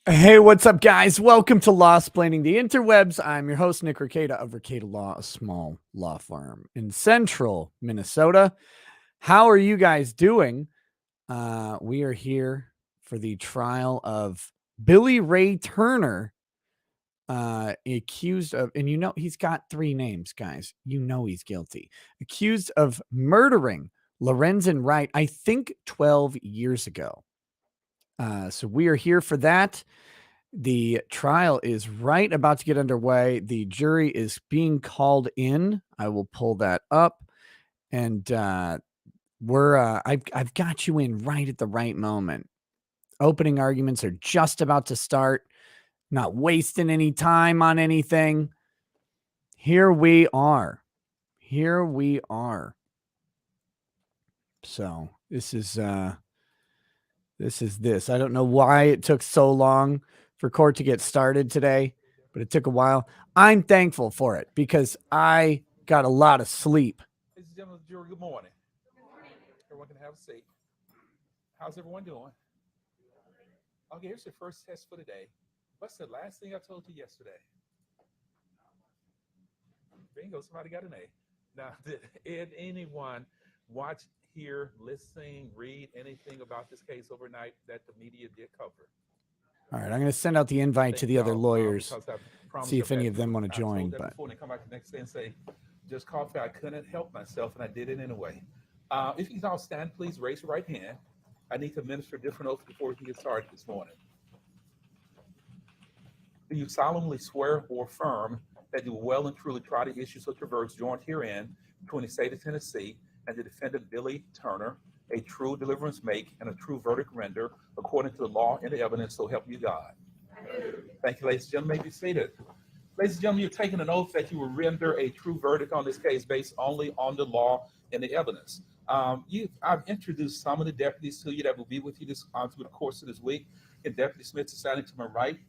Hey, what's up, guys? Welcome to Law Splaining the Interwebs. I'm your host, Nick Ricada of Ricada Law, a small law firm in central Minnesota. How are you guys doing? We are here for the trial of Billy Ray Turner, accused of, and you know, he's got three names, guys. You know he's guilty. Accused of murdering Lorenzen Wright, I think 12 years ago. So we are here for that. The trial is right about to get underway. The jury is being called in. I will pull that up, and I've got you in right at the right moment. Opening arguments are just about to start. Not wasting any time on anything. Here we are. Here we are. So this is this. I don't know why it took so long for court to get started today, but it took a while. I'm thankful for it because I got a lot of sleep. Ladies and gentlemen of the jury, good morning. Everyone can have a seat. How's everyone doing? Okay, here's your first test for today. What's the last thing I told you yesterday? Bingo, somebody got an A. Now, did anyone watch, hear, listen, read anything about this case overnight that the media did cover? All right, I'm going to send out the invite to the other lawyers, see if any of them want to join. But before they come back the next day and say, just coffee, I couldn't help myself, and I did it anyway. If you can all stand, please raise your right hand. I need to administer a different oath before we can get started this morning. Do you solemnly swear or affirm that you will well and truly try to issue such a verdict joined herein between the state of Tennessee and the defendant Billy Turner, a true deliverance make and a true verdict render according to the law and the evidence, so help you God? Thank you, ladies and gentlemen. May be seated. Ladies and gentlemen, you're taking an oath that you will render a true verdict on this case based only on the law and the evidence. I've introduced some of the deputies to you that will be with you through the course of this week. And Deputy Smith is standing to my right.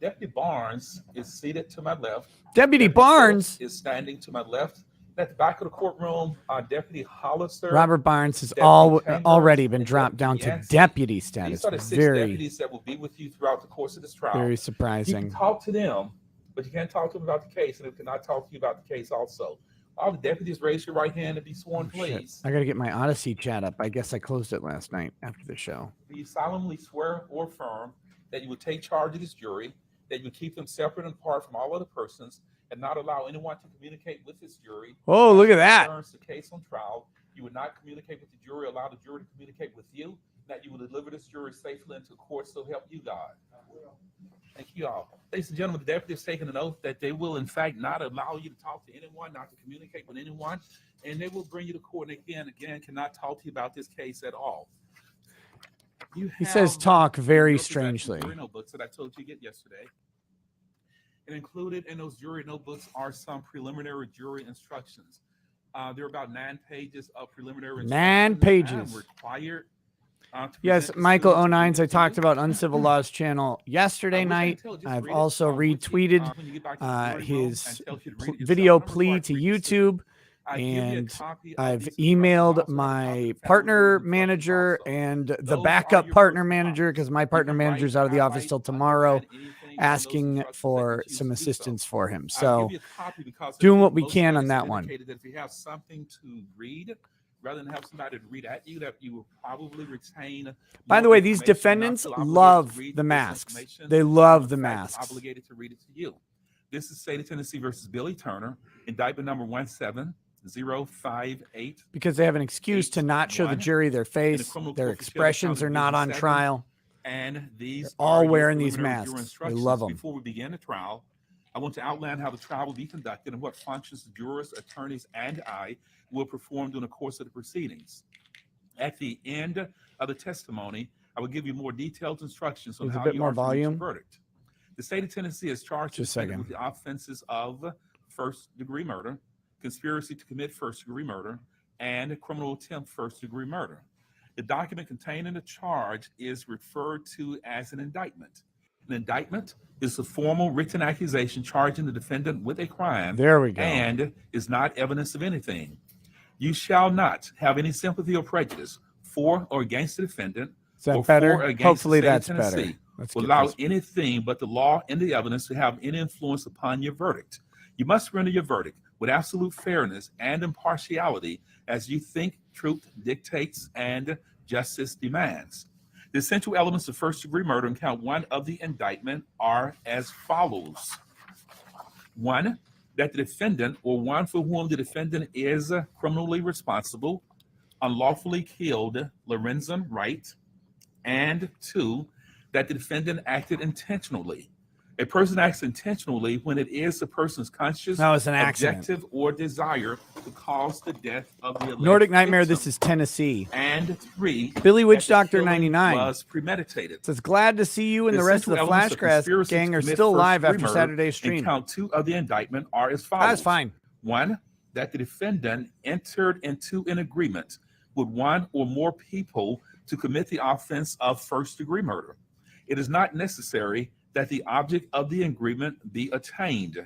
Deputy Barnes is seated to my left. Deputy Barnes is standing to my left. At the back of the courtroom, Deputy Hollister. Robert Barnes has already been dropped down to deputy status. These are the six deputies that will be with you throughout the course of this trial. Very surprising. You can talk to them, but you can't talk to them about the case, and they cannot talk to you about the case also. All the deputies, raise your right hand and be sworn, please. I got to get my Odyssey chat up. I guess I closed it last night after the show. Do you solemnly swear or affirm that you would take charge of this jury, that you would keep them separate and apart from all other persons, and not allow anyone to communicate with this jury? Oh, look at that. Concerns the case on trial. You would not communicate with the jury, allow the jury to communicate with you, that you will deliver this jury safely into court, so help you God. Thank you all. Ladies and gentlemen, the deputy has taken an oath that they will, in fact, not allow you to talk to anyone, not to communicate with anyone, and they will bring you to court and again, cannot talk to you about this case at all. He says talk very strangely. Jury notebooks that I told you to get yesterday. And included in those jury notebooks are some preliminary jury instructions. There are about 9 pages of preliminary instructions. 9 pages. Required. Yes, Michael 09s. I talked about Uncivil Laws channel yesterday night. I've also retweeted his video plea to YouTube, and I've emailed my partner manager and the backup partner manager, because my partner manager is out of the office till tomorrow, asking for some assistance for him. So doing what we can on that one. If you have something to read, rather than have somebody to read at you, that you will probably retain. By the way, these defendants love the masks. They love the masks. Obligated to read it to you. This is State of Tennessee versus Billy Turner, indictment number 17058. Because they have an excuse to not show the jury their face. Their expressions are not on trial. And these They're all wearing these masks. They love them. Before we begin the trial, I want to outline how the trial will be conducted and what functions the jurors, attorneys, and I will perform during the course of the proceedings. At the end of the testimony, I will give you more detailed instructions on how you are to reach a verdict. The state of Tennessee is charged with the offenses of first-degree murder, conspiracy to commit first-degree murder, and criminal attempt first-degree murder. The document contained in the charge is referred to as an indictment. An indictment is a formal written accusation charging the defendant with a crime. There we go. And is not evidence of anything. You shall not have any sympathy or prejudice for or against the defendant. Is that better? Hopefully that's better. Let's will get allow this. anything but the law and the evidence to have any influence upon your verdict. You must render your verdict with absolute fairness and impartiality as you think truth dictates and justice demands. The essential elements of first-degree murder in count 1 of the indictment are as follows. 1, that the defendant or one for whom the defendant is criminally responsible unlawfully killed Lorenzen Wright, and 2, that the defendant acted intentionally. A person acts intentionally when it is the person's conscious, That was an accident. objective, or desire to cause the death of the alleged Nordic Nightmare, victim. this is Tennessee. And 3, Billy Witch that the Doctor killing 99 was premeditated. says, glad to see you and the rest of the essential elements Flash Grass conspiracy to gang are commit still alive first-degree after murder Saturday's in stream. count 2 of the indictment are as follows. That's fine. 1, that the defendant entered into an agreement with one or more people to commit the offense of first-degree murder. It is not necessary that the object of the agreement be attained.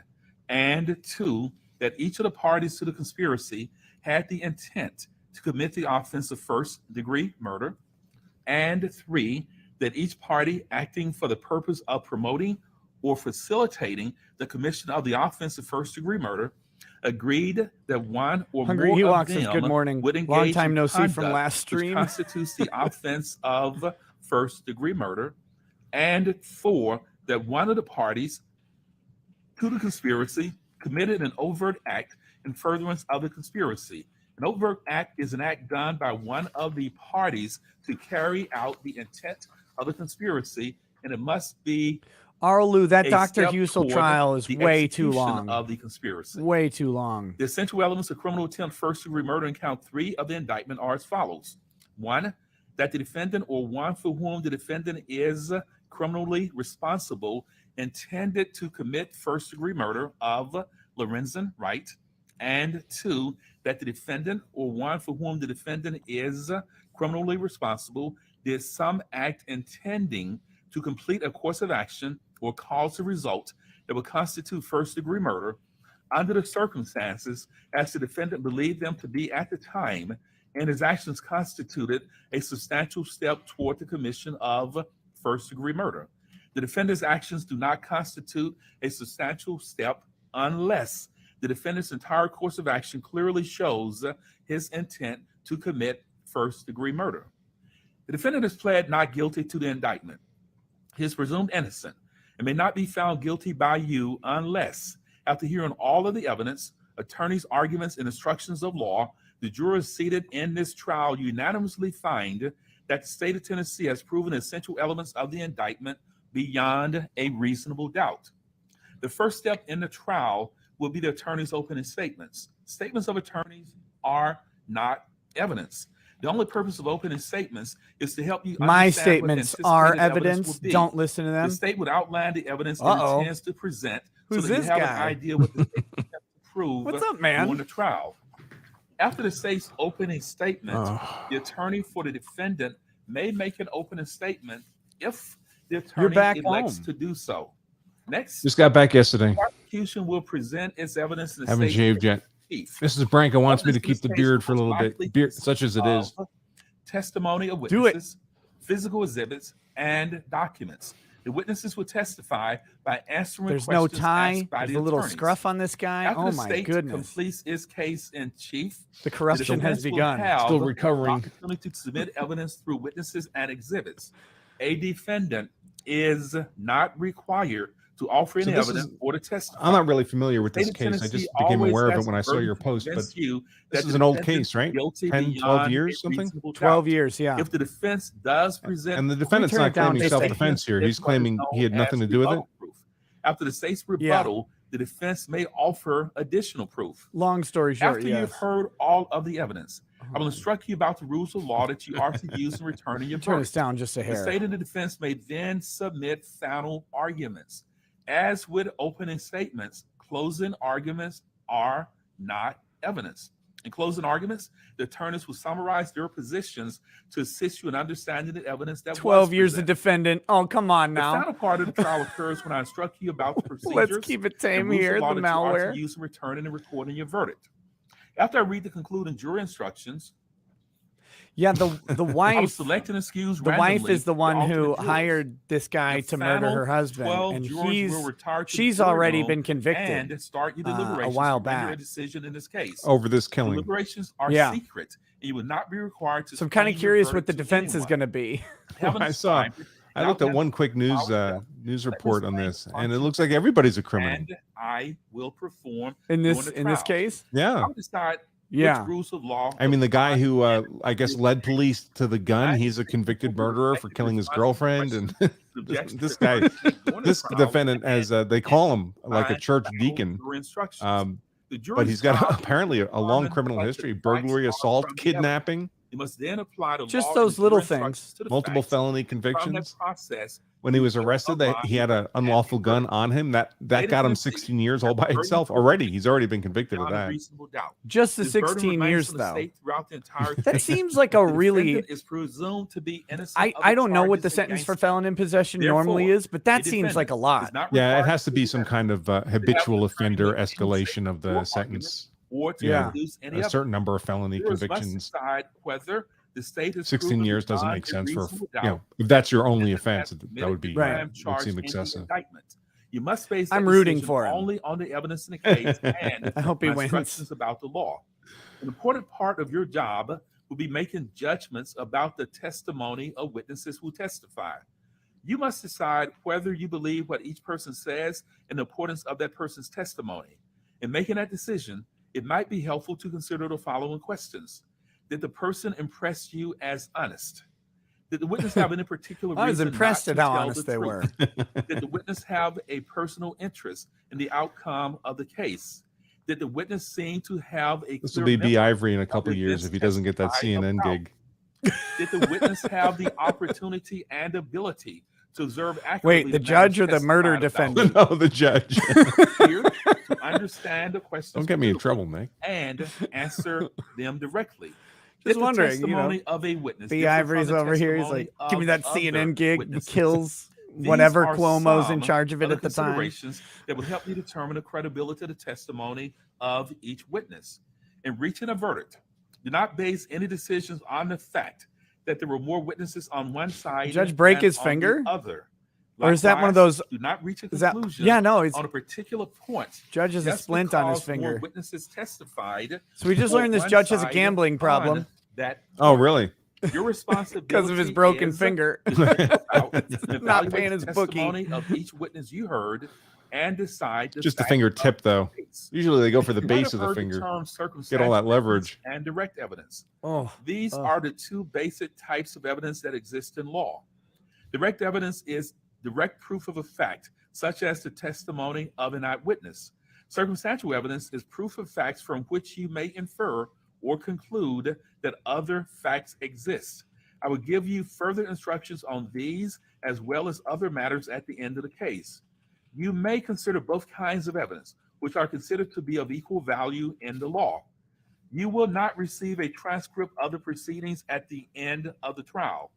And 2, that each of the parties to the conspiracy had the intent to commit the offense of first-degree murder. And 3, that each party acting for the purpose of promoting or facilitating the commission of the offense of first-degree murder agreed that one or Hungry more Ewok of says, them good morning. would engage Long time in no see from conduct last which stream. constitutes the offense of first-degree murder. And 4, that one of the parties to the conspiracy committed an overt act in furtherance of the conspiracy. An overt act is an act done by one of the parties to carry out the intent of the conspiracy, and it must be Arlu, that a Dr. step Husel toward trial is the way too execution long. of the conspiracy. Way too long. The essential elements of criminal attempt first-degree murder in count 3 of the indictment are as follows. 1, that the defendant or one for whom the defendant is criminally responsible intended to commit first-degree murder of Lorenzen Wright. And 2, that the defendant or one for whom the defendant is criminally responsible did some act intending to complete a course of action or cause a result that would constitute first-degree murder under the circumstances as the defendant believed them to be at the time, and his actions constituted a substantial step toward the commission of first-degree murder. The defendant's actions do not constitute a substantial step unless the defendant's entire course of action clearly shows his intent to commit first-degree murder. The defendant has pled not guilty to the indictment. He is presumed innocent and may not be found guilty by you unless, after hearing all of the evidence, attorneys' arguments, and instructions of law, the jurors seated in this trial unanimously find that the state of Tennessee has proven the essential elements of the indictment beyond a reasonable doubt. The first step in the trial will be the attorney's opening statements. Statements of attorneys are not evidence. The only purpose of opening statements is to help you My understand what the statements are anticipated evidence. will be. Don't listen to them. The state would outline the evidence it Uh-oh. intends to present Who's so that this you have guy? an idea what the state has to prove What's up, man? during the trial. After the state's opening statement, Oh. the attorney for the defendant may make an opening statement if the You're attorney back elects home. to do so. Next, Just got back yesterday. the prosecution will present its evidence in the Haven't state's shaved yet. chief. Mrs. Branco wants me to Evidence in keep the this beard case for a little most likely bit, beard, such as it is. of testimony of Do it. witnesses, physical exhibits, and documents. The witnesses will testify by answering There's no questions tie. asked by There's the a little attorneys. scruff on this guy. After Oh the my state goodness. completes its case in chief, The the corruption has defense will begun. have Still the recovering. opportunity to submit evidence through witnesses and exhibits. A defendant is not required to offer So any this evidence is- or to testify. I'm not really familiar with The this state of case. I Tennessee just became always aware of has it when I the saw burden your to post. But convince you this that is the an old defendant case, right? guilty 10, 12 beyond years, a something? reasonable 12 doubt. years, yeah. If the defense does present, And the defendant's turn not it down claiming just a- self-defense here. He's claiming he had nothing to do with it. Proof. After the state's rebuttal, the defense may offer additional proof. Long story short, After yes. you've heard all of the evidence, I will instruct you about the rules of law that you are to use in returning your Turn this verdict. down just a The hair. state and the defense may then submit final arguments. As with opening statements, closing arguments are not evidence. In closing arguments, the attorneys will summarize their positions to assist you in understanding the evidence that 12 was years the presented. defendant. Oh, come on The now. final part of the trial occurs when I instruct you about the procedures. Let's keep it and tame rules of here. law The that you are malware. to use in returning and recording your verdict. After I read the concluding jury instructions, Yeah, the I will wife. select and excuse The wife randomly is the one alternate who jurors. hired this guy The to murder final her husband, 12 and jurors will retire to the she's jury already room been convicted and start your a deliberations while to render a back. decision in this case. Over this killing. Deliberations are Yeah. secret, and you will not be required to. So I'm kind of explain your curious what the verdict to defense is anyone. going to be. Having I saw. signed I looked at outline one quick news power report on explain this, the and it function looks like everybody's a criminal. and I will perform In during this the in this trial. case, Yeah. I'll decide yeah. which rules of law. I mean, the guy apply who, and I guess, led police to the gun, he's a convicted murderer for killing his girlfriend. And this guy, this defendant, as they call him, like a church deacon. But he's got apparently a long criminal history: burglary, assault, kidnapping. You must then apply the Just law those and little jury instructions things. to the Multiple facts. felony From that convictions. process, When he was arrested, he had an unlawful gun on him. That got him 16 years all by itself already. He's already been convicted of beyond a that. reasonable doubt. Just the This burden 16 remains years on the though. state throughout the entire That case. seems like a The really. defendant is presumed to be innocent I of the don't know what the charges sentence for against felon in possession Therefore, normally is, but that the seems like a defendant lot. is not Yeah, it required has to be some kind of habitual offender escalation of the sentence. or to Yeah. produce any A other. certain number of felony Jurors must convictions. decide whether the state has 16 proven years doesn't beyond make a sense for, reasonable you know, doubt if that's your only that offense, has that would be, committed the Right. crime would charged seem in the excessive. indictment. You must base I'm that rooting decision for him. only on the evidence in the case and I hope he on wins. instructions about the law. An important part of your job will be making judgments about the testimony of witnesses who testify. You must decide whether you believe what each person says and the importance of that person's testimony. In making that decision, it might be helpful to consider the following questions. Did the person impress you as honest? Did the witness have any particular I was reason impressed not at to how tell honest the they truth? were. Did the witness have a personal interest in the outcome of the case? Did the witness seem to have a This clear will be B. memory Ivory in a of couple the years if he doesn't get that testified CNN about? gig. Did the witness have the opportunity and ability to observe accurately? Wait, the judge or the murder testified about? defendant? No, the judge. Here to understand the questions. Don't get me in clearly trouble, Nick. and answer them directly. Just Did the wondering, testimony of a witness B. differ from Ivory's the over here. He's testimony like, give me of that other CNN gig. witnesses? Kills These whatever are Cuomo's in some charge of it the at the time. considerations that will help you determine the credibility of the testimony of each witness. In reaching a verdict, do not base any decisions on the fact that there were more witnesses on one side. Judge break than his on finger? the other. Or is that one of Likewise, those? Do not reach a Is that? conclusion Yeah, no. It's on a particular point. judge has a Just splint on his because more finger. witnesses testified. So we just for learned this one judge has a side gambling problem on That Oh, really? your responsibility because of his broken is finger. to check out and Not evaluate paying the his bookie. testimony of each witness you heard and decide the Just the facts fingertip, of the though. case. Usually they go for the You might base have of the heard finger. term Get all circumstantial that evidence leverage. and direct evidence. Oh, These oh. are the two basic types of evidence that exist in law. Direct evidence is direct proof of a fact, such as the testimony of an eyewitness. Circumstantial evidence is proof of facts from which you may infer or conclude that other facts exist. I will give you further instructions on these as well as other matters at the end of the case. You may consider both kinds of evidence, which are considered to be of equal value in the law. You will not receive a transcript of the proceedings at the end of the trial.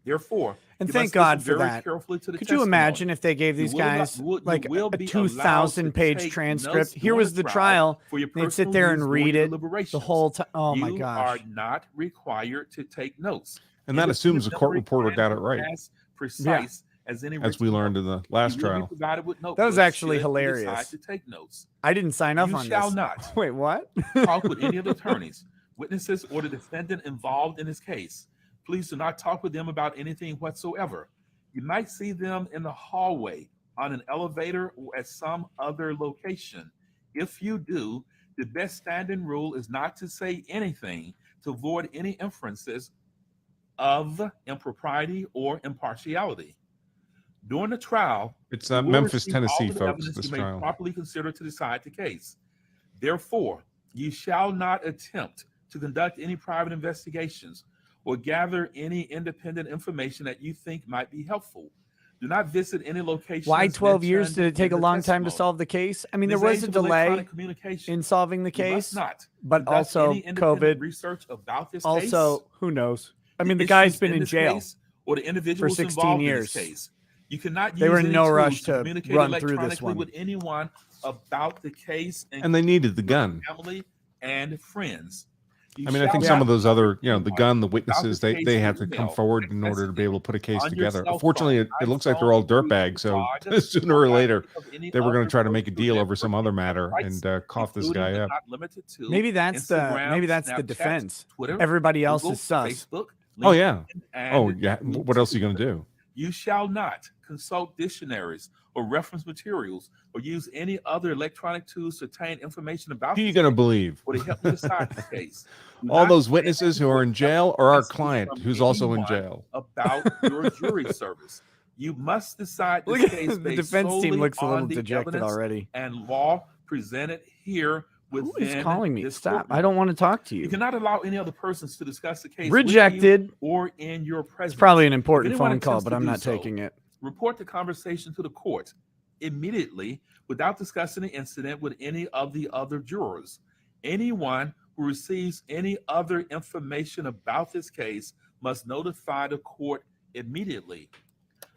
Therefore, And you thank must God listen for very that. carefully to the Could you testimony. imagine if they gave these will not- guys you will like a be allowed to 2,000-page take transcript? notes Here during was the the trial trial. for your They'd sit personal there use and during read your it the deliberations. whole time. Oh my You gosh. are not required to take notes. And that assumes the court reporter got it right, As precise as any as we written learned note. in the You last will be trial. provided with That was notebooks actually should you decide hilarious. to take notes. I didn't sign up You on shall this. not Wait, what? talk with any of the attorneys, witnesses, or the defendant involved in this case. Please do not talk with them about anything whatsoever. You might see them in the hallway, on an elevator, or at some other location. If you do, the best standing rule is not to say anything to avoid any inferences of impropriety or impartiality. During the trial, It's you will Memphis, receive all Tennessee, of the folks, evidence this you may trial. properly consider to decide the case. Therefore, you shall not attempt to conduct any private investigations or gather any independent information that you think might be helpful. Do not visit any location. Why 12 years? Did it take a long time to solve the case? I mean, there was a delay in solving the case, but also COVID. Research about this Also, case, who knows? I mean, the issues guy's been in this jail. case, or the individuals 16 involved years. in this case. You cannot use They were in any no tools rush to communicate run through this electronically one. with anyone about the case, And they needed the gun. family and friends. I mean, I think some of those other, the gun, the witnesses, they have to come forward in order to be able to put a case together. Unfortunately, it looks like they're all dirtbags. So sooner or later, they were going to try to make a deal over some other matter and cough this guy up. Maybe that's the defense. Everybody else is sus. Oh yeah. Oh yeah. What else are you going to do? You shall not consult dictionaries or reference materials or use any other electronic tools to obtain information about. Who are you going to believe? Or to help you decide the case. All those witnesses who are in jail, or our client who's also in jail? About your jury service. You must decide this case the defense team looks a little dejected already. And law presented here within. Who is calling me? Stop! Courtroom. I don't want to talk to you. You cannot allow any other persons to discuss the case. Rejected. With you or in your presence. It's probably an important phone call, but I'm not taking it. Report the conversation to the court immediately without discussing the incident with any of the other jurors. Anyone who receives any other information about this case must notify the court immediately.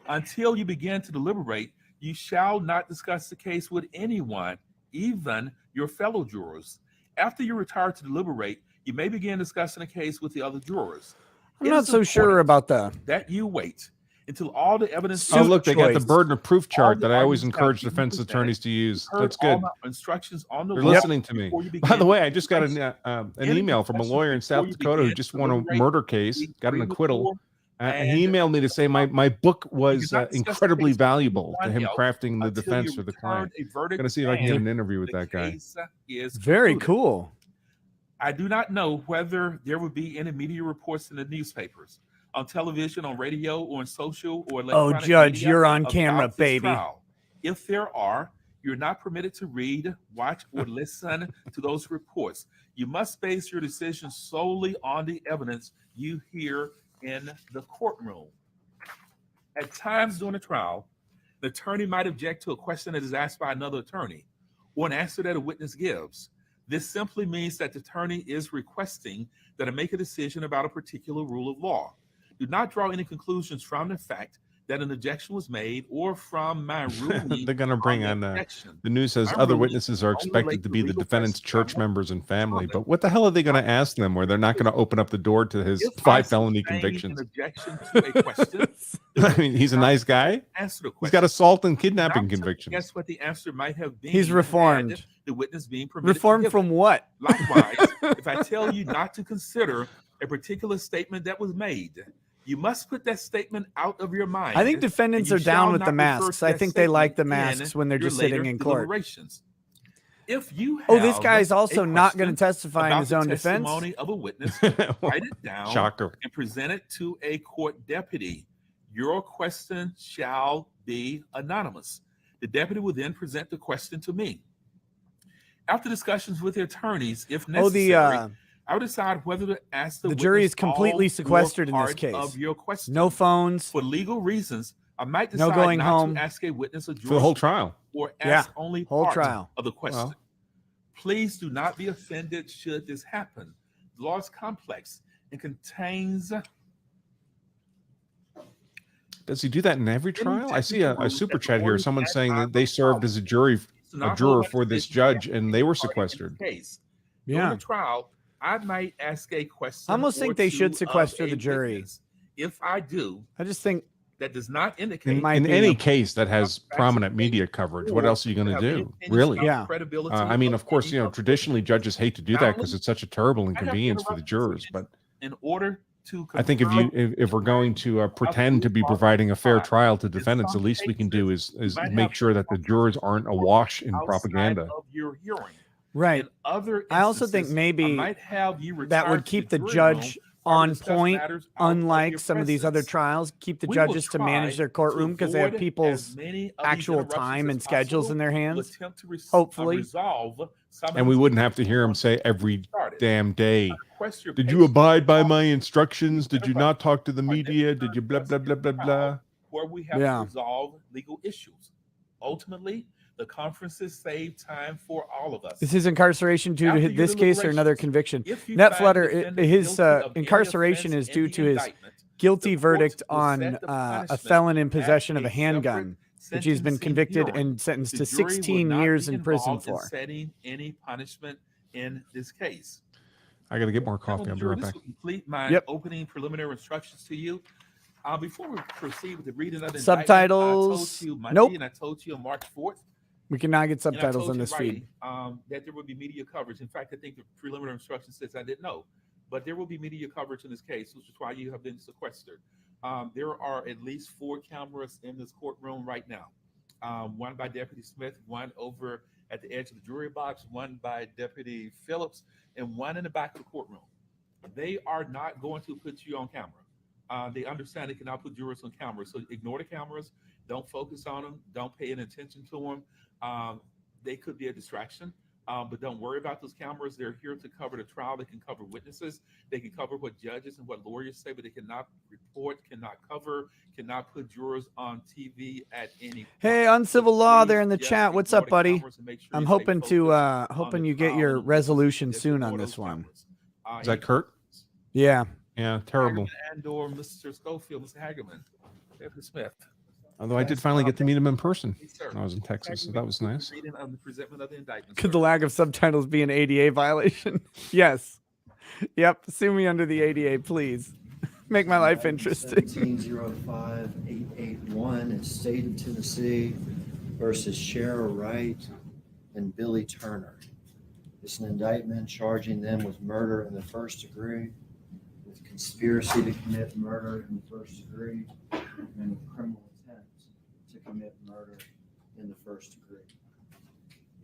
Until you begin to deliberate, you shall not discuss the case with anyone, even your fellow jurors. After you retire to deliberate, you may begin discussing the case with the other jurors. I'm not so sure about that you wait until all the evidence. Oh, look, they got the burden of proof chart that I always encourage defense attorneys to use. That's good. Instructions on the. They're listening to me. By the way, I just got an email from a lawyer in South Dakota who just won a murder case, got an acquittal. He emailed me to say my book was incredibly valuable to him crafting the defense for the client. I'm going to see if I can get an interview with that guy. Very cool. I do not know whether there would be any media reports in the newspapers, on television, on radio, or on social or electronic. Oh, Judge, you're on camera, baby. Trial. If there are, you're not permitted to read, watch, or listen to those reports. You must base your decision solely on the evidence you hear in the courtroom. At times during a trial, the attorney might object to a question that is asked by another attorney or an answer that a witness gives. This simply means that the attorney is requesting that I make a decision about a particular rule of law. Do not draw any conclusions from the fact that an objection was made or from my ruling. They're going to bring on the news says other witnesses are expected to be the defendant's church members and family. But what the hell are they going to ask them where they're not going to open up the door to his 5 felony convictions? I mean, he's a nice guy. He's got assault and kidnapping convictions. Guess what the answer might have been? He's reformed. The witness being permitted. Reformed from what? Likewise, if I tell you not to consider a particular statement that was made, you must put that statement out of your mind. I think defendants are down with the masks. I think they like the masks when they're just sitting in court. If you this guy is also not going to testify in his own defense. Testimony of a witness, write it down Shocker. And present it to a court deputy. Your question shall be anonymous. The deputy will then present the question to me. After discussions with the attorneys, if necessary, I would decide whether to ask the jury is completely sequestered in this case. Of your question. No phones. For legal reasons, I might decide no going not home. to ask a witness or for the whole trial. Or ask only whole part trial. Of the question. Well. Please do not be offended should this happen. The law is complex and contains. Does he do that in every trial? I see a super chat here. Someone saying that they served as a juror for this judge and they were sequestered. During the trial, I might ask a question. I almost think they should sequester the jury. If I do, I just think that does not indicate in any case that has prominent media coverage. What else are you going to do? Really? Yeah. I mean, of course, traditionally judges hate to do that because it's such a terrible inconvenience for the jurors. But in order to, I think if we're going to pretend to be providing a fair trial to defendants, the least we can do is make sure that the jurors aren't awash in propaganda. Right. I also think maybe that would keep the judge on point, unlike some of these other trials. Keep the judges to manage their courtroom because they have people's actual time and schedules in their hands, hopefully. And we wouldn't have to hear them say every damn day, did you abide by my instructions? Did you not talk to the media? Did you blah, blah, blah, blah, blah? Where we have to resolve legal issues. Ultimately, the conferences save time for all of us. Is his incarceration due to this case or another conviction? Netflutter, his incarceration is due to his guilty verdict on a felon in possession of a handgun, which he's been convicted and sentenced to 16 years in prison for. Setting any punishment in this case. I got to get more coffee. I'll be right This back. will complete my Yep. opening preliminary instructions to you. Before we proceed with the reading of the Subtitles. indictment, I told you Monday Nope. and I told you on March 4th. We cannot get And I subtitles told on you this feed. that there will be media coverage. In fact, I think the preliminary instruction says I didn't know, but there will be media coverage in this case, which is why you have been sequestered. There are at least 4 cameras in this courtroom right now. One by Deputy Smith, one over at the edge of the jury box, one by Deputy Phillips, and one in the back of the courtroom. They are not going to put you on camera. They understand they cannot put jurors on camera, so ignore the cameras. Don't focus on them. Don't pay any attention to them. They could be a distraction, but don't worry about those cameras. They're here to cover the trial. They can cover witnesses. They can cover what judges and what lawyers say, but they cannot report, cannot cover, cannot put jurors on TV at any point. Hey, Uncivil Law Please there in the just chat. What's ignore up, the buddy? cameras and make sure I'm you stay hoping to focused on the you get trial your and the resolution witnesses. soon Just on ignore this those one. cameras. Is that Kurt? Yeah. Yeah, terrible. And/or Mr. Schofield, Mr. Hagerman, Deputy Smith. Although I did finally get to meet him in person. Yes, sir. when I was in Texas, so that was nice. Reading of the presentment of the indictment, Could sir. the lack of subtitles be an ADA violation? Yes. Yep. Sue me under the ADA, please. Make my life interesting. 1705881 in State of Tennessee versus Cheryl Wright and Billy Turner. It's an indictment charging them with murder in the first degree, with conspiracy to commit murder in the first degree, and with criminal intent to commit murder in the first degree.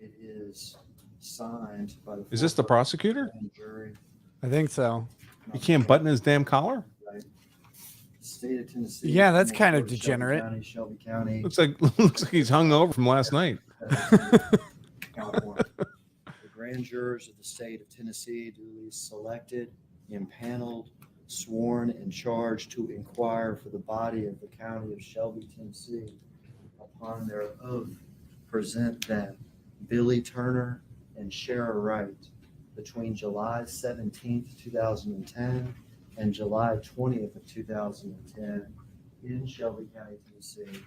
It is signed by the. Is this the prosecutor? Jury. I think so. He can't button his damn collar? Right. State of Tennessee. Yeah, that's kind of Shelby degenerate. County, Shelby County. Looks like he's hung over from last night. California. The grand jurors of the state of Tennessee duly selected, impaneled, sworn, and charged to inquire for the body of the county of Shelby, Tennessee. Upon their oath, present that Billy Turner and Cheryl Wright between July 17th, 2010 and July 20th of 2010 in Shelby County, Tennessee,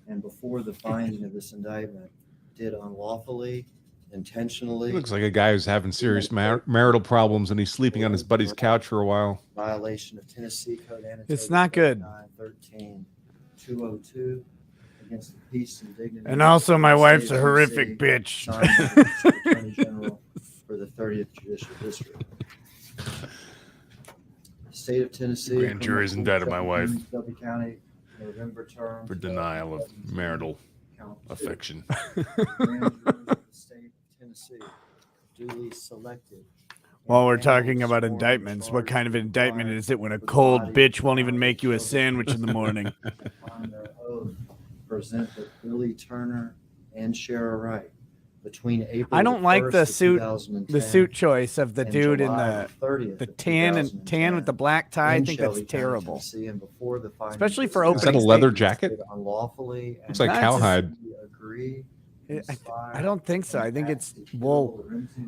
and before the finding of this indictment, did unlawfully, intentionally, He looks like a guy who's having serious marital problems and he's sleeping on his buddy's couch for a while. violation of Tennessee Code Annotated It's not good. 3913-202 against the peace and dignity. And also, my of the wife's state a of horrific Tennessee, bitch. signed by the District Attorney General for the 30th Judicial District. State of Tennessee. Grand jury's indicted my wife Shelby County, November term. for denial of marital Count two. affection. Grand jurors of the state of Tennessee duly selected. While we're and talking about sworn and indictments, what kind of charged to indictment inquire is it when a for the cold body bitch of won't the even county make you a Shelby sandwich in the morning? Upon their oath, present that Billy Turner and Cheryl Wright between April. I don't like 1st the of suit, 2010 the suit choice of the and dude in July the 30th the of tan and tan with the 2010 black tie. I in think Shelby that's County, terrible. Tennessee, and before the finding Especially of for this Is that a opening leather statements. jacket? did unlawfully and Looks like That's- cowhide. agree. I don't think so. I think it's wool.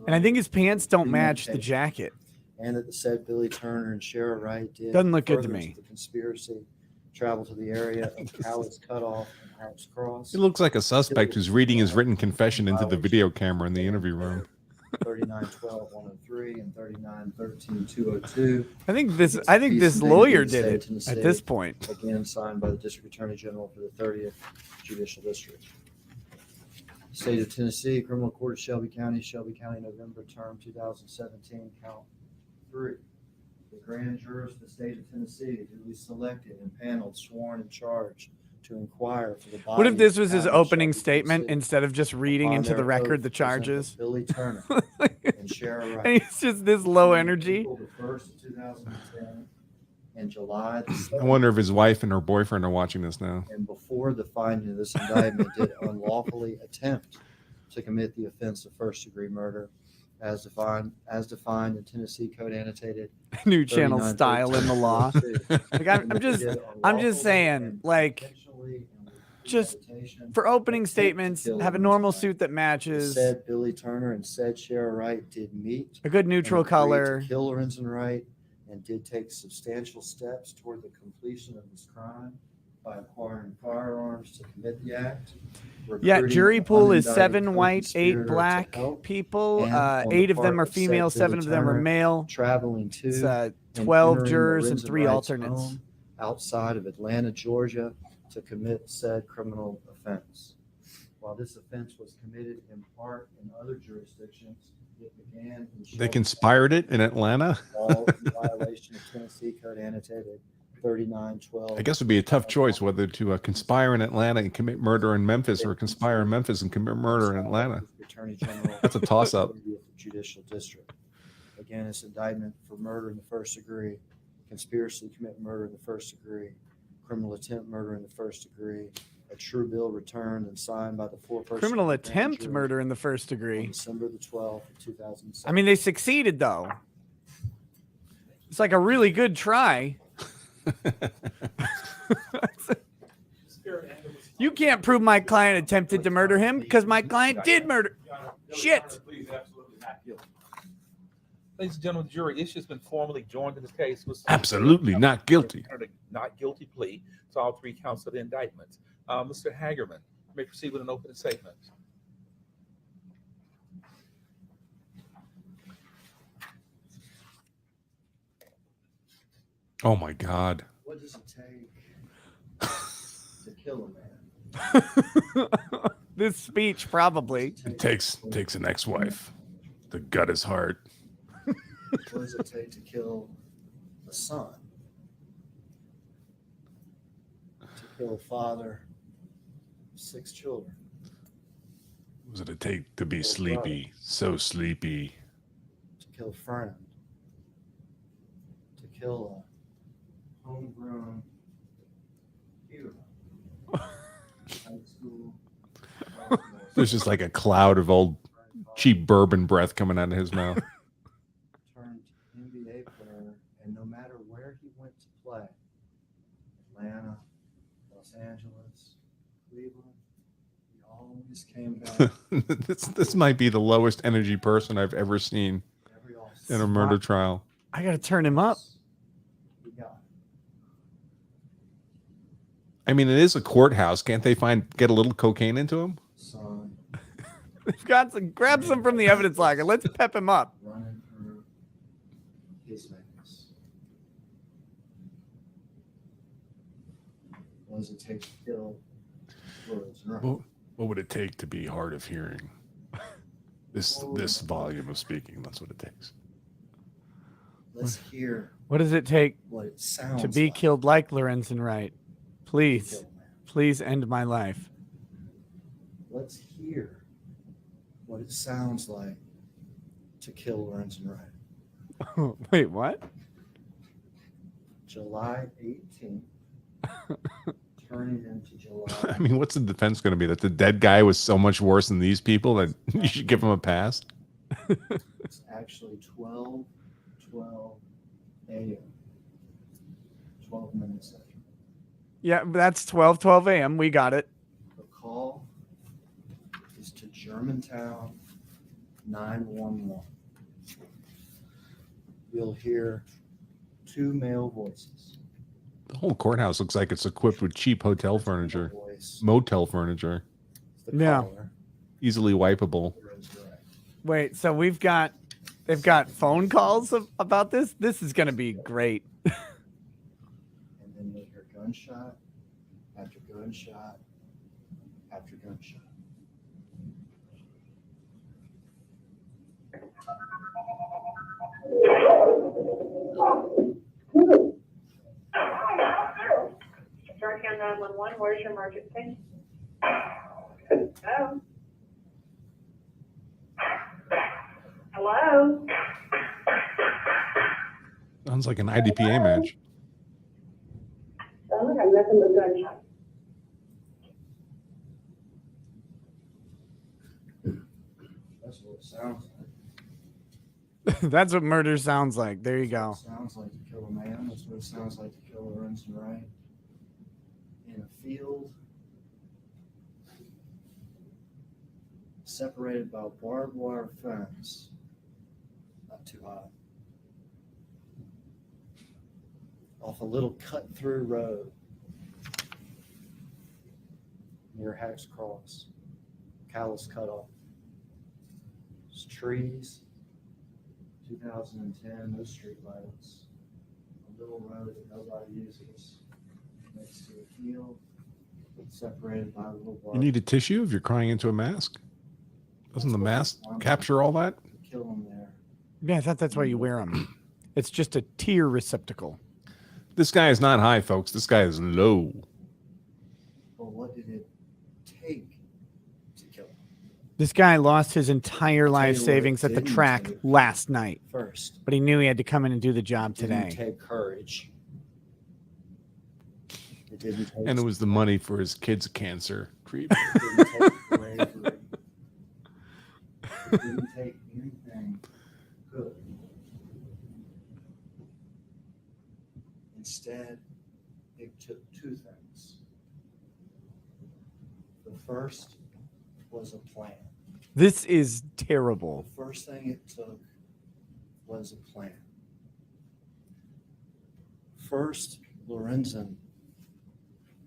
And I think his pants don't match the jacket. And that the said Billy Turner and Cheryl Wright did. Doesn't look good to furtherance me. of The conspiracy travel to the area of Cowlitz Cutoff and Harps Cross. He looks like a suspect who's reading his written confession into the video camera in the interview room. 3912-103 and 3913-202. I think this Peace and lawyer dignity did of the it state at of this Tennessee. point. Again, signed by the District Attorney General for the 30th Judicial District. State of Tennessee, Criminal Court of Shelby County, November term 2017, count 3. The grand jurors of the state of Tennessee duly selected and paneled, sworn and charged to inquire for the body. What if this of was the his county of opening Shelby, statement Tennessee, instead of just reading upon into the their record oath, the present charges? that Billy Turner and Cheryl Wright. And he's just this low energy. April the 1st of 2010 and July the I 7th, wonder if his wife and her boyfriend are watching this now. and before the finding of this indictment did unlawfully attempt to commit the offense of first-degree murder as defined in Tennessee Code Annotated. New channel style in the law. Like I'm just saying, like, just for opening statements, have a normal suit that matches, Said Billy Turner and said Cheryl Wright did meet. a good neutral and agreed color. to kill Lorenzen Wright and did take substantial steps toward the completion of this crime. by acquiring firearms to commit the act. Yeah, recruiting jury an pool is unindicted 7 white, 8 co-conspirator to black help, people. and on the 8 of part them are of said female, 7 of them are deterrent, male. traveling It's to and 12 entering jurors and Lorenzen 3 Wright's alternates. home outside of Atlanta, Georgia, to commit said criminal offense. While this offense was committed in part in other jurisdictions, it began in They Shelby conspired it in Atlanta. all in violation of Tennessee Code Annotated 3912. I guess it'd be a tough choice whether to conspire in Atlanta and commit murder in Memphis, or conspire in Memphis and commit murder in Atlanta. Attorney General. That's a toss-up. of the Judicial District. Again, it's indictment for murder in the first degree, conspiracy to commit murder in the first degree, criminal attempt murder in the first degree, a true bill returned and signed by the four-person Criminal grand attempt jury murder in the first on degree. December the 12th, 2007. I mean, they succeeded, though. It's like a really good try. You can't prove my client attempted to murder him because my client did murder. Shit. Ladies and gentlemen, the jury, issue has been formally joined in this case. Absolutely not guilty. Not guilty plea to all 3 counts of the indictment. Mr. Hagerman, you may proceed with an opening statement. Oh my God. What does it take to kill a man? This speech, probably. It takes an ex-wife to gut his heart. What does it take to kill a son? To kill a father of 6 children? What does it take to be sleepy, so sleepy? To kill a friend? To kill a homegrown hero? High school? There's just like a cloud of old cheap bourbon breath coming out of his mouth. Turned NBA player, and no matter where he went to play, Atlanta, Los Angeles, Cleveland, he always came back. This might be the lowest energy person I've ever seen Every in a murder trial. I got to turn him up. we got. I mean, it is a courthouse. Can't they get a little cocaine into him? Son We've got some. Grab some from the evidence locker. Let's pep him up. running through his veins. What does it take to kill Lorenzen Wright? What would it take to be hard of hearing? This volume of speaking, that's what it takes. Let's hear What does it take what it sounds to be like killed like Lorenzen Wright? to Please, kill a man. please end my life. Let's hear what it sounds like to kill Lorenzen Wright. Wait, what? July 18th, turning into July. I mean, what's the defense going to be? That the dead guy was so much worse than these people that you should give him a pass? It's actually 12 a.m. 12 minutes after. Yeah, that's 12 a.m. We got it. The call is to Germantown 911. You'll hear 2 male voices. The whole courthouse looks like it's equipped with cheap hotel furniture, Voice, motel furniture, the Yeah. caller, easily wipeable. Lorenzen Wright. Wait, so they've got phone calls about this? This is going to be great. And then you'll hear gunshot after gunshot after gunshot. Georgetown 911, where's your emergency? Hello? Hello? Sounds like an IDPA match. Oh, I got nothing but gunshot. That's what it sounds like. That's what murder sounds like. There you go. Sounds like to kill a man. That's what it sounds like to kill Lorenzen Wright. In a field separated by a barbed wire fence. Not too high. Off a little cut-through road. near Hacks Cross. Callus cut off. There's trees. 2010, no street lights. A little road that nobody uses. Next to a field, separated by a little bar. You need a tissue if you're crying into a mask? Doesn't the mask capture all that? Kill them there. Yeah, I thought that's why you wear them. It's just a tear receptacle. This guy is not high, folks. This guy is low. But what did it take to kill him? This guy lost his entire I'll tell life you what savings it at the didn't track take. last night, First, but he knew he had to come in and do the job it didn't today. take courage. It didn't take. And it was the money for his kid's cancer treatment. It didn't take bravery. It didn't take anything good. Instead, it took two things. The first was a plan. This is terrible. The first thing it took was a plan. First, Lorenzen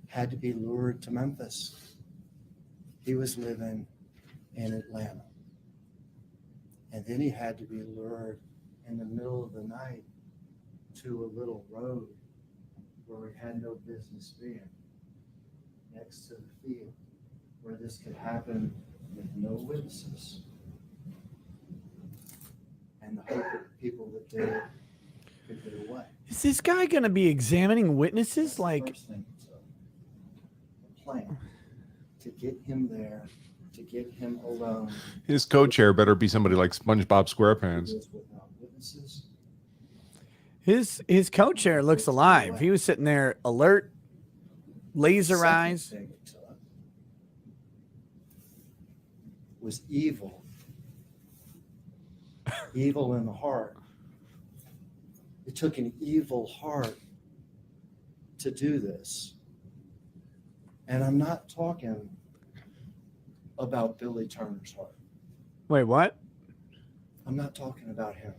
had to be lured to Memphis. He was living in Atlanta. And then he had to be lured in the middle of the night to a little road where he had no business being, next to the field, where this could happen with no witnesses. And the hope that the people that did it could get away. Is this guy going to be examining witnesses? That's the Like, first thing it took. A plan to get him there, to get him alone. His co-chair better be somebody like SpongeBob SquarePants. Without witnesses. his co-chair looks alive. He was sitting there alert, laser Second eyes. thing it took was evil. Evil in the heart. It took an evil heart to do this. And I'm not talking about Billy Turner's heart. Wait, what? I'm not talking about him.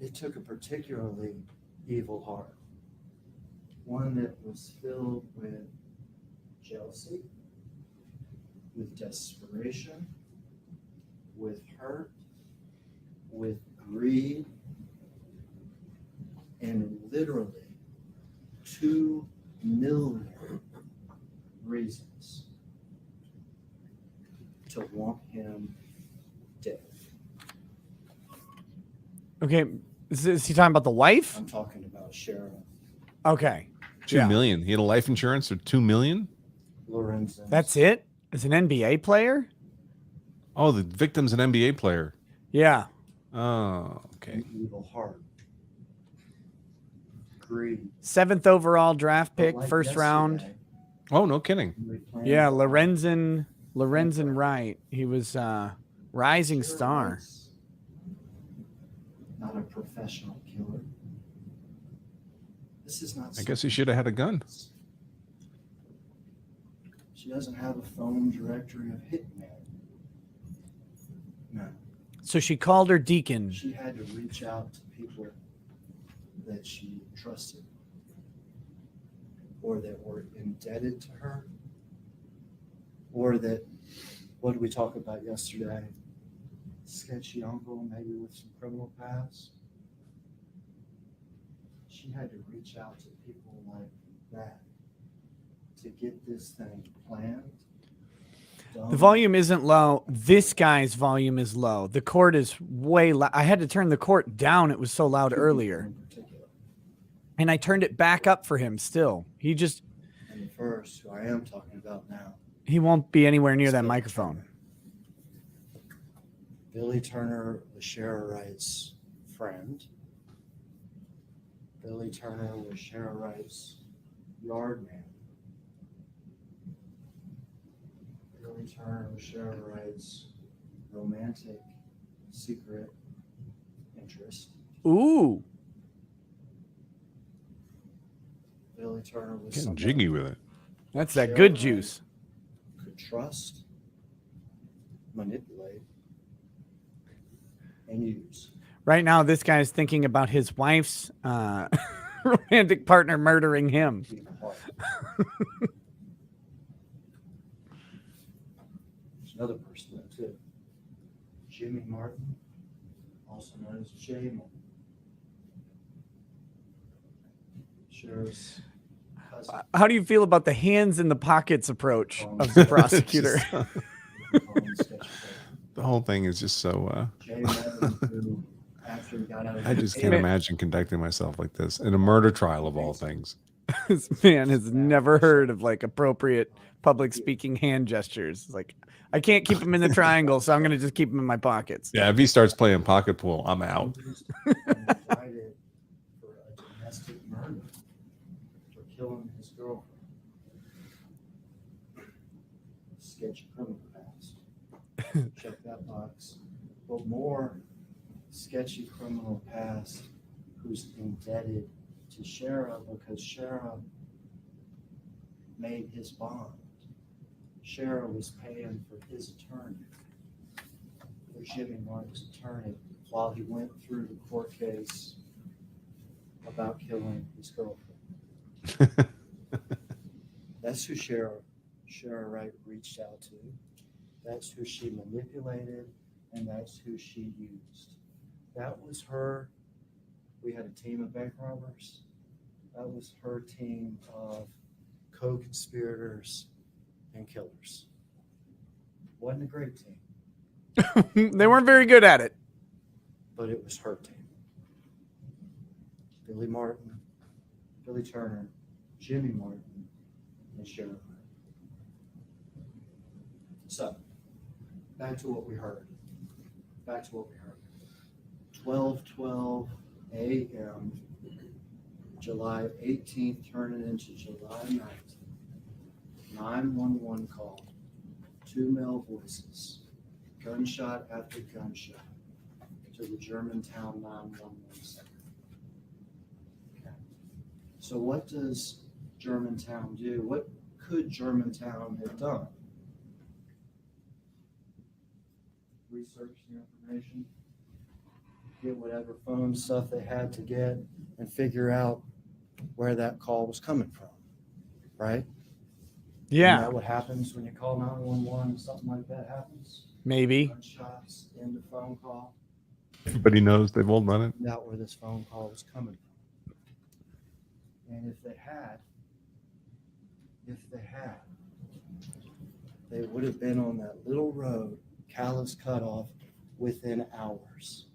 It took a particularly evil heart, one that was filled with jealousy, with desperation, with hurt, with greed, and literally 2 million reasons to want him dead. Okay, is he talking about the wife? I'm talking about Sharon Okay, 2 Yeah. million. He had a life insurance for 2 million. Lorenzen. that's it? As an NBA player? Oh, the victim's an NBA player. Yeah. Oh, okay. An evil heart. Greed. 7th overall draft pick, But like first round. yesterday, Oh, no kidding. we planned Yeah, on Lorenzen Wright. He was rising Sharon star. Wrights, not a professional killer. This is not. I guess he should have had a gun. She doesn't have a phone directory of hitmen. No. So she called her deacon. She had to reach out to people that she trusted or that were indebted to her or that, what did we talk about yesterday? Sketchy uncle, maybe with some criminal past. She had to reach out to people like that to get this thing planned. The volume isn't low. This guy's volume is low. The court is way loud. I had to turn the court down. It was so loud earlier. In particular. And I turned it back up for him still. And the first, who I am talking about now, He won't be anywhere near that Billy microphone. Turner. Billy Turner was Shara Wright's friend. Billy Turner was Shara Wright's yard man. Billy Turner was Shara Wright's romantic secret interest. Ooh. Billy Turner was Getting somebody jiggy with it. That's that Shara good Wright juice. could trust, manipulate, and use. Right now, this guy's thinking about his wife's romantic partner murdering him. Evil heart. himself. There's another person there too. Jimmy Martin, also known as J. Martin. Sheriff's cousin. How do you feel about the hands in the pockets approach of the prosecutor? The whole thing is just so. J. Martin, who after he got out of I just can't imagine conducting myself like this in a murder trial of all things. This man has never heard of like appropriate public speaking hand gestures. Like, I can't keep him in the triangle, so I'm going to just keep him in my pockets. Yeah, if he starts playing pocket pool, I'm out. Indicted for a domestic murder for killing his girlfriend. Sketchy criminal past. Check that box. But more sketchy criminal past who's indebted to Shara because Shara made his bond. Shara was paying for his attorney, for Jimmy Martin's attorney, while he went through the court case about killing his girlfriend. That's who Shara Wright reached out to. That's who she manipulated, and that's who she used. That was her. We had a team of bank robbers. That was her team of co-conspirators and killers. Wasn't a great team, They weren't very good at it. but it was her team. Billy Martin, Billy Turner, Jimmy Martin, and Sheriff. So, back to what we heard. 12:12 a.m. July 18th, turning into July 19th. 911 call. 2 male voices. Gunshot after gunshot to the Germantown 911 center. Okay. So what does Germantown do? What could Germantown have done? Research the information, get whatever phone stuff they had to get, and figure out where that call was coming from, right? Isn't Yeah, that what happens when you call 911 and something like that happens? maybe. Gunshots, end of phone call. Everybody knows they've all done it. Find out where this phone call was coming from. And if they had, they would have been on that little road, Callous Cutoff, within hours.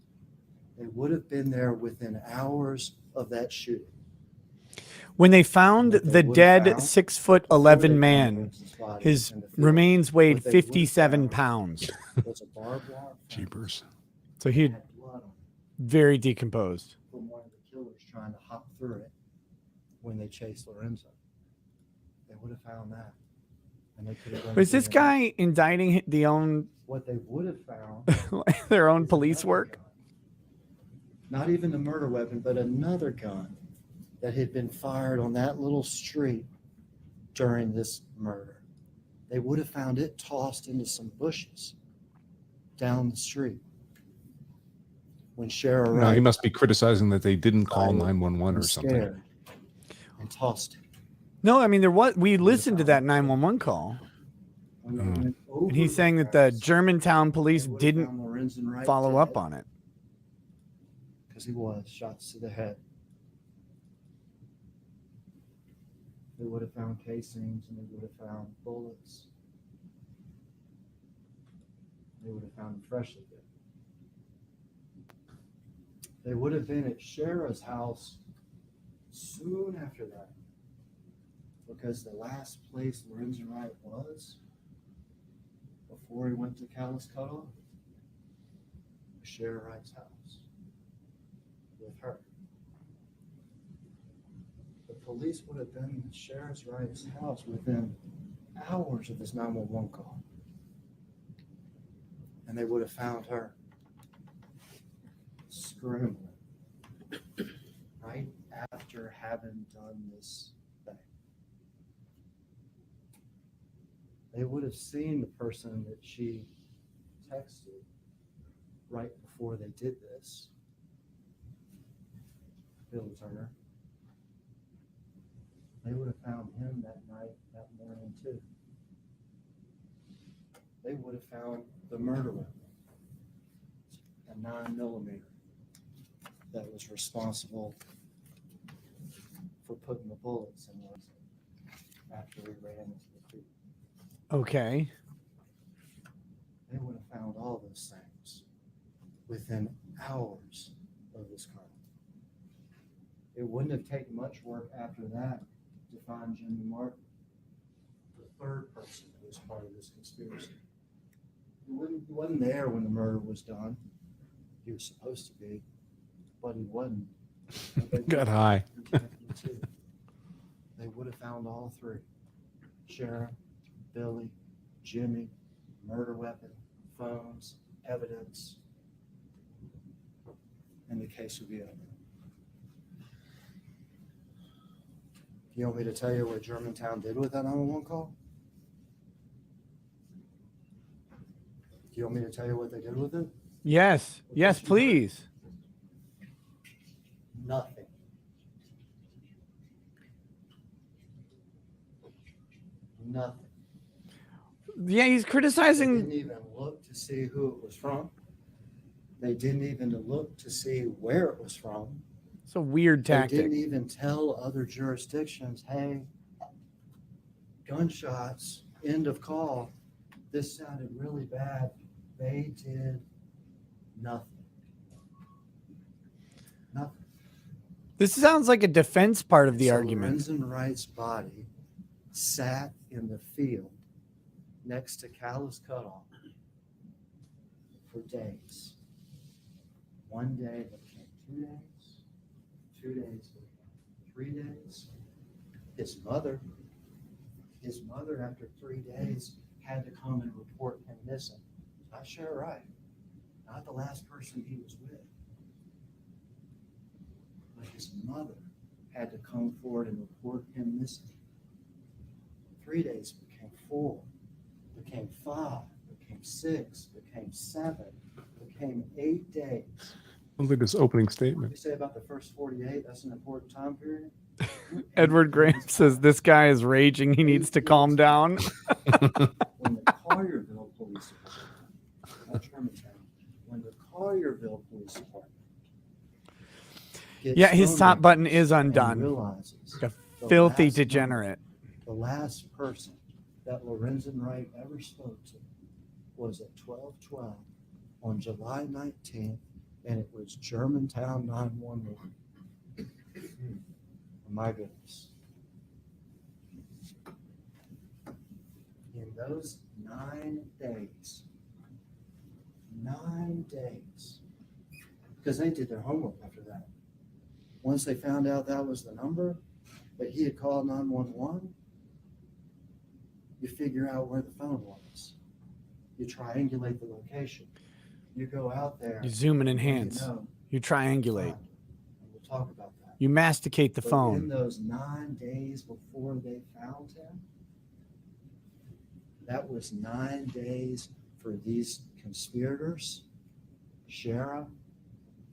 They would have been there within hours of that shooting. When they found What they the would dead have found 6'11" before man, they found bodies his in the field remains weighed What they would have 57 found pounds. was a barbed wire fence Jeepers. So that he had blood on it very decomposed. from one of the killers trying to hop through it when they chased Lorenzo. They would have found that. And they could have done Was this DNA. guy indicting What they would have found their own is police another work? gun. Not even the murder weapon, but another gun that had been fired on that little street during this murder. They would have found it tossed into some bushes down the street. When Shara No, Wright he must be criticizing that they didn't call decided 911 or was something. scared and tossed it. No, I mean we listened to that 911 call, When they Oh. went over and he's saying that the fence, Germantown police they would have didn't found Lorenzen Wright follow up dead, on it. because he was shots to the head. They would have found casings, and they would have found bullets. They would have found him freshly dead. They would have been at Shara's house soon after that, because the last place Lorenzen Wright was before he went to Callous Cutoff was Shara Wright's house with her. The police would have been at Shara Wright's house within hours of this 911 call. And they would have found her screaming right after having done this thing. They would have seen the person that she texted right before they did this, Billy Turner. They would have found him that night, that morning too. They would have found the murder weapon, a 9mm that was responsible for putting the bullets in Lorenzen after he ran into the creek. Okay. They would have found all those things within hours of this crime. It wouldn't have taken much work after that to find Jimmy Martin, the third person who was part of this conspiracy. He wasn't there when the murder was done. He was supposed to be, but he wasn't. Got high. They would have found all three: Sharon, Billy, Jimmy, murder weapon, phones, evidence, and the case would be over. You want me to tell you what Germantown did with that 911 call? Do you want me to tell you what they did with it? Yes. Yes, please. Nothing. Nothing. Yeah, he's They criticizing. didn't even look to see who it was from. They didn't even look to see where it was from. It's a weird They tactic. didn't even tell other jurisdictions, hey, gunshots, end of call. This sounded really bad. They did nothing. Nothing. This sounds like a defense part of the So argument. Lorenzen Wright's body sat in the field next to Callus Cutoff for days. One day became 2 days, 2 days became 3 days. His mother, after 3 days, had to come and report him missing. Not Sheriff Wright, not the last person he was with. But his mother had to come forward and report him missing. 3 days became 4, became 5, became 6, became 7, became 8 days. Look at this opening What do statement. you say about the first 48? That's an important time period. Edward Graham says this guy is raging. He needs to calm down. When the Collierville Police Department, not Germantown, when the Collierville Police Department gets Yeah, his phone top records button is and undone. realizes A the filthy last degenerate. the last person that Lorenzen Wright ever spoke to was at 12:12 on July 19th, and it was Germantown 911. My goodness. In those 9 days, because they did their homework after that. Once they found out that was the number that he had called 911, you figure out where the phone was. You triangulate the location. You go out there. You zoom and and you enhance. know, You triangulate. find it. And we'll talk about that. You masticate the But in phone. those 9 days before they found him, that was 9 days for these conspirators, Shara,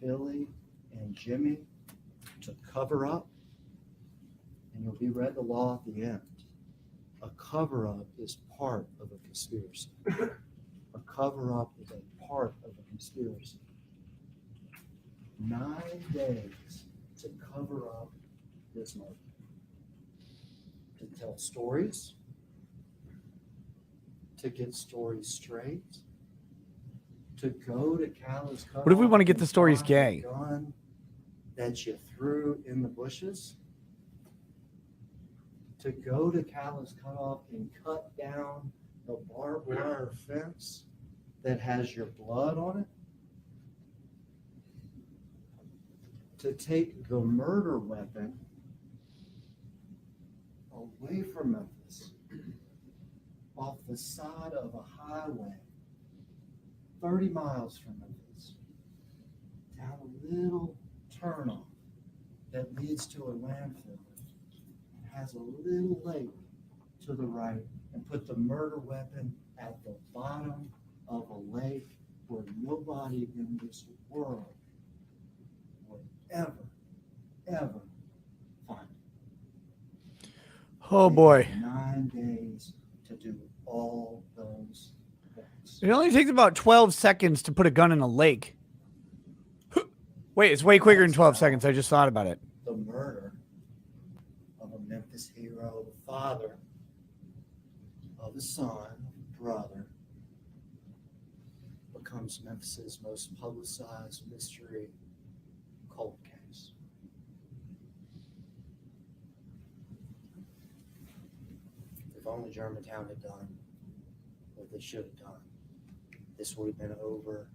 Billy, and Jimmy, to cover up. And you'll be read the law at the end. A cover-up is part of a conspiracy. A cover-up is a part of a conspiracy. 9 days to cover up this murder. To tell stories, to get stories straight, to go to Callus Cutoff. What if we want to get the and stories find gay? the gun that you threw in the bushes, to go to Callus Cutoff and cut down the barbed wire fence that has your blood on it, to take the murder weapon away from Memphis, off the side of a highway, 30 miles from Memphis, down a little turnoff that leads to a landfill. It has a little lake to the right, and put the murder weapon at the bottom of a lake where nobody in this world would ever find it. Oh They boy. had 9 days to do all those things. It only takes about 12 seconds to put a gun in a lake. Wait, it's way quicker than 12 seconds. I just thought about it. The murder of a Memphis hero, the father of a son, brother, becomes Memphis's most publicized mystery cold case. If only Germantown had done what they should have done, this would have been over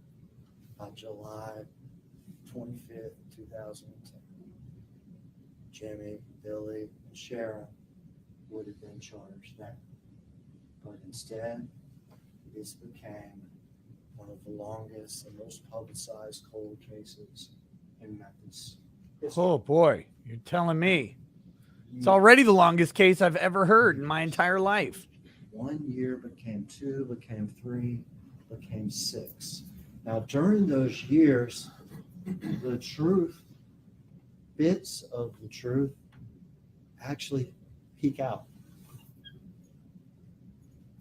by July 25th, 2010. Jimmy, Billy, and Sharon would have been charged then. But instead, this became one of the longest and most publicized cold cases in Memphis history. Oh boy, you're telling me. It's already the longest case I've ever heard in my entire life. 1 year became 2, became 3, became 6. Now, during those years, the truth, bits of the truth, actually peek out.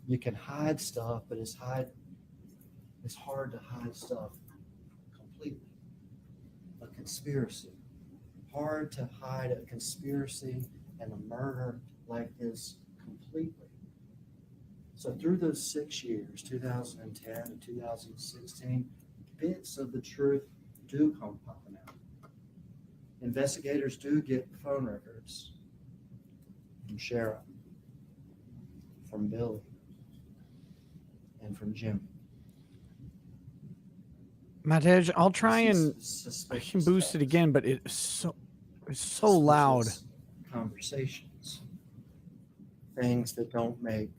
You can hide stuff, but it's hard to hide stuff completely. A conspiracy. Hard to hide a conspiracy and a murder like this completely. So through those 6 years, 2010 and 2016, bits of the truth do come popping out. Investigators do get phone records from Sharon, from Billy, and from Jim. Matej, I'll try and I can boost it again, but it's so loud. Conversations, things that don't make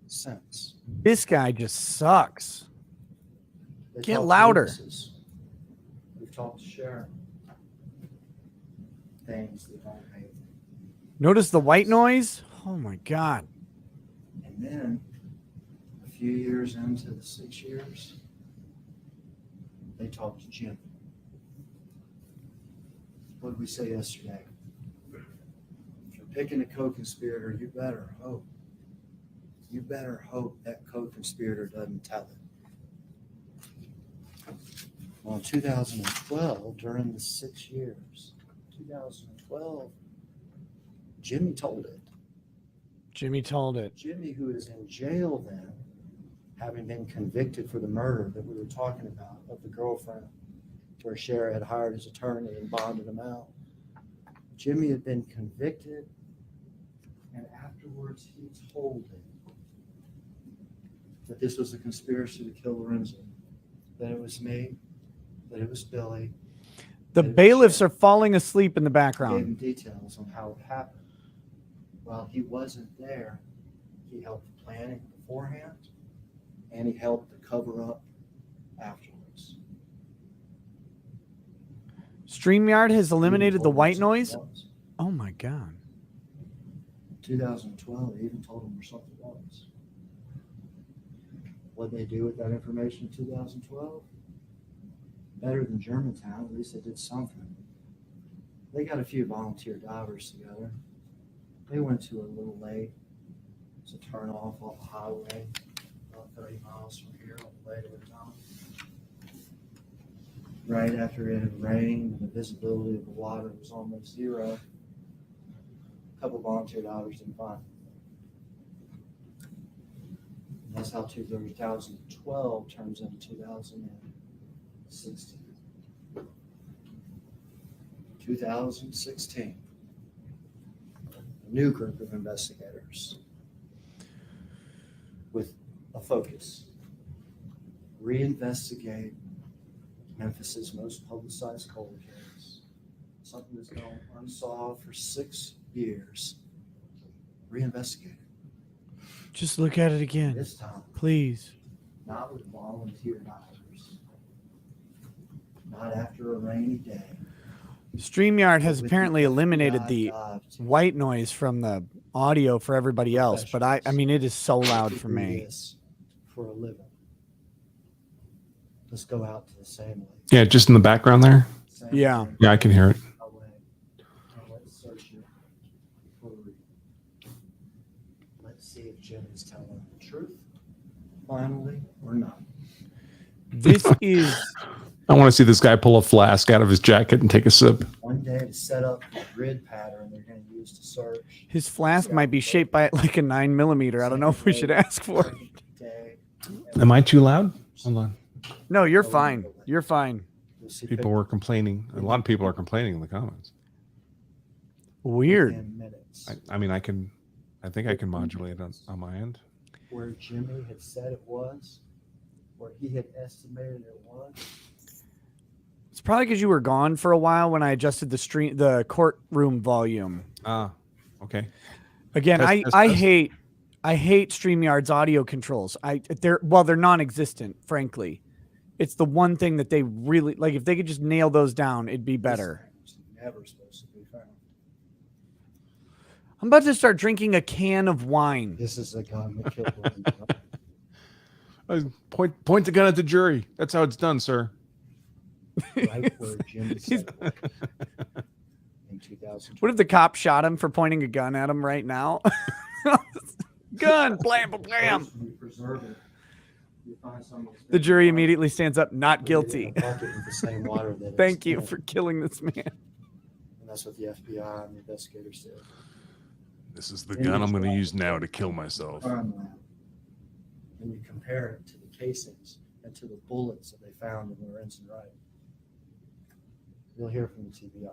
sense. This guy just sucks. They Get talk to louder. witnesses. We've talked to Sharon. Things that don't make. Notice the white noise? Oh my God. And then a few years into the 6 years, they talked to Jim. What did we say yesterday? If you're picking a co-conspirator, you better hope that co-conspirator doesn't tell it. Well, in 2012, during the 6 years, 2012, Jimmy told it. Jimmy told it. Jimmy, who is in jail then, having been convicted for the murder that we were talking about of the girlfriend, where Sharon had hired his attorney and bonded him out. Jimmy had been convicted, and afterwards he told it that this was a conspiracy to kill Lorenzen, that it was me, that it was Billy. The bailiffs are falling asleep in the Gave him background. details on how it happened. While he wasn't there, he helped the planning beforehand, and he helped to cover up afterwards. StreamYard has eliminated the He even white told him noise? something was. Oh my God. 2012, they even told him where something was. What they do with that information in 2012? Better than Germantown, at least they did something. They got a few volunteer divers together. They went to a little lake. It's a turn off a highway, about 30 miles from here on the way to the town. Right after it had rained and the visibility of the water was almost zero, a couple volunteer divers didn't find it. And that's how 2012 turns into 2016. 2016, a new group of investigators with a focus. Reinvestigate Memphis's most publicized cold case. Something that's gone unsolved for 6 years. Reinvestigate it. Just look at it again, This time, please. not with volunteer divers. Not after a rainy day. StreamYard has With apparently the eliminated the dive team. white noise from the audio for everybody else, but I mean, it is so loud for Do me. this for a living. Let's go out to the same lake. Yeah, just in the background there. Same Yeah. lake. Yeah, I can hear it. Away. And let's search it for a reason. Jimmy's telling the truth, finally, or not. This is I want to see this guy pull a flask out of his jacket and take a sip. One day to set up the grid pattern they're going to use to search. his flask might be shaped by like a 9mm. I don't know if we should ask for it. Day, Am I too loud? Hold on. No, you're fine. You're fine. you'll see People were complaining. A lot of people are complaining in the comments. Weird. within minutes I mean, I think I can modulate on my end. where Jimmy had said it was, where he had estimated it was. It's probably because you were gone for a while when I adjusted the courtroom volume. Ah, okay. Again, Test, test, I test. hate StreamYard's audio controls. They're non-existent, frankly. It's the one thing that they really like. If they could just nail those down, it'd be better. This thing was never supposed to be found. I'm about to start drinking a can of wine. This is a gun that killed Lorenzen Point the gun at the jury. That's how it's done, sir. right where Jimmy said it was in 2000. What if the cop shot him for pointing a gun at him right now? Gun, blam, blam, blam. You preserve it, you find some of The jury immediately stands up, not guilty. Bucket with the same water that Thank it's you in. for killing this man. And that's what the FBI and the investigators did. This is the gun I'm going to use now to kill myself. Crime lab. And you compare it to the casings and to the bullets that they found in Lorenzen Wright. You'll hear from the TBI.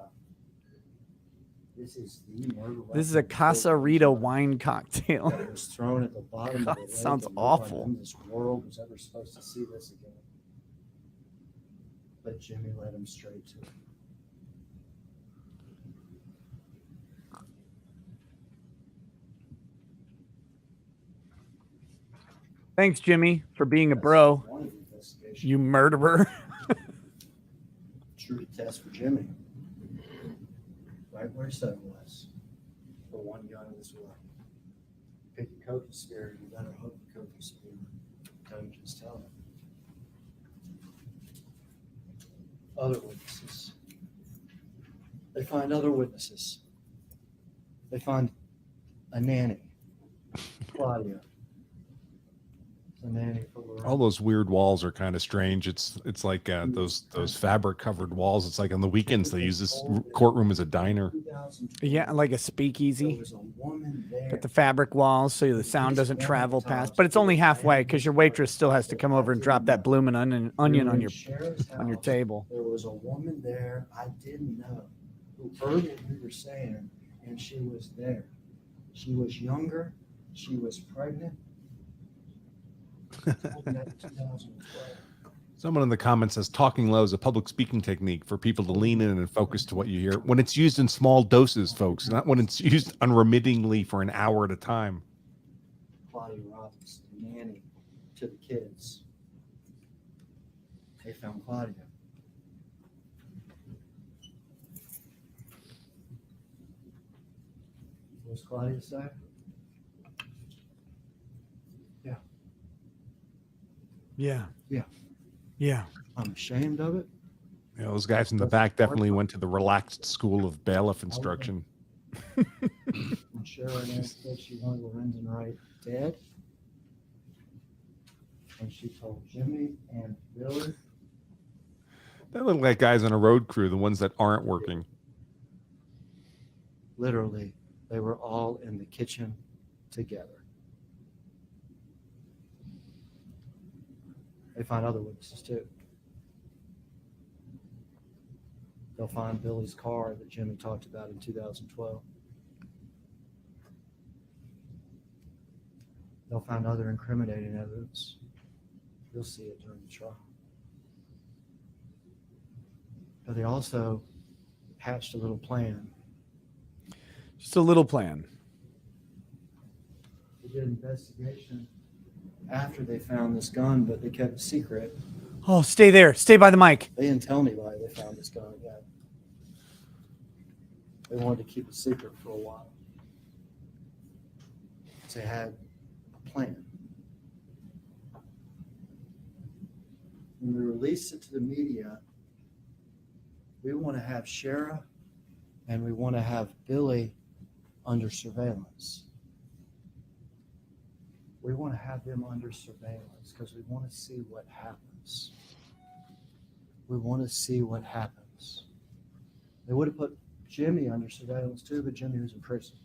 This is the murder weapon. This is a Casa Rita wine cocktail. That was thrown at the bottom God, of the lake. sounds and no one awful. in this world was ever supposed to see this again. But Jimmy led him straight to it. Thanks, Jimmy, for being a bro. One of the investigation. You murderer. True test for Jimmy. Right where he said it was. For one gun as well. Pick a co-conspirator, you better hope the co-conspirator don't just tell him. Other witnesses. They find other witnesses. They find a nanny, Claudia. A nanny for Lorenzen. All those weird walls are kind of strange. It's like those fabric covered walls. It's like on the weekends they use this courtroom as a diner. 2012, Yeah, like a there speakeasy. was a woman there. Got the fabric walls so the sound doesn't travel past. But it's only halfway because your waitress still has to come over and drop that bloomin' onion on your Sheriff's table. There was a woman there I didn't know who heard what we were saying, and she was there. She was younger. She was pregnant. Told me that in 2012. Someone in the comments says talking low is a public speaking technique for people to lean in and focus to what you hear. When it's used in small doses, folks, not when it's used unremittingly for an hour at a time. Claudia Robbins, the nanny to the kids. They found Claudia. What does Claudia say? Yeah. Yeah. Yeah. I'm ashamed of it. You know, those guys in the back definitely went to the relaxed school of bailiff instruction. When Sharon asked that she wanted Lorenzen Wright dead, and she told Jimmy and Billy, They look like guys on a road crew, the ones that aren't working. literally, they were all in the kitchen together. They find other witnesses too. They'll find Billy's car that Jimmy talked about in 2012. They'll find other incriminating evidence. You'll see it during the trial. But they also hatched a little plan. Just a little plan. They did an investigation after they found this gun, but they kept it secret. Oh, stay there. Stay by the mic. They didn't tell anybody they found this gun yet. They wanted to keep it secret for a while. They had a plan. When we released it to the media, we want to have Shara and we want to have Billy under surveillance. We want to have them under surveillance because we want to see what happens. We want to see what happens. They would have put Jimmy under surveillance too, but Jimmy was in prison.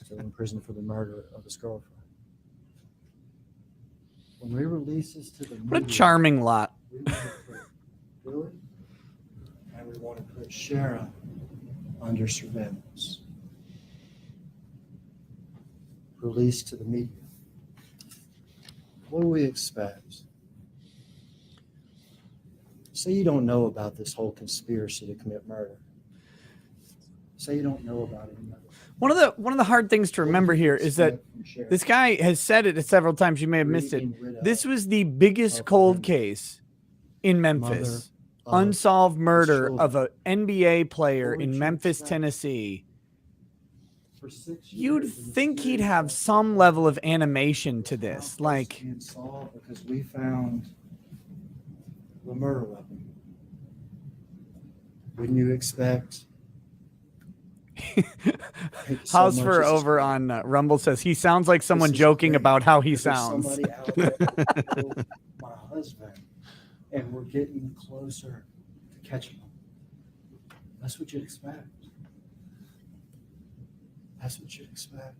Still in prison for the murder of his girlfriend. When we release this to the media, What a charming lot. we want to put Billy and we want to put Sharon under surveillance. Released to the media. What do we expect? Say you don't know about this whole conspiracy to commit murder. Say you don't know about it. One of the hard things to remember here is that this guy has said it several times. You may have missed it. This was the biggest cold case in Memphis. Unsolved murder of an NBA player in Memphis, Tennessee. You'd think he'd have some level of animation to this, like because we found the murder weapon. Wouldn't you expect? Housefer over on Rumble says he sounds like someone joking about how he There's sounds. somebody out there that killed my husband, and we're getting closer to catching him. That's what you'd expect. That's what you'd expect.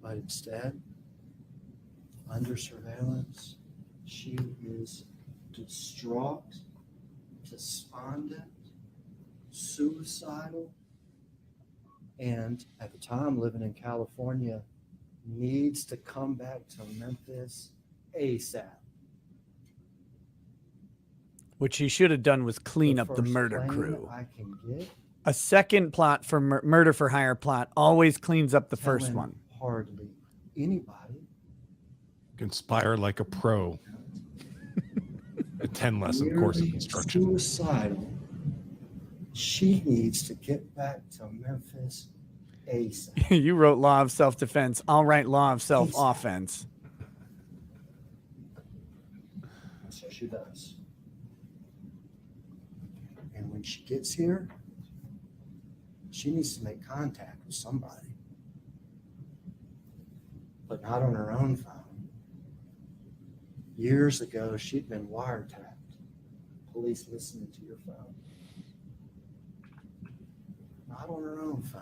But instead, under surveillance, she is distraught, despondent, suicidal, and at the time living in California, needs to come back to Memphis ASAP. What he should have done was clean up the first murder plane crew. I can get, A second plot for murder for hire plot always cleans up the first telling one. hardly anybody. Conspire like a pro. A 10-lesson course of Nearly instruction. Suicidal. She needs to get back to Memphis ASAP. You wrote law of self-defense. I'll write law of self-offense. So she does. And when she gets here, she needs to make contact with somebody. But not on her own phone. Years ago, she'd been wiretapped. Police listening to your phone. Not on her own phone.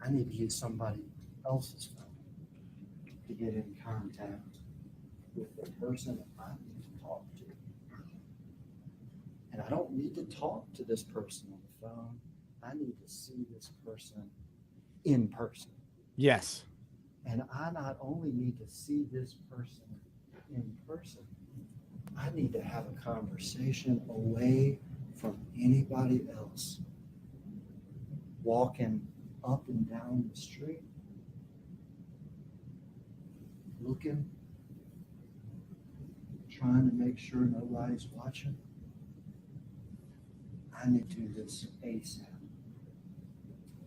I need to use somebody else's phone to get in contact with the person I need to talk to. And I don't need to talk to this person on the phone. I need to see this person in person. Yes. And I not only need to see this person in person, I need to have a conversation away from anybody else. Walking up and down the street, looking, trying to make sure nobody's watching. I need to do this ASAP.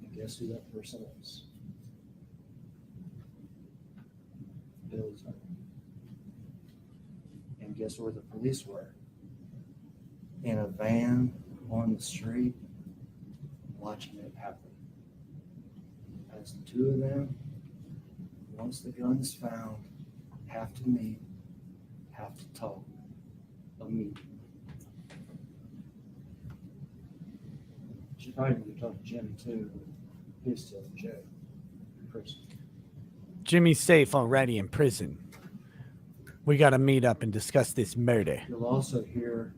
And guess who that person is? Bill's home. And guess where the police were? In a van on the street, watching it happen. As the two of them, once the gun's found, have to meet, have to talk, a meeting. She probably need to talk to Jimmy too, but he's still in jail, in prison. Jimmy's safe already in prison. We got to meet up and discuss this murder. You'll also hear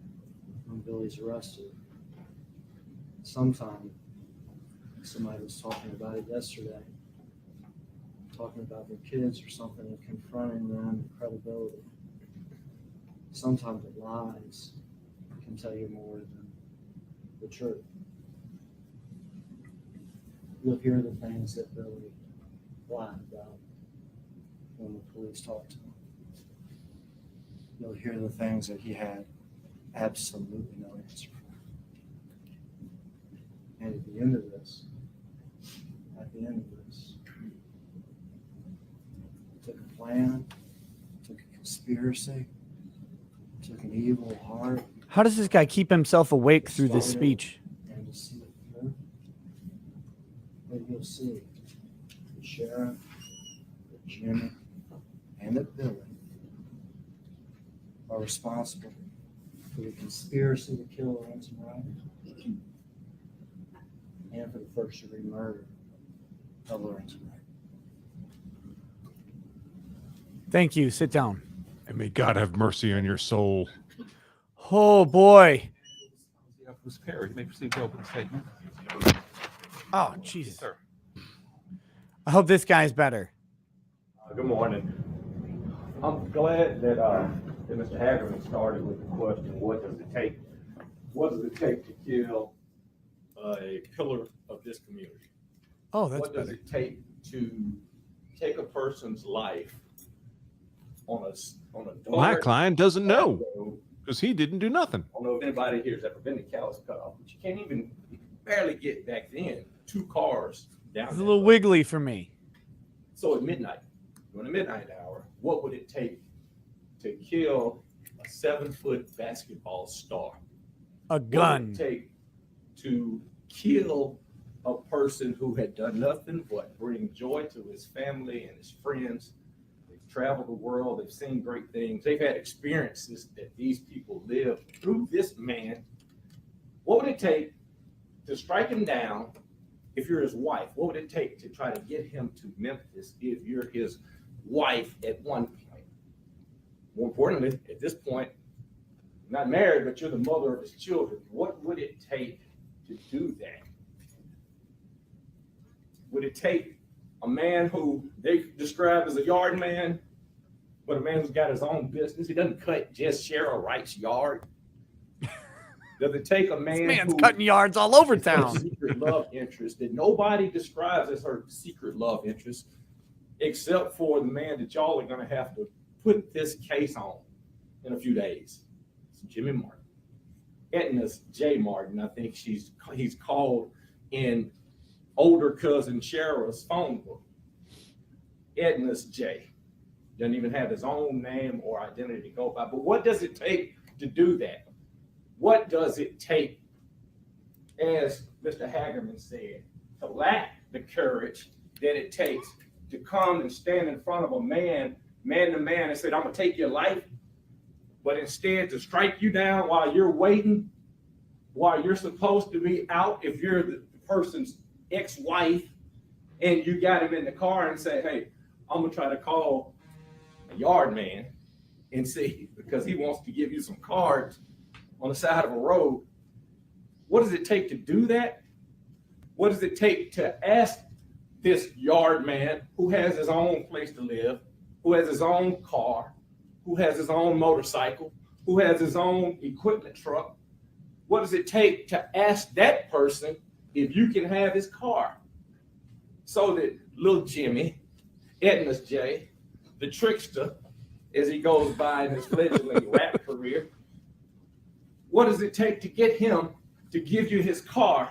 when Billy's arrested. Sometime, somebody was talking about it yesterday, talking about their kids or something and confronting them and credibility. Sometimes the lies can tell you more than the truth. You'll hear the things that Billy lied about when the police talked to him. You'll hear the things that he had absolutely no answer for. And at the end of this, took a plan, took a conspiracy, took an evil heart. How does this guy keep himself awake through this started speech? And to see it through. But you'll see that sheriff, that Jimmy, and that Billy are responsible for the conspiracy to kill Lorenzen Wright and for the first-degree murder of Lorenzen Wright. Thank you. Sit down. And may God have mercy on your soul. Oh boy. Ms. Perry, you may proceed to open the statement. Oh, Yes, Jesus. sir. I hope this guy's better. Good morning. I'm glad that Mr. Hagerman started with the question, what does it take to kill a pillar of this community? Oh, that's What does better. it take to take a person's life on a My dark client doesn't know road? because he didn't do nothing. I don't know if anybody here has ever been to callus cut off, but you can't even barely get back then. 2 cars down It's a that little road. wiggly for me. So at midnight, during the midnight hour, what would it take to kill a 7-foot basketball star? A What would gun. it take to kill a person who had done nothing but bring joy to his family and his friends? They've traveled the world, they've seen great things, they've had experiences that these people lived through this man. What would it take to strike him down? If you're his wife, what would it take to try to get him to Memphis if you're his wife at one point? More importantly, at this point, not married, but you're the mother of his children. What would it take to do that? Would it take a man who they describe as a yard man, but a man who's got his own business? He doesn't cut just Cheryl Wright's yard. Does it take a man This man's who cutting yards all over has a town. secret love interest that nobody describes as her secret love interest, except for the man that y'all are going to have to put this case on in a few days? It's Jimmy Martin. Edna's J. Martin, I think he's called in older cousin Cheryl's phone book. Edna's J. Doesn't even have his own name or identity to go by. But what does it take to do that? What does it take, as Mr. Hagerman said, to lack the courage that it takes to come and stand in front of a man to man, and say, I'm going to take your life, but instead to strike you down while you're waiting, while you're supposed to be out if you're the person's ex-wife, and you got him in the car and say, hey, I'm going to try to call a yard man and see, because he wants to give you some cards on the side of a road. What does it take to do that? What does it take to ask this yard man who has his own place to live, who has his own car, who has his own motorcycle, who has his own equipment truck? What does it take to ask that person if you can have his car? So that little Jimmy, Edna's J, the trickster, as he goes by in his fledgling rap career, what does it take to get him to give you his car?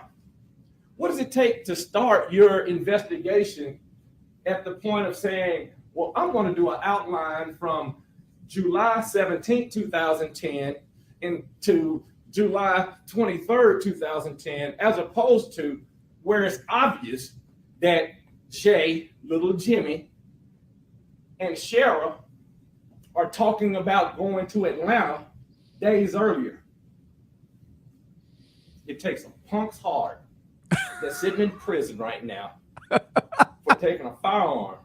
What does it take to start your investigation at the point of saying, well, I'm going to do an outline from July 17, 2010 into July 23rd, 2010, as opposed to where it's obvious that Jay, little Jimmy, and Shara are talking about going to Atlanta days earlier. It takes a punk's heart that's sitting in prison right now for taking a firearm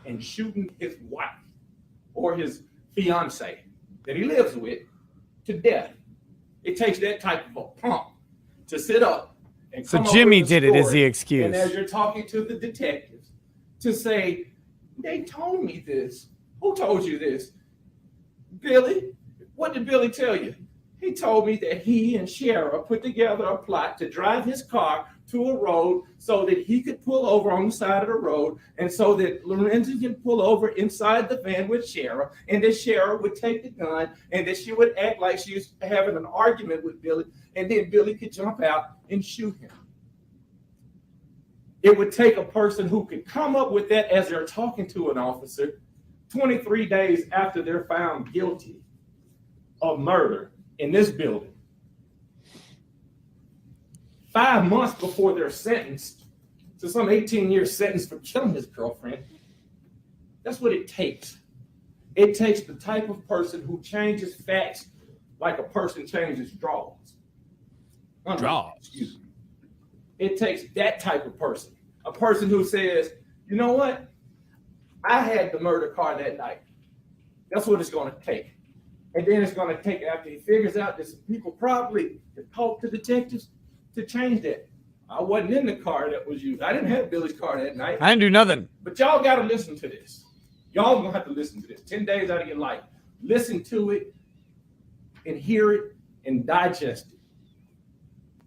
and shooting his wife or his fiance that he lives with to death. It takes that type of a punk to sit up and So come up Jimmy with a did it as story. the excuse. And as you're talking to the detectives, to say, they told me this. Who told you this? Billy. What did Billy tell you? He told me that he and Shara put together a plot to drive his car to a road so that he could pull over on the side of the road, and so that Lorenzen can pull over inside the van with Shara, and that Shara would take the gun, and that she would act like she was having an argument with Billy, and then Billy could jump out and shoot him. It would take a person who could come up with that as they're talking to an officer 23 days after they're found guilty of murder in this building, 5 months before they're sentenced to some 18-year sentence for killing his girlfriend. That's what it takes. It takes the type of person who changes facts like a person changes draws. Draws. It takes that type of person. A person who says, you know what? I had the murder car that night. That's what it's going to take. And then it's going to take, after he figures out that some people probably talk to detectives to change that. I wasn't in the car that was used. I didn't have Billy's car that night. I didn't do nothing. But y'all got to listen to this. Y'all going to have to listen to this. 10 days out of your life. Listen to it and hear it and digest it.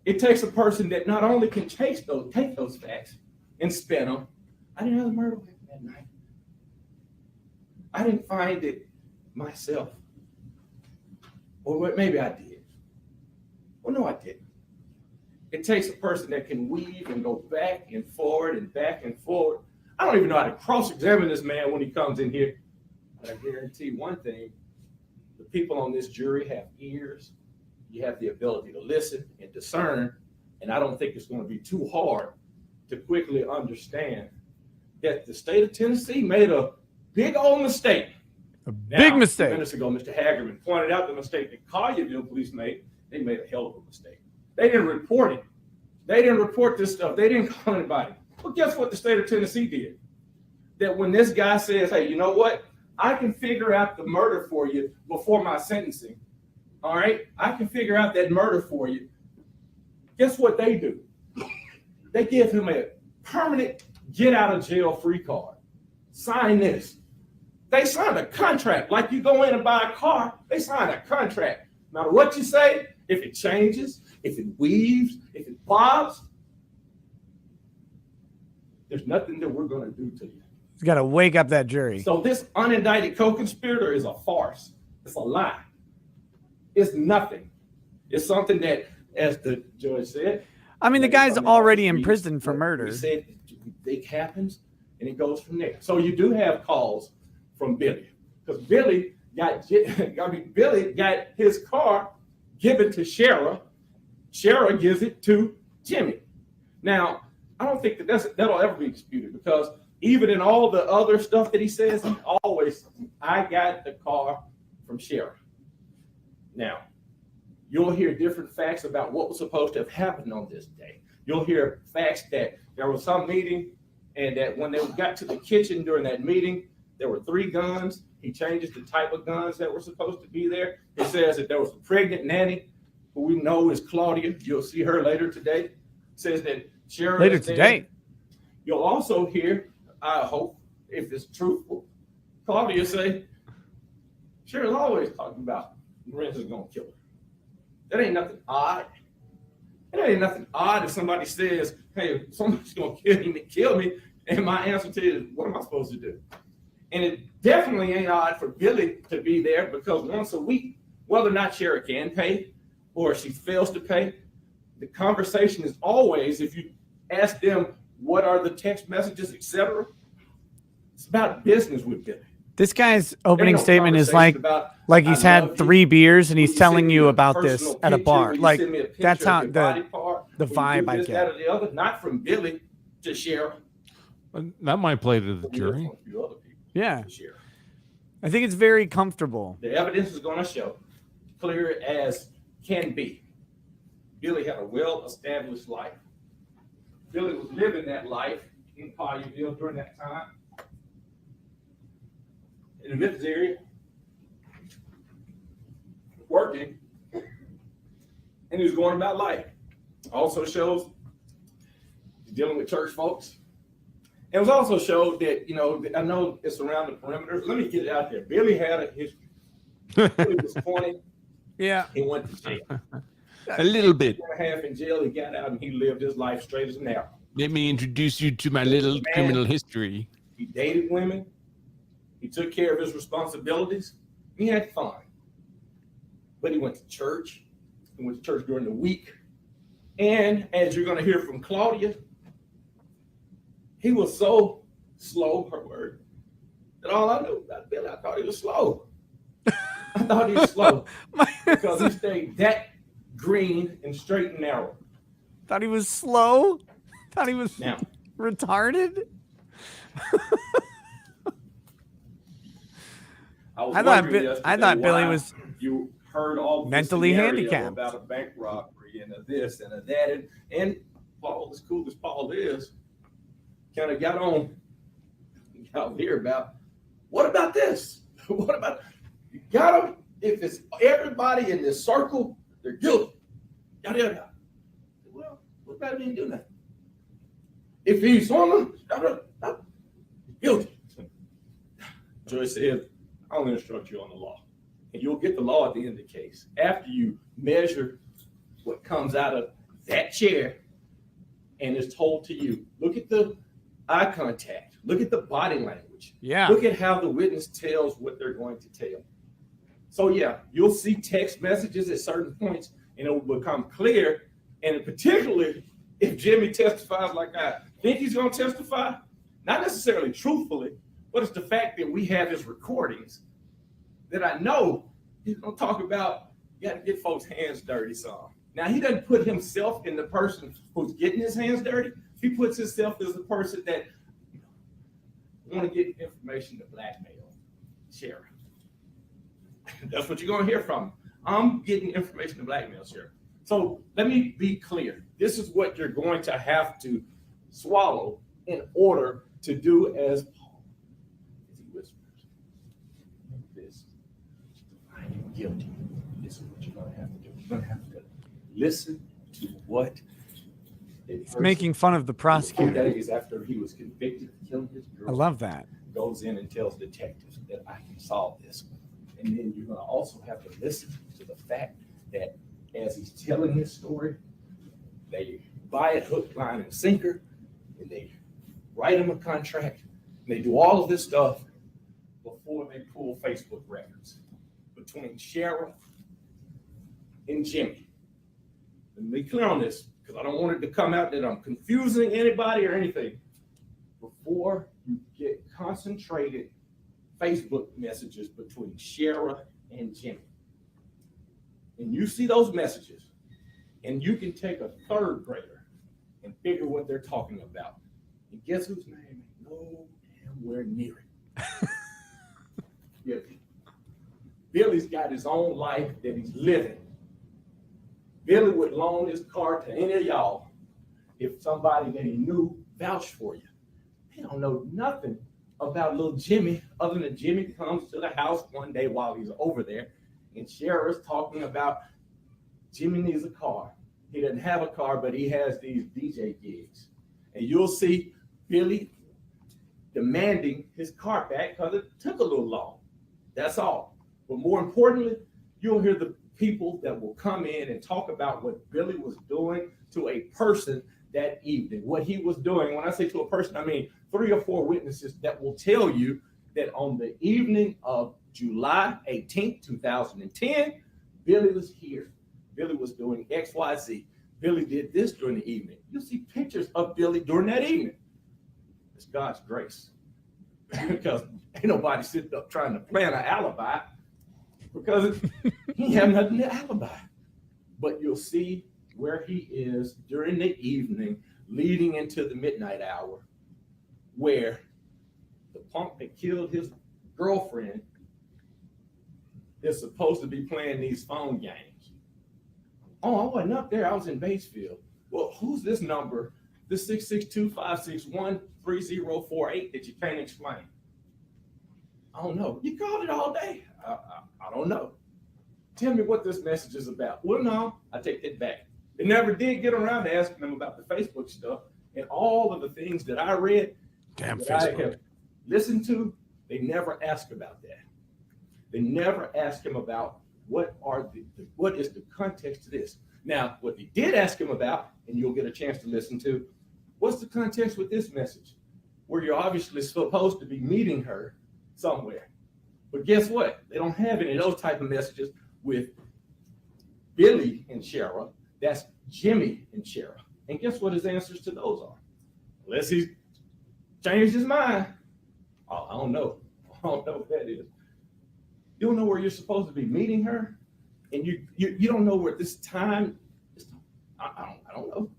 It takes a person that not only can take those facts and spin them. I didn't have the murder weapon that night. I didn't find it myself. Or maybe I did. Well, no, I didn't. It takes a person that can weave and go back and forward and back and forward. I don't even know how to cross-examine this man when he comes in here. But I guarantee one thing, the people on this jury have ears. You have the ability to listen and discern. And I don't think it's going to be too hard to quickly understand that the state of Tennessee made a big old mistake. Big mistake. Minutes ago, Mr. Hagerman pointed out the mistake that Collierville police made. They made a hell of a mistake. They didn't report it. They didn't report this stuff. They didn't call anybody. Well, guess what the state of Tennessee did? That when this guy says, hey, you know what? I can figure out the murder for you before my sentencing. All right? I can figure out that murder for you. Guess what they do? They give him a permanent get out of jail free card. Sign this. They signed a contract. Like you go in and buy a car, they sign a contract. No matter what you say, if it changes, if it weaves, if it bobs, there's nothing that we're going to do to you. You got to wake up that jury. So this unindicted co-conspirator is a farce. It's a lie. It's nothing. It's something that, as the judge said, I mean, the guy's already in prison for murder. He said it happens, and it goes from there. So you do have calls from Billy, because Billy got his car given to Shara. Shara gives it to Jimmy. Now, I don't think that'll ever be disputed, because even in all the other stuff that he says, he always, I got the car from Shara. Now, you'll hear different facts about what was supposed to have happened on this day. You'll hear facts that there was some meeting, and that when they got to the kitchen during that meeting, there were 3 guns. He changes the type of guns that were supposed to be there. It says that there was a pregnant nanny, who we know is Claudia. You'll see her later today. It says that Sheriff Later today. You'll also hear, I hope, if it's truthful, Claudia say, Sheriff's always talking about Lorenzen's gonna kill her. That ain't nothing odd. It ain't nothing odd if somebody says, hey, somebody's gonna kill me, and my answer to it is, what am I supposed to do? And it definitely ain't odd for Billy to be there, because once a week, whether or not Sheriff can pay or if she fails to pay, the conversation is always, if you ask them what are the text messages, etc., it's about business with Billy. This guy's opening statement is like he's had 3 beers and he's telling you about this at a bar. Like, that's how the vibe I get. The other, not from Billy to Sheriff. That might play to the jury. Yeah. I think it's very comfortable. The evidence is going to show, clear as can be, Billy had a well-established life. Billy was living that life in Collierville during that time, in the Memphis area, working, and he was going about life. Also shows he's dealing with church folks. It was also showed that, you know, I know it's around the perimeter. Let me get it out there. Billy had a history. Billy was 20. Yeah. He went to jail. A little bit. 1.5 in jail. He got out and he lived his life straight as an arrow. Let me introduce you to my little criminal history. He dated women. He took care of his responsibilities. He had fun. But he went to church. He went to church during the week. And as you're going to hear from Claudia, he was so slow, her word, that all I knew about Billy, I thought he was slow. I thought he was slow because he stayed that green and straight and narrow. Thought he was slow? Thought he was... Now, Retarded? was I thought wondering I yesterday thought Billy why was you heard all this mentally scenario handicapped. about a bank robbery and a this and a that, and Paul, as cool as Paul is, kind of got here about what about this? What about you got them? If it's everybody in this circle, they're guilty. Yada yada. Well, what about me doing that? If he's on them, guilty. Joyce said, I'll instruct you on the law. And you'll get the law at the end of the case. After you measure what comes out of that chair and is told to you, look at the eye contact, look at the body language. Yeah. Look at how the witness tells what they're going to tell. So yeah, you'll see text messages at certain points and it will become clear. And particularly if Jimmy testifies like I think he's going to testify, not necessarily truthfully, but it's the fact that we have his recordings that I know he's going to talk about, you got to get folks' hands dirty some. Now, he doesn't put himself in the person who's getting his hands dirty. He puts himself as the person that want to get information to blackmail Sheriff. That's what you're going to hear from him. I'm getting information to blackmail Sheriff. So let me be clear. This is what you're going to have to swallow in order to do as Paul, as he whispers, this, I am guilty. This is what you're going to have to do. You're going to have to listen to what He's making fun of the prosecutor. 2 days after he was convicted of killing his girl. I love that. Goes in and tells detectives that I can solve this. And then you're going to also have to listen to the fact that as he's telling his story, they buy it hook, line, and sinker, and they write him a contract, and they do all of this stuff before they pull Facebook records between Sheriff and Jimmy. Let me be clear on this, because I don't want it to come out that I'm confusing anybody or anything. Before you get concentrated Facebook messages between Sheriff and Jimmy, and you see those messages, and you can take a third grader and figure what they're talking about. And guess whose name ain't nowhere near it? Yeah. Billy's got his own life that he's living. Billy would loan his car to any of y'all if somebody that he knew vouched for you. They don't know nothing about little Jimmy other than Jimmy comes to the house one day while he's over there and Sheriff's talking about Jimmy needs a car. He doesn't have a car, but he has these DJ gigs. And you'll see Billy demanding his car back because it took a little long. That's all. But more importantly, you'll hear the people that will come in and talk about what Billy was doing to a person that evening, what he was doing. When I say to a person, I mean 3 or 4 witnesses that will tell you that on the evening of July 18th, 2010, Billy was here. Billy was doing XYZ. Billy did this during the evening. You'll see pictures of Billy during that evening. It's God's grace. Because ain't nobody sitting up trying to plan an alibi because he have nothing to alibi. But you'll see where he is during the evening leading into the midnight hour where the punk that killed his girlfriend is supposed to be playing these phone games. Oh, I wasn't up there. I was in Batesville. Well, who's this number? This 662-561-3048 that you can't explain. I don't know. You called it all day. I don't know. Tell me what this message is about. Well, no, I take that back. They never did get around to asking them about the Facebook stuff and all of the things that I read. Damn that Facebook. I have listened to. They never ask about that. They never ask him about what is the context to this. Now, what they did ask him about, and you'll get a chance to listen to, what's the context with this message? Where you're obviously supposed to be meeting her somewhere. But guess what? They don't have any of those type of messages with Billy and Shara. That's Jimmy and Shara. And guess what his answers to those are? Unless he changed his mind. I don't know. I don't know what that is. You don't know where you're supposed to be meeting her, and you don't know where this time is. I don't know.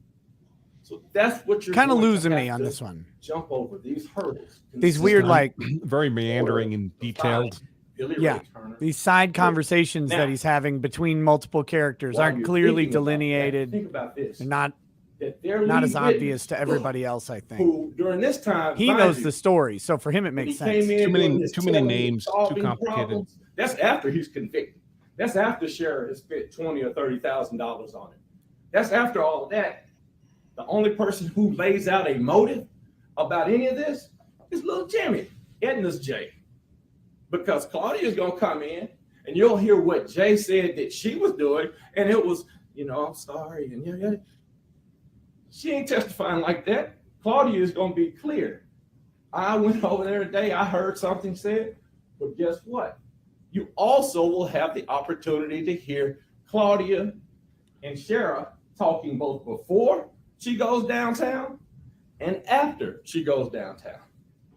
So that's what you're Kind of going to losing me have on to this one. Jump over these hurdles. These weird, like, very meandering and detailed. Billy Yeah. Ray Turner. these side conversations Now, that he's having between multiple characters while aren't you're clearly thinking about that, delineated think about this. and not That their not lead as obvious witness, to everybody else, I think. who during this time He mind knows you, the story, so for him it when makes he came sense. in Too many- doing this too many telling, names, too solving complicated. problems, that's after he's convicted. That's after sheriff has spent $20,000 or $30,000 on it. That's after all of that. The only person who lays out a motive about any of this is little Jimmy, Edna's Jay. Because Claudia's gonna come in and you'll hear what Jay said that she was doing, and it was, I'm sorry, and yeah. She ain't testifying like that. Claudia is gonna be clear. I went over there today, I heard something said, but guess what? You also will have the opportunity to hear Claudia and Shara talking both before she goes downtown and after she goes downtown.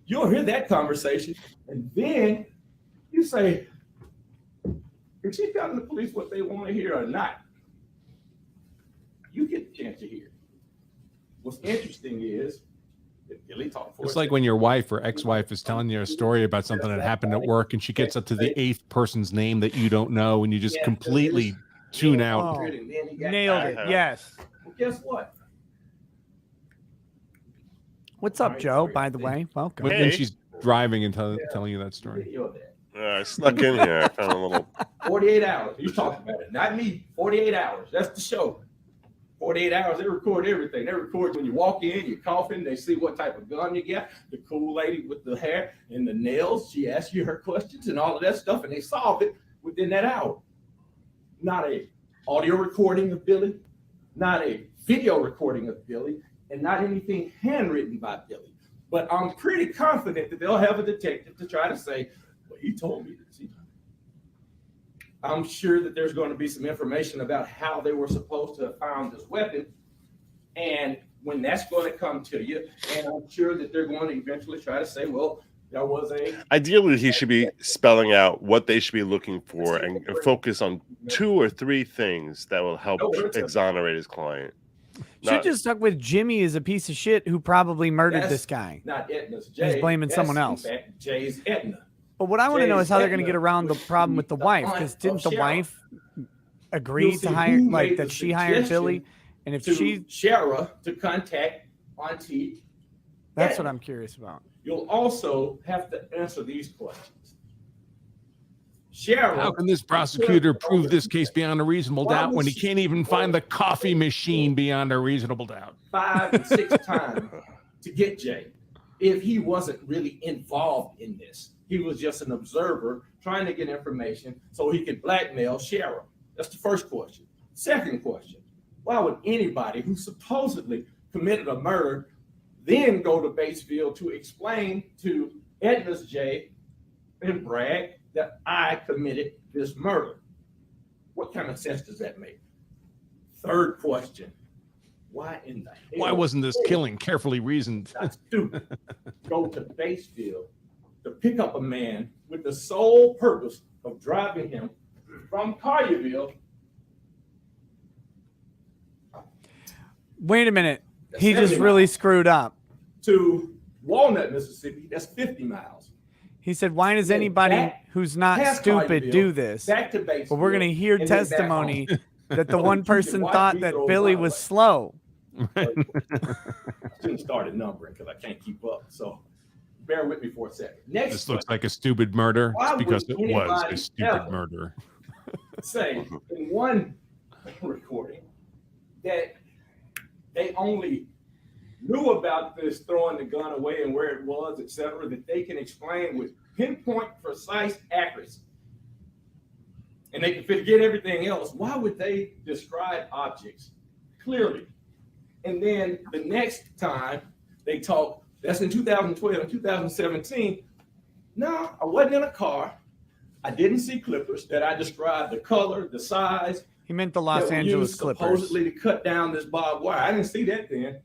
You'll hear that conversation, and then you say, is she telling the police what they want to hear or not? You get the chance to hear it. What's interesting is that Billy talked for It's a like when your wife or ex-wife is telling you a story about something that happened at work, and she gets up to the 8th person's name that you don't know, and you just completely tune out. Oh, and then he got nailed tired. it. Yes. Well, guess what? What's up, Joe? By the way, welcome. When Hey. she's driving and telling you that story. Video of that. I snuck in here. I found a little. 48 hours. You talking about it, not me. 48 hours. That's the show. 48 hours. They record everything. They record when you walk in, you're coughing. They see what type of gun you got. The cool lady with the hair and the nails. She asks you her questions and all of that stuff, and they solve it within that hour. Not a audio recording of Billy, not a video recording of Billy, and not anything handwritten by Billy. But I'm pretty confident that they'll have a detective to try to say, well, he told me this. I'm sure that there's going to be some information about how they were supposed to have found this weapon and when that's going to come to you. And I'm sure that they're going to eventually try to say, well, there was a... Ideally, he should be spelling out what they should be looking for and focus on 2 or 3 things that will help exonerate his client. Should just stuck with Jimmy as a piece of shit who probably murdered That's this guy. Not Edna's Jay. He's blaming someone else. In fact, Jay's Edna. But what I want to know is how they're going to Edna get around the would problem be with the the wife, aunt because of didn't the Cheryl. wife agree You'll to see hire, who like made that the she hired suggestion Billy? And if to she, Shara to contact Auntie. that's Edna. what I'm curious about. You'll also have to answer these questions. Shara. How can this prosecutor prove this case beyond a reasonable doubt when he can't even find the coffee machine beyond a reasonable doubt? 5 and 6 times to get Jay if he wasn't really involved in this. He was just an observer trying to get information so he could blackmail Shara. That's the first question. Second question, why would anybody who supposedly committed a murder then go to Batesville to explain to Edna's Jay and brag that I committed this murder? What kind of sense does that make? Third question, why in the hell? Why wasn't this killing carefully reasoned? That's stupid. Go to Batesville to pick up a man with the sole purpose of driving him from Collierville. Wait a minute. He just 70 really miles screwed up. to Walnut, Mississippi. That's 50 miles. He said, why does Then anybody back who's not past stupid Collierville, do this? Back to Batesville. But we're going to hear and then back testimony home. that the So one you person can watch thought me that throw Billy my was way. slow. I shouldn't have started numbering because I can't keep up. So bear with me for a second. Next, This looks like a stupid murder Why just because would it was anybody a stupid ever murder. say in one recording that they only knew about this throwing the gun away and where it was, etc., that they can explain with pinpoint, precise accuracy. And they can forget everything else. Why would they describe objects clearly? And then the next time they talk, that's in 2012 and 2017. No, I wasn't in a car. I didn't see clippers that I described the color, the size. He meant the Los that were Angeles used Clippers. supposedly to cut down this barbed wire. I didn't see that then.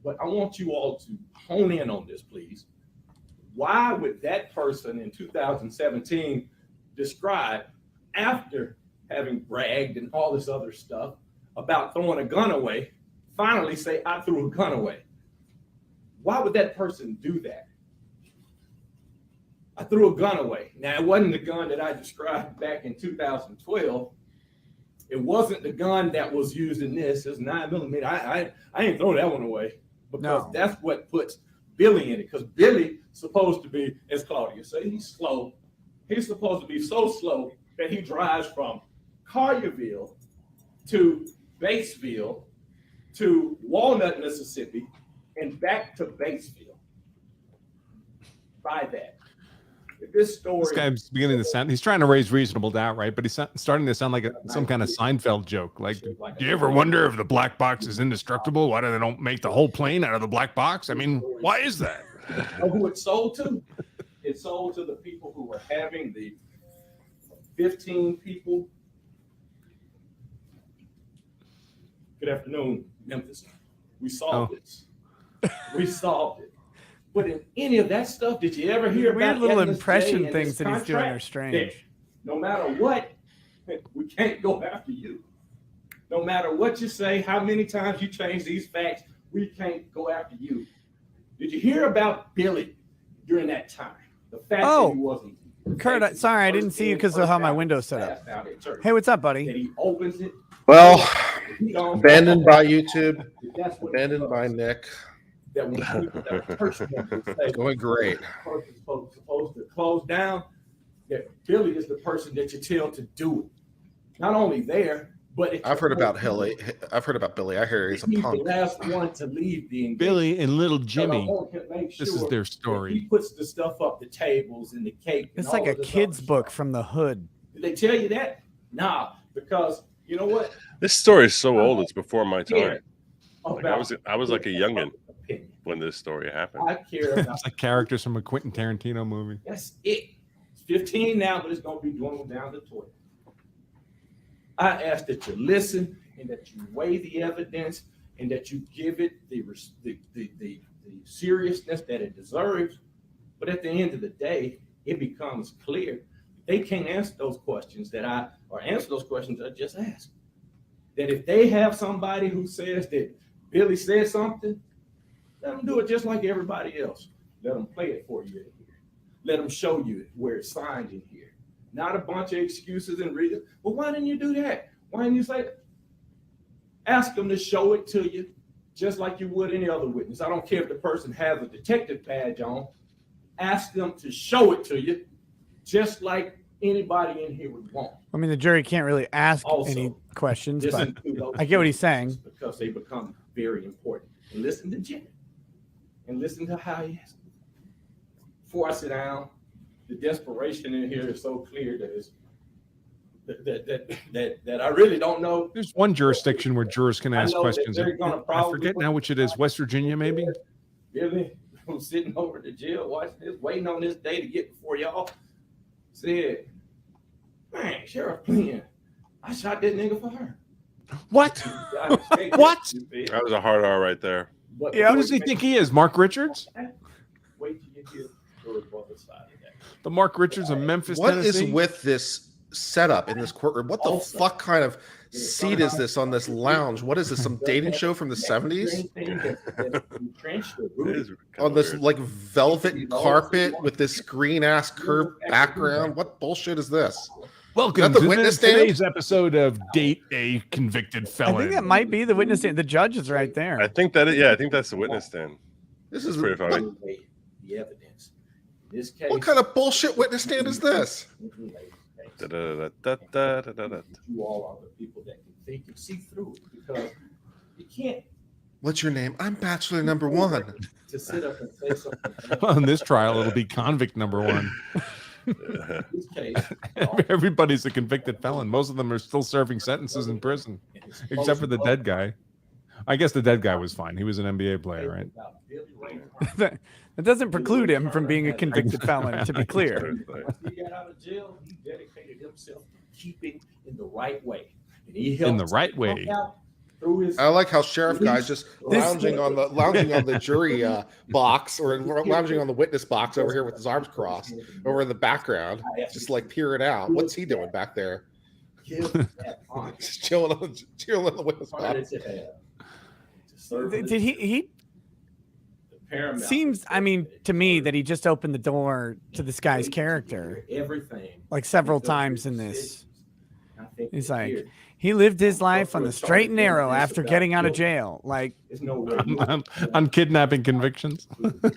But I want you all to hone in on this, please. Why would that person in 2017 describe, after having bragged and all this other stuff about throwing a gun away finally say, I threw a gun away. Why would that person do that? I threw a gun away. Now, it wasn't the gun that I described back in 2012. It wasn't the gun that was used in this. It was 9mm. I ain't throw that one away because that's what puts Billy in it. Because Billy's supposed to be, as Claudia said, he's slow. He's supposed to be so slow that he drives from Collierville to Batesville to Walnut, Mississippi, and back to Batesville. By that. This guy's beginning to sound, he's trying to raise reasonable doubt, right? But he's starting to sound like some kind of Seinfeld joke. Like, do you ever wonder if the black box is indestructible? Why do they don't make the whole plane out of the black box? I mean, why is that? You know who it's sold to? It's sold to the people who were having the 15 people. Good afternoon, Memphis. We solved this. We solved it. But in any of that stuff, did you ever hear weird about little Edna's impression Day and things this that he's doing are contract? strange. No matter what, we can't go after you. No matter what you say, how many times you change these facts, we can't go after you. Did you hear about Billy during that time? The fact that he wasn't. Kurt, sorry, I didn't see you because of how my window's set up. Hey, what's up, buddy? That he opens it. Well, abandoned by YouTube, abandoned by Nick. That when that person say, Going great. person's supposed to close down, that Billy is the person that you tell to do it. Not only there, but I've heard about Hilly. I've heard about Billy. I hear he's a he's punk. the last one to leave the engagement. Billy and little So I Jimmy. want to make This is sure their that story. He puts the stuff up, the tables and the cake. and It's like all a of this kid's other book stuff. from the hood. Did they tell you that? Nah, because you know what? This story is so old; it's before my time. Care Like about I was like a youngin opinion. when this story happened. I care about It's like characters from a Quentin Tarantino movie. That's it. It's 15 now, but it's going to be dwindled down to 20. I ask that you listen and that you weigh the evidence and that you give it the seriousness that it deserves. But at the end of the day, it becomes clear they can't answer those questions answer those questions I just asked. That if they have somebody who says that Billy said something, let them do it just like everybody else. Let them play it for you in here. Let them show you where it's signed in here. Not a bunch of excuses and reasons. Well, why didn't you do that? Why didn't you say that? Ask them to show it to you just like you would any other witness. I don't care if the person has a detective badge on. Ask them to show it to you just like anybody in here would want. I mean, the jury can't really ask Also, any questions, but Listen to those I get what he's saying. because they become very important. And listen to Jim and listen to how he asked. Before I sit down, the desperation in here is so clear that it's that I really don't know. There's one jurisdiction where jurors can I ask know that questions. they're gonna I probably forget now which it is. West Virginia, maybe? Billy, who's sitting over at the jail watching this, waiting on this day to get before y'all, said, man, Sheriff Glenn, I shot that nigga for her. What? What? That was a hard R right there. But Who does he think he is? Mark Richards? Wait till you hear the other side of that. The Mark Richards of Memphis, What Tennessee? is with this setup in this courtroom? What the Also, fuck kind of seat is this on this lounge? What is this? Some dating show from the 70s? It is kinda On this weird. like velvet carpet with this green ass curved background? What bullshit is this? Welcome the to witness stand? today's episode of Date a Convicted I Felon. think that might be the witness stand. The judge is right there. I think that. I think that's the witness stand. This is Pretty funny. The evidence. In this case, what kind of bullshit witness stand is this? Da-da-da-da-da-da-da-da. You all are the people that can think and see through it because you can't What's your name? I'm Bachelor number one. to sit up and say something. On this trial, it'll be convict number one. In this case, Everybody's a convicted felon. Most of them are still serving sentences in prison, except for the dead guy. I guess the dead guy was fine. He was an NBA player, right? That doesn't preclude him from being a convicted felon, to be clear. He got out of jail, he dedicated himself to keeping in the right way. And he In the helped right come way. out through his I like how sheriff guys just This- lounging on the jury box or lounging on the witness box over here with his arms crossed over in the background, just like peering out. What's he doing back there? give that honor Just chilling on the witness honor box. to have Did he Paramount seems, I mean, to me that he just opened the door to this guy's character everything like several times in this. He's like, he lived his life on the straight and narrow after getting out of jail. Like, there's no on kidnapping convictions.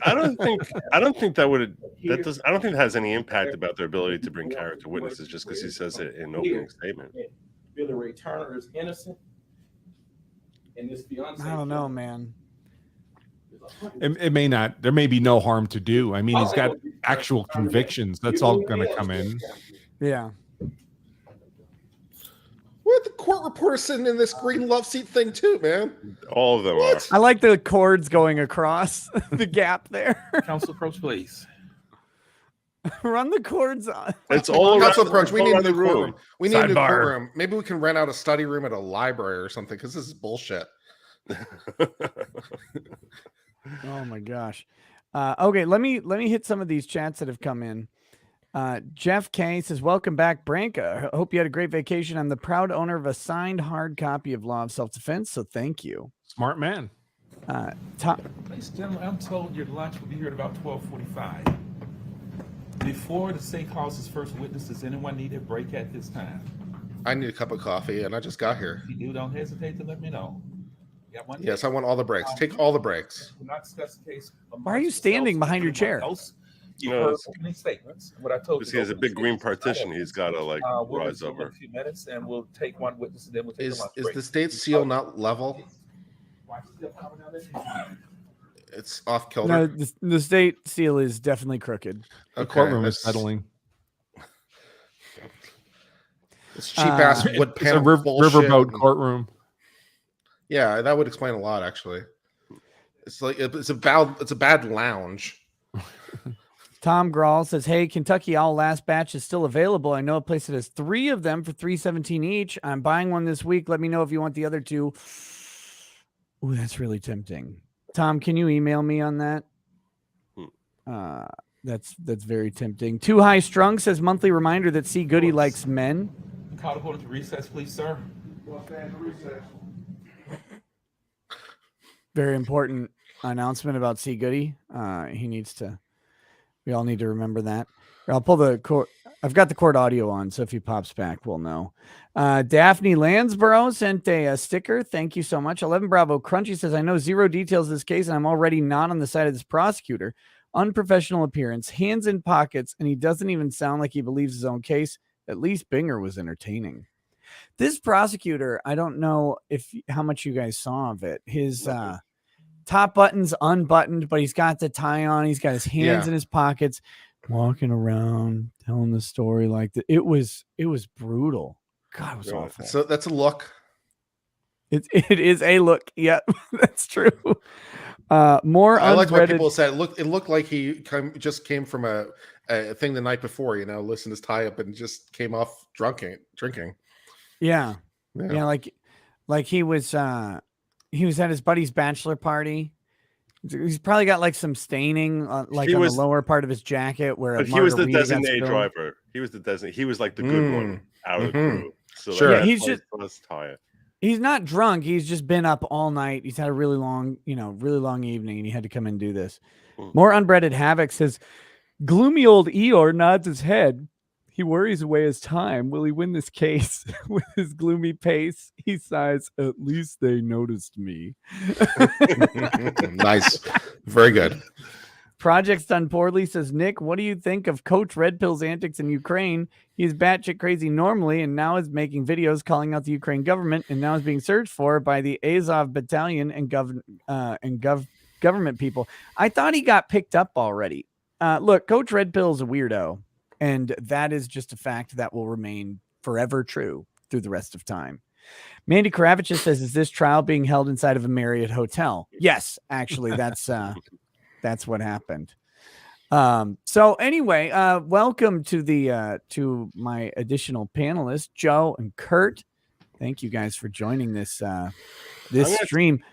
I don't think that has any impact about their ability to bring character witnesses just because he says it in an opening statement. Billy Ray Turner is innocent, and this fiance. I don't know, man. It may not. There may be no harm to do. I mean, he's got actual convictions. That's all going to come in. Yeah. What the court reporter sitting in this green love seat thing too, man? All of them are. I like the cords going across the gap there. Council approach, please. Run the cords on. It's all Council around- approach. We all need a around new the room. courtroom. We need a new Sidebar. courtroom. Maybe we can rent out a study room at a library or something because this is bullshit. Oh my gosh. Okay, let me hit some of these chats that have come in. Jeff K says, "Welcome back, Branca. Hope you had a great vacation. I'm the proud owner of a signed hard copy of Law of Self-Defense, so thank you." Smart man. Top. Ladies and gentlemen, I'm told your lunch will be here at about 12:45. Before the state calls his first witness, does anyone need a break at this time? I need a cup of coffee, and I just got here. If you do, don't hesitate to let me know. You got one? Yes, I want all the breaks. Take all the breaks. We'll not discuss the case. Why are you standing behind your chair? You No, heard it's- many statements. What I told Because you. he has a big green partition he's got to like We'll rise resume in over. a few minutes, and we'll take one witness, and then we'll take Is a lunch is break. the state seal not level? It's off kilter. No, the state seal is definitely crooked. The Okay, courtroom is that's- settling. It's cheap ass wood It's a panel bullshit. riverboat courtroom. Yeah, that would explain a lot actually. It's like it's a bad lounge. Tom Grawl says, "Hey, Kentucky All Last Batch is still available. I know a place that has 3 of them for $3.17 each. I'm buying one this week. Let me know if you want the other 2." Ooh, that's really tempting. Tom, can you email me on that? That's very tempting. Too High Strung says, "Monthly reminder that C. Goody likes men." Call the court to recess, please, sir. Very important announcement about C. Goody. We all need to remember that. I'll pull the court. I've got the court audio on, so if he pops back, we'll know. Daphne Lansborough sent a sticker. Thank you so much. 11 Bravo Crunchy says, "I know zero details of this case, and I'm already not on the side of this prosecutor. Unprofessional appearance, hands in pockets, and he doesn't even sound like he believes his own case. At least Binger was entertaining." This prosecutor, I don't know how much you guys saw of it. His top button's unbuttoned, but he's got the tie on. He's got his hands in his pockets, walking around, telling the story like that. It was brutal. God, it was awful. So that's a look. It is a look. Yep, that's true. More I like what unthreaded. people said. It looked like he just came from a thing the night before. Loosened his tie up and just came off drinking. Yeah. Like he was at his buddy's bachelor party. He's probably got like some staining like on the lower part of his jacket where But he was the margarita got designated spilled. driver. He was the designated. He was like the good one out of the crew. So Sure. like, Yeah, he's that's just- why let's tie it. He's not drunk. He's just been up all night. He's had a really long evening, and he had to come and do this. More Unbreaded Havoc says, "Gloomy old Eeyore nods his head. He worries away his time. Will he win this case?" With his gloomy pace, he sighs, "At least they noticed me." Nice. Very good. Project's Done Poorly says, "Nick, what do you think of Coach Red Pill's antics in Ukraine? He's batshit crazy normally, and now is making videos calling out the Ukraine government, and now is being searched for by the Azov battalion and government people. I thought he got picked up already. Look, Coach Red Pill is a weirdo, and that is just a fact that will remain forever true through the rest of time." Mandy Kravitch says, "Is this trial being held inside of a Marriott hotel?" Yes, actually, that's what happened. So anyway, welcome to my additional panelists, Joe and Kurt. Thank you guys for joining this stream.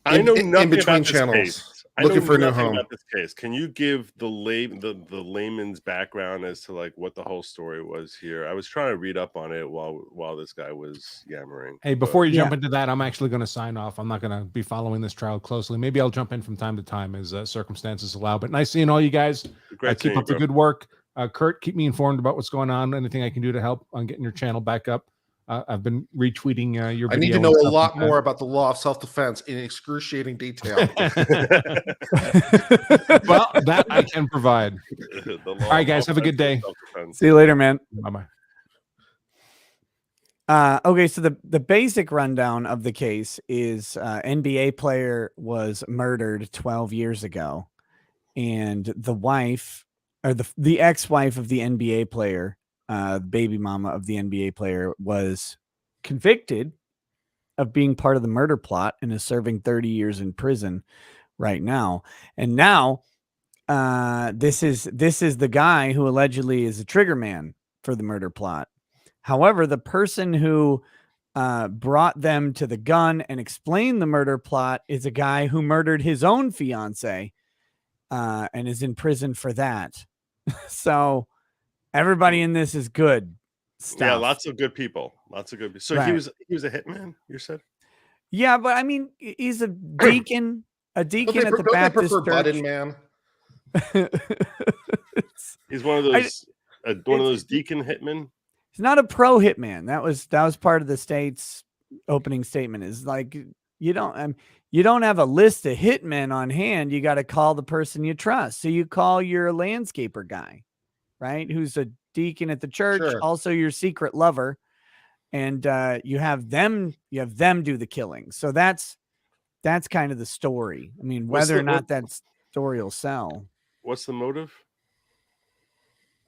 I know in nothing between about this channels. case. I Looking know for a new nothing home. about this case. Can you give the layman's background as to like what the whole story was here? I was trying to read up on it while this guy was yammering. Hey, before you jump Yeah. into that, I'm actually going to sign off. I'm not going to be following this trial closely. Maybe I'll jump in from time to time as circumstances allow. But nice seeing all you guys. Great Keep seeing up the you, good work. Kurt, keep me informed about what's going on. Anything I can do to help on getting your channel back up. I've been retweeting your video. I need to know and a stuff lot like that. more about the law of self-defense in excruciating detail. Well, that I can provide. All All right, guys, have a good day. See you later, man. Bye-bye. Okay, so the basic rundown of the case is NBA player was murdered 12 years ago, and the wife or the ex-wife of the NBA player, baby mama of the NBA player, was convicted of being part of the murder plot and is serving 30 years in prison right now. And now this is the guy who allegedly is a trigger man for the murder plot. However, the person who brought them to the gun and explained the murder plot is a guy who murdered his own fiance and is in prison for that. So everybody in this is good stuff. Yeah, lots of good people. Lots of good people. So Right. he was a hitman, you said? Yeah, but I mean, he's a deacon at the Don't they Baptist prefer church. Button, man? He's one of those deacon hitmen. He's not a pro hitman. That was part of the state's opening statement. Is like you don't have a list of hitmen on hand. You got to call the person you trust. So you call your landscaper guy, right? Who's a deacon at the church, Sure. also your secret lover, and you have them do the killing. So that's kind of the story. I mean, whether or not that story will sell. What's the motive?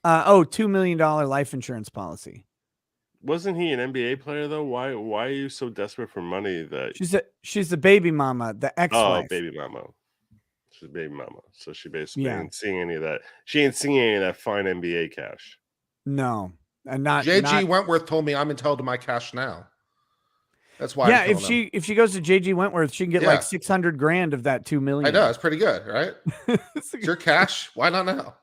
$2 million life insurance policy. Wasn't he an NBA player though? Why are you so desperate for money that She's the baby mama, the ex-wife. Oh, baby mama. She's baby mama. So she basically Yeah. ain't seeing any of that. She ain't seeing any of that fine NBA cash. No, and not JG Wentworth told me I'm entitled to my cash now. That's why. Yeah, if she goes to JG Wentworth, she can get like 600 grand of that 2 million. I know, it's pretty good, right? It's your cash. Why not now?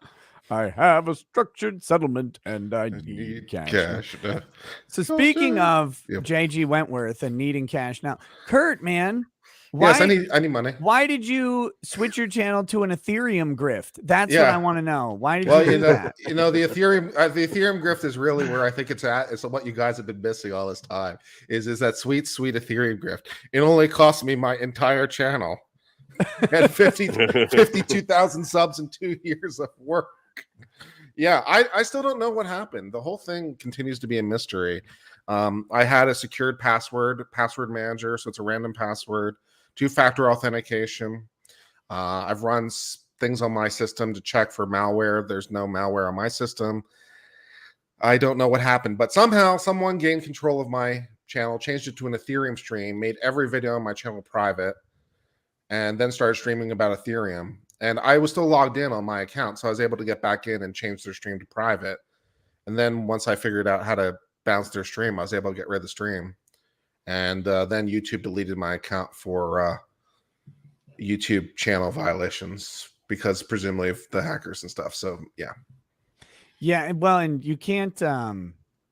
I have a structured settlement and I need cash. So speaking of JG Wentworth and needing cash now, Kurt, man, yes, I need money. Why did you switch your channel to an Ethereum grift? That's what I want to know. Why did you do that? You know, the Ethereum grift is really where I think it's at. It's what you guys have been missing all this time. Is that sweet Ethereum grift? It only cost me my entire channel and 52,000 subs in 2 years of work. Yeah, I still don't know what happened. The whole thing continues to be a mystery. I had a secured password manager, so it's a random password, 2-factor authentication. I've run things on my system to check for malware. There's no malware on my system. I don't know what happened, but somehow someone gained control of my channel, changed it to an Ethereum stream, made every video on my channel private, and then started streaming about Ethereum. And I was still logged in on my account, so I was able to get back in and change their stream to private. And then once I figured out how to bounce their stream, I was able to get rid of the stream. And then YouTube deleted my account for YouTube channel violations because presumably of the hackers and stuff. So yeah. Yeah, well, and you can't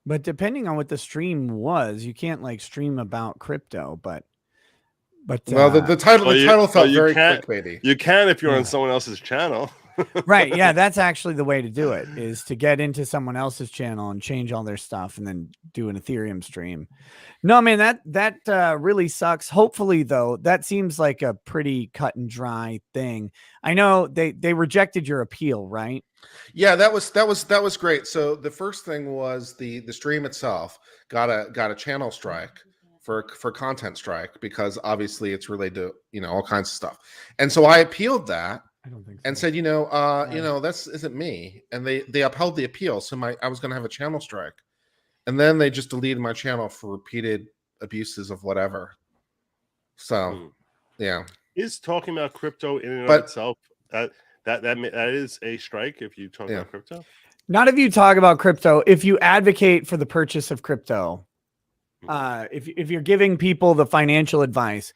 but depending on what the stream was, you can't like stream about crypto, but well, the title felt very clickbaity. You can if you're on someone else's channel. Right. Yeah, that's actually the way to do it, is to get into someone else's channel and change all their stuff and then do an Ethereum stream. No, man, that really sucks. Hopefully, though, that seems like a pretty cut and dry thing. I know they rejected your appeal, right? Yeah, that was great. So the first thing was the stream itself got a channel strike for content strike because obviously it's related to all kinds of stuff. And so I appealed that. I don't think so. And said, that's isn't me. And they upheld the appeal. So I was going to have a channel strike. And then they just deleted my channel for repeated abuses of whatever. So, yeah. Is talking about crypto in and of itself, that is a strike if you talk about crypto? Not if you talk about crypto. If you advocate for the purchase of crypto, if you're giving people the financial advice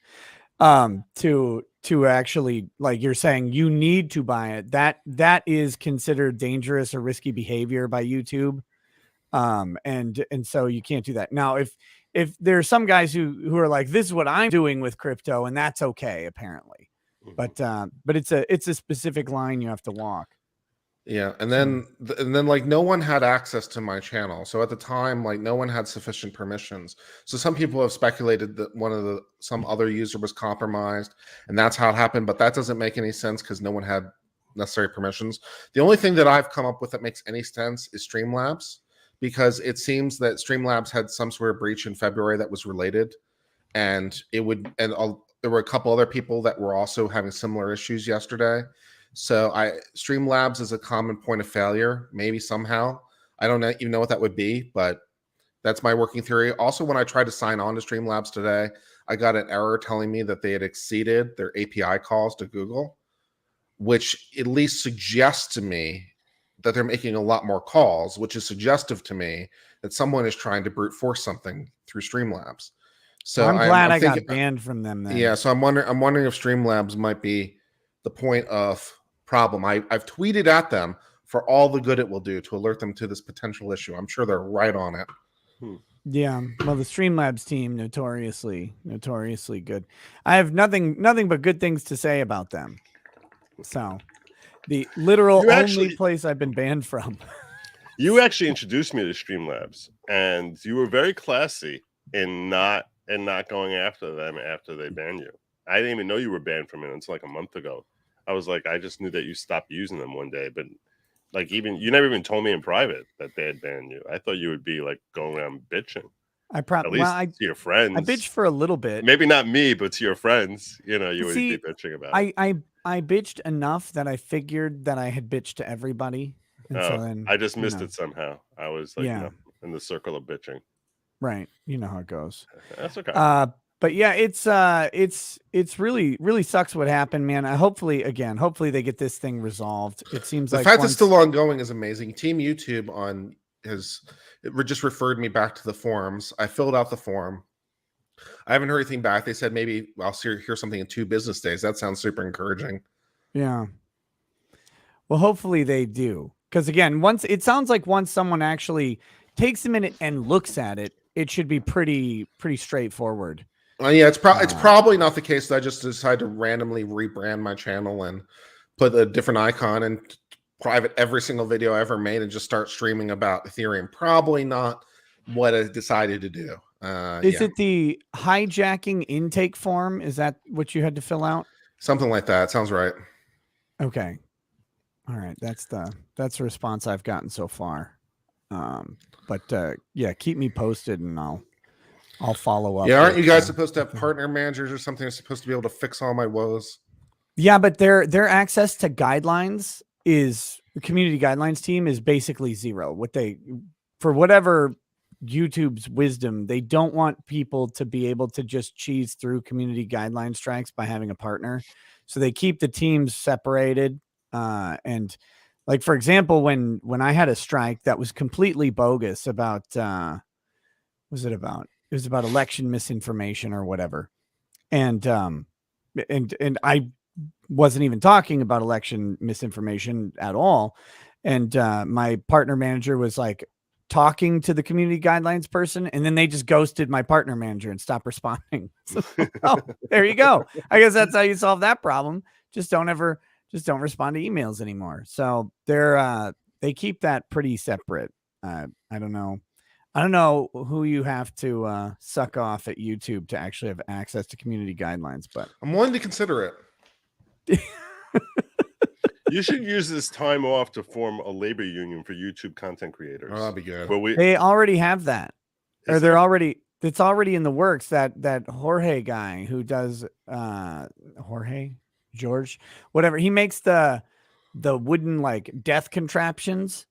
to to actually, like you're saying, you need to buy it. That is considered dangerous or risky behavior by YouTube. And so you can't do that. Now, if there's some guys who are like, this is what I'm doing with crypto, and that's okay, apparently. But it's a specific line you have to walk. Yeah, and then like no one had access to my channel. So at the time, like no one had sufficient permissions. So some people have speculated that some other user was compromised, and that's how it happened. But that doesn't make any sense because no one had necessary permissions. The only thing that I've come up with that makes any sense is Streamlabs, because it seems that Streamlabs had some sort of breach in February that was related, and there were a couple other people that were also having similar issues yesterday. So Streamlabs is a common point of failure, maybe somehow. I don't even know what that would be, but that's my working theory. Also, when I tried to sign on to Streamlabs today, I got an error telling me that they had exceeded their API calls to Google, which at least suggests to me that they're making a lot more calls, which is suggestive to me that someone is trying to brute force something through Streamlabs. So I'm glad I got banned from them then. Yeah, so I'm wondering if Streamlabs might be the point of problem. I've tweeted at them for all the good it will do to alert them to this potential issue. I'm sure they're right on it. Yeah, well, the Streamlabs team notoriously good. I have nothing but good things to say about them. So, the literal only place I've been banned from. You actually introduced me to Streamlabs, and you were very classy in not going after them after they banned you. I didn't even know you were banned from it until like a month ago. I was like, I just knew that you stopped using them one day, but like you never even told me in private that they had banned you. I thought you would be like going around bitching. At least to your friends. I bitched for a little bit. Maybe not me, but to your friends. You know, you would be bitching about it. I bitched enough that I figured that I had bitched to everybody. And so then, I just missed it somehow. I was like, in the circle of bitching. Right. You know how it goes. That's okay. But yeah, it's really sucks what happened, man. Hopefully they get this thing resolved. It seems like the fact it's still ongoing is amazing. Team YouTube just referred me back to the forums. I filled out the form. I haven't heard anything back. They said maybe I'll hear something in 2 business days. That sounds super encouraging. Yeah. Well, hopefully they do, because again, once someone actually takes a minute and looks at it, it should be pretty straightforward. Yeah, it's probably not the case that I just decided to randomly rebrand my channel and put a different icon and private every single video I ever made and just start streaming about Ethereum. Probably not what I decided to do. Is it the hijacking intake form? Is that what you had to fill out? Something like that. Sounds right. Okay. All right. That's the response I've gotten so far. But yeah, keep me posted and I'll follow up. Yeah, aren't you guys supposed to have partner managers or something that's supposed to be able to fix all my woes? Yeah, but their access to guidelines is the community guidelines team is basically zero. For whatever YouTube's wisdom, they don't want people to be able to just cheese through community guideline strikes by having a partner. So they keep the teams separated. And like, for example, when I had a strike that was completely bogus about, it was about election misinformation or whatever. And I wasn't even talking about election misinformation at all. And my partner manager was like talking to the community guidelines person, and then they just ghosted my partner manager and stopped responding. So, oh, there you go. I guess that's how you solve that problem. Just don't respond to emails anymore. So they keep that pretty separate. I don't know who you have to suck off at YouTube to actually have access to community guidelines, but I'm willing to consider it. You should use this time off to form a labor union for YouTube content creators. Oh, that'd be good. They already have that. It's already in the works. That Jorge guy who does George, whatever. He makes the wooden like death contraptions.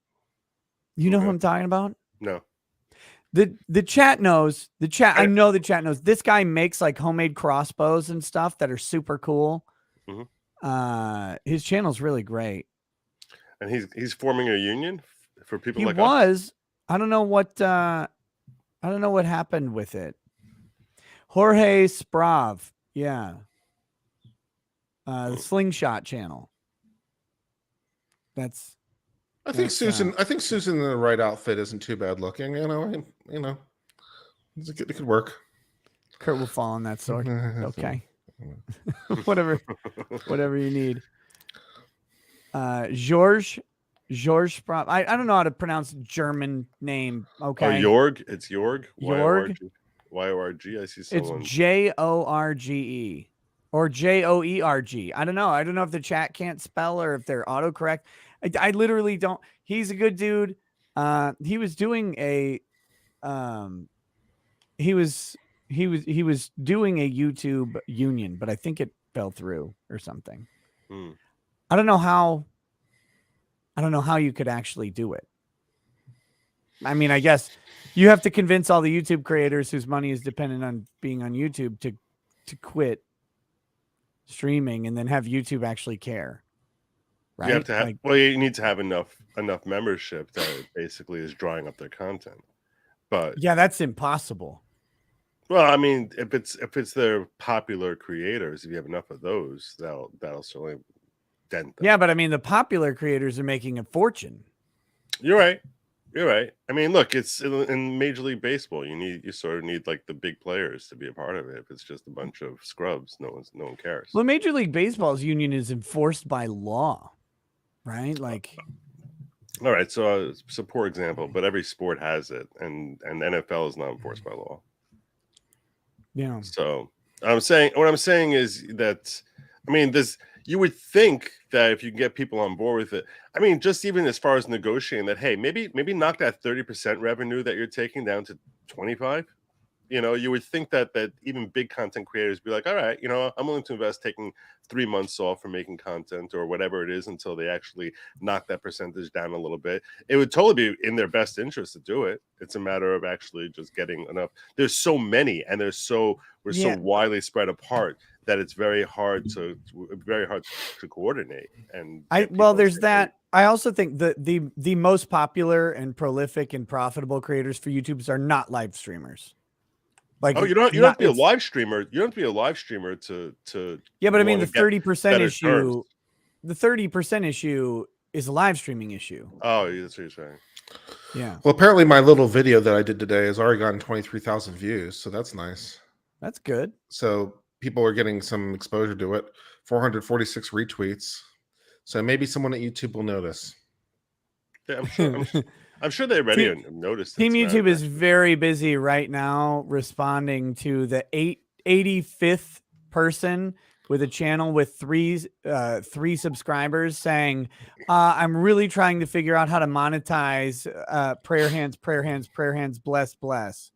You know who I'm talking about? No. The chat knows. I know the chat knows. This guy makes like homemade crossbows and stuff that are super cool. Mm-hmm. His channel's really great. And he's forming a union for people like us. I don't know what happened with it. Jorge Sprav. Yeah. The Slingshot channel. I think Susan in the right outfit isn't too bad looking. It could work. Kurt will fall on that sword. Okay. whatever you need. George I don't know how to pronounce German name. Okay. Oh, Jorg. It's Jorg. Jorg. Y-O-R-G. I see someone. It's Jorge or Joerg. I don't know. I don't know if the chat can't spell or if they're autocorrect. I literally don't. He's a good dude. He was doing a he was doing a YouTube union, but I think it fell through or something. I don't know how you could actually do it. I mean, I guess you have to convince all the YouTube creators whose money is dependent on being on YouTube to quit streaming and then have YouTube actually care. Right? You have to have, you need to have enough membership that it basically is drying up their content. But yeah, that's impossible. Well, I mean, if it's their popular creators, if you have enough of those, that'll certainly dent them. Yeah, but I mean, the popular creators are making a fortune. You're right. I mean, look, it's in Major League Baseball. You sort of need like the big players to be a part of it. If it's just a bunch of scrubs, no one cares. Well, Major League Baseball's union is enforced by law, right? Like, all right, so it's a poor example, but every sport has it, and NFL is not enforced by law. Yeah. So what I'm saying is that, I mean, you would think that if you can get people on board with it, I mean, just even as far as negotiating that, hey, maybe knock that 30% revenue that you're taking down to 25. You would think that even big content creators be like, all right, I'm willing to invest taking 3 months off for making content or whatever it is until they actually knock that percentage down a little bit. It would totally be in their best interest to do it. It's a matter of actually just getting enough. There's so many, and we're so widely spread apart that it's very hard to coordinate. And there's that. I also think that the most popular and prolific and profitable creators for YouTubers are not live streamers. Like, you don't have to be a live streamer. You don't have to be a live streamer to. Yeah, but I mean, the 30% issue. The 30% issue is a live streaming issue. Oh, that's what you're saying. Yeah. Well, apparently my little video that I did today has already gotten 23,000 views, so that's nice. That's good. So people are getting some exposure to it. 446 retweets. So maybe someone at YouTube will notice. Yeah, I'm sure they already noticed. Team YouTube is very busy right now responding to the 85th person with a channel with three subscribers saying, I'm really trying to figure out how to monetize prayer hands, bless.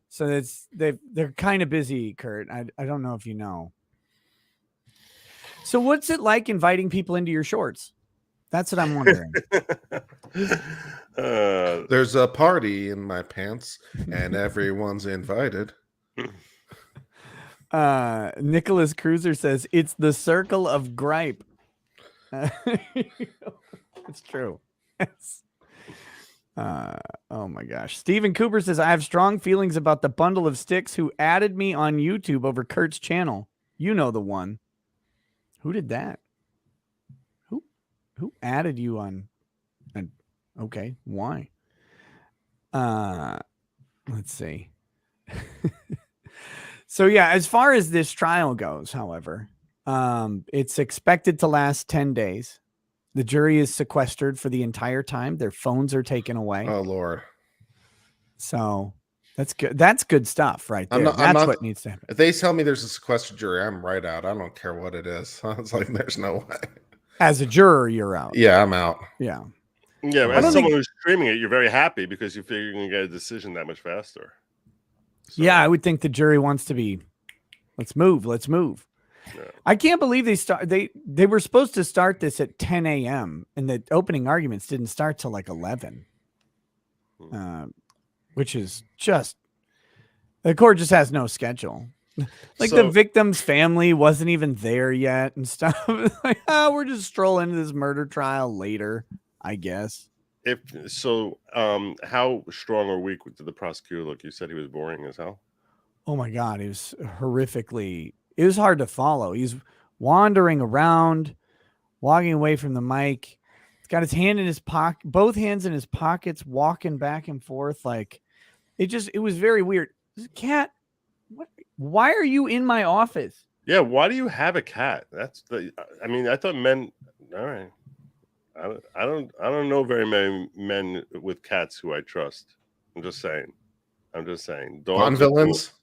So they're kind of busy, Kurt. I don't know if you know. So what's it like inviting people into your shorts? That's what I'm wondering. There's a party in my pants and everyone's invited. Nicholas Cruiser says it's the circle of gripe. It's true. Yes. Oh my gosh. Stephen Cooper says, I have strong feelings about the bundle of sticks who added me on YouTube over Kurt's channel. You know the one. Who did that? Who added you on? Okay, why? Let's see. So yeah, as far as this trial goes, however, it's expected to last 10 days. The jury is sequestered for the entire time. Their phones are taken away. Oh Lord. So that's good. That's good stuff right there. That's what needs to happen. If they tell me there's a sequestered jury, I'm right out. I don't care what it is. It's like there's no way. As a juror, you're out. Yeah, I'm out. Yeah. Yeah, as someone who's streaming it, you're very happy because you figure you're going to get a decision that much faster. So. Yeah, I would think the jury wants to be, let's move. Yeah. I can't believe they were supposed to start this at 10 a.m. and the opening arguments didn't start till like 11, which is just, the court just has no schedule. Like the victim's family wasn't even there yet and stuff. Like, we're just strolling into this murder trial later, I guess. How strong or weak did the prosecutor look? You said he was boring as hell. Oh my God, he was horrifically. It was hard to follow. He's wandering around, walking away from the mic. He's got his hand in his pocket, both hands in his pockets, walking back and forth. Like it was very weird. Cat, what? Why are you in my office? Yeah, why do you have a cat? I mean, I thought men. All right, I don't know very many men with cats who I trust. I'm just saying. Bond Dogs are villains. cool.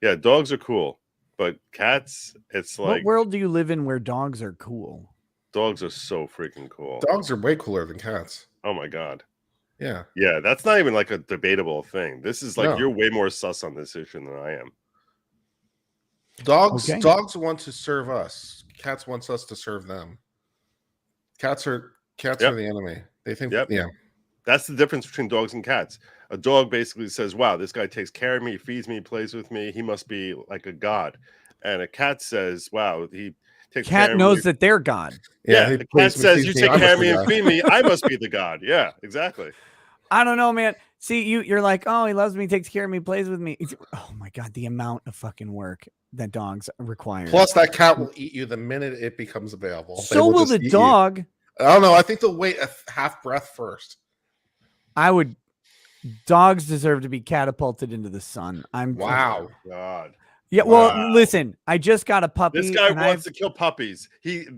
Yeah, dogs are cool, but cats, it's What like world do you live in where dogs are cool? dogs are so freaking cool. Dogs are way cooler than cats. Oh my god. Yeah. Yeah, that's not even like a debatable thing. This is like No. you're way more sus on this issue than I am. Dogs Okay. want to serve us. Cats wants us to serve them. Cats are Yep. the enemy. They think Yep. yeah. That's the difference between dogs and cats. A dog basically says, wow, this guy takes care of me, feeds me, plays with me. He must be like a god. And a cat says, wow, he takes care Cat of knows me. that they're God. Yeah, he the cat plays me, says, feeds you me, take I care of must me be and God. feed me. I must be the god. Yeah, exactly. I don't know, man. See, you're like, oh, he loves me, takes care of me, plays with me. Oh my god, the amount of fucking work that dogs require. Plus, that cat will eat you the minute it becomes available. They So will just the eat you. dog. I don't know. I think they'll wait a half breath first. Dogs deserve to be catapulted into the sun. Wow. God. Yeah. Well, Wow. listen, I just got a puppy. This guy and wants to kill puppies.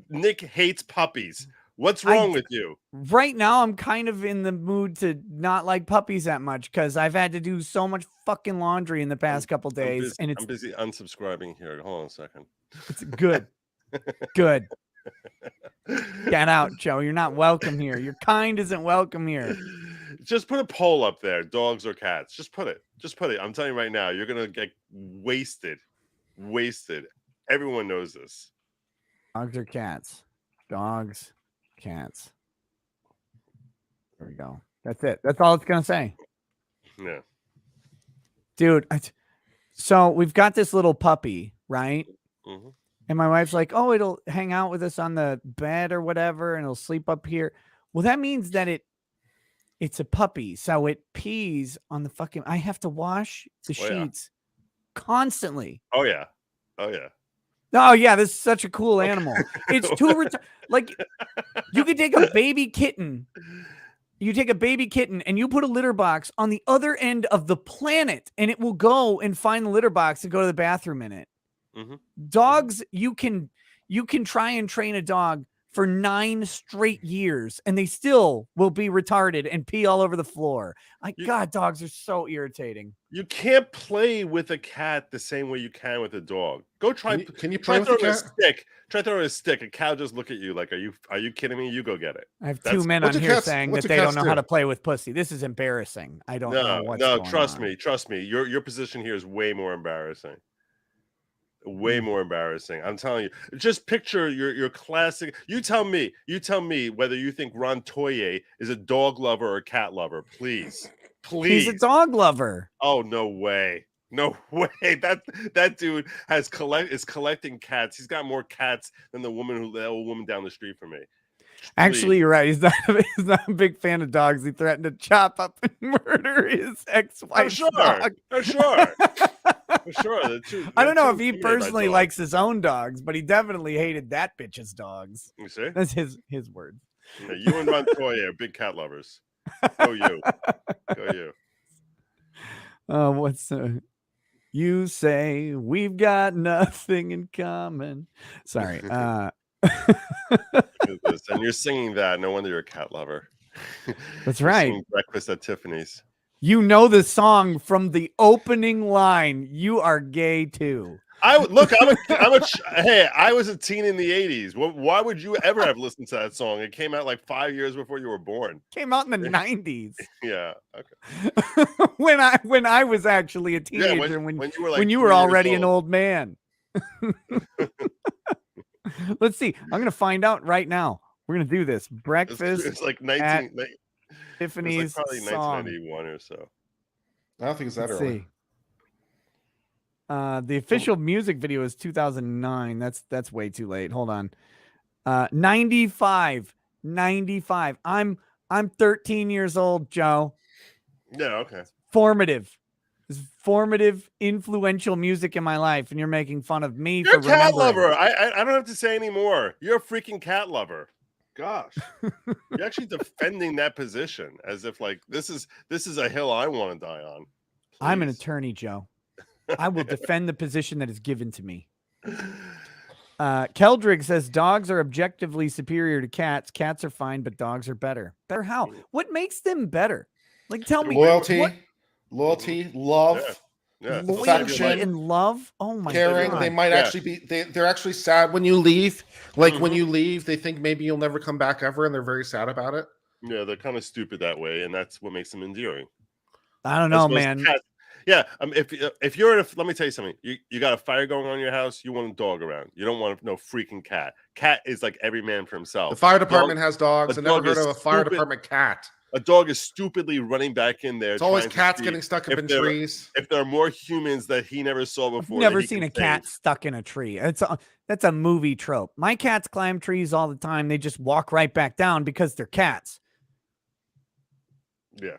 Nick hates puppies. What's wrong with you? Right now, I'm kind of in the mood to not like puppies that much because I've had to do so much fucking laundry in the past couple days, and I'm busy unsubscribing here. Hold on a second. it's good. Good. Get out, Joe. You're not welcome here. Your kind isn't welcome here. Just put a poll up there, dogs or cats. Just put it. I'm telling you right now, you're gonna get wasted. Everyone knows this. Dogs or cats? Dogs, cats. There we go. That's it. That's all it's gonna say. Yeah. Dude, so we've got this little puppy, right? Mm-hmm. And my wife's like, oh, it'll hang out with us on the bed or whatever, and it'll sleep up here. Well, that means that it's a puppy, so it pees on the fucking. I have to wash the sheets constantly. Oh yeah. Oh yeah, this is such a cool animal. It's too like you could take a baby kitten. You take a baby kitten and you put a litter box on the other end of the planet, and it will go and find the litter box and go to the bathroom in it. Mm-hmm. Dogs, you can try and train a dog for 9 straight years, and they still will be retarded and pee all over the floor. God, dogs are so irritating. You can't play with a cat the same way you can with a dog. Go try. Can you play with a cat? Stick? Try throwing a stick. A cow just look at you like, are you kidding me? You go get it. I have 2 men on here saying that they don't know how to play with pussy. This is embarrassing. I don't know what's going on. Trust me. Your position here is way more embarrassing. Way more embarrassing. I'm telling you. Just picture your classic. You tell me whether you think Ron Toye is a dog lover or a cat lover. Please. He's a dog lover. Oh, no way. That dude is collecting cats. He's got more cats than the old woman down the street from me. Actually, you're right. He's not a big fan of dogs. He threatened to chop up and murder his ex-wife's dog. For sure. I don't know if he personally likes his own dogs, but he definitely hated that bitch's dogs. You see? That's his words. Yeah, you and Montoya are big cat lovers. Go you. Go you. You say we've got nothing in common. Sorry. And you're singing that. No wonder you're a cat lover. That's right. Breakfast at Tiffany's. You know the song from the opening line. You are gay too. I was a teen in the 80s. Why would you ever have listened to that song? It came out like 5 years before you were born. Came out in the 90s. Yeah. Okay. when I was actually a teenager, when you were already an old man. Let's see. I'm gonna find out right now. We're gonna do this. Breakfast. It's like Tiffany's probably song. 1991 or so. I don't think it's that Let's early. see. The official music video is 2009. That's way too late. Hold on. 95. I'm 13 years old, Joe. Yeah, okay. Formative. This is formative, influential music in my life, and you're making fun of me You're for a cat remembering. lover. I don't have to say anymore. You're a freaking cat lover. Gosh, you're actually defending that position as if like this is a hill I want to die on. I'm an Please. attorney, Joe. I will defend the position that is given to me. Keldrig says dogs are objectively superior to cats. Cats are fine, but dogs are better. Better how? What makes them better? Like, tell me. Loyalty, love, Yeah. Loyalty affection, and love. Oh my caring. god! They might actually be. They're actually sad when you leave. Like when you leave, they think maybe you'll never come back ever, and they're very sad about it. Yeah, they're kind of stupid that way, and that's what makes them endearing. I don't know, As opposed to man. cats. Yeah, if you're in a, let me tell you something. You got a fire going on in your house. You want a dog around. You don't want no freaking cat. Cat is like every man for himself. The fire department has dogs. I a never dog heard is of a fire stupid. department cat. A dog is stupidly running back in there. It's always trying to cats see getting stuck up if in there- trees. If there are more humans that he never saw before, I've never that he seen can a cat save. stuck in a tree. That's a movie trope. My cats climb trees all the time. They just walk right back down because they're cats. Yeah.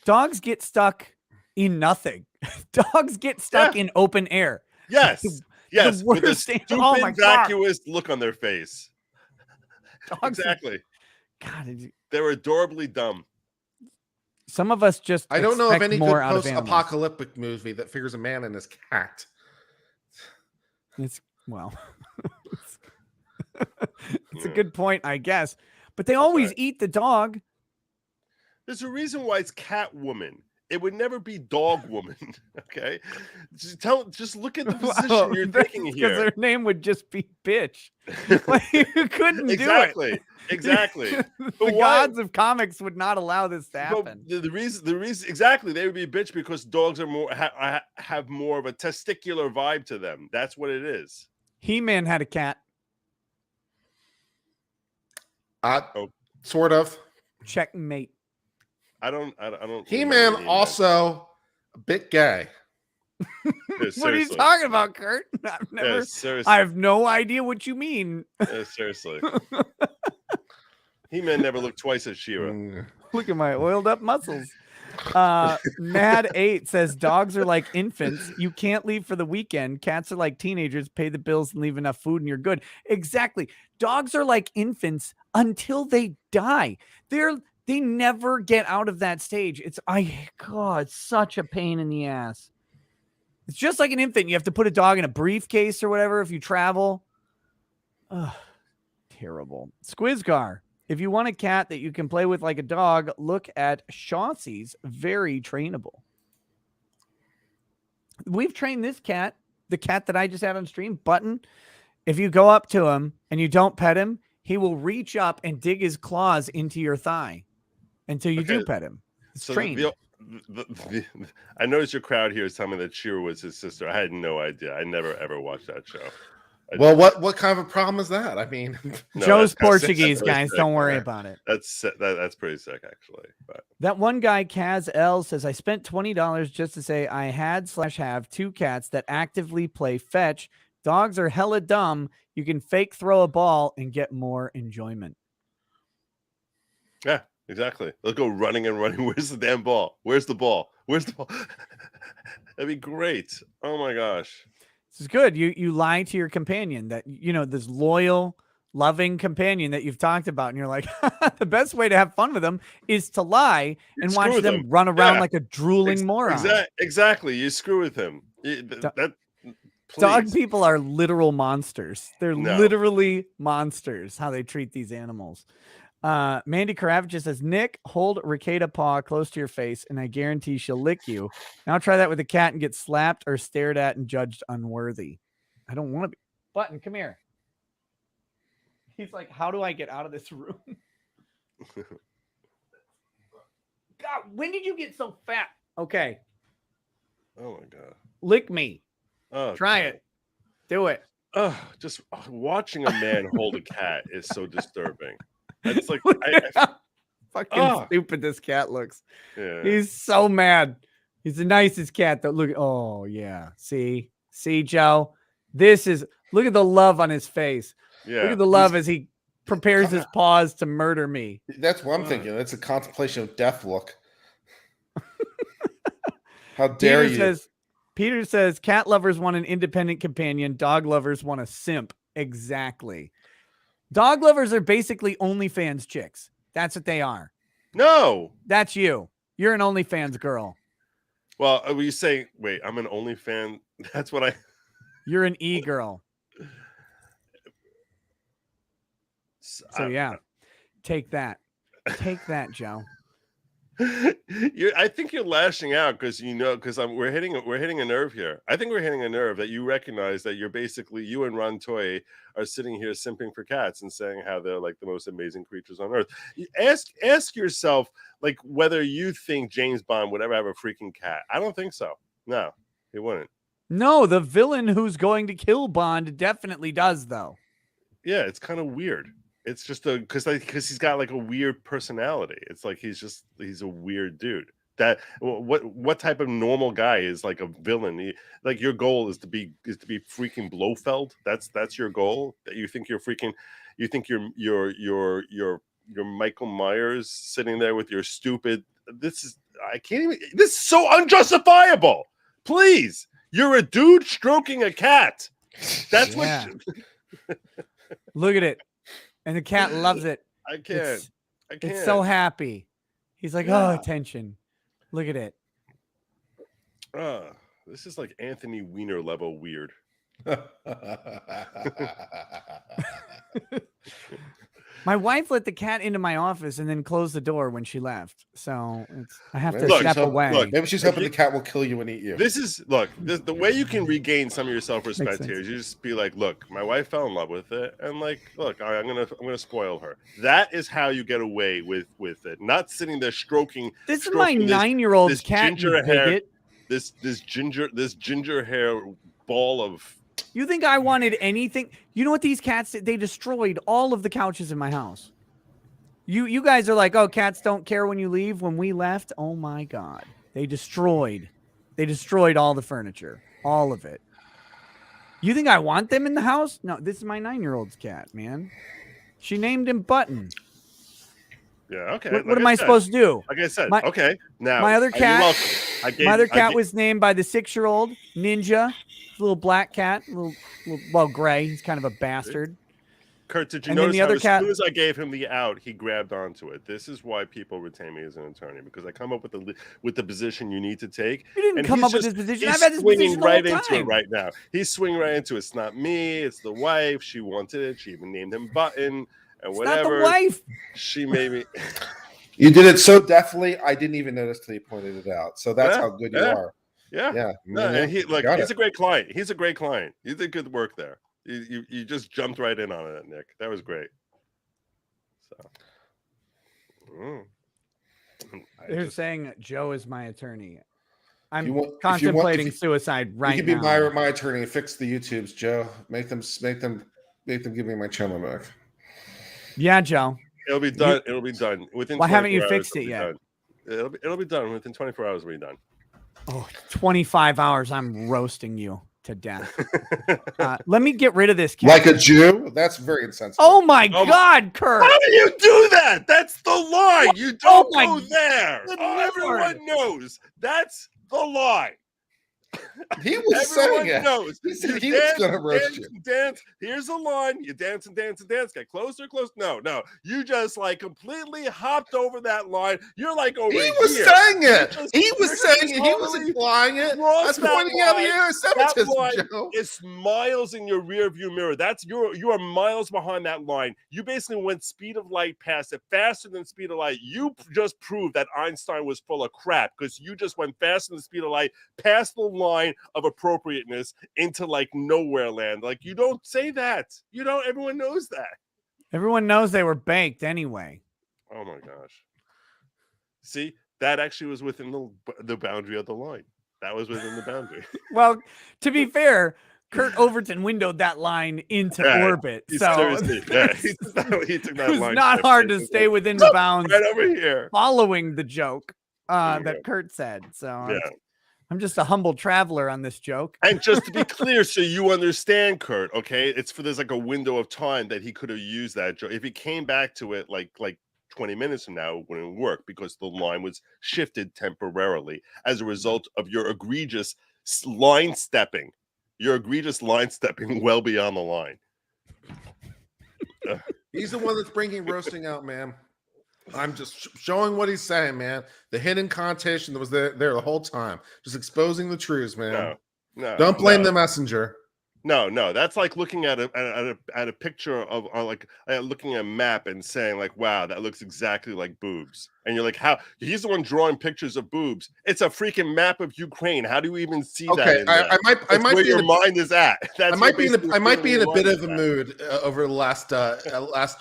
Dogs get stuck in nothing. Dogs get stuck in open air. Yes. Yes. With a worst stupid, thing- oh my God. vacuous look on their face. Dogs, Exactly. God, They're adorably dumb. some of us just I don't know of expect any good more out of animals. post-apocalyptic movie that figures a man and his cat. It's well, it's a good point, I guess. But they always eat the dog. There's a reason why it's Catwoman. It would never be Dog Woman. Okay, just look at the position you're taking Because here. their name would just be bitch. Like, you couldn't Exactly. do it. Exactly. The But why- gods of comics would not allow this to But happen. the reason exactly they would be a bitch because dogs are more have more of a testicular vibe to them. That's what it is. He-Man had a cat. Sort of. Checkmate. I don't. He-Man remember also a bit gay. Yeah, What are you seriously. talking about, Kurt? I've Yeah, never. seriously. I have no idea what you mean. Yeah, seriously. He-Man never looked twice at She-Ra. Look at my oiled up muscles. Mad8 says dogs are like infants. You can't leave for the weekend. Cats are like teenagers. Pay the bills and leave enough food and you're good. Exactly. Dogs are like infants until they die. They never get out of that stage. It's such a pain in the ass. It's just like an infant. You have to put a dog in a briefcase or whatever if you travel. Ugh, terrible. Squizgar. If you want a cat that you can play with like a dog, look at Shawsey's. Very trainable. We've trained this cat, the cat that I just had on stream, Button. If you go up to him and you don't pet him, he will reach up and dig his claws into your thigh until you do pet him. It's trained. I noticed your crowd here is telling me that She-Ra was his sister. I had no idea. I never ever watched that show. Well, what kind of a problem is that? I mean, No, Joe's that's Portuguese, pretty guys. sick. Don't worry about it. That's pretty sick, actually. But That one guy, Kaz L, says, I spent $20 just to say I had/have 2 cats that actively play fetch. Dogs are hella dumb. You can fake throw a ball and get more enjoyment. yeah, exactly. They'll go running and running. Where's the damn ball? Where's the ball? Where's the ball? That'd be great. Oh my gosh. This is good. You lie to your companion that, this loyal, loving companion that you've talked about. And you're like, the best way to have fun with them is to lie and Screw watch with them him. run around Yeah. like a drooling moron. Exactly. You screw with him. Dog Please. people are literal monsters. They're No. literally monsters, how they treat these animals. Mandy Karavich says, Nick, hold Ricada paw close to your face, and I guarantee she'll lick you. Now try that with a cat and get slapped or stared at and judged unworthy. I don't want to be. Button, come here. He's like, how do I get out of this room? God, when did you get so fat? Okay, Oh my god. lick me. Oh, Try God. it. Do it. Just watching a man hold a cat is so disturbing. It's like Look at how fucking stupid this cat looks. yeah. He's so mad. He's the nicest cat though. Look. Oh yeah. See, Joe. Look at the love on his face. Yeah. Look at the love as he prepares his paws to murder me. that's what I'm thinking. That's a contemplation of death look. How dare Peter says cat lovers want an independent companion. Dog lovers want a simp. Exactly. Dog lovers are basically OnlyFans chicks. That's what they are. No. That's you. You're an OnlyFans girl. Well, are you saying, wait, I'm an OnlyFan? That's what You're an e-girl. So yeah, take that. Take that, Joe. I think you're lashing out because we're hitting a nerve here. I think we're hitting a nerve that you recognize that you're basically, you and Ron Toy are sitting here simping for cats and saying how they're like the most amazing creatures on earth. Ask yourself like whether you think James Bond would ever have a freaking cat. I don't think so. No, he wouldn't. No, the villain who's going to kill Bond definitely does, though. Yeah, it's kind of weird. It's just because he's got like a weird personality. It's like he's a weird dude. That what type of normal guy is like a villain? Like your goal is to be freaking Blofeld. That's your goal. That you think you're Michael Myers sitting there with your stupid. This is so unjustifiable. Please, you're a dude stroking a cat. That's what. Look at it. And the cat loves it. I can't. It's so happy. He's like, oh, attention. Look at it. This is like Anthony Weiner level weird. My wife let the cat into my office and then closed the door when she left. So I have to Look, step away. Look, maybe she's hoping the cat will kill you and eat you. The way you can regain some of your self-respect Makes here sense. is you just be like, look, my wife fell in love with it, and like, look, I'm gonna spoil her. That is how you get away with it. Not sitting there stroking. This is my 9-year-old's cat. Ginger hair. This ginger hair ball of. You think I wanted anything? You know what these cats did? They destroyed all of the couches in my house. You guys are like, oh, cats don't care when you leave. When we left, oh my God. They destroyed all the furniture. All of it. You think I want them in the house? No, this is my 9-year-old's cat, man. She named him Button. Yeah, okay. What am I supposed to do? Like I said, My- okay. Now My other cat, my other cat was named by the 6-year-old Ninja, little black cat, little gray. He's kind of a bastard. Kurt, did you And then notice the other how as cat- soon as I gave him the out, he grabbed onto it? This is why people retain me as an attorney, because I come up with the position you need to take. You didn't and come he's up with just- this position. He's I've had this swinging position the right whole into it time. right now. He's swinging right into it. It's not me. It's the wife. She wanted it. She even named him Button and It's whatever. not the wife. She made me. You did it so deftly, I didn't even notice till you pointed it out. So that's how good you are. Yeah. Yeah. No, and he's Got a great client. He's a great client. You did good work there. You just jumped right in on it, Nick. That was great. So. They're saying Joe is my attorney. I'm If you want- contemplating if you- suicide right you can be now. my attorney and fix the YouTubes, Joe. Make them give me my channel back. Yeah, Joe. It'll be done. It'll be done within. Why haven't you 24 hours, fixed it yet? It'll be done within 24 hours. We'll be done. Oh, 25 hours. I'm roasting you to death. Let me get rid of this cat. Like a Jew? That's very insensitive. Oh my God, Kurt. How do you do that? That's the line. You don't my go there. good Oh, Lord. everyone knows that's the line. He was Everyone saying it. knows. He said You he was dance, gonna roast dance, you. Dance. Here's a line. You dance and dance and dance. Get closer, close. No. You just like completely hopped over that line. You're like over He was here. saying it. Just- He was you're saying it. He was totally implying it. crossed That's that pointing out the line. That anti-Semitism, line Joe. is miles in your rear view mirror. You are miles behind that line. You basically went speed of light past it, faster than speed of light. You just proved that Einstein was full of crap because you just went faster than the speed of light past the line of appropriateness into like nowhere land. Like you don't say that. You know, everyone knows that. Everyone knows they were baked anyway. Oh my gosh. See, that actually was within the boundary of the line. That was within the boundary. Well, to be fair, Kurt Overton windowed that line into orbit. He So seriously, he took that it was line not straight. hard to stay within the bounds right over here. following the joke There you that go. Kurt said. So Yeah. I'm just a humble traveler on this joke. And just to be clear, so you understand, Kurt, okay? There's like a window of time that he could have used that joke. If he came back to it like 20 minutes from now, it wouldn't work because the line was shifted temporarily as a result of your egregious line stepping. Your egregious line stepping well beyond the line. He's the one that's bringing roasting out, man. I'm just showing what he's saying, man. The hidden connotation that was there the whole time. Just exposing the truths, man. No, Don't blame the messenger. No, that's like looking at a picture of, or like looking at a map and saying like, wow, that looks exactly like boobs. And you're like, how? He's the one drawing pictures of boobs. It's a freaking map of Ukraine. How do you even see that? In there? I might where be your mind is at. I might be in a bit of a mood over the last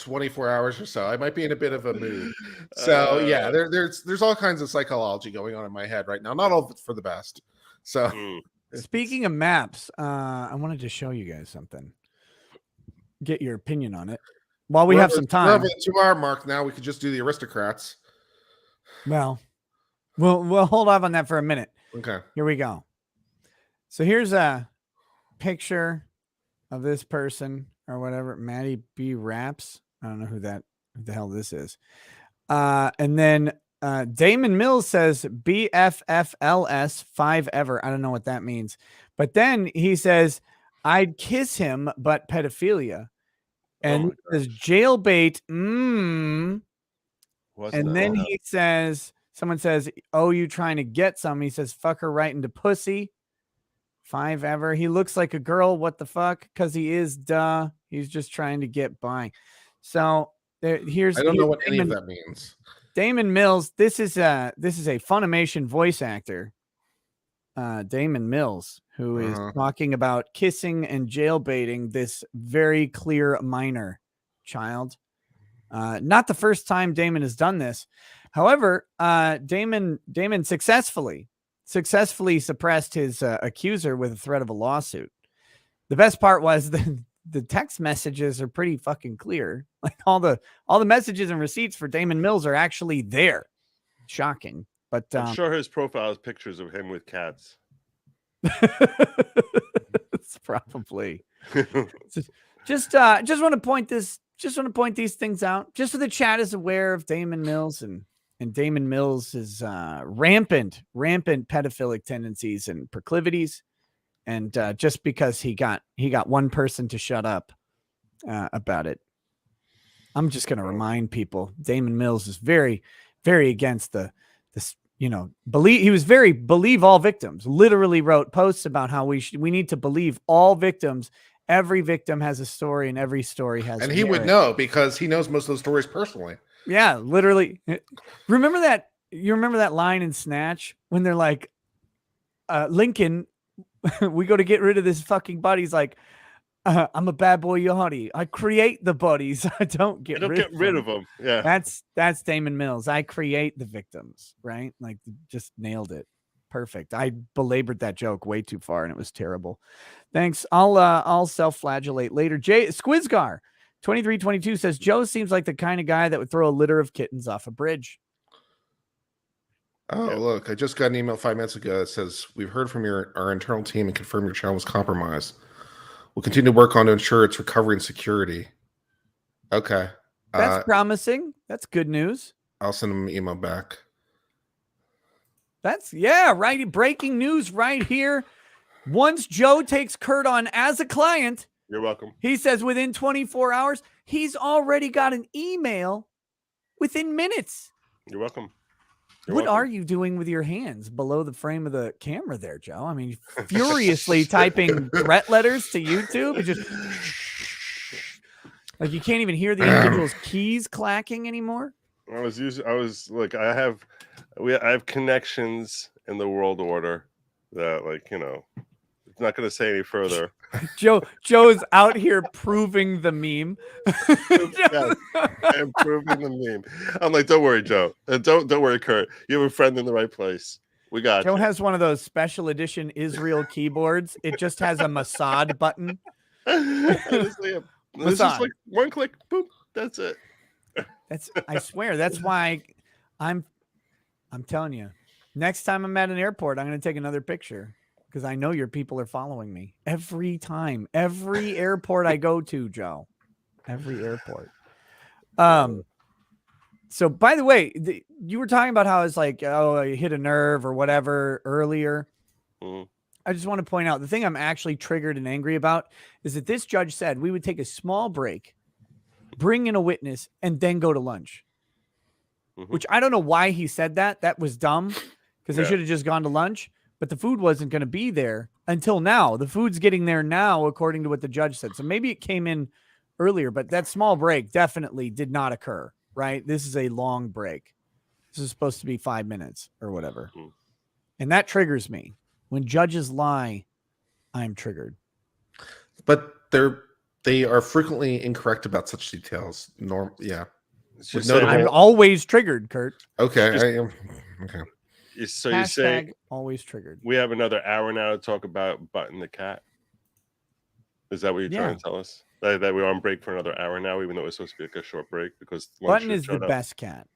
24 hours or so. I might be in a bit of a mood. So yeah, there's all kinds of psychology going on in my head right now. Not all of it's for the best. So. Speaking of maps, I wanted to show you guys something. Get your opinion on it. While we have some time. We're over the 2-hour mark now. We could just do the aristocrats. Well, we'll hold off on that for a minute. Okay. Here we go. So here's a picture of this person or whatever. Maddie B. Raps. I don't know who the hell this is. And then Damon Mills says BFFLS 5 ever. I don't know what that means. But then he says, I'd kiss him, but pedophilia. And says jailbait. And then he says, someone says, oh, you trying to get some? He says, fuck her right into pussy. 5 ever. He looks like a girl. What the fuck? Because he is, duh. He's just trying to get by. So here's. I don't know what any of that means. Damon Mills, this is a Funimation voice actor, Damon Mills, who is talking about kissing and jailbaiting this very clear minor child. Not the first time Damon has done this. However, Damon successfully suppressed his accuser with a threat of a lawsuit. The best part was the text messages are pretty fucking clear. Like all the messages and receipts for Damon Mills are actually there. Shocking. But I'm sure his profile has pictures of him with cats. It's probably just want to point these things out just so the chat is aware of Damon Mills and Damon Mills is rampant pedophilic tendencies and proclivities. And just because he got one person to shut up about it, I'm just going to remind people Damon Mills is very, very against this. He was very believe all victims. Literally wrote posts about how we need to believe all victims. Every victim has a story, and every story has. And he would know because he knows most of those stories personally. Yeah, literally. Remember that? You remember that line in Snatch when they're like, Lincoln. We go to get rid of this fucking body. He's like, I'm a bad boy, yachty. I create the bodies. I don't get rid of them. Yeah, that's Damon Mills. I create the victims, right? Like, just nailed it. Perfect. I belabored that joke way too far, and it was terrible. Thanks. I'll self-flagellate later. Jay Squizgar 2322 says Joe seems like the kind of guy that would throw a litter of kittens off a bridge. Oh, look, I just got an email 5 minutes ago that says, we've heard from our internal team and confirmed your channel was compromised. We'll continue to work on to ensure its recovery and security. Okay. That's promising. That's good news. I'll send them an email back. Right. Breaking news right here. Once Joe takes Kurt on as a client, you're welcome. He says within 24 hours, he's already got an email within minutes. You're welcome. What are you doing with your hands below the frame of the camera there, Joe? I mean, furiously typing threat letters to YouTube. Just like you can't even hear the individual's keys clacking anymore. I have connections in the world order that, it's not going to say any further. Joe's out here proving the meme. I'm proving the meme. I'm like, don't worry, Joe. Don't worry, Kurt. You have a friend in the right place. We got Joe you. has one of those special edition Israel keyboards. It just has a Mossad button. This is like one click, boop. That's it. I swear. That's why I'm telling you. Next time I'm at an airport, I'm going to take another picture. Because I know your people are following me every time, every airport I go to, Joe, every airport. So, by the way, you were talking about how it's like, oh, I hit a nerve or whatever earlier. Mhm. I just want to point out the thing I'm actually triggered and angry about is that this judge said we would take a small break, bring in a witness, and then go to lunch. Mhm. Which I don't know why he said that. That was dumb because they Yeah. should have just gone to lunch. But the food wasn't going to be there until now. The food's getting there now, according to what the judge said. So maybe it came in earlier, but that small break definitely did not occur, right? This is a long break. This is supposed to be 5 minutes or whatever. Mhm. And that triggers me. When judges lie, I'm triggered. But they are frequently incorrect about such details. Yeah. It's With just notable- I'm always triggered, Kurt. Okay. Just- I am. Okay. so you say Hashtag always triggered. we have another hour now to talk about Button the cat? Is that what you're trying Yeah. to tell us? That we're on break for another hour now, even though it was supposed to be like a short break because Button lunch is the showed up? best cat.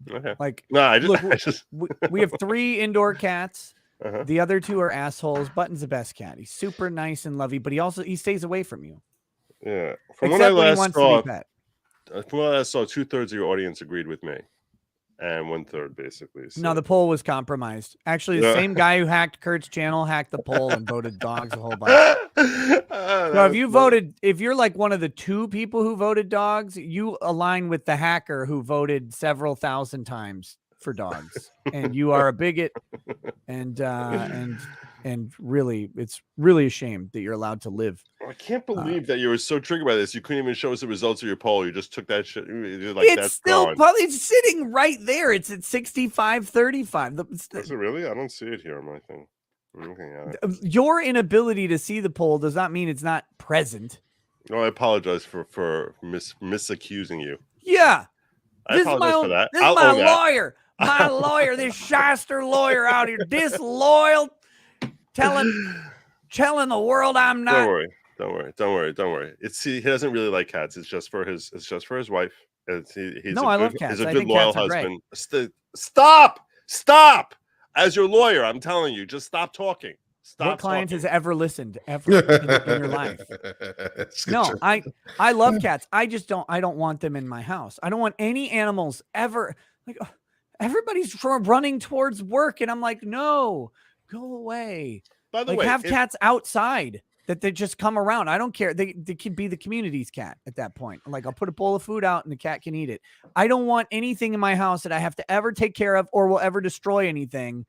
Okay. Like, No, I just, look, I just we have 3 indoor cats. uh-huh. The other 2 are assholes. Button's the best cat. He's super nice and lovey, but he stays away from you. Yeah. From Except when I when he last wants saw, to be pet. from what I saw, 2/3 of your audience agreed with me, and 1/3 basically. So. No, the poll was compromised. Actually, the Yeah. same guy who hacked Kurt's channel hacked the poll and voted dogs a whole bunch. So if you voted, if you're like one of the 2 people who voted dogs, you align with the hacker who voted several thousand times for dogs, and you are a bigot. And really, it's really a shame that you're allowed to live. I can't believe that you were so triggered by this. You couldn't even show us the results of your poll. You just took that shit. You're like, It's that's still gone. probably sitting right there. It's at 65-35. Is it really? I don't see it here on my thing. I'm looking at it. Your inability to see the poll does not mean it's not present. No, I apologize for misaccusing you. Yeah. I apologize for that. This is I'll my own that. lawyer. My lawyer, this shyster lawyer out here, disloyal, telling the world I'm not. Don't worry. He doesn't really like cats. It's just for his wife. He's No, a I good, love cats. He's a I good think loyal cats are great. husband. Stop! As your lawyer, I'm telling you, just stop talking. Stop. What client talking. has ever listened ever in your life? No, I love cats. I don't want them in my house. I don't want any animals ever. Like, everybody's running towards work, and I'm like, no, go away. By the Like, way, have cats outside that they just come around. I don't care. They can be the community's cat at that point. Like, I'll put a bowl of food out and the cat can eat it. I don't want anything in my house that I have to ever take care of or will ever destroy anything,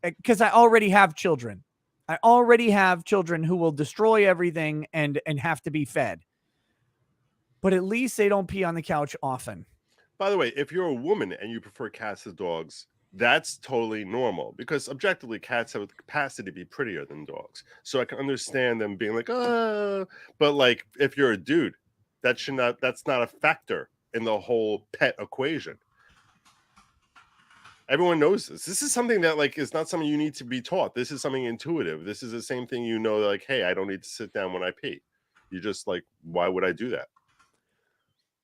because I already have children. I already have children who will destroy everything and have to be fed. But at least they don't pee on the couch often. By the way, if you're a woman and you prefer cats to dogs, that's totally normal because objectively cats have the capacity to be prettier than dogs. So I can understand them being like, but like if you're a dude, that's not a factor in the whole pet equation. Everyone knows this. This is something that like is not something you need to be taught. This is something intuitive. This is the same thing like, hey, I don't need to sit down when I pee. You just like, why would I do that?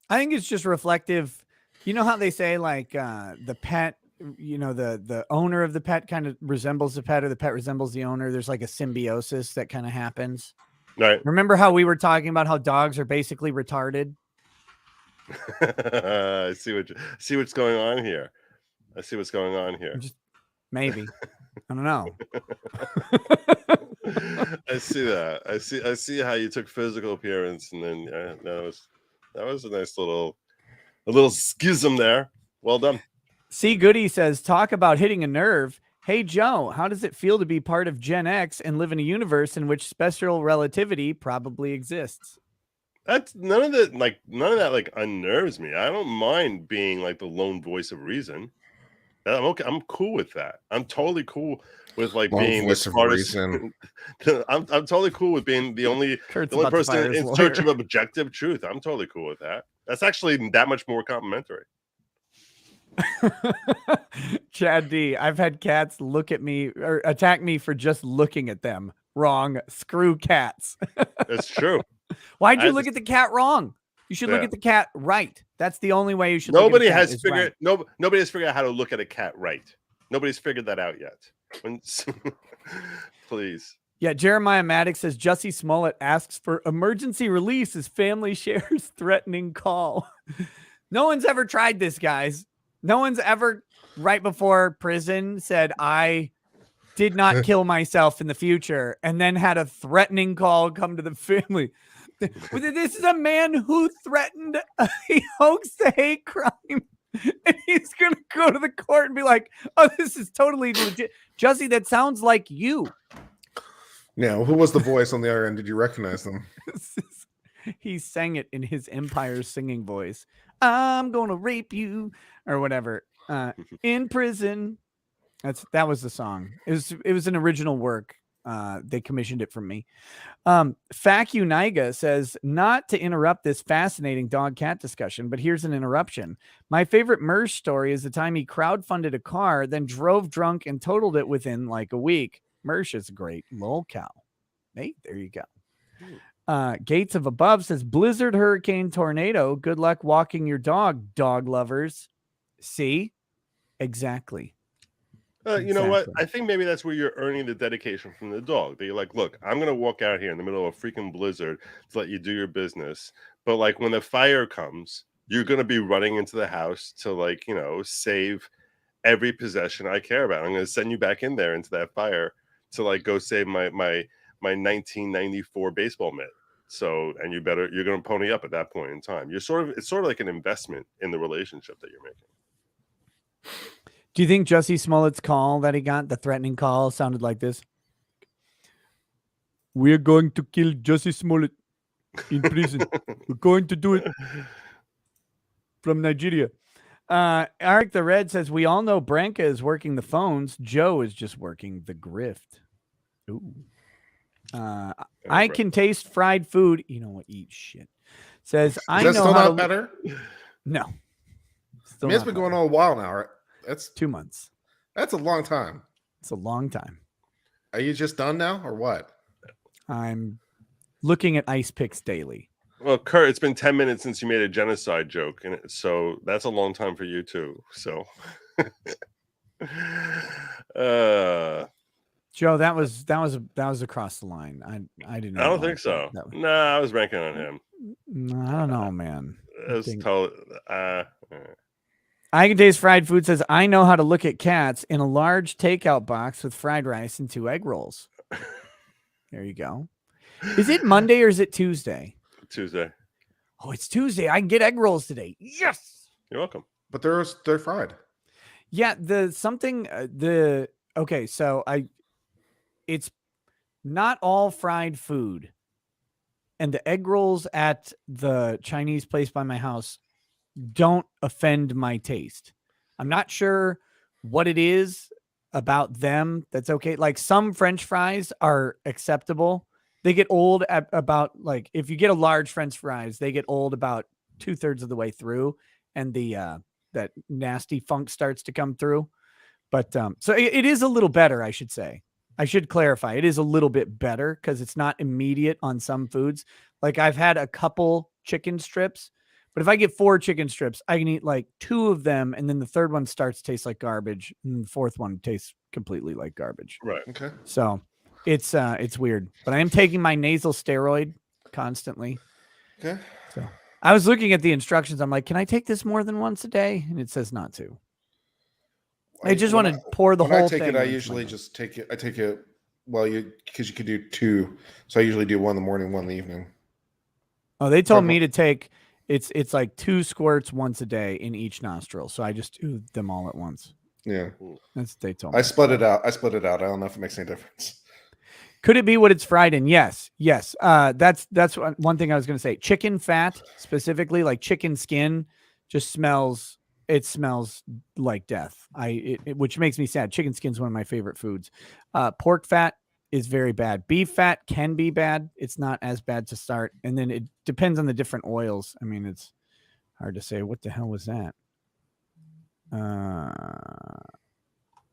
I think it's just reflective. You know how they say like the pet, the owner of the pet kind of resembles the pet or the pet resembles the owner. There's like a symbiosis that kind of happens. Right. Remember how we were talking about how dogs are basically retarded? I see what's going on here. Maybe. I don't know. I see that. I see how you took physical appearance and then that was a nice little schism there. Well done. C. Goody says, talk about hitting a nerve. Hey, Joe, how does it feel to be part of Gen X and live in a universe in which special relativity probably exists? That's none of that like unnerves me. I don't mind being like the lone voice of reason. I'm okay. I'm cool with that. I'm totally cool with like Lone being voice the of smartest. reason. I'm totally cool with being the only person in search of objective truth. I'm totally cool with that. That's actually that much more complimentary. Chad D, I've had cats look at me or attack me for just looking at them. Wrong. Screw cats. That's true. Why'd you look at the cat wrong? You should look at the cat right. That's the only way you should. Nobody has figured. Right. Nobody has figured out how to look at a cat right. Nobody's figured that out yet. Please. Yeah, Jeremiah Maddox says Jussie Smollett asks for emergency release as family shares threatening call. No one's ever tried this, guys. No one's ever, right before prison, said, I did not kill myself in the future, and then had a threatening call come to the family. This is a man who threatened he hoaxed a hate crime, and he's going to go to the court and be like, oh, this is totally legit. Jussie, that sounds like you. Now, who was the voice on the other end? Did you recognize them? He sang it in his Empire singing voice. I'm going to rape you, or whatever. In prison. That was the song. It was an original work. They commissioned it from me. Facu Niga says, not to interrupt this fascinating dog cat discussion, but here's an interruption. My favorite Mersh story is the time he crowdfunded a car, then drove drunk and totaled it within like a week. Mersh is great. Lol cow. Hey, there you go. Gates of Above says, blizzard, hurricane, tornado. Good luck walking your dog, dog lovers. See? Exactly. You know what? I think maybe that's where you're earning the dedication from the dog. That you're like, look, I'm going to walk out here in the middle of a freaking blizzard to let you do your business. But like when the fire comes, you're going to be running into the house to like, save every possession I care about. I'm going to send you back in there into that fire to like go save my 1994 baseball mitt. So, and you're going to pony up at that point in time. It's sort of like an investment in the relationship that you're making. Do you think Jussie Smollett's call that he got, the threatening call, sounded like this? We're going to kill Jussie Smollett in prison. We're going to do it from Nigeria. Eric the Red says, we all know Branca is working the phones. Joe is just working the grift. Ooh. I can taste fried food. You know what? Eat shit. Says, I know still how not better? No. I mean, it's been going on a while now, right? That's 2 months. That's a long time. It's a long time. Are you just done now or what? I'm looking at ice picks daily. Well, Kurt, it's been 10 minutes since you made a genocide joke, and so that's a long time for you too. So, Joe, that was across the line. I didn't. I don't think so. No, I was ranking on him. I don't know, man. I can taste fried food says, I know how to look at cats in a large takeout box with fried rice and 2 egg rolls. There you go. Is it Monday or is it Tuesday? Tuesday. Oh, it's Tuesday. I can get egg rolls today. Yes. You're welcome. But they're fried. Yeah, okay, so it's not all fried food. And the egg rolls at the Chinese place by my house don't offend my taste. I'm not sure what it is about them that's okay. Like some French fries are acceptable. They get old at about like, if you get a large French fries, they get old about 2/3 of the way through, and the that nasty funk starts to come through. But so it is a little better, I should say. I should clarify. It is a little bit better because it's not immediate on some foods. Like I've had a couple chicken strips, but if I get 4 chicken strips, I can eat like 2 of them, and then the third one starts to taste like garbage, and the fourth one tastes completely like garbage. Right. Okay. So it's weird. But I am taking my nasal steroid constantly. Okay. So I was looking at the instructions. I'm like, can I take this more than once a day? And it says not to. I just want to pour the whole thing. When I take it, I usually just take it. I take it. Well, because you could do 2. So I usually do 1 in the morning, 1 in the evening. Oh, they told me to take. It's like 2 squirts once a day in each nostril. So I just do them all at once. Yeah. That's what they told me. I split it out. I don't know if it makes any difference. Could it be what it's fried in? Yes. That's one thing I was going to say. Chicken fat, specifically, like chicken skin, just smells. It smells like death. Which makes me sad. Chicken skin is one of my favorite foods. Pork fat is very bad. Beef fat can be bad. It's not as bad to start. And then it depends on the different oils. I mean, it's hard to say. What the hell was that?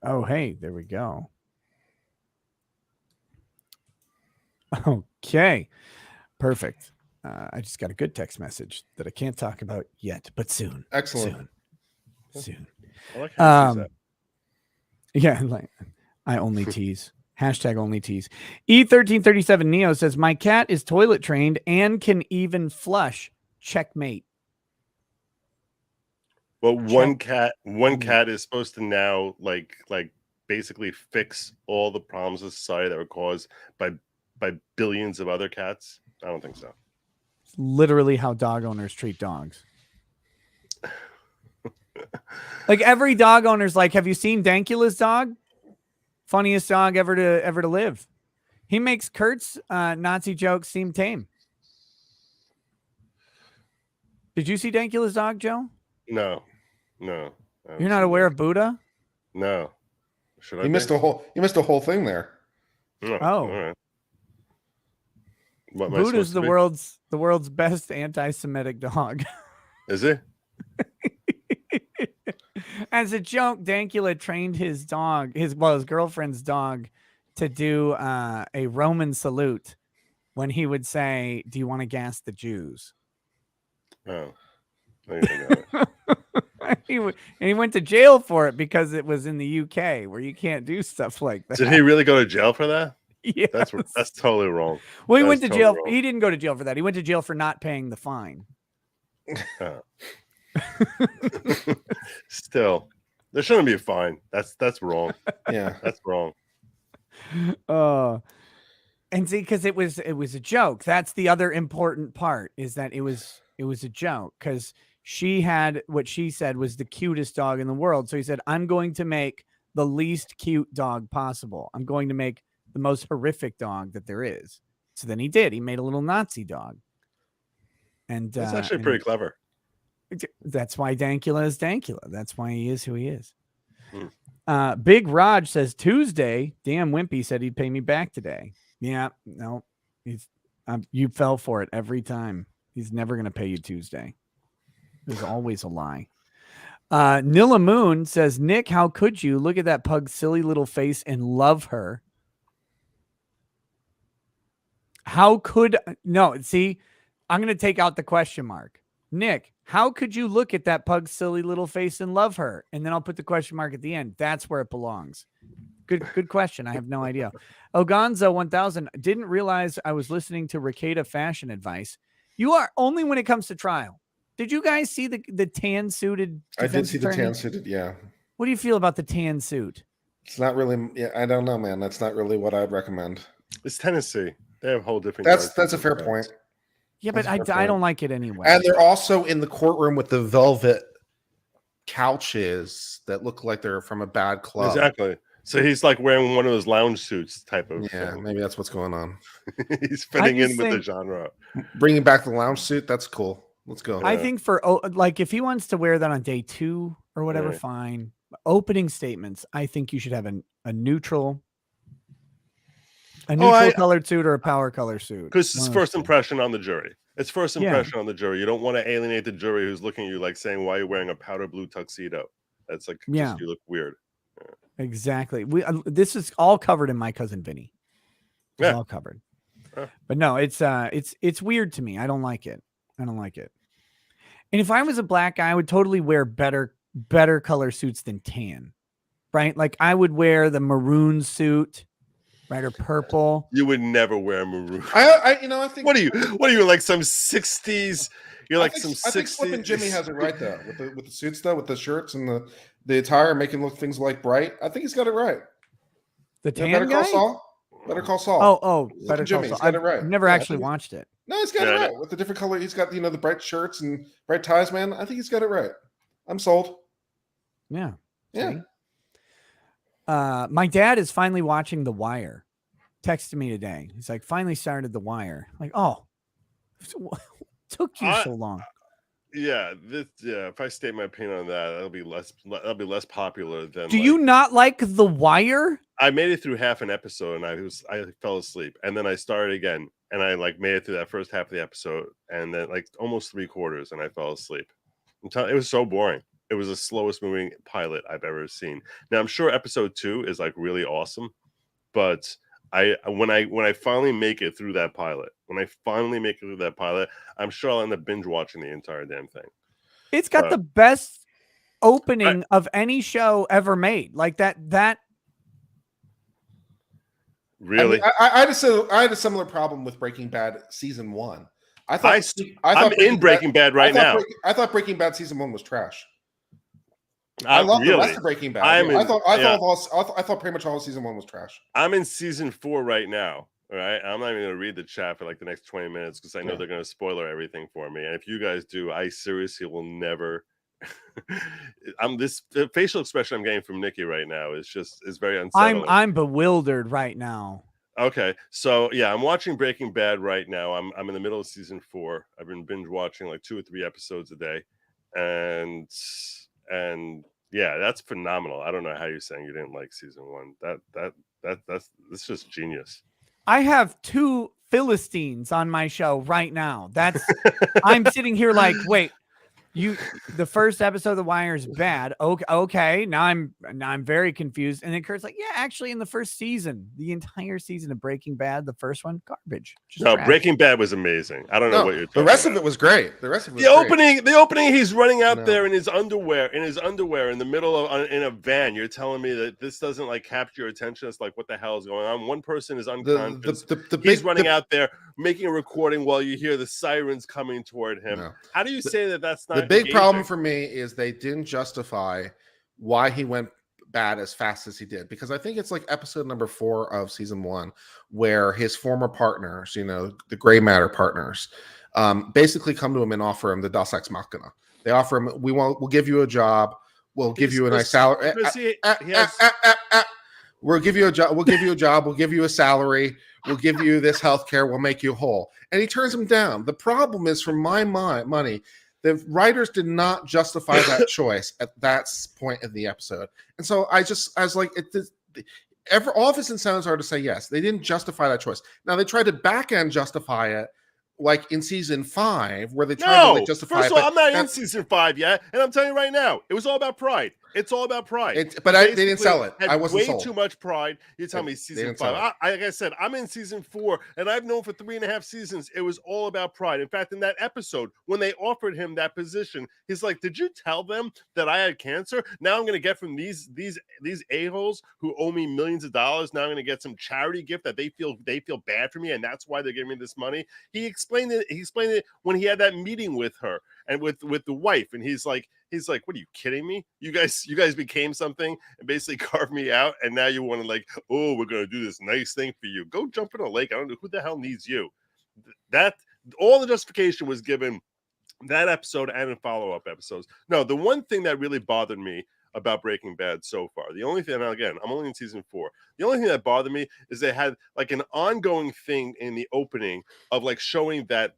Oh, hey, there we go. Okay, perfect. I just got a good text message that I can't talk about yet, but soon. Excellent. Soon. I like how you say that. Yeah, like I only tease. Hashtag only tease. E1337 Neo says, my cat is toilet trained and can even flush. Checkmate. Well, one cat is supposed to now like basically fix all the problems of society that were caused by billions of other cats. I don't think so. It's literally how dog owners treat dogs. Like every dog owner's like, have you seen Dankula's dog? Funniest dog ever to live. He makes Kurt's Nazi jokes seem tame. Did you see Dankula's dog, Joe? No. You're not aware of Buddha? No. Should I? You missed a whole thing there. No. Oh. All right. What am I Buddha's supposed the to be? world's best anti-Semitic dog. Is it? As a joke, Dankula trained his dog, his girlfriend's dog, to do a Roman salute when he would say, "Do you want to gas the Jews?" Oh. I think I got it. And he went to jail for it because it was in the UK where you can't do stuff like that. Did he really go to jail for that? Yeah, That's totally wrong. well, he That's went to totally jail. wrong. He didn't go to jail for that. He went to jail for not paying the fine. Oh. Still, there shouldn't be a fine. That's wrong. Yeah. That's wrong. And see, because it was a joke. That's the other important part, is that it was a joke, because she had what she said was the cutest dog in the world. So he said, I'm going to make the least cute dog possible. I'm going to make the most horrific dog that there is. So then he did. He made a little Nazi dog. And That's actually pretty clever. That's why Dankula is Dankula. That's why he is who he is. Hmm. Big Raj says Tuesday. Damn Wimpy said he'd pay me back today. Yeah, no, you fell for it every time. He's never going to pay you Tuesday. There's always a lie. Nilla Moon says, Nick, how could you look at that pug's silly little face and love her? How could no? See, I'm going to take out the question mark. Nick, how could you look at that pug's silly little face and love her? And then I'll put the question mark at the end. That's where it belongs. Good question. I have no idea. Ogonzo 1000 didn't realize I was listening to Ricada fashion advice. You are only when it comes to trial. Did you guys see the tan suited? I did see the attorney? tan suited. Yeah. What do you feel about the tan suit? It's not really. Yeah, I don't know, man. That's not really what I'd recommend. It's Tennessee. They have a whole different. That's a fair point. Yeah, but I don't like it anyway. And they're also in the courtroom with the velvet couches that look like they're from a bad club. Exactly. So he's like wearing one of those lounge suits type of. Yeah, thing. maybe that's what's going on. He's fitting in with the genre. Bringing back the lounge suit, that's cool. Let's go. I think like if he wants to wear that on day 2 or whatever, Right. fine. Opening statements, I think you should have a neutral colored suit or a power color suit. Because it's first impression on the jury. It's first impression on the jury. You don't want to alienate the jury who's looking at you like saying, "Why are you wearing a powder blue tuxedo?" That's like, just, you look weird. Exactly. This is all covered in My Cousin Vinny. It's all covered. But no, it's weird to me. I don't like it. And if I was a black guy, I would totally wear better color suits than tan, right? Like I would wear the maroon suit, right, or purple. You would never wear maroon. I think. What are you like some 60s? You're like some 60s. I think Flippin' Jimmy has it right though, with the suits though, with the shirts and the attire, making look things like bright. I think he's got it right. The tan Better guy? Call Saul. Better Call Saul. Oh, Better Jimmy. Call He's Saul. got it right. I've never actually watched it. No, he's got it right with the different color. He's got the bright shirts and bright ties, man. I think he's got it right. I'm sold. Yeah. Yeah. My dad is finally watching The Wire. Texted me today. He's like, finally started The Wire. I'm like, oh, took you so long. Yeah, if I state my opinion on that, that'll be less popular than. Do you not like The Wire? I made it through half an episode and I fell asleep, and then I started again, and I made it through that first half of the episode, and then almost 3/4, and I fell asleep. It was so boring. It was the slowest moving pilot I've ever seen. Now I'm sure episode 2 is really awesome, but when I finally make it through that pilot, I'm sure I'll end up binge watching the entire damn thing. It's got the best opening of any show ever made. Like that. Really? I had a similar problem with Breaking Bad season 1. I'm in Breaking Bad right now. I thought Breaking Bad season 1 was trash. I love the really. rest of Breaking Bad. I'm I in- thought pretty much all of season 1 was trash. I'm in season 4 right now. All right, I'm not even gonna read the chat for like the next 20 minutes because I know they're gonna spoiler everything for me. And if you guys do, I seriously will never. The facial expression I'm getting from Nikki right now is very unsettling. I'm bewildered right now. Okay, so yeah, I'm watching Breaking Bad right now. I'm in the middle of season 4. I've been binge watching like 2 or 3 episodes a day, and yeah, that's phenomenal. I don't know how you're saying you didn't like season 1. That's just genius. I have 2 Philistines on my show right now. I'm sitting here like, wait, the first episode of The Wire is bad. Okay. Now I'm very confused. And then Kurt's like, yeah, actually in the first season, the entire season of Breaking Bad, the first one, garbage. No, trash. Breaking Bad was amazing. I don't know what you're talking about. The rest of it was great. The opening, he's running out there in his underwear in the middle of in a van. You're telling me that this doesn't like capture your attention? It's like, what the hell is going on? One person is unconscious. He's running out there making a recording while you hear the sirens coming toward him. No. How do you say that that's not the big problem for me is they didn't justify why he went bad as fast as he did, because I think it's like episode number 4 of season 1 where his former partners, the gray matter partners, basically come to him and offer him the Dos Ex Machina. They offer him, we'll give you a job, we'll give you a nice salary. We'll give you a job. We'll give you a job. We'll give you a salary. We'll give you this health care. We'll make you whole. And he turns him down. The problem is, from my money, the writers did not justify that choice at that point in the episode. And so I was like, all of his incentives are to say yes. They didn't justify that choice. Now they tried to back end justify it, like in season 5, where they tried to justify. First of all, I'm not in season 5 yet, and I'm telling you right now, it was all about pride. It's all about pride. But they didn't sell it. I wasn't way sold. Too much pride. You tell me season 5. Like I said, I'm in season 4, and I've known for 3.5 seasons it was all about pride. In fact, in that episode, when they offered him that position, he's like, "Did you tell them that I had cancer? Now I'm going to get from these a-holes who owe me millions of dollars. Now I'm going to get some charity gift that they feel bad for me, and that's why they're giving me this money." He explained it when he had that meeting with her and with the wife, and he's like, "What are you kidding me? You guys became something and basically carved me out, and now you want to we're gonna do this nice thing for you. Go jump in a lake. I don't know who the hell needs you." That all the justification was given that episode and in follow-up episodes. No, the one thing that really bothered me about Breaking Bad so far, the only thing, and again, I'm only in season 4. The only thing that bothered me is they had like an ongoing thing in the opening of like showing that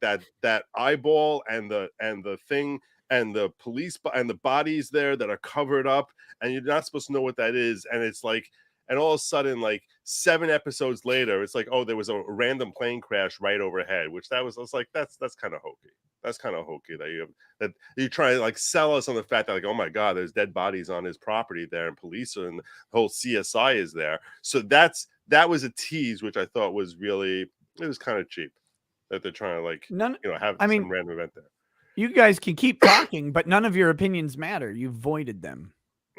eyeball and the thing and the police and the bodies there that are covered up, and you're not supposed to know what that is. And it's like, and all of a sudden, like 7 episodes later, it's like, oh, there was a random plane crash right overhead, I was like, that's kind of hokey. That's kind of hokey that you try to like sell us on the fact that like, oh my God, there's dead bodies on his property there, and police and the whole CSI is there. So that was a tease, which I thought was really, it was kind of cheap that they're trying to have some random event there. You guys can keep talking, but none of your opinions matter. You voided them.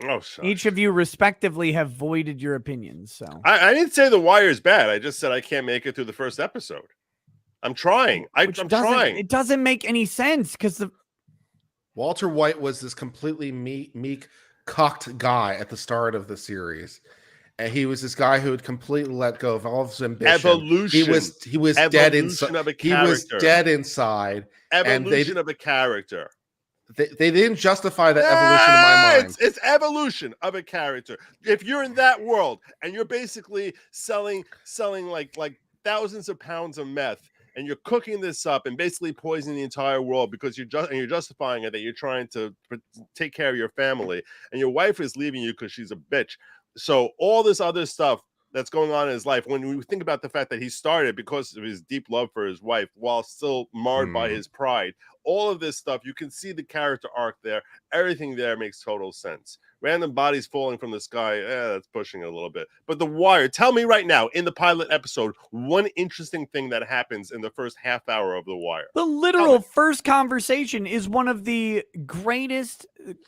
Oh, sorry. Each of you respectively have voided your opinions. So I didn't say The Wire is bad. I just said I can't make it through the first episode. I'm trying. I'm trying. It doesn't make any sense because Walter White was this completely meek, cocked guy at the start of the series. And he was this guy who had completely let go of all of his ambition. Evolution. He was dead inside. He was dead inside. Evolution of a character. They didn't justify that evolution in my mind. It's evolution of a character. If you're in that world and you're basically selling like thousands of pounds of meth, and you're cooking this up and basically poisoning the entire world because you're justifying it that you're trying to take care of your family, and your wife is leaving you because she's a bitch. So all this other stuff that's going on in his life, when we think about the fact that he started because of his deep love for his wife while still marred by his pride, all of this stuff, you can see the character arc there. Everything there makes total sense. Random bodies falling from the sky, that's pushing it a little bit. But The Wire, tell me right now, in the pilot episode, one interesting thing that happens in the first half hour of The Wire. The literal first conversation is one of the greatest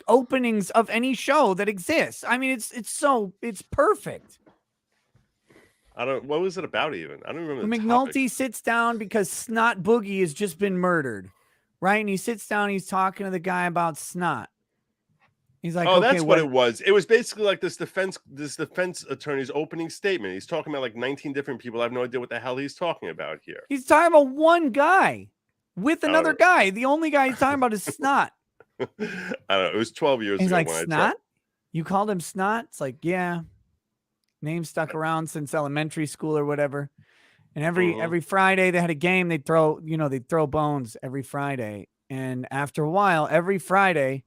openings of any show that exists. I mean, it's perfect. What was it about even? I don't remember. McNulty sits down because Snot Boogie has just been murdered, right? And he sits down, he's talking to the guy about Snot. He's like, oh, okay, that's what it was. It was basically like this defense attorney's opening statement. He's talking about like 19 different people. I have no idea what the hell he's talking about here. He's talking about one guy with don't another know. guy. The only guy he's talking about is Snot. I don't know. It was 12 years He's ago like, when I Snot? You called him Snot? It's like, yeah. Name stuck around since elementary school or whatever. And every Friday they had a game. They'd throw bones every Friday. And after a while, every Friday,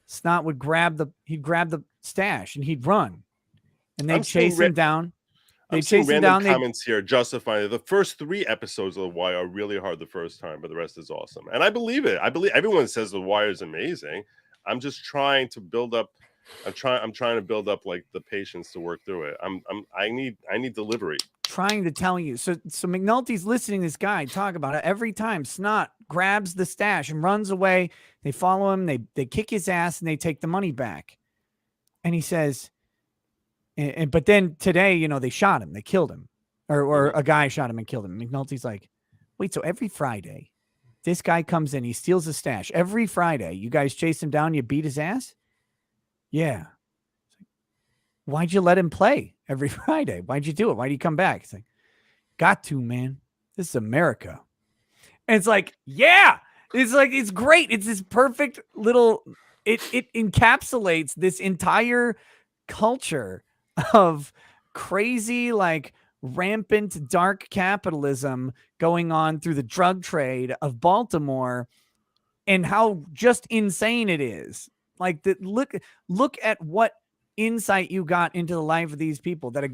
Snot would grab the stash and he'd run. And they'd chase him down. They'd chase him down. Comments here justifying it. The first 3 episodes of The Wire are really hard the first time, but the rest is awesome. And I believe it. I believe everyone says The Wire is amazing. I'm just trying to build up. I'm trying to build up like the patience to work through it. I need delivery. Trying to tell you. So McNulty's listening to this guy talk about it every time. Snot grabs the stash and runs away. They follow him. They kick his ass and they take the money back. And he says, but then today, they shot him. They killed him, or a guy shot him and killed him. McNulty's like, wait, so every Friday, this guy comes in, he steals a stash. Every Friday, you guys chase him down, you beat his ass? Yeah. Why'd you let him play every Friday? Why'd you do it? Why'd he come back? It's like, got to, man. This is America. And it's like, yeah. It's like, it's great. It's this perfect little, it encapsulates this entire culture of crazy, like rampant dark capitalism going on through the drug trade of Baltimore and how just insane it is. Like look at what insight you got into the life of these people that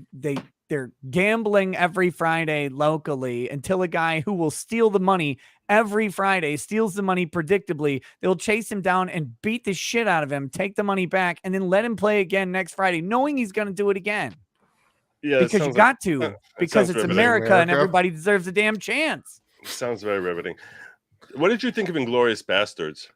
they're gambling every Friday locally until a guy who will steal the money every Friday steals the money predictably. They'll chase him down and beat the shit out of him, take the money back, and then let him play again next Friday, knowing he's going to do it again. Yeah, because you got to, because it's America and everybody deserves a damn chance. Sounds very riveting. What did you think of Inglourious Bastards?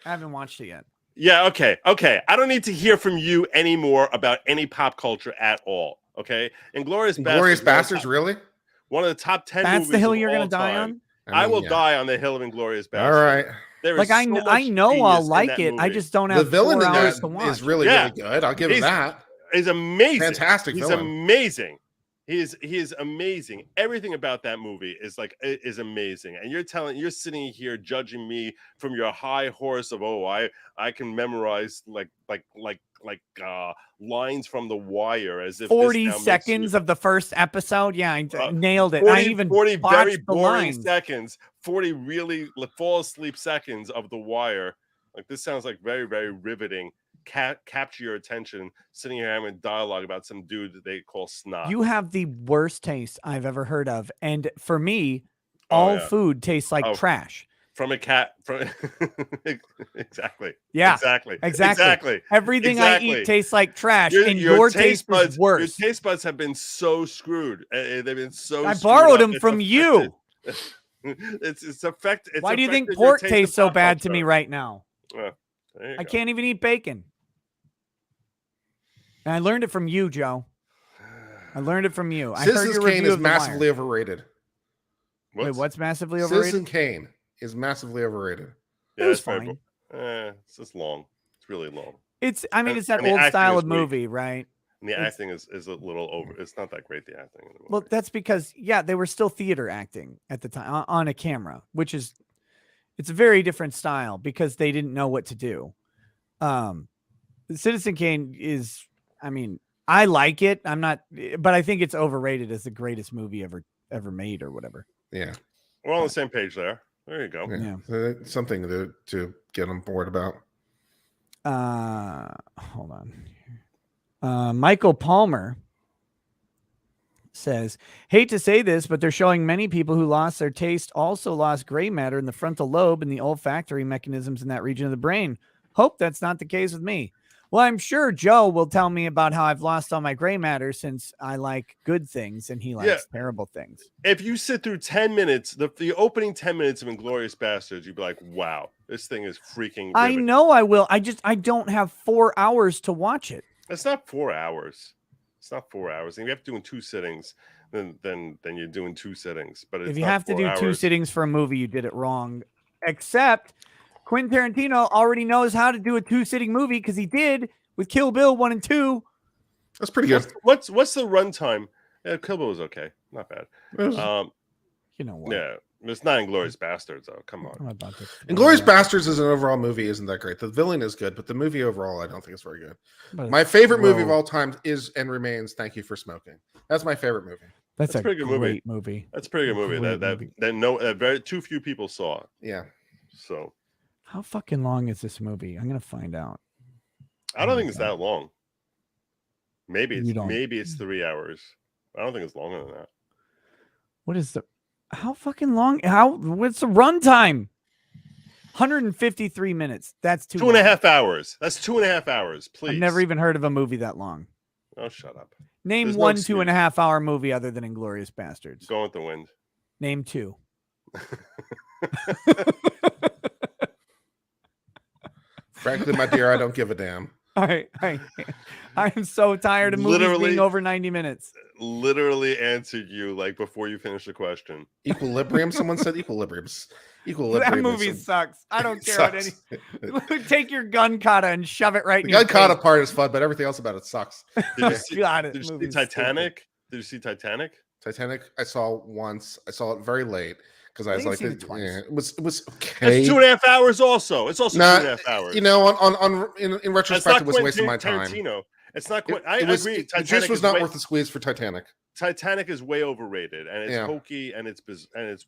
I haven't watched it yet. Yeah, okay. I don't need to hear from you anymore about any pop culture at all. Okay, Inglourious Bastards, really? One of the top 10. That's movies the hill of you're all going to die time. on. I will die on the hill of Inglourious Bastards. All right. Like I know I'll like it. I just don't have the villain 4 in hours that to watch. is really good. I'll give him that. He's amazing. Fantastic He's villain. amazing. He is amazing. Everything about that movie is amazing. And you're sitting here judging me from your high horse of I can memorize like lines from The Wire as if 40 seconds of the first episode. Yeah, I nailed it. 40, I even 40 very boring lines. seconds. 40 really fall asleep seconds of The Wire. Like this sounds like very, very riveting. Capture your attention sitting here having dialogue about some dude that they call Snot. You have the worst taste I've ever heard of. And for me, all food tastes like trash. From a cat. From exactly. Yeah. Exactly. Everything I eat tastes like trash. And your taste buds is worse. Your taste buds have been so screwed. They've been so I borrowed them from you. It's affected. Why do you think pork tastes so bad to me right now? I can't even eat bacon. And I learned it from you, Joe. I learned it from you. Citizen Kane is massively overrated. Wait, what's massively overrated? Citizen Kane is massively overrated. It was fine. It's just long. It's really long. It's that old style of movie, right? And the acting is a little over. It's not that great, the acting. Well, that's because, they were still theater acting at the time on a camera, which is, it's a very different style because they didn't know what to do. Citizen Kane is, I like it. But I think it's overrated as the greatest movie ever made or whatever. Yeah. We're all on the same page there. There you go. Yeah. Something to get on board about. Hold on. Michael Palmer says, hate to say this, but they're showing many people who lost their taste also lost gray matter in the frontal lobe and the olfactory mechanisms in that region of the brain. Hope that's not the case with me. Well, I'm sure Joe will tell me about how I've lost all my gray matter since I like good things and he likes terrible things. If you sit through 10 minutes, the opening 10 minutes of Inglourious Bastards, you'd be like, wow, this thing is freaking riveting. I know I will. I don't have 4 hours to watch it. It's not 4 hours. It's not 4 hours. And you have to do in 2 sittings. Then you're doing 2 sittings. But it's if you have to do 2 sittings for a movie, you did it wrong. Except Quentin Tarantino already knows how to do a 2-sitting movie because he did with Kill Bill 1 and 2. That's pretty good. What's the runtime? Yeah, Kill Bill was okay, not bad. You know what? Yeah, it's not Inglourious Bastards though. Come on. I'm about to Inglourious Bastards as an overall movie isn't that great. The villain is good, but the movie overall I don't think is very good. But My it's favorite movie of slow. all time is and remains Thank You for Smoking. That's my favorite movie. That's a a pretty good great movie. That's a pretty good movie. Great That movie. very too few people saw. Yeah. So How fucking long is this movie? I'm gonna find out. I don't think it's that long. Maybe You don't- it's 3 hours. I don't think it's longer than that. What is the? How fucking long? What's the runtime? 153 minutes. That's too. 2.5 hours. That's 2.5 hours. Please. I've never even heard of a movie that long. Oh, shut up. Name There's no one excuse. 2.5 hour movie other than Inglourious Bastards. Going with the Wind. Name 2. Frankly, my dear, I don't give a damn. I am so tired of movies Literally- being over 90 minutes. Literally answered you like before you finished the question. Equilibrium. Someone said Equilibrium's. Equilibrium. That is movie some- sucks. I don't care what sucks. any. Take your gun kata and shove it right The in your gun kata face. part is fun, but everything else about it sucks. Did you see, God, it did you see movie's Titanic? Did you see Titanic? Titanic, I saw once. I saw it very late because I was think like, I've seen it twice. yeah, it was okay. It's 2.5 hours. Also, it's also Nah, 2.5 hours. You know, in It's retrospect, not it was Quentin wasting my time. Tarantino. It's not. It, I it was, agree. the juice was not worth the squeeze for Titanic. Titanic is way overrated, and it's Yeah. hokey, and it's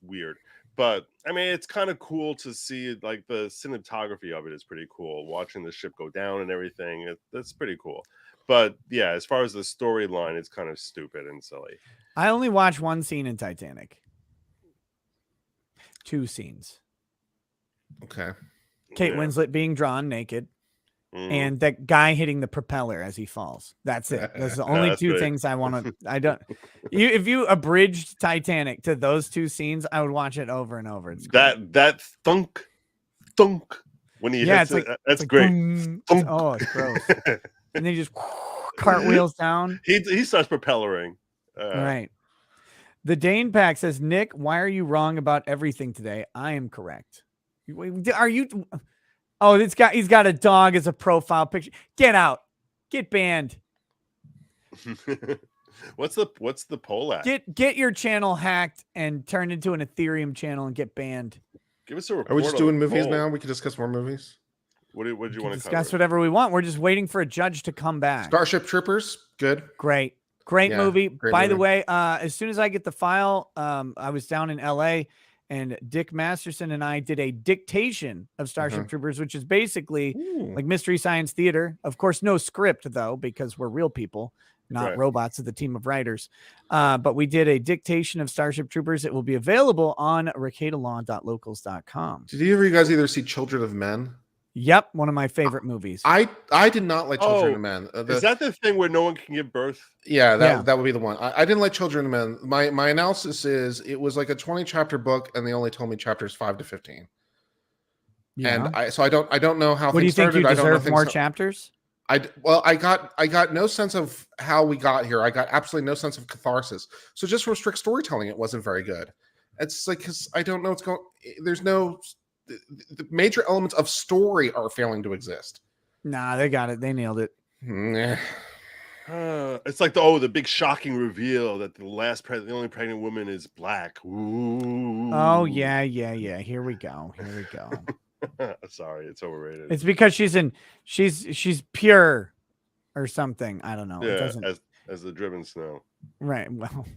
weird. But I mean, it's kind of cool to see. Like the cinematography of it is pretty cool. Watching the ship go down and everything, that's pretty cool. But yeah, as far as the storyline, it's kind of stupid and silly. I only watched one scene in Titanic. 2 scenes. Okay. Kate Yeah. Winslet being drawn naked. Mhm. And that guy hitting the propeller as he falls. That's it. That's the only that's 2 great. things I want to. I don't. If you abridged Titanic to those 2 scenes, I would watch it over and over. It's great. that thunk when he Yeah, hits it's it, that's It's like, great. boom. Thunk. Oh, it's gross. And then he just cartwheels down. He starts propellering. All right. The Dane Pack says, Nick, why are you wrong about everything today? I am correct. Are you? Oh, he's got a dog as a profile picture. Get out. Get banned. What's the poll at? Get your channel hacked and turned into an Ethereum channel and get banned. Give us a report. Are we just on the doing movies poll. now? We can discuss more movies. What do you We want can to discuss cover? whatever we want. We're just waiting for a judge to come back. Starship Troopers, good. Great Yeah, movie. great By the movie. way, as soon as I get the file, I was down in LA and Dick Masterson and I did a dictation of Starship Troopers, which is basically Ooh. like Mystery Science Theater. Of course, no script though, because we're real people, not Right. robots of the team of writers. But we did a dictation of Starship Troopers. It will be available on ricadalaw.locals.com. Did you guys either see Children of Men? Yep, one of my favorite movies. I did not like Children Oh, of Men. Is that the thing where no one can give birth? Yeah, Yeah. that would be the one. I didn't like Children of Men. My analysis is it was like a 20 chapter book, and they only told me chapters 5 to 15. Yeah. And I don't know how What do you things think? started. You I don't know deserve things more sta- chapters? I got no sense of how we got here. I got absolutely no sense of catharsis. So just from strict storytelling, it wasn't very good. It's like because I don't know what's going. There's no the major elements of story are failing to exist. Nah, they got it. They nailed it. Nah. It's like the big shocking reveal that the only pregnant woman is black. Ooh. Oh yeah. Here we go. Sorry, it's overrated. It's because she's pure or something. I don't know. It yeah, doesn't as the driven snow. right. Well,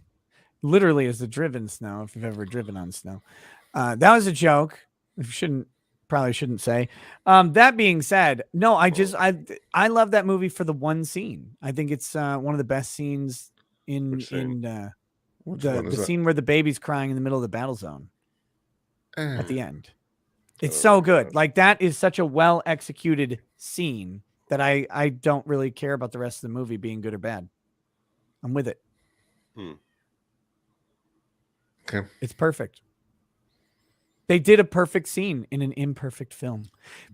literally as the driven snow, if you've ever driven on snow. That was a joke. Probably shouldn't say. That being said, no, I love that movie for the one scene. I think it's one of the best scenes Which scene? Which one the is it? scene where the baby's crying in the middle of the battle zone Eh. at the end. It's Oh, so my good. God. Like that is such a well executed scene that I don't really care about the rest of the movie being good or bad. I'm with it. Okay. It's perfect. They did a perfect scene in an imperfect film.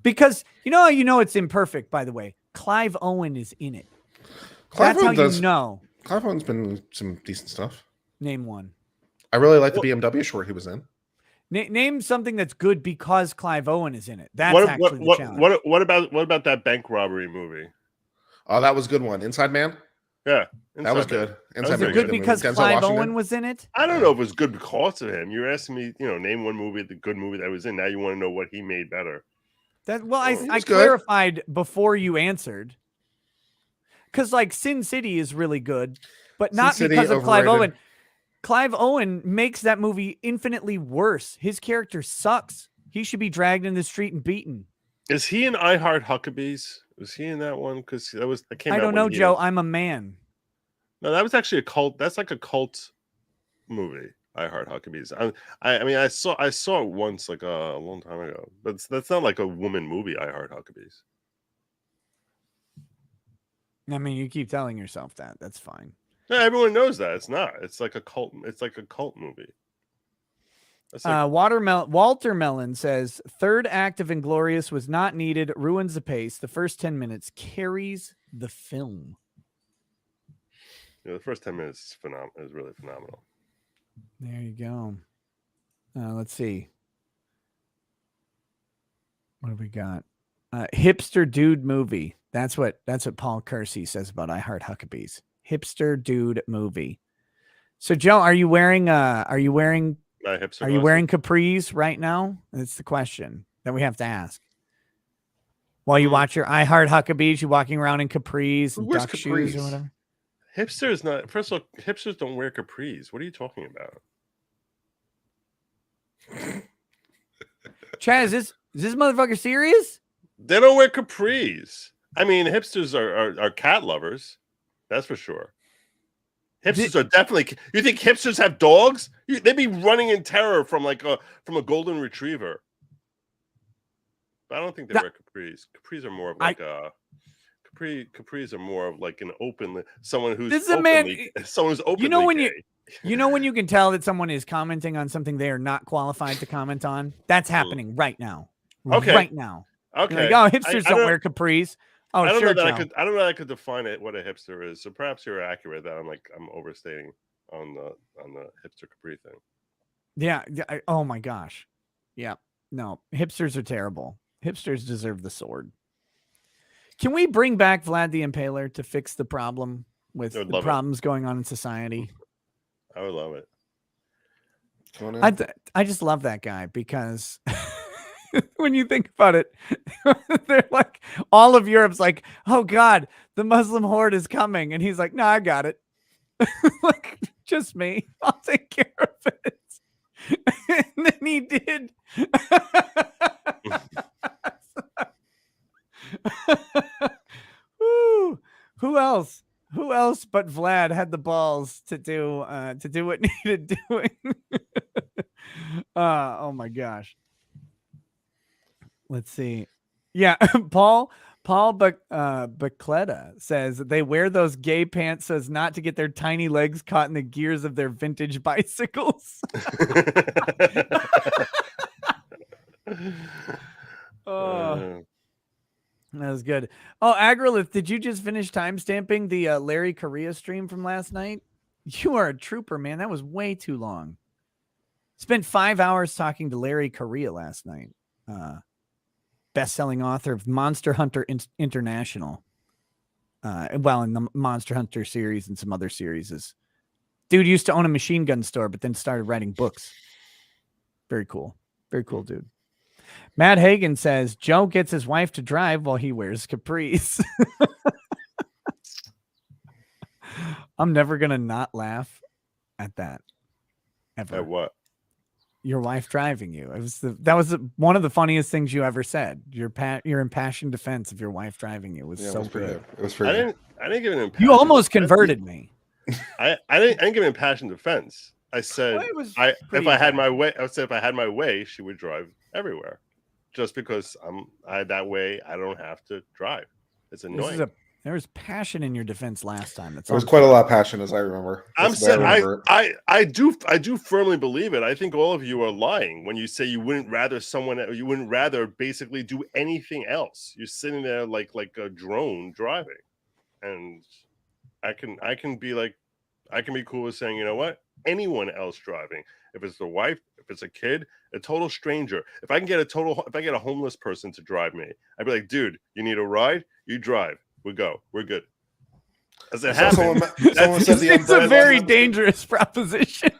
Because you know how you know it's imperfect, by the way. Clive Owen is in it. That's how you know. Clive Owen's been in some decent stuff. Name one. I really like the BMW short he was in. Name something that's good because Clive Owen is in it. That's actually the challenge. What about that bank robbery movie? Oh, that was a good one. Inside Man. Yeah, that was good. Was it good because Clive Owen was in it? I don't know if it was good because of him. You're asking me, name one movie, the good movie that was in. Now you want to know what he made better. I clarified before you answered. Because like Sin City is really good, but not because of Clive Owen. Clive Owen makes that movie infinitely worse. His character sucks. He should be dragged in the street and beaten. Is he in I Heart Huckabees? Was he in that one? Because I don't know, Joe. I'm a man. No, that was actually a cult. That's like a cult movie. I Heart Huckabees. I mean, I saw it once, like a long time ago. But that's not like a woman movie. I Heart Huckabees. I mean, you keep telling yourself that. That's fine. No, everyone knows that. It's not. It's like a cult. It's like a cult movie. Walter Mellon says, third act of Inglourious was not needed, ruins the pace. The first 10 minutes carries the film. Yeah, the first 10 minutes is phenomenal. Is really phenomenal. There you go. Let's see. What have we got? Hipster dude movie. That's what Paul Kersey says about I Heart Huckabees. Hipster dude movie. So Joe, are you wearing capris right now? That's the question that we have to ask. While you watch your I Heart Huckabees, you walking around in capris and duck shoes or whatever. Hipsters not. First of all, hipsters don't wear capris. What are you talking about? Chad, is this motherfucker serious? They don't wear capris. I mean, hipsters are cat lovers. That's for sure. Hipsters are definitely. You think hipsters have dogs? They'd be running in terror from a golden retriever. But I don't think they wear capris. Capris are more of like capris are more of like an open someone who's someone who's openly gay. When you can tell that someone is commenting on something they are not qualified to comment on. That's happening right now. Okay. Right now. Okay. Like, hipsters don't wear capris. Oh, I don't sure, know that I don't know that I could define it what a hipster is. So perhaps you're accurate that I'm overstating on the hipster capri thing. Yeah. Oh my gosh. Yeah. No, hipsters are terrible. Hipsters deserve the sword. Can we bring back Vlad the Impaler to fix the problem with the problems going on in society? I would love it. I just love that guy because when you think about it, they're like, all of Europe's like, oh God, the Muslim horde is coming. And he's like, no, I got it. Like, just me. I'll take care of it. And then he did. Woo. Who else but Vlad had the balls to do what needed doing? Oh my gosh. Let's see. Yeah, Paul Bacletta says that they wear those gay pants so as not to get their tiny legs caught in the gears of their vintage bicycles. Oh, that was good. Oh, Agrilith, did you just finish timestamping the Larry Correa stream from last night? You are a trooper, man. That was way too long. Spent 5 hours talking to Larry Correa last night. Best-selling author of Monster Hunter International. In the Monster Hunter series and some other series. Dude used to own a machine gun store, but then started writing books. Very cool. Very cool, dude. Matt Hagen says, Joe gets his wife to drive while he wears capris. I'm never going to not laugh at that. Ever. At what? Your wife driving you. That was one of the funniest things you ever said. Your impassioned defense of your wife driving you was so good. It was pretty good. I didn't give an impassioned You almost converted me. I didn't give an impassioned defense. I said if I had my way, she would drive everywhere. Just because that way I don't have to drive. It's annoying. There was passion in your defense last time. There was quite a lot of passion, as I remember. I do firmly believe it. I think all of you are lying when you say you wouldn't rather basically do anything else. You're sitting there like a drone driving, and I can be cool with saying, you know what, anyone else driving. If it's the wife, if If it's a kid, a total stranger. If I get a homeless person to drive me, I'd be like, dude, you need a ride? You drive. We go. We're good. As it happens, someone said the It's a very dangerous proposition.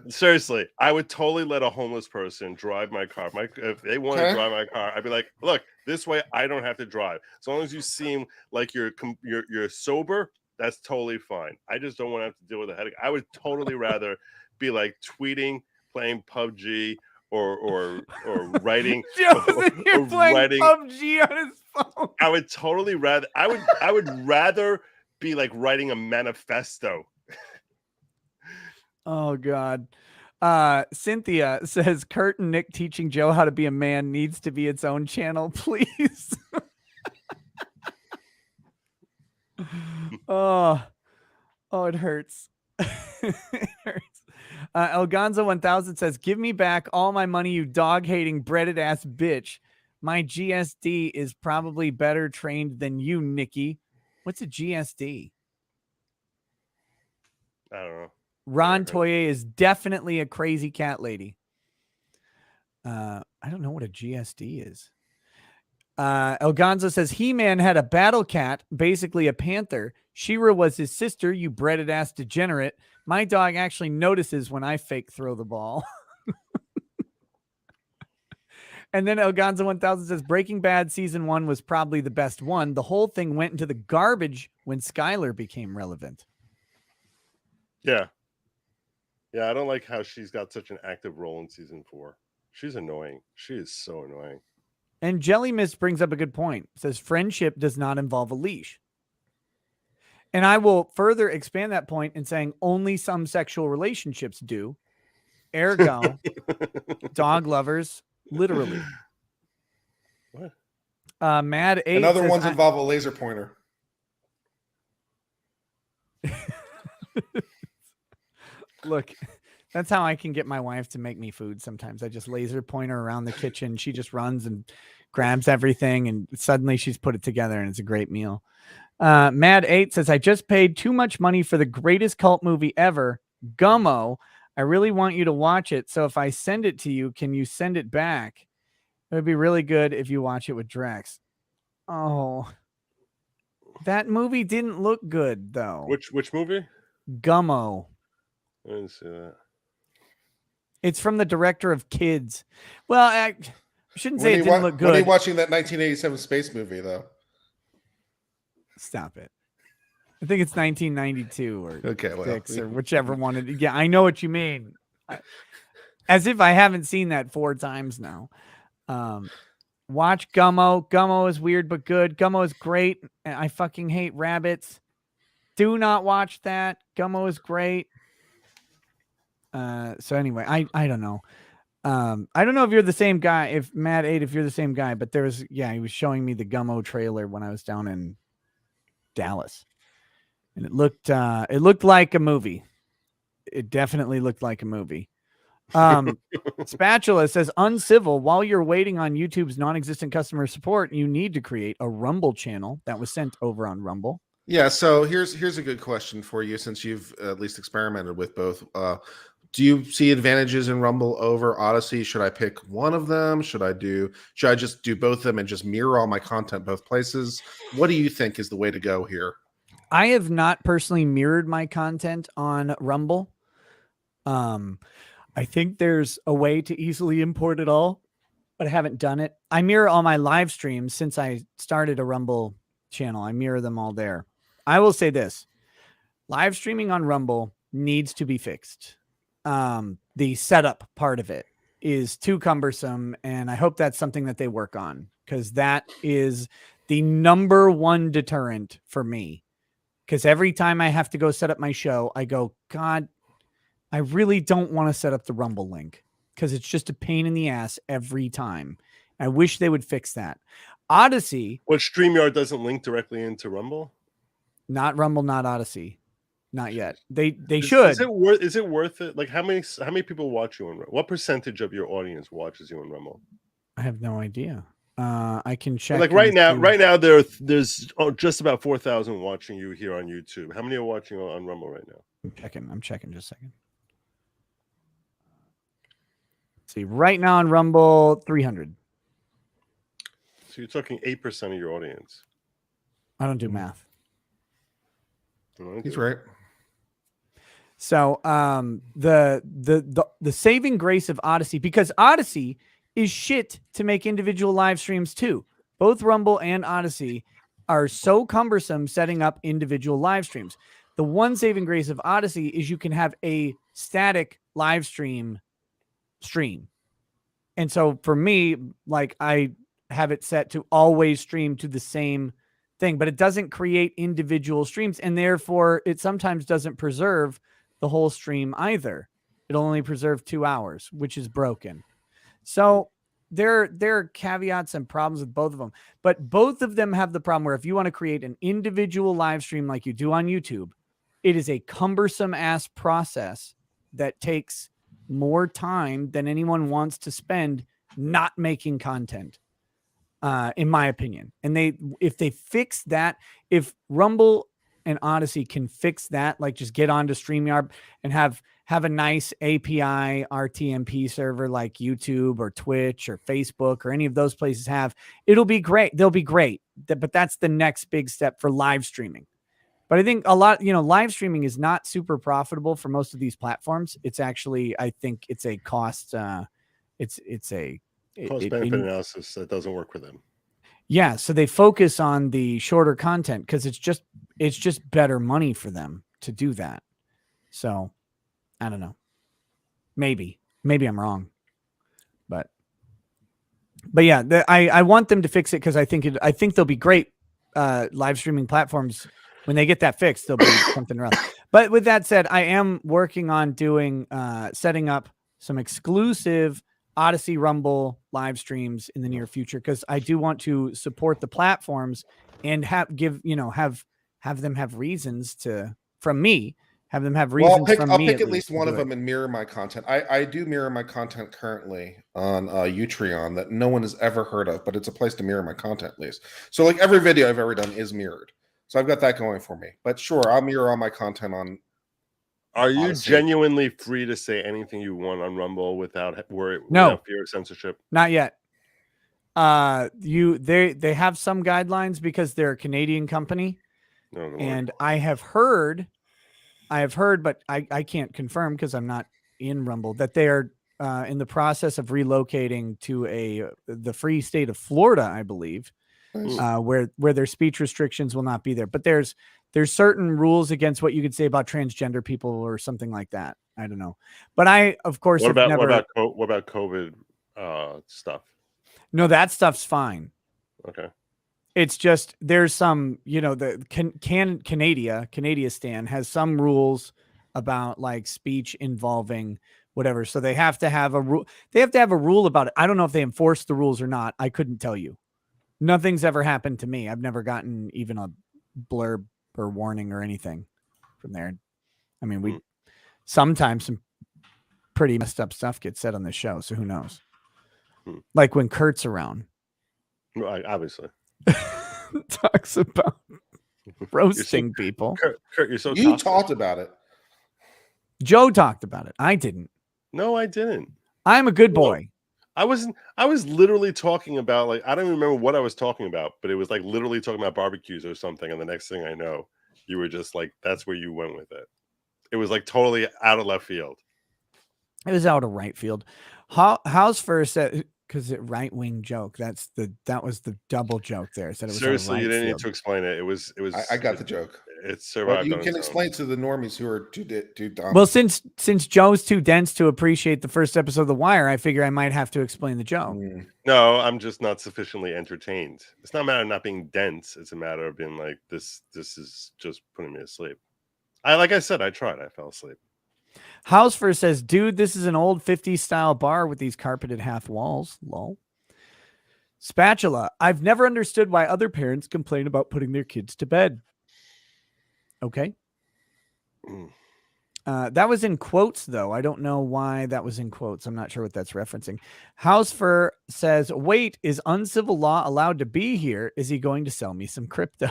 Seriously, I would totally let a homeless person drive my car. If they want to drive my car, I'd be like, look, this way I don't have to drive. As long as you seem like you're sober, that's totally fine. I just don't want to have to deal with a headache. I would totally rather be like tweeting, playing PUBG, or writing. You're playing PUBG on his phone. I would totally rather. I would rather be like writing a manifesto. Oh God. Cynthia says Kurt and Nick teaching Joe how to be a man needs to be its own channel, please. Oh, it hurts. It hurts. Elgonzo 1000 says, give me back all my money, you dog-hating breaded ass bitch. My GSD is probably better trained than you, Nikki. What's a GSD? I don't know. Ron Toye is definitely a crazy cat lady. I don't know what a GSD is. Elgonzo says He-Man had a battle cat, basically a panther. She-Ra was his sister, you breaded ass degenerate. My dog actually notices when I fake throw the ball. And then Elgonzo 1000 says Breaking Bad season 1 was probably the best one. The whole thing went into the garbage when Skylar became relevant. Yeah. Yeah, I don't like how she's got such an active role in season 4. She's annoying. She is so annoying. And Jelly Mist brings up a good point. It says friendship does not involve a leash. And I will further expand that point in saying only some sexual relationships do. Ergo, dog lovers, literally. What? Mad 8 And other says, ones involve a laser pointer. Look, that's how I can get my wife to make me food sometimes. I just laser point her around the kitchen. She just runs and grabs everything, and suddenly she's put it together, and it's a great meal. Mad 8 says, I just paid too much money for the greatest cult movie ever, Gummo. I really want you to watch it, so if I send it to you, can you send it back? It would be really good if you watch it with Drex. Oh, that movie didn't look good, though. Which movie? Gummo. I didn't see that. It's from the director of Kids. Well, I shouldn't say it didn't look good. When are you watching that 1987 space movie, though? Stop it. I think it's 1992 or okay, well, 6 or whichever one. Yeah, I know what you mean. As if I haven't seen that 4 times now. Watch Gummo. Gummo is weird but good. Gummo is great. I fucking hate rabbits. Do not watch that. Gummo is great. So anyway, I don't know. I don't know if you're the same guy, if Mad 8, if you're the same guy, but he was showing me the Gummo trailer when I was down in Dallas. And it looked like a movie. It definitely looked like a movie. Spatula says uncivil. While you're waiting on YouTube's non-existent customer support, you need to create a Rumble channel that was sent over on Rumble. Yeah, so here's a good question for you, since you've at least experimented with both. Do you see advantages in Rumble over Odyssey? Should I pick one of them? Should I just do both of them and just mirror all my content both places? What do you think is the way to go here? I have not personally mirrored my content on Rumble. I think there's a way to easily import it all, but I haven't done it. I mirror all my live streams since I started a Rumble channel. I mirror them all there. I will say this. Live streaming on Rumble needs to be fixed. The setup part of it is too cumbersome, and I hope that's something that they work on, because that is the number one deterrent for me. Because every time I have to go set up my show, I go, God, I really don't want to set up the Rumble link, because it's just a pain in the ass every time. I wish they would fix that. Odyssey. What, StreamYard doesn't link directly into Rumble? Not Rumble, not Odyssey. Not yet. They should. Is it worth it? Like how many people watch you on Rumble? What percentage of your audience watches you on Rumble? I have no idea. I can check. Like right now there's just about 4,000 watching you here on YouTube. How many are watching on Rumble right now? I'm checking just a second. See, right now on Rumble, 300. So you're talking 8% of your audience. I don't do math. He's right. So the saving grace of Odyssey, because Odyssey is shit to make individual live streams too. Both Rumble and Odyssey are so cumbersome setting up individual live streams. The one saving grace of Odyssey is you can have a static live stream. And so for me, like I have it set to always stream to the same thing, but it doesn't create individual streams, and therefore it sometimes doesn't preserve the whole stream either. It'll only preserve 2 hours, which is broken. So there are caveats and problems with both of them, but both of them have the problem where if you want to create an individual live stream like you do on YouTube, it is a cumbersome ass process that takes more time than anyone wants to spend not making content, in my opinion. And if they fix that, if Rumble and Odyssey can fix that, like just get onto StreamYard and have a nice API RTMP server like YouTube or Twitch or Facebook or any of those places have, it'll be great. They'll be great. But that's the next big step for live streaming. But I think a lot, live streaming is not super profitable for most of these platforms. It's actually, I think it's a cost. It's a Cost benefit analysis that doesn't work for them. Yeah, so they focus on the shorter content because it's just better money for them to do that. So I don't know. Maybe I'm wrong, but yeah, I want them to fix it because I think they'll be great live streaming platforms. When they get that fixed, there'll be something else. But with that said, I am working on doing setting up some exclusive Odyssey Rumble live streams in the near future because I do want to support the platforms and have them have reasons to from me. Have them have reasons from me. I'll pick at least one of them and mirror my content. I do mirror my content currently on Utreon that no one has ever heard of, but it's a place to mirror my content at least. So like every video I've ever done is mirrored. So I've got that going for me. But sure, I'll mirror all my content on. Are you genuinely free to say anything you want on Rumble without fear of censorship? Not yet. They have some guidelines because they're a Canadian company. No, and I have heard, but I can't confirm because I'm not in Rumble, that they are in the process of relocating to the free state of Florida, I believe. Where their speech restrictions will not be there, but there's certain rules against what you could say about transgender people or something like that. I don't know, but I of course what about COVID stuff? No, that stuff's fine. Okay, it's just there's some the Canada Stan has some rules about like speech involving whatever, so they have to have a rule. They have to have a rule about it. I don't know if they enforce the rules or not. I couldn't tell you. Nothing's ever happened to me. I've never gotten even a blurb or warning or anything from there. I mean, we sometimes some pretty messed up stuff gets said on the show, so who knows? Like when Kurt's around. Right, obviously. Talks about roasting people. Kurt, you're so You talked about it. Joe talked about it. I didn't. No, I didn't. I'm a good boy. I was literally talking about, like, I don't even remember what I was talking about, but it was like literally talking about barbecues or something. And the next thing I know, you were just like, that's where you went with it. It was like totally out of left field. It was out of right field. House first said, because it right wing joke. That was the double joke there. Said it was seriously, you didn't need to explain it. It was. I got the joke. It's survived. You can explain to the normies who are too dumb. Well, since Joe's too dense to appreciate the first episode of The Wire, I figure I might have to explain the joke. No, I'm just not sufficiently entertained. It's not a matter of not being dense. It's a matter of being like, this is just putting me to sleep. Like I said, I tried. I fell asleep. House first says, dude, this is an old 50s style bar with these carpeted half walls. Lol. Spatula. I've never understood why other parents complain about putting their kids to bed. Okay. That was in quotes, though. I don't know why that was in quotes. I'm not sure what that's referencing. House Fur says, wait, is uncivil law allowed to be here? Is he going to sell me some crypto?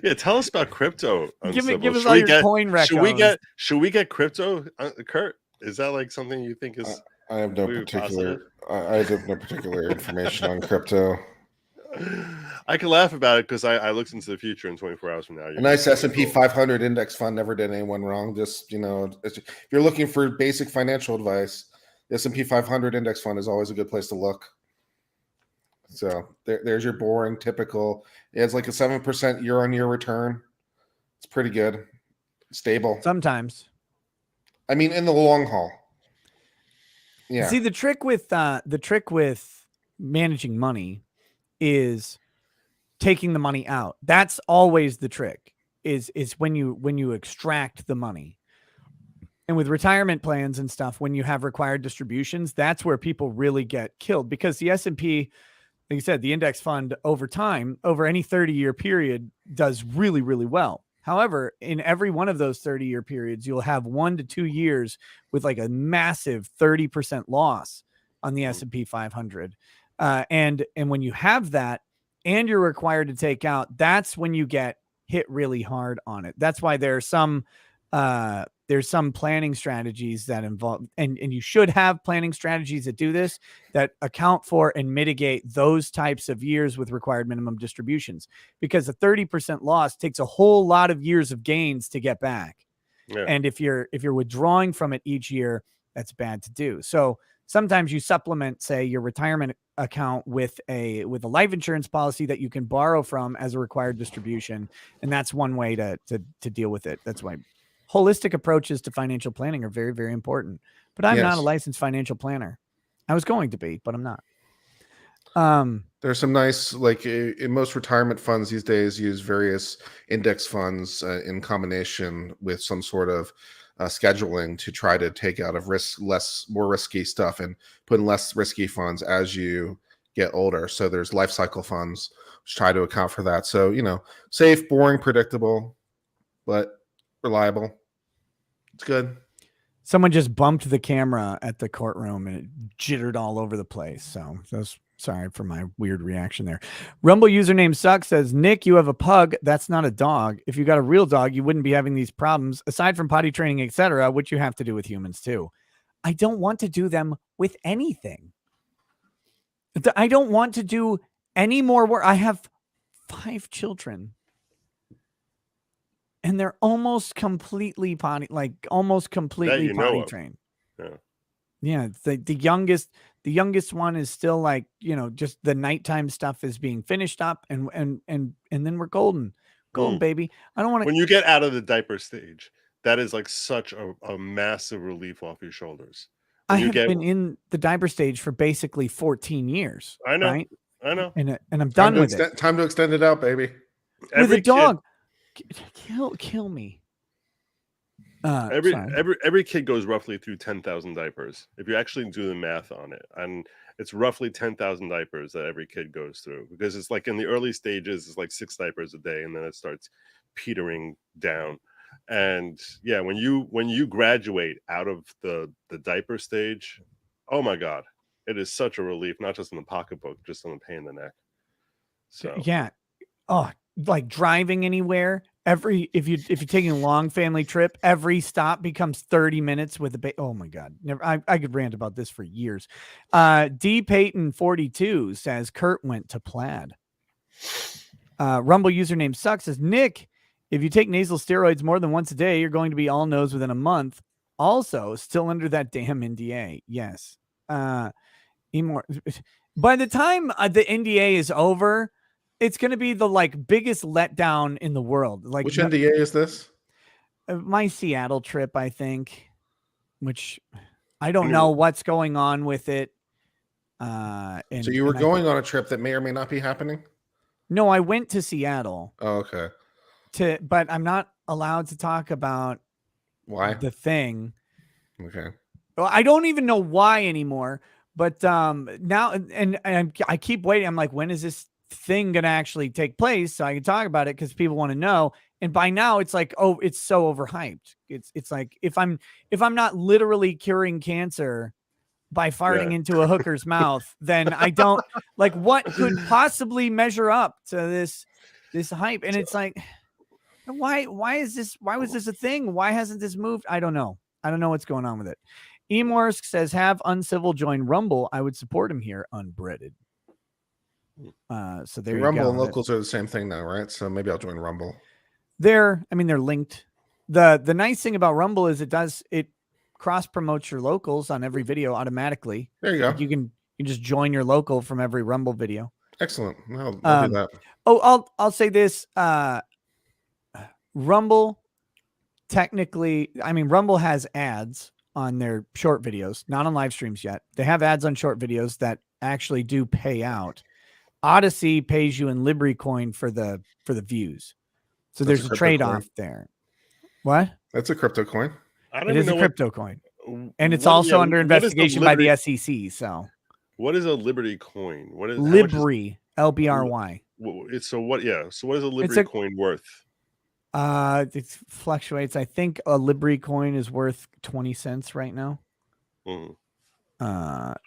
Yeah, tell us about crypto. Give us all your coin records. Should we get crypto, Kurt? Is that like something you think is? I have no weird particular. I have no particular information on crypto. I can laugh about it because I looked into the future in 24 hours from now. A nice S&P 500 index fund never did anyone wrong. Just, if you're looking for basic financial advice, the S&P 500 index fund is always a good place to look. So there's your boring, typical. It has like a 7% year-on-year return. It's pretty good, stable. Sometimes. I mean, in the long haul. Yeah. See, the trick with managing money is taking the money out. That's always the trick. Is when you extract the money. And with retirement plans and stuff, when you have required distributions, that's where people really get killed, because the S&P, like you said, the index fund over time, over any 30-year period, does really, really well. However, in every one of those 30-year periods, you'll have 1 to 2 years with like a massive 30% loss on the S&P 500. And when you have that and you're required to take out, that's when you get hit really hard on it. That's why there's some planning strategies that involve, and you should have planning strategies that do this, that account for and mitigate those types of years with required minimum distributions, because a 30% loss takes a whole lot of years of gains to get back. Yeah. And if you're withdrawing from it each year, that's bad to do. So sometimes you supplement, say, your retirement account with a life insurance policy that you can borrow from as a required distribution. And that's one way to deal with it. That's why holistic approaches to financial planning are very, very important. But I'm not a licensed financial planner. I was going to be, but I'm not. There's some nice, like in most retirement funds these days, use various index funds in combination with some sort of scheduling to try to take out of more risky stuff and put in less risky funds as you get older. So there's life cycle funds which try to account for that. So, safe, boring, predictable, but reliable. It's good. Someone just bumped the camera at the courtroom and it jittered all over the place. So that's sorry for my weird reaction there. Rumble username sucks says, Nick, you have a pug. That's not a dog. If you got a real dog, you wouldn't be having these problems, aside from potty training, etc., which you have to do with humans too. I don't want to do them with anything. I don't want to do any more work. I have 5 children. And they're almost completely potty trained. Yeah. The youngest one is still like, just the nighttime stuff is being finished up and then we're golden, baby. I don't want to. When you get out of the diaper stage, that is like such a massive relief off your shoulders. I have been in the diaper stage for basically 14 years. I know. Right? I know. And I'm done with it. Time to extend it out, baby. With a dog. Kill me. Every kid goes roughly through 10,000 diapers. If you actually do the math on it, and it's roughly 10,000 diapers that every kid goes through, because it's like in the early stages, it's like 6 diapers a day, and then it starts petering down. And yeah, when you graduate out of the diaper stage, oh my God, it is such a relief, not just in the pocketbook, just on the pain in the neck. So yeah. Oh, like driving anywhere, if you're taking a long family trip, every stop becomes 30 minutes with a oh my God, I could rant about this for years. D Payton 42 says Kurt went to Plaid. Rumble username sucks says, Nick, if you take nasal steroids more than once a day, you're going to be all nose within a month. Also still under that damn NDA. Yes. By the time the NDA is over, it's going to be the biggest letdown in the world. Like, which NDA is this? My Seattle trip, I think, which I don't know what's going on with it. So you were going on a trip that may or may not be happening? No, I went to Seattle. Oh, okay. But I'm not allowed to talk about why the thing. Okay. Well, I don't even know why anymore. But now, and I keep waiting. I'm like, when is this thing gonna actually take place so I can talk about it, because people want to know. And by now it's like, oh, it's so overhyped. It's like if I'm not literally curing cancer by farting into a hooker's mouth, then I don't like what could possibly measure up to this hype. And it's like, why was this a thing? Why hasn't this moved? I don't know. I don't know what's going on with it. Emorsk says, have Uncivil join Rumble. I would support him here, unbreaded. So there you Rumble go. and locals are the same thing now, right? So maybe I'll join Rumble. They're linked. The nice thing about Rumble is it cross promotes your locals on every video automatically. There you go. Like you just join your local from every Rumble video. Excellent. I'll do that. Oh, I'll say this. Rumble, technically, Rumble has ads on their short videos, not on live streams yet. They have ads on short videos that actually do pay out. Odyssey pays you in Libri coin for the views. So That's there's a a trade-off there. What? That's a crypto coin. It is a crypto coin. And it's also under investigation by the SEC. So what is a Liberty coin? What is Libri? LBRY. So what? Yeah. So what is a Liberty coin worth? It fluctuates. I think a Libri coin is worth 20 cents right now.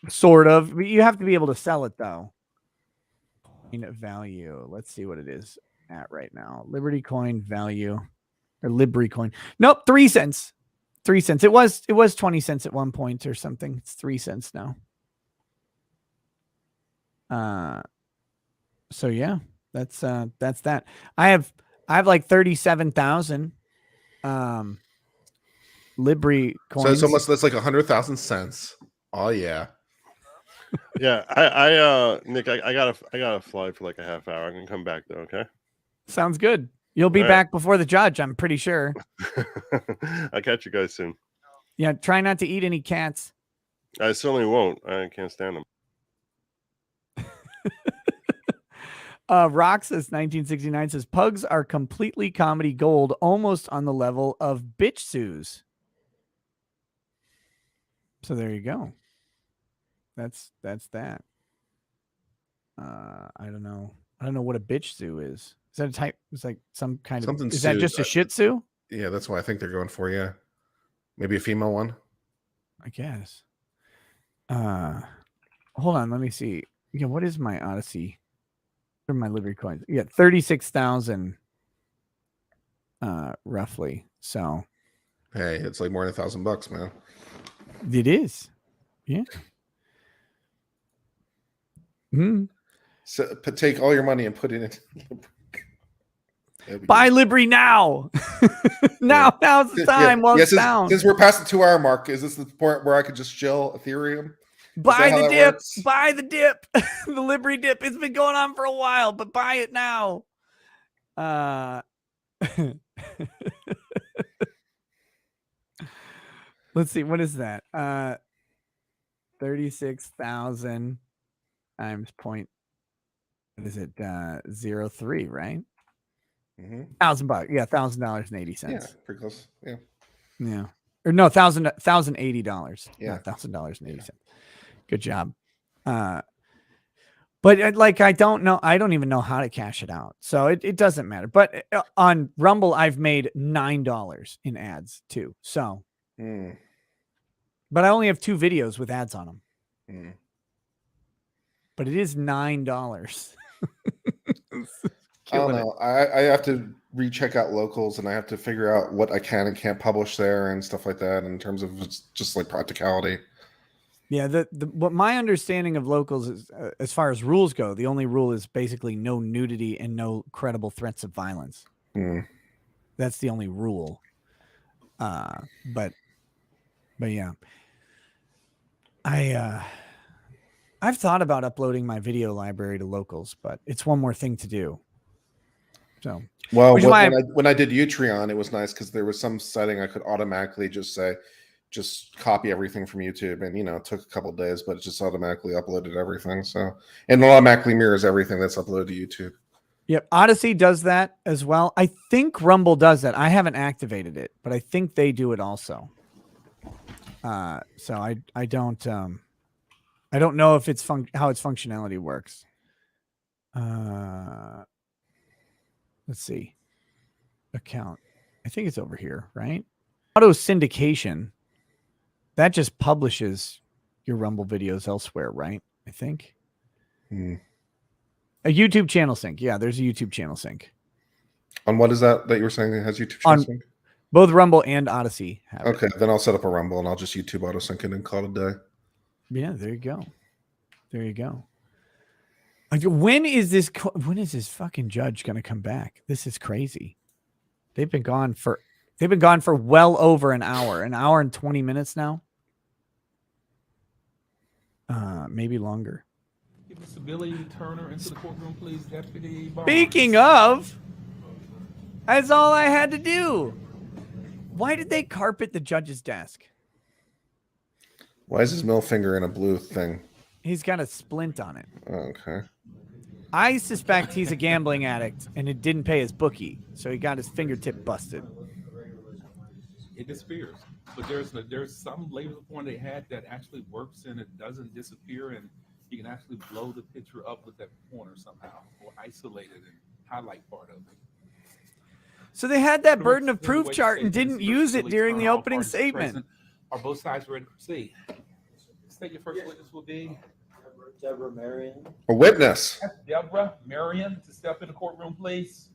Sort of. You have to be able to sell it though. Coin value. Let's see what it is at right now. Liberty coin value or Libri coin. Nope, 3 cents. 3 cents. It was 20 cents at one point or something. It's 3 cents now. So yeah, that's that. I have like 37,000 Libri coins. So it's almost, that's like 100,000 cents. Oh yeah. Yeah, I Nick, I gotta fly for like a half hour. I can come back though. Okay. Sounds good. You'll be back before the judge, I'm pretty sure. I'll catch you guys soon. Yeah, try not to eat any cats. I certainly won't. I can't stand them. Roxas 1969 says pugs are completely comedy gold, almost on the level of bitch zoos. So there you go. That's that. I don't know what a bitch zoo is. Is that a type? It's like some kind Something of. Is that just a Shih Tzu? Yeah, that's what I think they're going for. Yeah, maybe a female one. I guess. Hold on. Let me see. Yeah, what is my Odyssey? What are my Liberty coins? Yeah, 36,000. Roughly. So. Hey, it's like more than $1,000, man. It is. Yeah. So take all your money and put it in. Buy Libri now. Now's the time. Since we're past the 2-hour mark, is this the point where I could just chill Ethereum? Buy the dip. Buy the dip. The Libri dip. It's been going on for a while, but buy it now. Let's see. What is that? 36,000 times point. What is it? 0.03, right? $1,000. Yeah, $1,000.80. Yeah, pretty close. Yeah. Yeah. Or no, $1,080. Yeah. $1,000.80. Good job. But like, I don't know. I don't even know how to cash it out. So it doesn't matter. But on Rumble, I've made $9 in ads too. So, but I only have 2 videos with ads on them. But it is $9. I don't know. I have to recheck out locals, and I have to figure out what I can and can't publish there and stuff like that in terms of just like practicality. Yeah, what my understanding of locals is, as far as rules go, the only rule is basically no nudity and no credible threats of violence. That's the only rule. But yeah, I've thought about uploading my video library to locals, but it's one more thing to do. So, well, when I did Utreon, it was nice because there was some setting I could automatically just say, just copy everything from YouTube, and it took a couple of days, but it just automatically uploaded everything. So, and it automatically mirrors everything that's uploaded to YouTube. Yep, Odyssey does that as well. I think Rumble does that. I haven't activated it, but I think they do it also. So I don't know if it's how its functionality works. Let's see. Account. I think it's over here, right? Auto syndication. That just publishes your Rumble videos elsewhere, right? I think. A YouTube channel sync. Yeah, there's a YouTube channel sync. On what is that you were saying that has YouTube channel sync? Both Rumble and Odyssey have it. Okay, then I'll set up a Rumble and I'll just YouTube auto sync it and call it a day. Yeah, there you go. There you go. When is this fucking judge going to come back? This is crazy. They've been gone for well over an hour and 20 minutes now. Maybe longer. Give Mr. Billy Turner into the courtroom, please, Deputy Barnes. Speaking of, that's all I had to do. Why did they carpet the judge's desk? Why is his middle finger in a blue thing? He's got a splint on it. Okay. I suspect he's a gambling addict and it didn't pay his bookie, so he got his fingertip busted. It disappears, but there's some laser point they had that actually works and it doesn't disappear, and you can actually blow the picture up with that pointer somehow, or isolate it and highlight part of it. So they had that burden of proof chart and didn't use it during the opening statement. Are both sides ready to proceed? State your first witness will be Deborah Marion. A witness. Deborah Marion to step in the courtroom, please.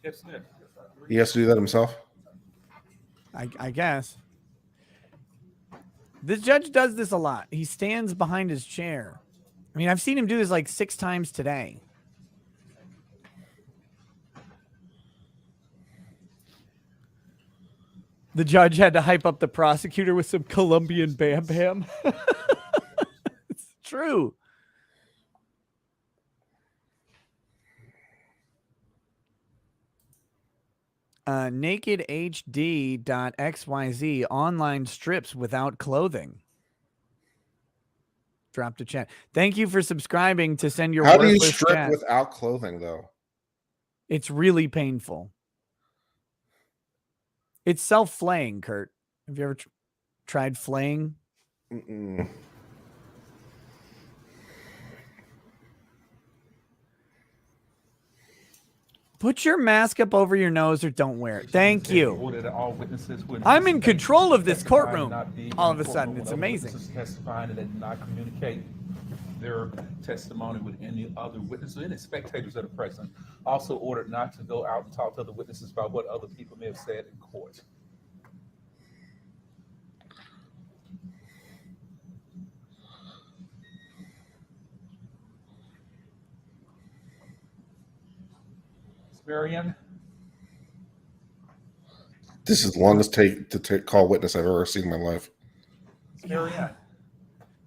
Jeff Smith. He has to do that himself. I guess. This judge does this a lot. He stands behind his chair. I mean, I've seen him do this like 6 times today. The judge had to hype up the prosecutor with some Colombian Bam Bam. It's true. NakedHD.xyz online strips without clothing. Dropped a chat. Thank you for subscribing to send your How do you worthless strip chat. without clothing, though? It's really painful. It's self-flaying, Kurt. Have you ever tried flaying? Mm-mm. Put your mask up over your nose or don't wear it. Thank you. Order that all witnesses who I'm in control of this testify courtroom. not be in All of the a sudden, courtroom it's when other amazing. witnesses testifying and they do not communicate their testimony with any other witnesses or any spectators that are present. Also ordered not to go out and talk to other witnesses about what other people may have said in court. Marion. This is the longest call witness I've ever seen in my life. Marion.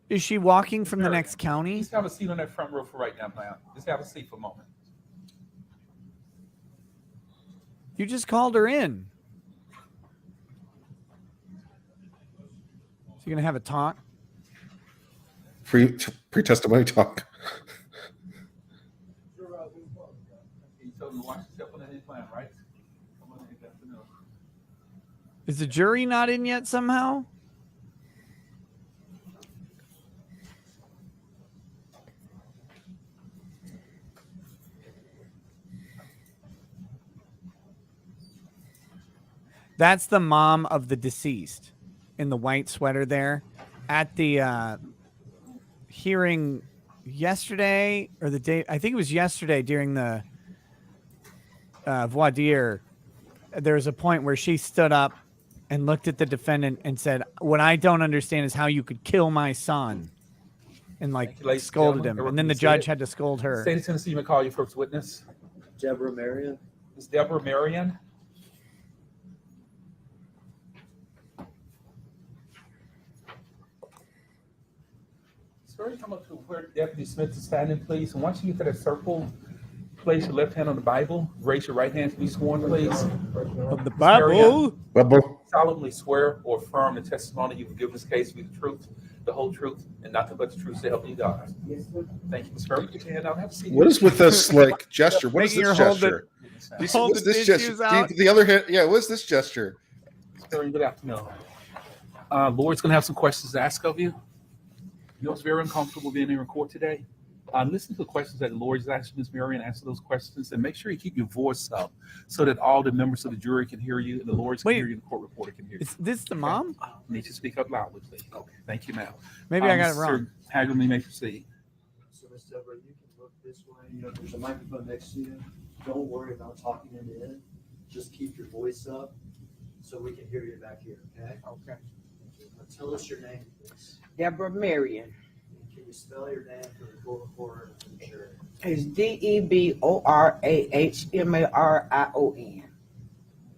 Is she walking from the next county? Just have a seat on that front row for right now, ma'am. Just have a seat for a moment. You just called her in. So you're going to have a talk? Pre-testimony talk. Right? Is the jury not in yet somehow? That's the mom of the deceased in the white sweater there at the hearing yesterday or the day. I think it was yesterday during the voir dire. There was a point where she stood up and looked at the defendant and said, "What I don't understand is how you could kill my son," and like scolded him. And then the judge had to scold her. State of Tennessee, you may call your first witness. Deborah Marion. Ms. Deborah Marion. Sir, come up to where Deputy Smith is standing, please. And once you get to that circle, place your left hand on the Bible. Raise your right hand to be sworn, please. Of the Bible. Solemnly swear or affirm the testimony you will give in this case to be the truth, the whole truth, and nothing but the truth, so help you God. Thank you, Ms. Murray. Put your hand out. Have a seat. What is with this like gesture? What is this gesture? What's this gesture? The other hand, yeah. What's this gesture? Very good afternoon. Lawyer's going to have some questions to ask of you. You know, it's very uncomfortable being here in court today. Listen to the questions that the lawyer's asking Ms. Marion, answer those questions, and make sure you keep your voice up so that all the members of the jury can hear you and the lawyers can hear you and the court reporter can hear you. Is this the mom? You need to speak up loudly, please. Okay, thank you, ma'am. Maybe I got it wrong. Hagerman, you may proceed. So, Ms. Deborah, you can look this way. You know, there's a microphone next to you. Don't worry about talking into it. just keep your voice up so we can hear you back here, okay? Okay. Now tell us your name, please. Deborah Marion. And can you spell your name for the court reporter and the jury? It's DEBORAHMARION.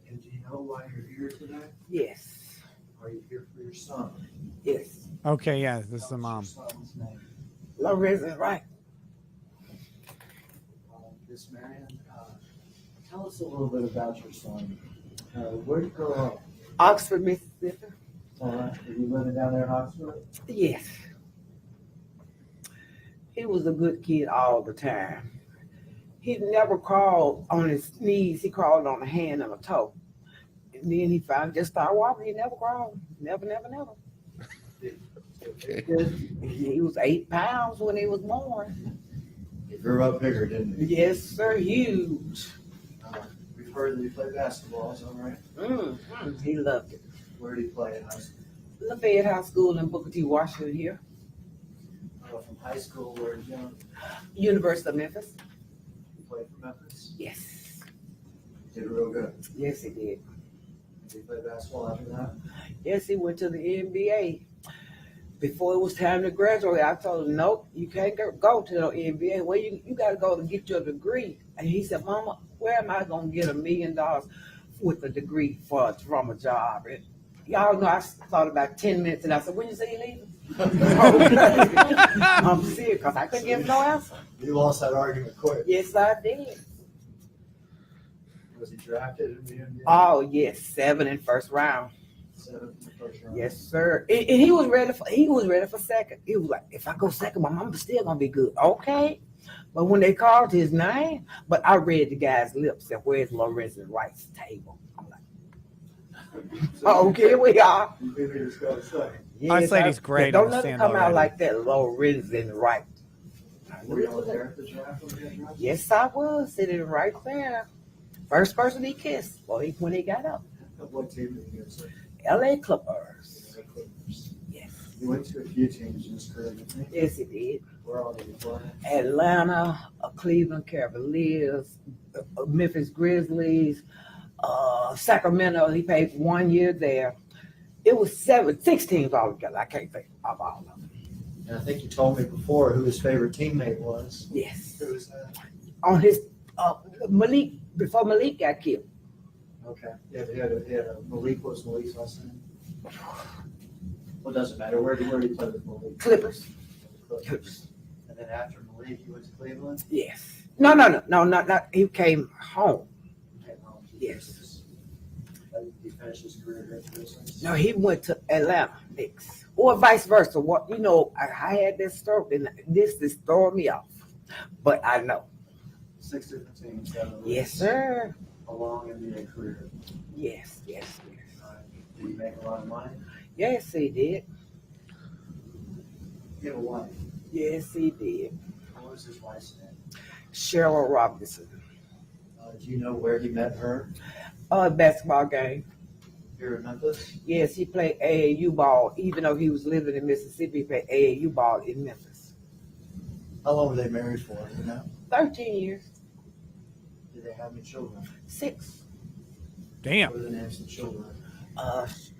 And do you know why you're here today? Yes. Are you here for your son? Yes. Okay, yeah, this is the Tell us mom. your son's name. Lorenzen Wright. Miss Marion, tell us a little bit about your son. Where did you grow up? Oxford, Mississippi. Are you living down there in Oxford? Yes. He was a good kid all the time. He never crawled on his knees. He crawled on a hand and a toe. And then he finally just started walking. He never crawled. Never. Okay. He was 8 pounds when he was born. He grew up bigger, didn't he? Yes, sir. Huge. We've heard that he played basketball, is that right? He loved it. Where did he play in high school? Lafayette High School in Booker T. Washington here. From high school, where did you go? University of Memphis. He played for Memphis? Yes. Did real good. Yes, he did. Did he play basketball after that? Yes, he went to the NBA. Before it was time to graduate, I told him, nope, you can't go to the NBA. Well, you got to go to get your degree. And he said, Mama, where am I going to get $1 million with a degree from a job? And y'all know I thought about 10 minutes, and I said, when you say you leaving? I'm serious, because I couldn't give him no answer. You lost that argument quick. Yes, I did. Was he drafted in the NBA? Oh, yes, 7 in first round. 7th in the first round. Yes, sir. And he was ready for second. He was like, if I go second, my mama's still gonna be good. Okay. But when they called his name, but I read the guy's lips and where's Lorenzen Wright's table? I'm like, oh, okay, we are. You think he just got a second? I'd say he's great Don't on the let it stand come out already. like that, Lorenzen Wright. Were you all there at the draft when he got drafted? Yes, I was sitting right there. First person he kissed when he got up. What team did he go to? LA Clippers. The Clippers. Yes. He went to a few teams in his career, didn't he? Yes, he did. Where all did he play? Atlanta, Cleveland Cavaliers, Memphis Grizzlies, Sacramento. He played 1 year there. It was 6 teams altogether. I can't think of all of them. And I think you told me before who his favorite teammate was. Yes. Who was that? On his Malik, before Malik got killed. Okay. He had a Malik. What was Malik's last name? Well, it doesn't matter. Where did he play with Malik? Clippers. Clippers. And then after Malik, he went to Cleveland. Yes. No, not. He came home. Came home to Yes. Memphis. He finished his career here at Grizzlies. No, he went to Atlanta next, or vice versa. What I had this stroke, and this is throwing me off. But I know. 6 different teams. Yes, sir. A long NBA career. Yes. Did he make a lot of money? Yes, he did. He had a wife. Yes, he did. What was his wife's name? Cheryl Robinson. Do you know where he met her? Basketball game. Here in Memphis? Yes, he played AAU ball. Even though he was living in Mississippi, he played AAU ball in Memphis. How long were they married for? Do you know? 13 years. Did they have any children? 6. Damn. What are the names of the children?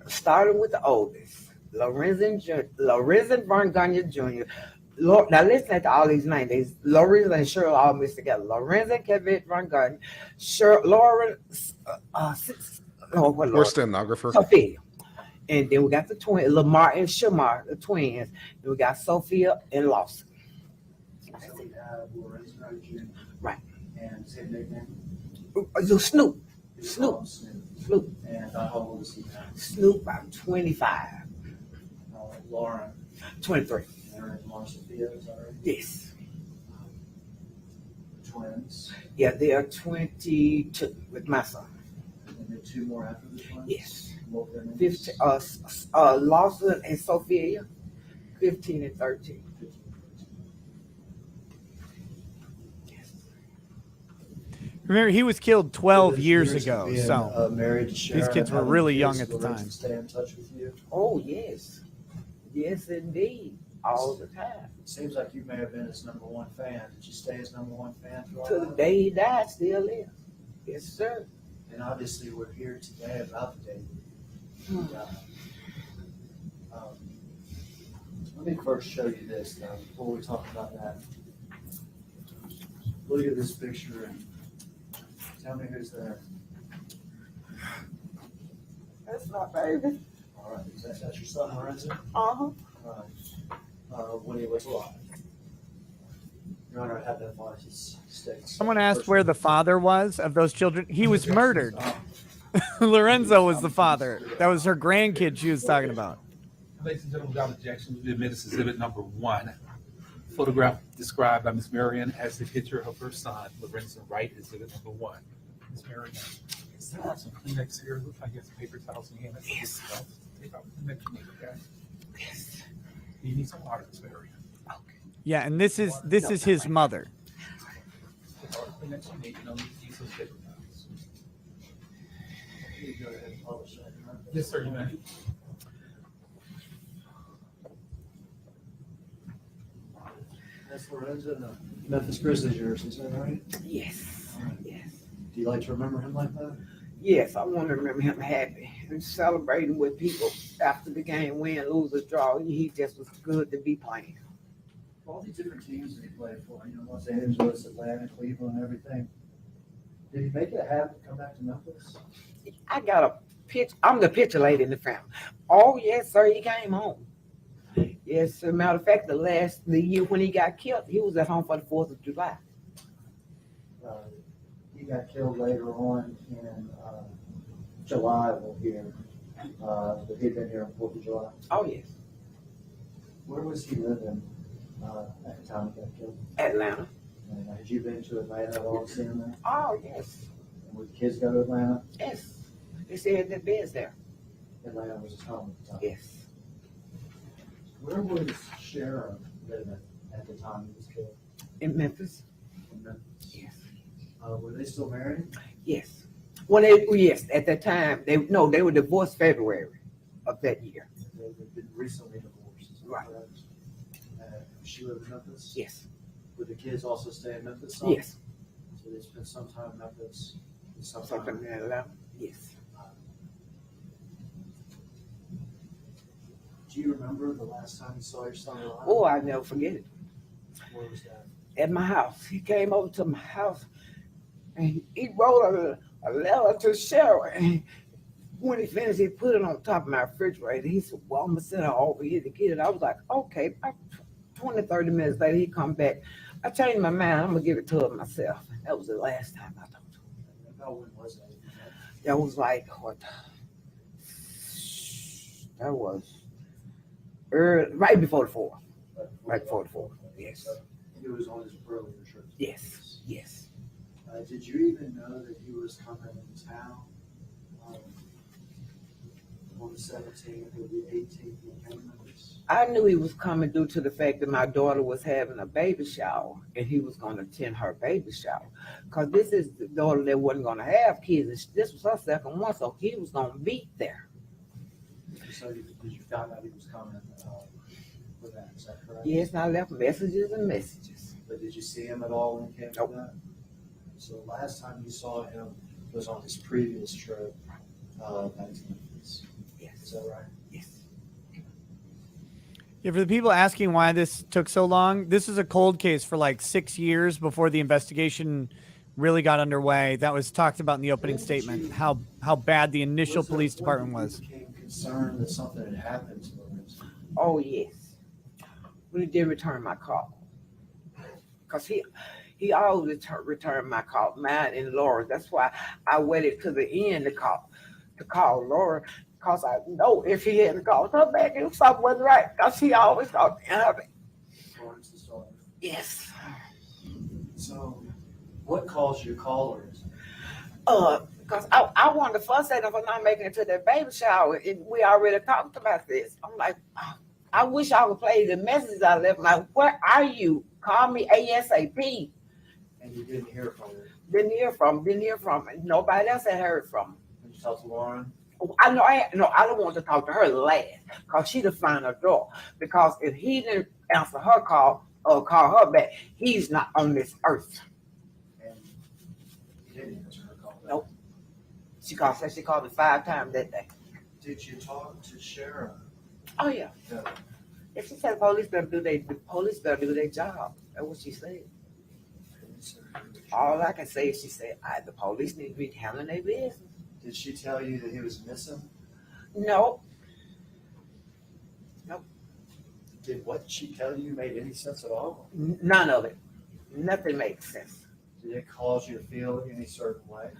Starting with the oldest, Lorenzen Von Gunyer Jr. Now listen to all these names. Lorenzen and Cheryl all mixed together. Lorenzen Kevin Von Gunyer, We're stenographer. Sophia. And then we got the twins, Lamar and Shamar, the twins. Then we got Sophia and Lawson. So we have Lorenzen Wright Jr. Right. And same nickname? Snoop. You Snoop. call him Snoop. Snoop. And how old is he now? Snoop, I'm 25. Lauren. 23. Aaron and Lauren Sophia, is that right? Yes. Twins. Yeah, they are 22 with my son. And then 2 more after the twins? Yes. What were their names? 15, Lawson and Sophia, 15 and 13. Remember, he was killed 12 His years of ago. being, So married to Sharon, kids were having really kids, young at the Lorenzen time. Stay in touch with you? Oh, yes. Yes, indeed. All the time. It seems like you may have been his #1 fan. Did you stay his #1 fan throughout To the life? day he died, still is. Yes, sir. And obviously, we're here today about the day. Let me first show you this now before we talk about that. Look at this picture and tell me who's there. That's my baby. All right, that's your son, Lorenzen? Uh-huh. When he was alive. Your Honor, I have that file. Someone asked where the father was of those children. He was murdered. Lorenzo was the father. That was her grandkid she was talking about. Ladies and gentlemen, without objection, we admit this exhibit number 1. Photograph described by Ms. Marion as the picture of her son, Lorenzen Wright, exhibit number 1. Ms. Marion, is there some Kleenex here? Looks like you have some paper towels in your hand. Yes. Take out the Kleenex you need, okay? Yes. You need some water, Ms. Marion. Okay. Yeah, and this is his mother. Take all the Kleenex you need. You don't need to use those paper towels. You go ahead and publish that. Your Honor. Yes, sir, you may. That's Lorenzen. Memphis Grizzlies jersey, is that right? Yes. Yes. Do you like to remember him like that? Yes, I want to remember him happy and celebrating with people after the game, win, lose, or draw. He just was good to be playing. All these different teams that he played for, Los Angeles, Atlanta, Cleveland, everything. Did he make it a habit to come back to Memphis? I got a pitch. I'm the pitcher lady in the family. Oh, yes, sir. He came home. Yes, as a matter of fact, the year when he got killed, he was at home for the 4th of July. He got killed later on in July, we'll hear. But he'd been here on 4th of July. Oh, yes. Where was he living at the time he got killed? Atlanta. And had you been to Atlanta at all, seen him there? Oh, yes. And would the kids go to Atlanta? Yes. They said their beds there. Atlanta was his home at the time. Yes. Where was Sharon living at the time he was killed? In Memphis. In Memphis. Yes. Were they still married? Yes. Yes, at that time, they were divorced February of that year. They've been recently divorced. Is that Right. correct? She lived in Memphis? Yes. Would the kids also stay in Memphis? Yes. So they spent some time in Memphis, and some Something time. in Atlanta. Yes. Do you remember the last time you saw your son alive? Oh, I'll never forget it. Where was that? At my house. He came over to my house and he wrote a letter to Cheryl. And when he finished, he put it on top of my refrigerator. He said, well, I'm going to send her over here to get it. I was like, okay. About 20, 30 minutes later, he come back. I changed my mind. I'm going to give it to her myself. That was the last time I talked to him. About when was that? That was like, what? That was right before the 4th. Right before the 4th. Yes. It was on his earlier trip. Yes. Yes. Did you even know that he was coming in town on the 17th or the 18th? He came with us? I knew he was coming due to the fact that my daughter was having a baby shower and he was going to attend her baby shower. Because this is the daughter that wasn't going to have kids. This was her second one, so he was going to be there. So did you find out he was coming for that? Is that correct? Yes, and I left messages and messages. But did you see him at all when he came Nope. for that? So the last time you saw him was on his previous trip back to Memphis. Yes. Is that right? Yes. Yeah, for the people asking why this took so long, this is a cold case for like 6 years before the investigation really got underway. That was talked about in the opening statement, how bad the initial police department was. When you became concerned that something had happened to Lorenzen? Oh, yes. When he did return my call. Because he always returned my call, mine and Laura. That's why I waited to the end to call Laura. Because I know if he hadn't called her back, if something wasn't right. Because she always called me. Lawrence's daughter. Yes. So what caused you to call her? Because I wanted to fuss at him for not making it to that baby shower. We already talked about this. I'm like, I wish I would play the messages I left. Like, where are you? Call me ASAP. And you didn't hear from her? Didn't hear from him. Nobody else had heard from him. Did you talk to Lauren? I don't want to talk to her last because she the final draw. Because if he didn't answer her call or call her back, he's not on this earth. And you didn't answer her call back? Nope. She called me 5 times that day. Did you talk to Sharon? Oh yeah. No. If she said the police better do their job. That's what she said. All I can say is she said, the police need to be handling their business. Did she tell you that he was missing? No. Did what she tell you made any sense at all? None of it. Nothing makes sense. Did it cause you to feel any certain way?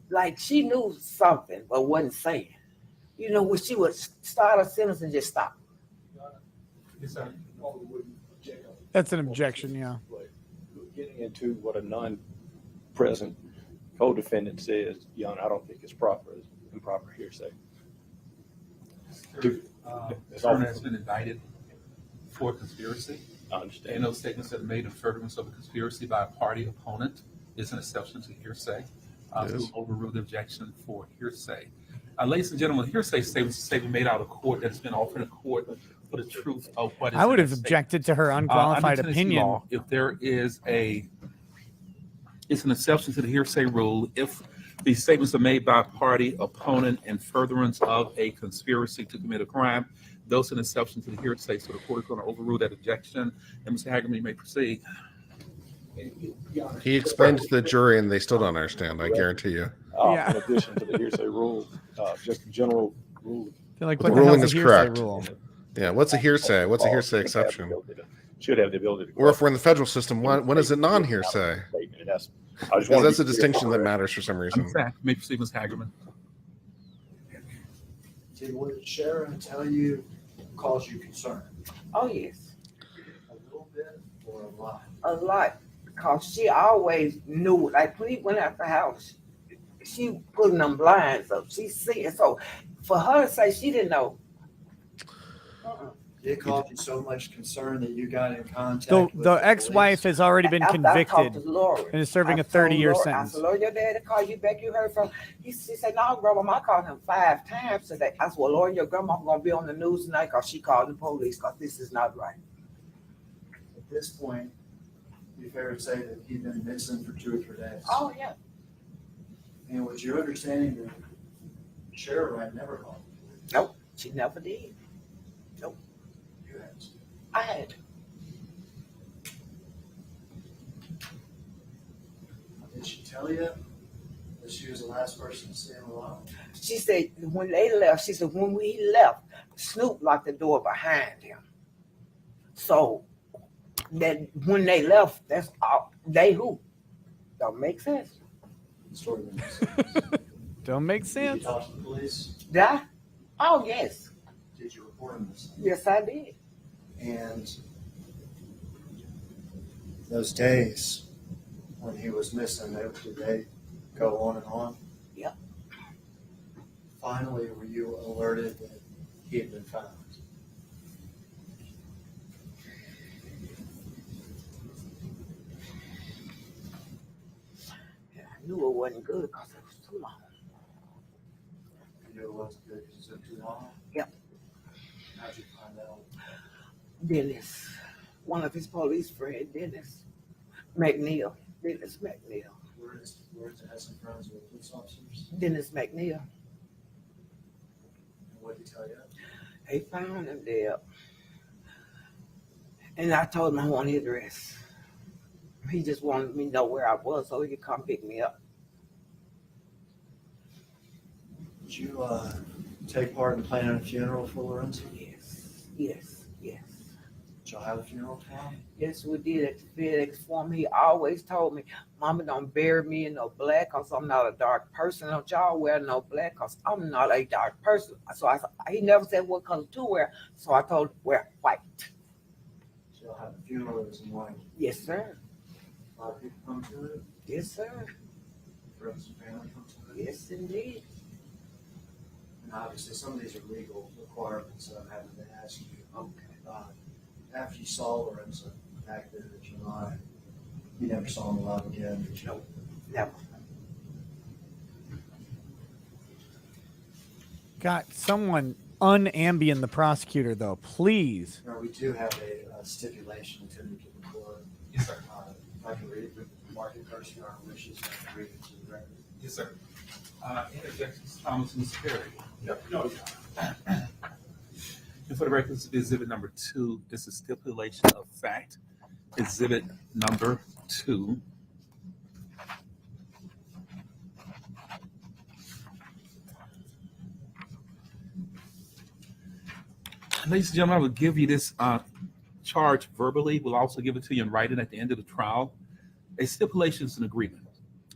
Like she knew something but wasn't saying. You know, when she would start a sentence and just stop. Yes, sir. That's an objection, yeah. Getting into what a non-present co-defendant says, Your Honor, I don't think it's improper hearsay. Turner has been indicted for conspiracy. I understand. And those statements that are made in furtherance of a conspiracy by a party opponent is an exception to hearsay. To overrule the objection for hearsay. Ladies and gentlemen, hearsay statements is a statement made out of court that's been offered in court for the truth of what is. I would in have that statement. objected to her unqualified Under Tennessee opinion. law, if there is it's an exception to the hearsay rule if these statements are made by a party opponent in furtherance of a conspiracy to commit a crime. Those are an exception to the hearsay, so the court is going to overrule that objection. And Mr. Hagerman, you may proceed. He explained to the jury, and they still don't understand. I guarantee you. Yeah. In addition to the hearsay rule, just a general rule. They're like, The what the ruling hell's is a hearsay correct. rule? Yeah. What's a hearsay? What's a hearsay exception? Should have the ability to. Or if we're in the federal system, when is it non-hearsay? Because that's a distinction that matters for some reason. You may proceed, Mr. Hagerman. Did what Sharon tell you cause you concern? Oh yes. A little bit or a lot? A lot. Because she always knew, like when he went out the house, she putting them blinds up. She see it. So for her to say she didn't know. It caused you so much concern that you got in contact with The ex-wife has already been After I talked convicted to Lori, and is serving I a 30-year told Lori, sentence. I said, Lord, your daddy called you back. You heard from. She said, no, Grandma, I called him 5 times today. I said, well, Lord, your grandma going to be on the news tonight because she called the police because this is not right. At this point, it'd be fair to say that he'd been missing for 2 or 3 days. Oh, yeah. And was your understanding that Sharon Wright never called? Nope. She never did. Nope. You had to. I had to. Did she tell you that she was the last person to see him alive? She said when they left, she said when we left, Snoop locked the door behind him. So that when they left, that's all they who. Don't make sense. The story makes sense. Don't make Did you sense. talk to the police? Did I? Oh yes. Did you report him missing? Yes, I did. And those days when he was missing, did they go on and on? Yep. Finally, were you alerted that he had been found? Yeah, I knew it wasn't good because it was too long. You knew it wasn't good because it took too long? Yep. How'd you find out? Dennis, one of his police friends, Dennis McNeil. Dennis McNeil. Where to have some friends with police officers? Dennis McNeil. And what did he tell you? They found him there. And I told him I want his address. He just wanted me to know where I was so he could come pick me up. Did you take part in planning a funeral for Lorenzen? Yes, yes, yes. Did y'all have a funeral for him? Yes, we did at the FedEx form. He always told me, Mama, don't bury me in no black because I'm not a dark person. Don't y'all wear no black because I'm not a dark person. So he never said what color to wear. So I told him, wear white. So y'all have a funeral that was in white. Yes, sir. A lot of people come to it. Yes, sir. Friends and family come to it. Yes, indeed. And obviously, some of these are legal requirements that I'm having to ask you. Okay. After you saw Lorenzen back there in July, you never saw him alive again, did you? Nope. Never. Got someone unambient the prosecutor, though. Please. No, we do have a stipulation to the court. Yes, sir. If I can read it, the market person, our wishes, I can read it to the record. Yes, sir. Interjections, Thomas and Mr. Perry. Yep. No, And for the record, exhibit number 2 is a stipulation of fact. Exhibit number 2. Ladies and gentlemen, I will give you this charge verbally. We'll also give it to you in writing at the end of the trial. A stipulation is an agreement,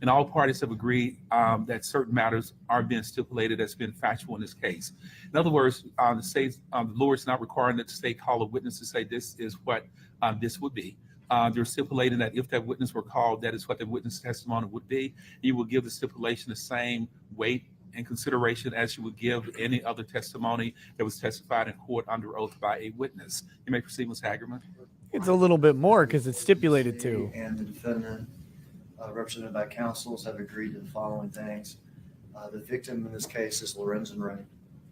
and all parties have agreed that certain matters are being stipulated as being factual in this case. In other words, the lawyer is not requiring that the state call a witness to say this is what this would be. They're stipulating that if that witness were called, that is what the witness testimony would be. You will give the stipulation the same weight and consideration as you would give any other testimony that was testified in court under oath by a witness. You may proceed, Ms. Hagerman. It's a little bit more because it's stipulated to. And the defendant, represented by counsels, have agreed to the following things. The victim in this case is Lorenzen Wright,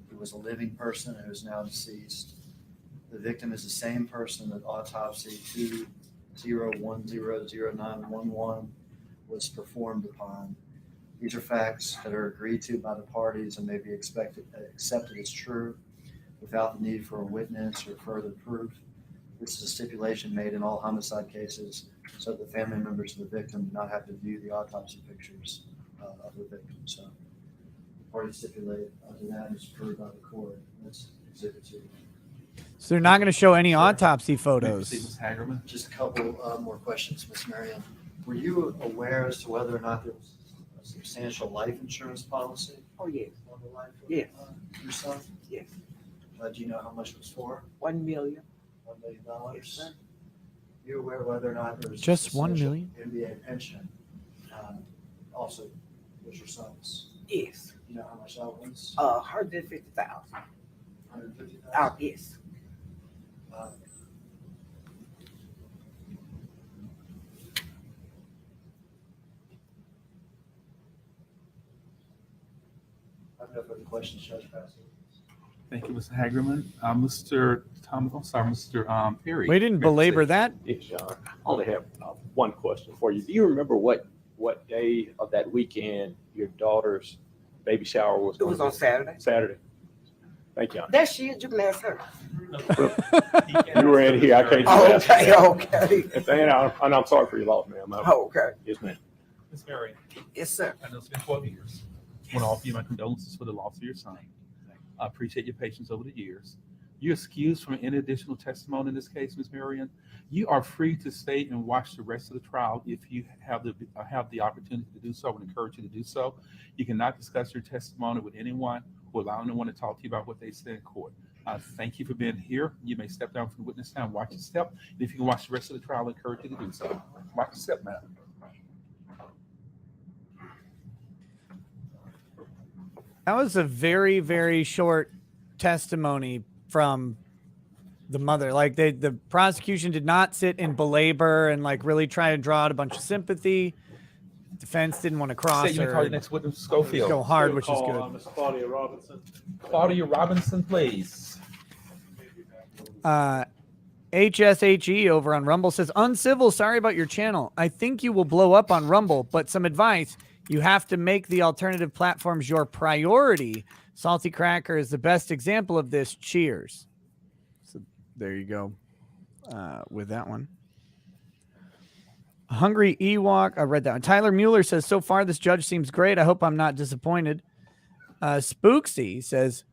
who was a living person and who is now deceased. The victim is the same person that autopsy 201000911 was performed upon. These are facts that are agreed to by the parties and may be accepted as true without the need for a witness or further proof. This is a stipulation made in all homicide cases so that the family members of the victim do not have to view the autopsy pictures of the victim. So the parties stipulate to that is approved by the court. That's exhibit 2. So they're not going to show any autopsy You may photos. proceed, Ms. Hagerman. Just a couple more questions, Ms. Marion. Were you aware as to whether or not there was a substantial life insurance policy Oh, yes. on the life of Yes. your son? Yes. Do you know how much it was for? $1 million. $1 million? Yes, sir. You aware whether or not there was Just a $1 substantial million? NBA pension? Also, was your son's? Yes. You know how much that was? 150,000. 150,000. Yes. I have no further questions, Judge Paskey. Thank you, Mr. Hagerman. Mr. Thomas, I'm sorry, Mr. Perry. We didn't You may belabor proceed. that. Yes, John. I only have one question for you. Do you remember what day of that weekend your daughter's baby shower was? It was on Saturday. Saturday. Thank you. That she is, you can ask her. You were in here. I can't. Okay, okay. And I'm sorry for your loss, ma'am. Okay. Yes, ma'am. Ms. Perry, Yes, sir. I know it's been 12 years. I want to offer you my condolences for the loss of your son. I appreciate your patience over the years. You're excused from any additional testimony in this case, Ms. Marion. You are free to stay and watch the rest of the trial if you have the opportunity to do so. I would encourage you to do so. You cannot discuss your testimony with anyone or allow anyone to talk to you about what they said in court. Thank you for being here. You may step down from the witness stand, watch your step. And if you can watch the rest of the trial, I encourage you to do so. Watch your step, ma'am. That was a very, very short testimony from the mother. Like the prosecution did not sit and belabor and like really try to draw out a bunch of sympathy. Defense didn't want to cross Say you may call her. your next witness, Schofield. Go hard, which is good. Miss Claudia Robinson. Claudia Robinson, please. HSHE over on Rumble says, uncivil, sorry about your channel. I think you will blow up on Rumble, but some advice. You have to make the alternative platforms your priority. Salty Cracker is the best example of this. Cheers. So there you go with that one. Hungry Ewok. I read that one. Tyler Mueller says, so far this judge seems great. I hope I'm not disappointed. Spooksy says,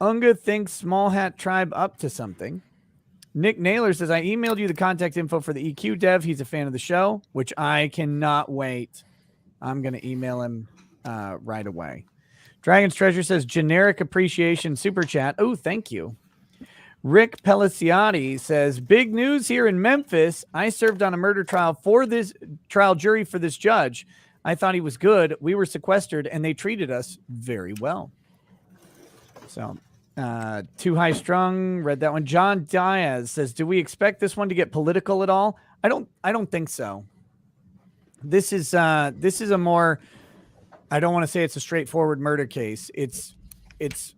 Unga thinks Small Hat Tribe up to something. Nick Naylor says, I emailed you the contact info for the EQ dev. He's a fan of the show, which I cannot wait. I'm going to email him right away. Dragon's Treasure says, generic appreciation super chat. Oh, thank you. Rick Peliciati says, big news here in Memphis. I served on a murder trial for this trial jury for this judge. I thought he was good. We were sequestered and they treated us very well. So Too High Strung, read that one. John Diaz says, do we expect this one to get political at all? I don't think so. This is a more, I don't want to say it's a straightforward murder case. It's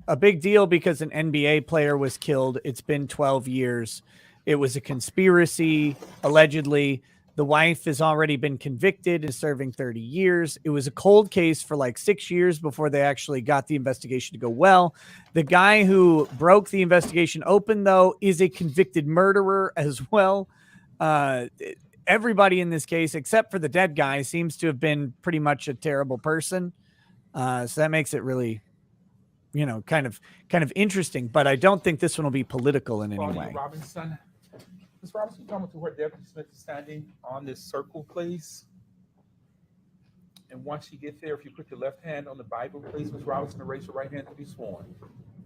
a big deal because an NBA player was killed. It's been 12 years. It was a conspiracy, allegedly. The wife has already been convicted, is serving 30 years. It was a cold case for like 6 years before they actually got the investigation to go well. The guy who broke the investigation open, though, is a convicted murderer as well. Everybody in this case, except for the dead guy, seems to have been pretty much a terrible person. So that makes it really, kind of interesting. But I don't think this one will be political in any Claudia way. Robinson. Ms. Robinson, come to where Deputy Smith is standing on this circle, please. And once you get there, if you put your left hand on the Bible, please, Ms. Robinson, and raise your right hand to be sworn.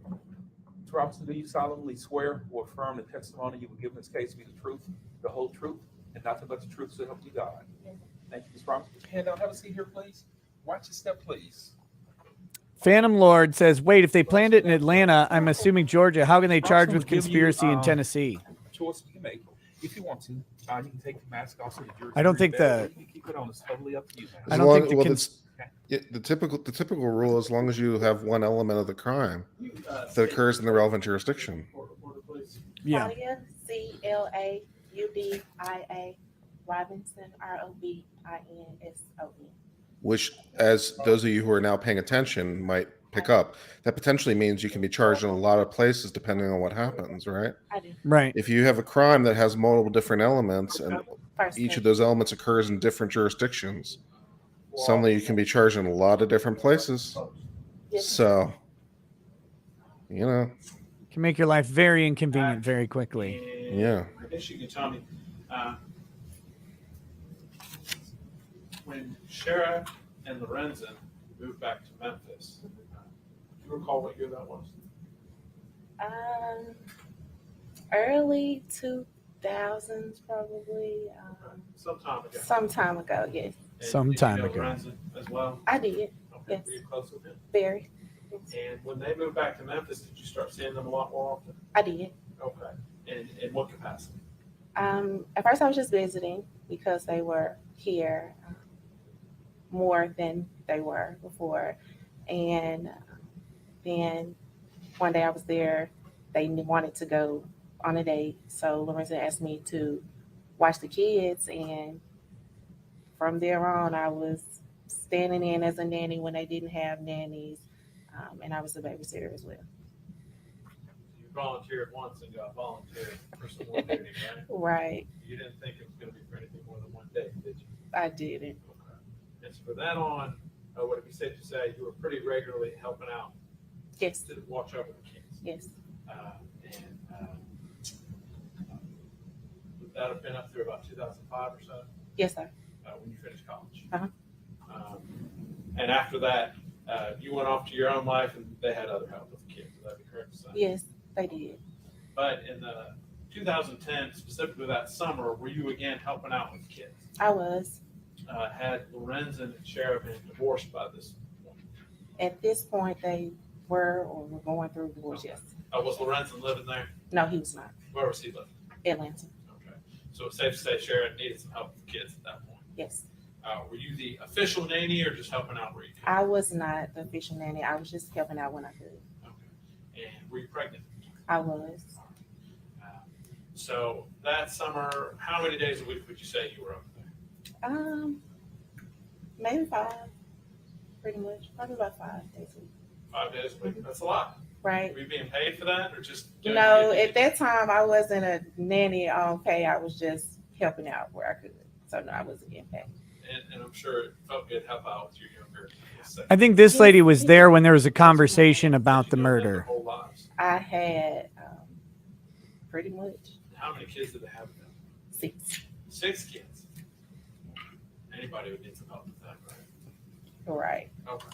Ms. Robinson, do you solemnly swear or affirm the testimony you will give in this case to be the truth, the whole truth, and nothing but the truth, so help you God? Yes. Thank you, Ms. Robinson. Put your hand down. Have a seat here, please. Watch your step, please. Phantom Lord says, wait, if they planned it in Atlanta, I'm assuming Georgia, how can they charge with conspiracy in Tennessee? Choice you can make. If you want to, you can take the mask off so the jury. I don't think the. You can keep it on. It's totally up to you. I don't think the typical rule, as long as you have one element of the crime that occurs in the relevant jurisdiction. Yeah. Claudia, CLAUDIA, Robinson, ROBINSON. Which, as those of you who are now paying attention might pick up, that potentially means you can be charged in a lot of places depending on what happens, right? I do. Right. If you have a crime that has multiple different elements and each of those elements occurs in different jurisdictions, suddenly you can be charged in a lot of different places. So, can make your life very inconvenient very quickly. Yeah. I guess you can tell me, when Sheriff and Lorenzen moved back to Memphis, do you recall what year that was? Early 2000s, probably. Some time ago. Some time ago, yes. And Some did time you know ago. Lorenzen as well? I did. Okay. Yes. Were you close with him? Very. And when they moved back to Memphis, did you start seeing them a lot more often? I did. Okay. And in what capacity? At first, I was just visiting because they were here more than they were before. And then one day I was there, they wanted to go on a date. So Lorenzen asked me to watch the kids. And from there on, I was standing in as a nanny when they didn't have nannies. And I was a babysitter as well. You volunteered once and got volunteered for some more duty, right? Right. You didn't think it was going to be for anything more than one day, did you? I didn't. Okay. And so from that on, would it be safe to say you were pretty regularly helping out? Yes. To watch over the kids? Yes. Would that have been up through about 2005 or so? Yes, sir. When you finished college? Uh-huh. And after that, you went off to your own life and they had other help with the kids. Would that be correct to say? Yes, they did. But in the 2010, specifically that summer, were you again helping out with kids? I was. Had Lorenzen and Sheriff been divorced by this point? At this point, they were or were going through divorce, yes. Was Lorenzen living there? No, he was not. Where was he living? Atlanta. Okay. So it's safe to say Sheriff needed some help with the kids at that point. Yes. Were you the official nanny or just helping out where you could? I was not the official nanny. I was just helping out when I could. Okay. And were you pregnant? I was. So that summer, how many days a week would you say you were over there? Maybe 5, pretty much. Probably about 5 days a week. 5 days a week? That's a lot. Right. Were you being paid for that or just? No, at that time, I wasn't a nanny on pay. I was just helping out where I could. So no, I wasn't getting paid. And I'm sure it felt good to help out with your younger. I think this lady was there when there was a conversation about the murder. I had pretty much. How many kids did they have? 6. 6 kids. Anybody would need some help with that, right? Right. Okay.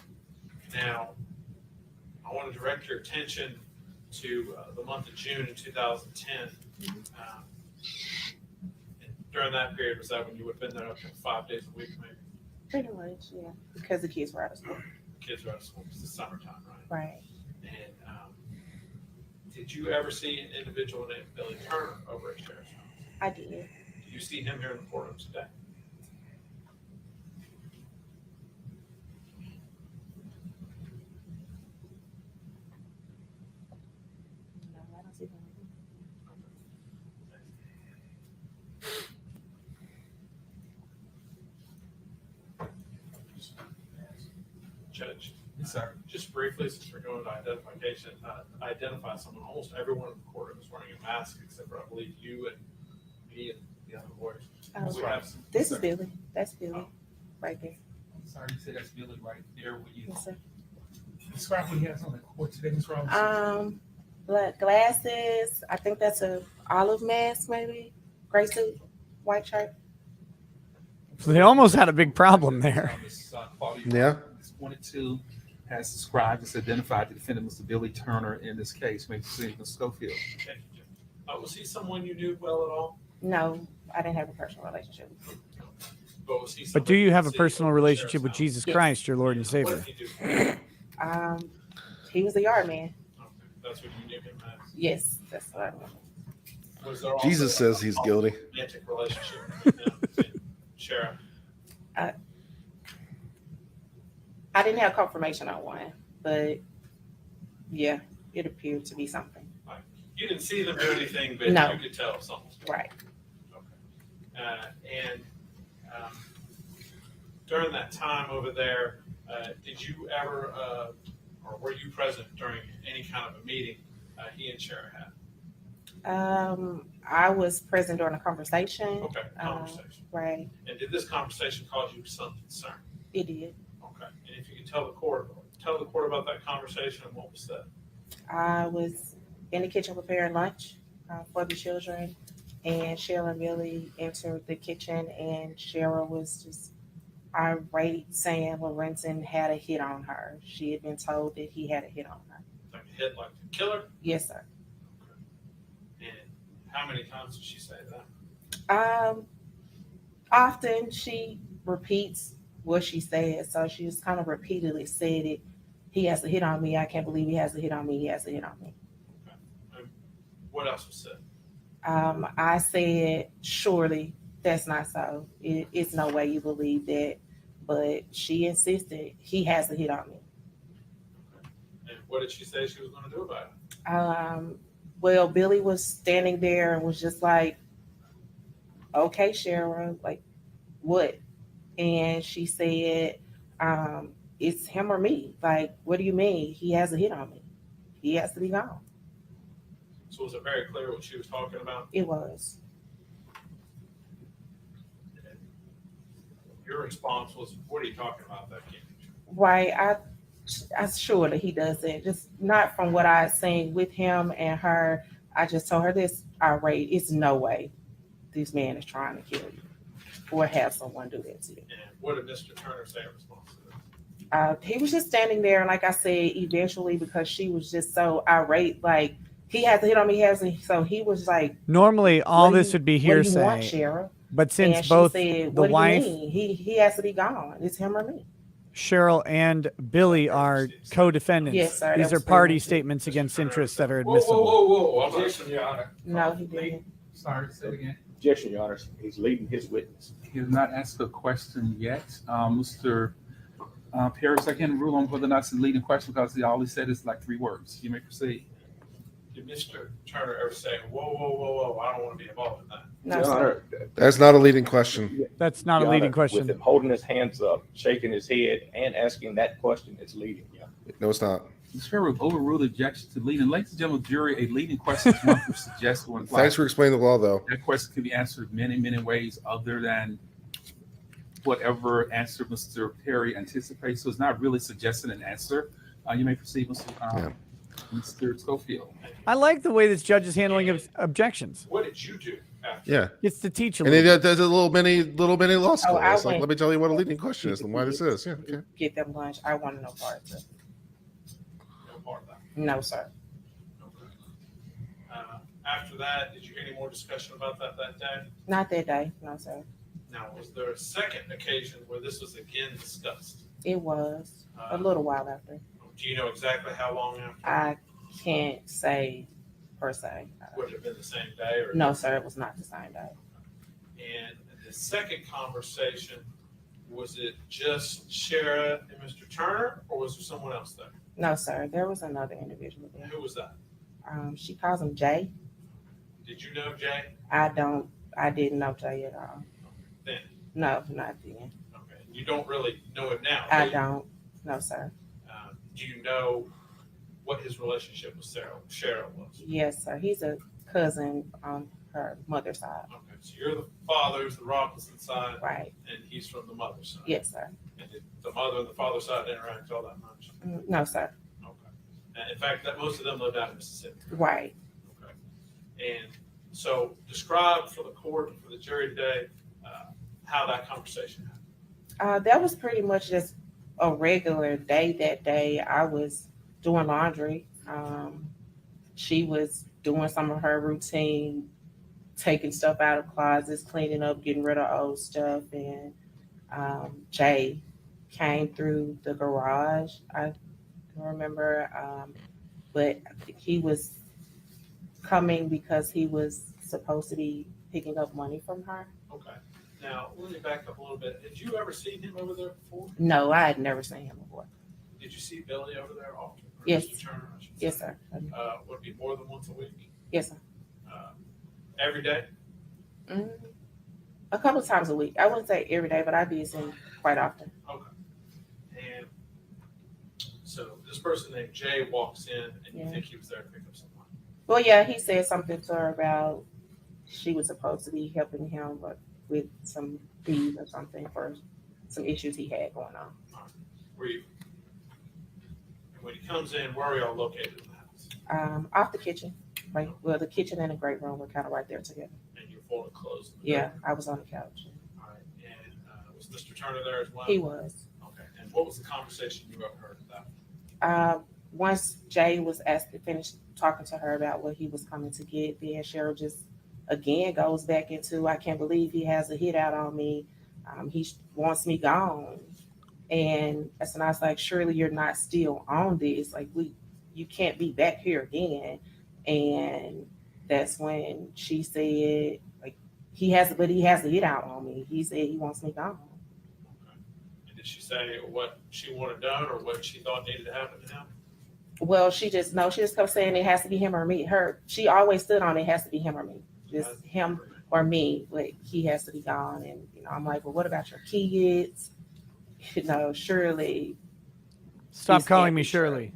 Now, I want to direct your attention to the month of June in 2010. During that period, was that when you would have been there up to 5 days a week, maybe? Pretty much, yeah. Because the kids were out of school. Kids were out of school because it's summertime, right? Right. And did you ever see an individual named Billy Turner over at Sheriff's Office? I did. Did you see him here in the courtroom today? No, I don't see them. Sir. Just briefly, since we're going to identification, identify someone. Almost everyone in the courtroom is wearing a mask, except for I believe you and me and the other lawyers. Oh, We have some- this is Billy. That's Billy, right there. I'm sorry, you said that's Billy right there with you. Yes, sir. Describe what he has on the court today, Ms. Robinson. Black glasses. I think that's a olive mask, maybe. Gray suit, white shirt. So they almost had a big problem there. Yeah. Ms. 22 has described, has identified the defendant, Mr. Billy Turner, in this case. May proceed, Ms. Schofield. Okay. Was he someone you knew well at all? No, I didn't have a personal relationship with him. But was he But someone do you have a see personal at the relationship sheriff's with house? Jesus Yes. Christ, your Lord and What Savior? did he do? He was a yard man. Okay, that's what you knew him as. Yes, that's what I remember. Was there also Jesus says he's guilty. romantic relationship with him and Sheriff? I didn't have confirmation on one, but yeah, it appeared to be something. You didn't see them do anything, but No. you could tell something. Right. And during that time over there, did you ever, or were you present during any kind of a meeting he and Sheriff had? I was present during a conversation. Okay, conversation. Right. And did this conversation cause you some concern? It did. Okay. And if you could tell the court about that conversation and what was said. I was in the kitchen preparing lunch for the children, and Cheryl and Billy entered the kitchen, and Cheryl was just irate, saying Lorenzen had a hit on her. She had been told that he had a hit on her. Like a hit like the killer? Yes, sir. And how many times did she say that? Often she repeats what she said, so she just kind of repeatedly said it. He has a hit on me. I can't believe he has a hit on me. He has a hit on me. Okay. And what else was said? I said, surely that's not so. It's no way you believe that. But she insisted he has a hit on me. And what did she say she was going to do about it? Well, Billy was standing there and was just like, okay, Cheryl, like, what? And she said, it's him or me. Like, what do you mean? He has a hit on me. He has to be gone. So was it very clear what she was talking about? It was. Your response was, what are you talking about that kid? Right. I'm sure that he does it. Just not from what I've seen with him and her. I just told her this irate. It's no way this man is trying to kill you or have someone do that to you. And what did Mr. Turner say in response to that? He was just standing there, and like I said, eventually, because she was just so irate, like, he has to hit on me, so he was like, Normally, all what do this you- would be what do you want, hearsay, Cheryl? but since And she both said, the what do you wife, mean? He has to be gone. It's him or me. Cheryl, and Billy are co-defendants, Yes, sir, these that are was party pretty much it. statements against interests that are Whoa, admissible. whoa. Objection, Your Honor. No, he didn't. Sorry, say it again. Objection, Your Honor. He's leading his witness. He has not asked a question yet. Mr. Paris, I can't rule on whether or not it's a leading question because all he said is like 3 words. You may proceed. Did Mr. Turner ever say, whoa, I don't want to be involved in that? No, Your sir. Honor, That's not a leading question. That's not Your a leading Honor, question. With him holding his hands up, shaking his head, and asking that question, it's leading. Yeah. No, it's not. Mr. Chair, we've overruled objection to leading. Ladies and gentlemen, jury, a leading question is one who suggests or implies. Thanks for explaining the law, though. That question can be answered many, many ways other than whatever answer Mr. Perry anticipates. So it's not really suggesting an answer. You may proceed, Mr. Schofield. I like the way this judge is handling objections. What did you do after? Yeah. Gets to teach a And he little bit. does a little mini law school. I It's like, went- let me tell you what a leading question is and why this is. Yeah, okay. Get them lunch. I want no part of it. No part of that. No, sir. Okay. After that, did you hear any more discussion about that day? Not that day. No, sir. Now, was there a second occasion where this was again discussed? It was a little while after. Do you know exactly how long after? I can't say per se. Would it have been the same day or? No, sir. It was not the same day. And the second conversation, was it just Shara and Mr. Turner, or was there someone else there? No, sir. There was another individual there. Who was that? She calls him Jay. Did you know Jay I didn't know Jay at all. then? No, not then. Okay. You don't really know him now? I do you? don't. No, sir. do you know what his relationship with Cheryl was? Yes, sir. He's a cousin on her mother's side. Okay, so you're the father, who's the Robinson side, Right. and he's from the mother's side. Yes, sir. And did the mother and the father side interact all that much? No, sir. Okay. And in fact, that most of them lived out in Mississippi. Right. Okay. And so describe for the court and for the jury today how that conversation happened. That was pretty much just a regular day that day. I was doing laundry. She was doing some of her routine, taking stuff out of closets, cleaning up, getting rid of old stuff. And Jay came through the garage. I can remember, but he was coming because he was supposed to be picking up money from her. Okay. Now, let me back up a little bit. Had you ever seen him over there before? No, I had never seen him before. Did you see Billy over there often? Or Yes. Mr. Turner, I should Yes, say? sir. Would it be more than once a week? Yes, sir. Every day? A couple of times a week. I wouldn't say every day, but I did see him quite often. Okay. And so this person named Jay walks in, and you Yeah. think he was there to pick up some money. Well, yeah, he said something to her about she was supposed to be helping him with some fees or something for some issues he had going on. Were you? And when he comes in, where are y'all located in the house? Off the kitchen, right? Well, the kitchen and the great room were kind of right there together. And you're folding clothes. in the Yeah, bedroom? I was on the couch. All right. And was Mr. Turner there as well? He was. Okay. And what was the conversation you overheard about? Once Jay was finished talking to her about what he was coming to get, then Cheryl just again goes back into, I can't believe he has a hit out on me. He wants me gone. And I was like, surely you're not still on this. Like you can't be back here again. And that's when she said, like, he has a hit out on me. He said he wants me gone. Okay. And did she say what she wanted done or what she thought needed to happen to him? Well, she just kept saying it has to be him or me. She always stood on it has to be him or me. Just him or me, but he has to be gone. And I'm like, well, what about your kids? Surely. Stop calling me Shirley.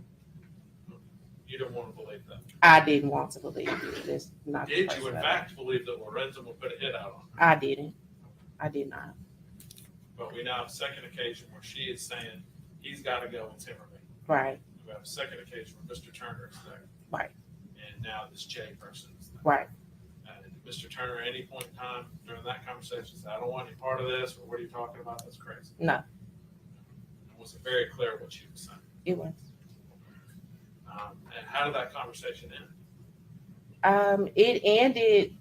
You don't want to believe that. I didn't want to believe it. That's not the Did person you in that fact believe that Lorenzen would put a hit out on her? I didn't. I did not. But we now have a second occasion where she is saying he's got to go, it's him or me. Right. We have a second occasion where Mr. Turner is there. Right. And now this Jay person is there. Right. Did Mr. Turner at any point in time during that conversation say, I don't want any part of this, or what are you talking about? That's crazy. No, And was it very clear what she was saying? it was. And how did that conversation end? It ended,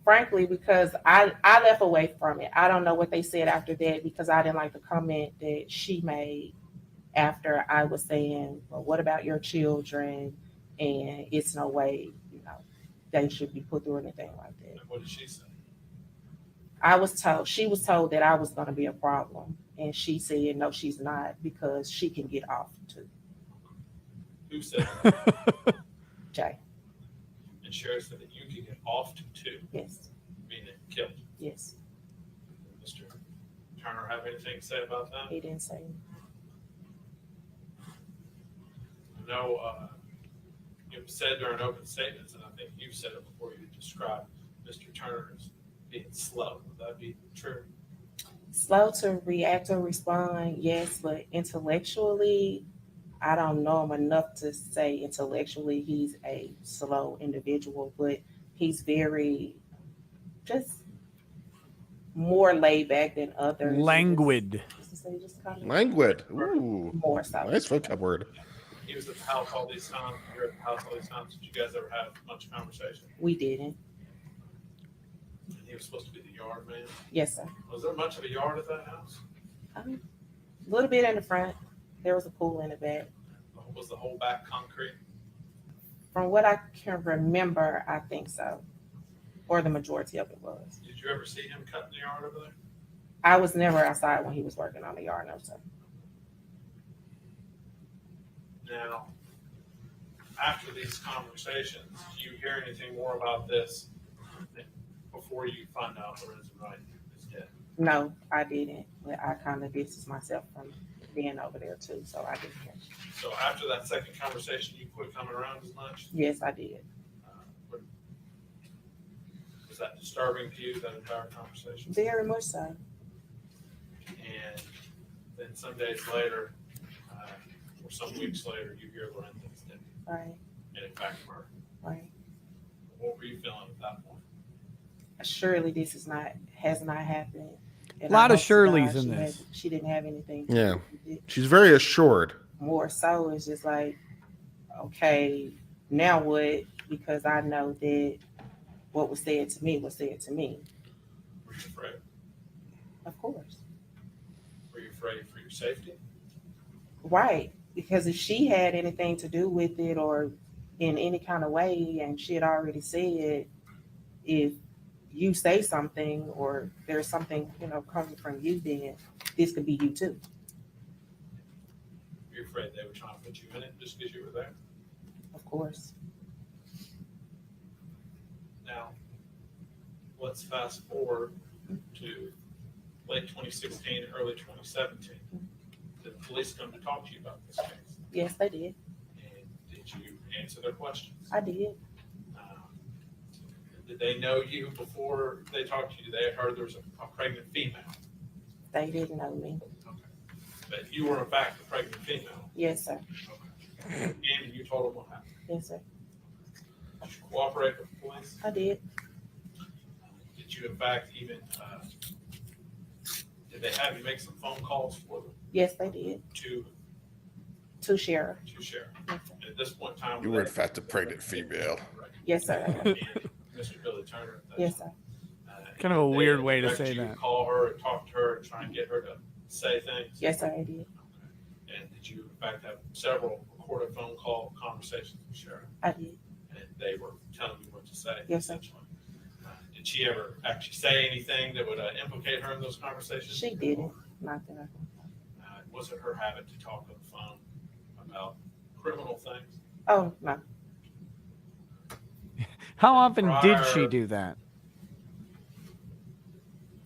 frankly, because I left away from it. I don't know what they said after that because I didn't like the comment that she made after I was saying, well, what about your children? And it's no way, they should be put through anything like that. And what did she say? She was told that I was going to be a problem. And she said, no, she's not because she can get off too. Who said that? Jay. And Sherry said that you could get off to too, Yes. meaning killed. Yes. Mr. Turner have anything to say about that? He didn't say anything. No, it was said during open statements, and I think you said it before you described Mr. Turner as being slow. Would that be true? Slow to react or respond, yes, but intellectually, I don't know him enough to say intellectually he's a slow individual, but he's very just more laid back than others. Languid. Languid. Ooh. More so. Nice vocab word. He was at the house all these times. You were at the house all these times. Did you guys ever have much conversation? We didn't. And he was supposed to be the yard man. Yes, sir. Was there much of a yard at that house? A little bit in the front. There was a pool in the back. Was the whole back concrete? From what I can remember, I think so. Or the majority of it was. Did you ever see him cutting the yard over there? I was never outside when he was working on the yard, no, sir. Now, after these conversations, do you hear anything more about this before you find out Lorenzen Wright is dead? No, I didn't. But I kind of distanced myself from being over there too, so I didn't hear. So after that second conversation, you quit coming around as much? Yes, I did. Was that disturbing to you, that entire conversation? Very much so. And then some days later, or some weeks later, you hear Lorenzen's dead. Right. And in fact, murder. Right. What were you feeling at that point? Surely this has not happened. A And lot I of hope to God Shirleys in she this. she didn't have anything. to Yeah. do with it. She's very assured. More so, it's just like, okay, now what? Because I know that what was said to me was said to me. Were you afraid? Of course. Were you afraid for your safety? Right. Because if she had anything to do with it or in any kind of way, and she had already said, if you say something or there's something, coming from you, then this could be you too. Were you afraid they were trying to put you in it just because you were there? Of course. Now, let's fast forward to late 2016, early 2017. Did the police come to talk to you about this case? Yes, they did. And did you answer their questions? I did. Did they know you before they talked to you? They heard there was a pregnant female. They didn't know me. Okay. But you were in fact a pregnant female. Yes, sir. Okay. And you told them what happened. Yes, sir. Did you cooperate with the police? I did. Did you in fact even, did they have you make some phone calls for them Yes, they did. To sheriff. to share? Yes, sir. And at this point in time, You were in fact a pregnant female. Yes, sir. And Mr. Billy Turner. at that Yes, time. sir. Kind of a They weird way to expect say you that. Call her and talk to her and try and get her to say things. Yes, sir, I did. Okay. And did you in fact have several recorded phone call conversations with Sharon? I did. And they were telling you what to say? Yes, sir. essentially. Did she ever actually say anything that would implicate her in those conversations? She didn't. Not that Was it her habit to talk on the phone about criminal things? Oh, no. How often did she Prior- do that?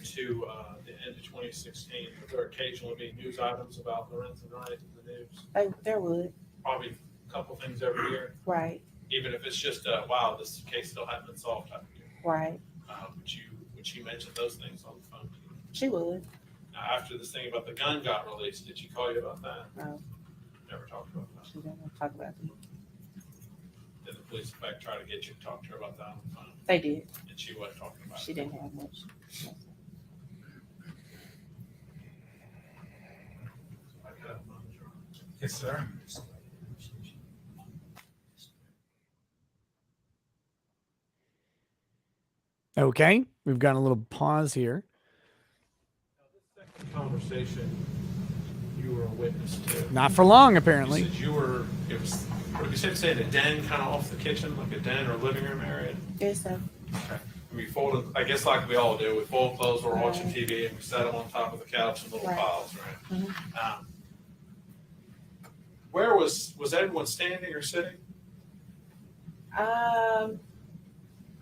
To the end of 2016, would there occasionally be news items about Lorenzen Wright in the news? There would. Probably a couple things every year, Right. even if it's just wow, this case still hasn't been solved type of deal. Right. Would you mention those things on the phone? She would. Now, after this thing about the gun got released, did she call you about that? No. Never talked about that. She didn't talk about it. Did the police in fact try to get you to talk to her about that on the phone? They did. And she wasn't talking about She it? didn't have much. Yes, sir. Okay, we've got a little pause here. Conversation you were a witness to. Not for long, You apparently. said you were, it was, what did you say to say, the den kind of off the kitchen, like a den or living room area? Yes, sir. Okay. We folded, I guess like we all do, we fold clothes, we're watching TV, and we set them on top of the couch in little Right. piles, right? Mhm. Where was everyone standing or sitting?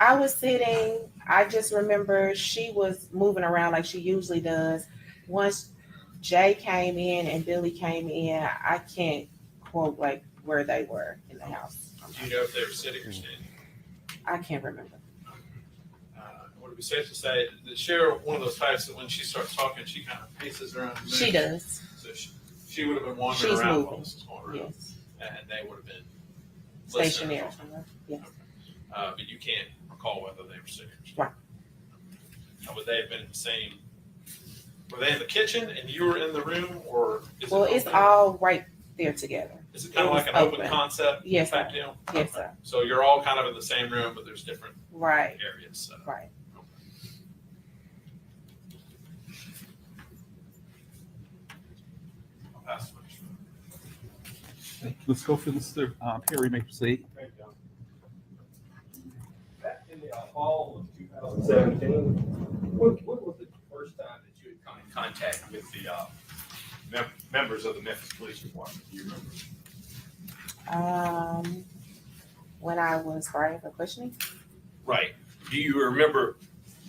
I was sitting. I just remember she was moving around like she usually does. Once Jay came in and Billy came in, I can't quote like where they were in the house. Do you know if they were sitting or standing? I can't remember. Would it be safe to say that Cheryl, one of those types that when she starts talking, she kind of paces around? the She room? does. So she would have been wandering She's around moving. while this was going around. Yes. And they would have been listening or Stationary talking. somewhere. Yes. But you can't recall whether they were sitting or standing. Right. Now, would they have been in the same? Were they in the kitchen and you were in the room, or is Well, it it's open? all right there together. Is it kind of it like was an open open. concept Yes, type sir. deal? Yes, sir. So you're all kind of in the same room, but there's different Right. areas. So. Right. I'll pass the mic. Let's go for Mr. Perry, may proceed. Back in the fall of 2017, what was the first time that you had come in contact with the members of the Memphis Police Department? Do you remember? When I was fired for questioning. Right. Do you remember,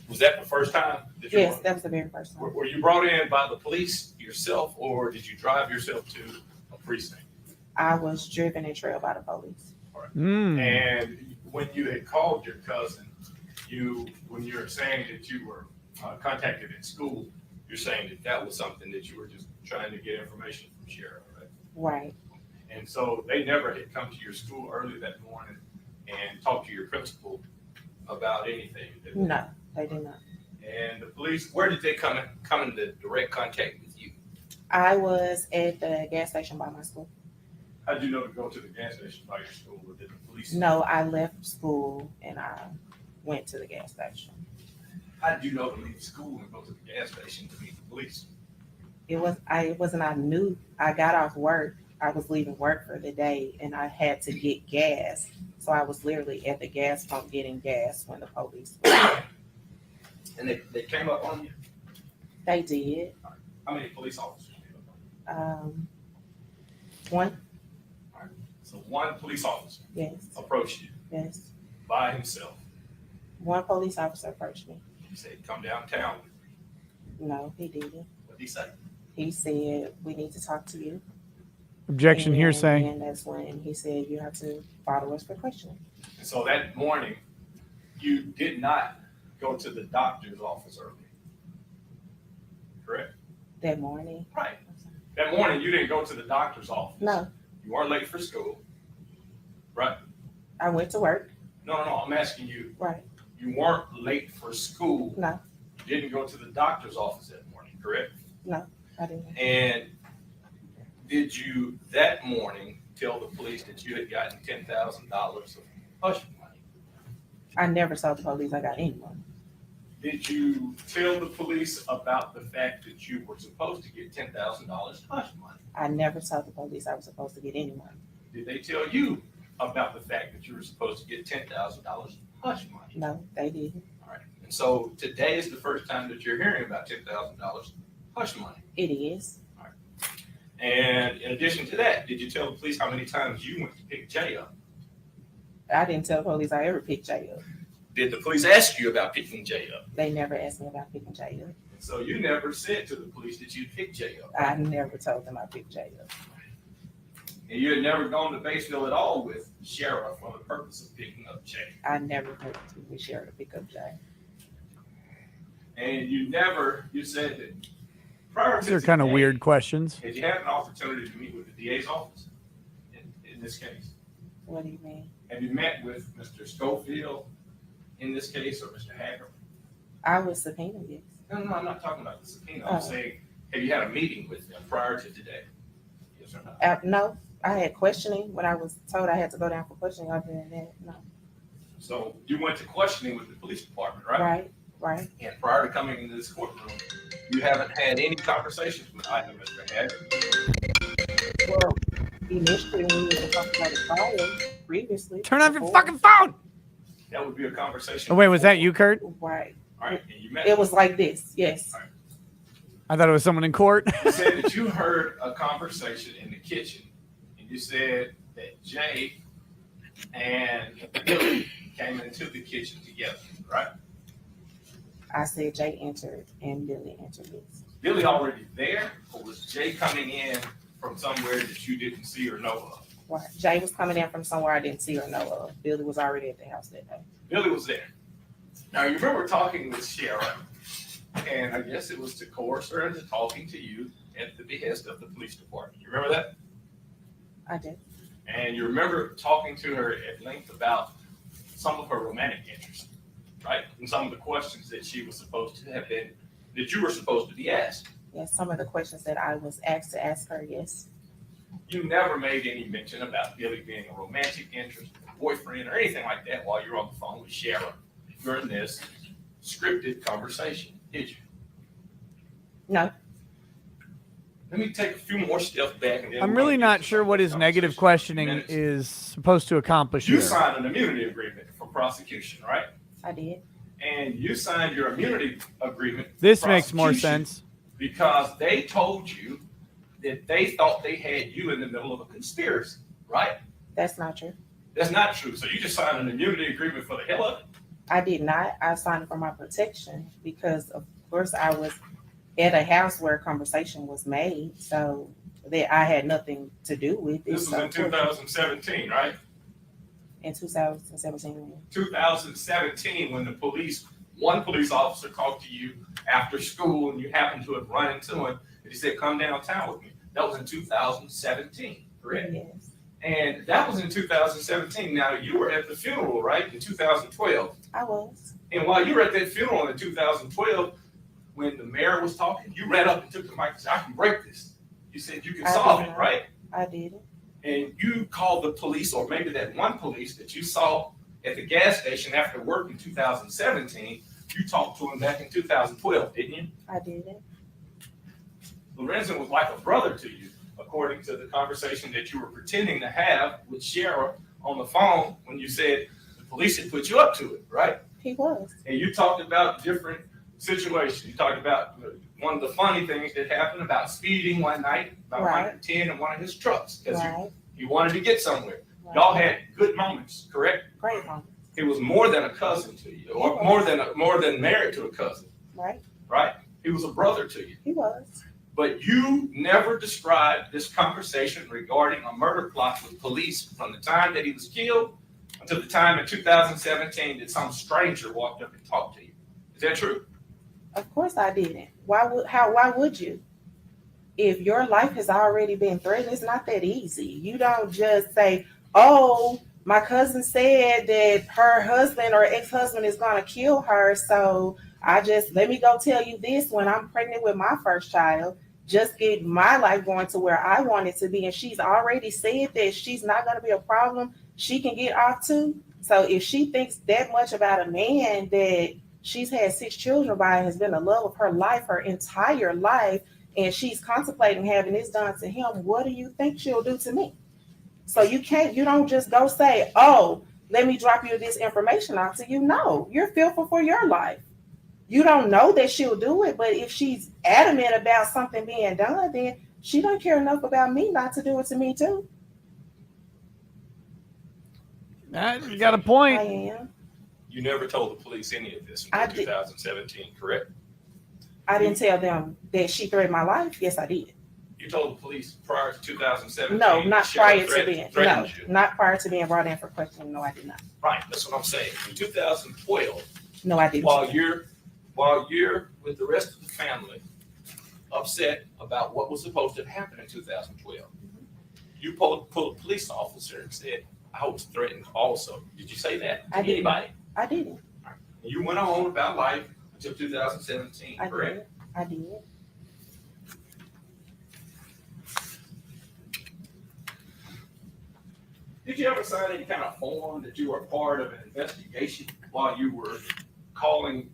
was that the first time that you Yes, that was the very first were time. you brought in by the police yourself, or did you drive yourself to a precinct? I was driven and trailed by the police. And when you had called your cousin, when you were saying that you were contacted at school, you're saying that that was something that you were just trying to get information from sheriff, right? Right. And so they never had come to your school early that morning and talked to your principal about anything. Did they? No, they did not. And the police, where did they come into direct contact with you? I was at the gas station by my school. How did you know to go to the gas station by your school, or did the police? No, I left school and I went to the gas station. How did you know to leave school and go to the gas station to meet the police? I knew. I got off work. I was leaving work for the day and I had to get gas. So I was literally at the gas pump getting gas when the police were. And they came up on you? They did. How many police officers came up on you? One. So one police officer Yes. approached you Yes. by himself. One police officer approached me. He said, come downtown. No, he didn't. What did he say? He said, we need to talk to you. Objection, And- hearsay. And that's when he said, you have to follow us for questioning. And so that morning, you did not go to the doctor's office early. Correct? That morning? Right. That morning, you didn't go to the doctor's office. No, You weren't late for school. Right? I went to work. No, I'm asking you. Right. You weren't late for school. No, You didn't go to the doctor's office that morning, correct? no, I didn't. And did you that morning tell the police that you had gotten $10,000 of hush money? I never told the police I got any money. Did you tell the police about the fact that you were supposed to get $10,000 hush money? I never told the police I was supposed to get any money. Did they tell you about the fact that you were supposed to get $10,000 hush money? No, they didn't. All right. And so today is the first time that you're hearing about $10,000 hush money. It is. And in addition to that, did you tell the police how many times you went to pick Jay up? I didn't tell the police I ever picked Jay up. Did the police ask you about picking Jay up? They never asked me about picking Jay up. So you never said to the police that you picked Jay up. I never told them I picked Jay up. And you had never gone to Batesville at all with Sheriff for the purpose of picking up Jay. I never went to the sheriff to pick up Jay. And you said that prior to These are kind of today, weird questions. Had you had an opportunity to meet with the DA's office in this case? What do you mean? Have you met with Mr. Schofield in this case or Mr. Hager? I was subpoenaed, yes. No, I'm not talking about the subpoena. Oh. I'm saying, have you had a meeting with them prior to today? Yes or no? No, I had questioning when I was told I had to go down for questioning. Other than that, no. So you went to questioning with the police department, right? Right. And prior to coming into this courtroom, you haven't had any conversations with either Mr. Hager. Well, initially when we were talking about the trial previously. Turn off your before- fucking phone. That would be a conversation. Oh, wait, was that you, Kurt? Right. All right, and you met. It was like this, yes. I thought it was someone in court. You said that you heard a conversation in the kitchen, and you said that Jay and Billy came into the kitchen together, right? I said Jay entered and Billy entered this. Billy already there, or was Jay coming in from somewhere that you didn't see or know of? Right. Jay was coming in from somewhere I didn't see or know of. Billy was already at the house that day. Billy was there. Now, you remember talking with Sheriff, and I guess it was to coerce her into talking to you at the behest of the police department. You remember that? I did. And you remember talking to her at length about some of her romantic interests, right? And some of the questions that she was supposed to have been, that you were supposed to be asked. Yes, some of the questions that I was asked to ask her, yes. You never made any mention about Billy being a romantic interest, a boyfriend, or anything like that while you were on the phone with Sheriff during this scripted conversation, did you? No. Let me take a few more steps back. And then I'm we're really gonna get not to sure some what of his the negative conversation in questioning a minute. is supposed to accomplish You here. signed an immunity agreement for prosecution, right? I did. And you signed your immunity agreement. for This makes more prosecution sense. Because they told you that they thought they had you in the middle of a conspiracy, right? That's not true. That's not true. So you just signed an immunity agreement for the hell of it. I did not. I signed it for my protection because, of course, I was at a house where a conversation was made. So that I had nothing to do with it. This was in 2017, right? In 2017. 2017, when one police officer talked to you after school and you happened to have run into him and he said, come downtown with me. That was in 2017, correct? Yes. And that was in 2017. Now, you were at the funeral, right, in 2012? I was. And while you were at that funeral in 2012, when the mayor was talking, you ran up and took the mic and said, I can break this. You said you can solve it, right? I did it. And you called the police, or maybe that one police that you saw at the gas station after work in 2017, you talked to him back in 2012, didn't you? I did it. Lorenzen was like a brother to you, according to the conversation that you were pretending to have with Shara on the phone when you said the police had put you up to it, right? He was. And you talked about different situations. You talked about one of the funny things that happened about speeding one night, about Right. 110 in one of his trucks, because Right. he wanted to get somewhere. Right. Y'all had good moments, correct? Great one. He was more than a cousin to you, or more than married to a cousin, Right. right? He was a brother to you. He was. But you never described this conversation regarding a murder plot with police from the time that he was killed until the time in 2017 that some stranger walked up and talked to you. Is that true? Of course I didn't. Why would you? If your life has already been threatened, it's not that easy. You don't just say, oh, my cousin said that her husband or ex-husband is going to kill her, so let me go tell you this when I'm pregnant with my first child, just get my life going to where I want it to be. And she's already said that she's not going to be a problem. She can get off too. So if she thinks that much about a man that she's had 6 children by and has been the love of her life, her entire life, and she's contemplating having this done to him, what do you think she'll do to me? So you don't just go say, oh, let me drop you this information off to you. No, you're fearful for your life. You don't know that she'll do it, but if she's adamant about something being done, then she don't care enough about me not to do it to me too. You got a point. I am. You never told the police any of this I until did. 2017, correct? I didn't tell them that she threatened my life. Yes, I did. You told the police prior to 2017? No, not Shara prior to being. No, threatened you. not prior to being brought in for questioning. No, I did not. Right, that's what I'm saying. In 2012, No, I didn't. while you're with the rest of the family upset about what was supposed to have happened in 2012, you pulled a police officer and said, I was threatened also. Did you say that to I didn't. anybody? I didn't. You went on about life until 2017, I correct? did. I did. Did you ever sign any kind of form that you were part of an investigation while you were calling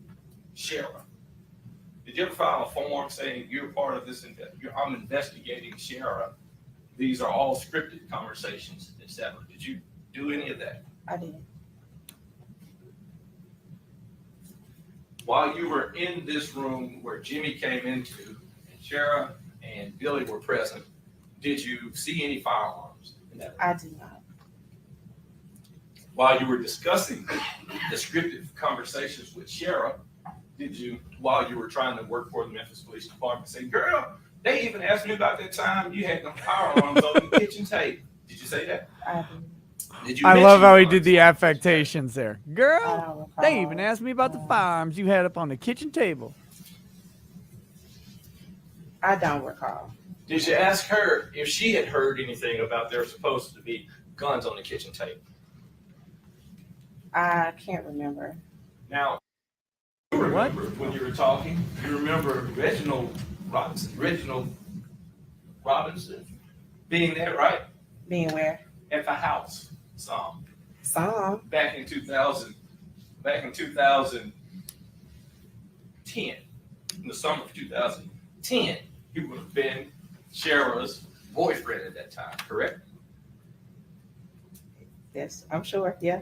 Shara? Did you ever file a form saying you're part of this, I'm investigating Shara, these are all scripted conversations, etc.? Did you do any of that? I didn't. While you were in this room where Jimmy came into, and Shara and Billy were present, did you see any firearms in that room? I did not. While you were discussing the scripted conversations with Shara, did you, while you were trying to work for the Memphis Police Department, say, girl, they even asked me about that time you had no firearms on the kitchen table? Did you say that? I didn't. Did you I mention love how he guns? did the affectations there. I Girl, don't recall. they even asked me about the firearms you had up on the kitchen table. I don't recall. Did you ask her if she had heard anything about there supposed to be guns on the kitchen table? I can't remember. Now, you remember when you were talking, you remember Reginald Robinson being there, right? Being where? At the house, some. Back in 2010, in the summer of 2010, he would have been Shara's boyfriend at that time, correct? Yes, I'm sure. Yeah,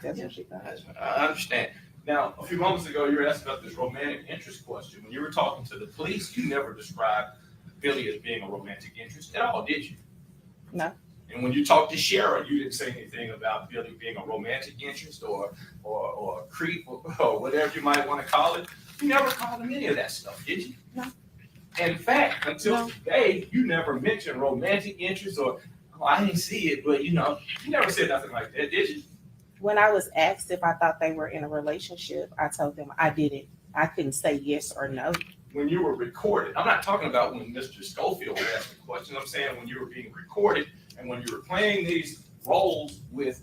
that's what she thought. I understand. Now, a few moments ago, you were asked about this romantic interest question. When you were talking to the police, you never described Billy as being a romantic interest at all, did you? No. And when you talked to Shara, you didn't say anything about Billy being a romantic interest or a creep or whatever you might want to call it. You never called him any of that stuff, did you? No. In fact, until today, you never mentioned romantic interest or, oh, I didn't see it, but you never said nothing like that, did you? When I was asked if I thought they were in a relationship, I told them I didn't. I couldn't say yes or no. When you were recorded, I'm not talking about when Mr. Schofield was asking questions. I'm saying when you were being recorded and when you were playing these roles with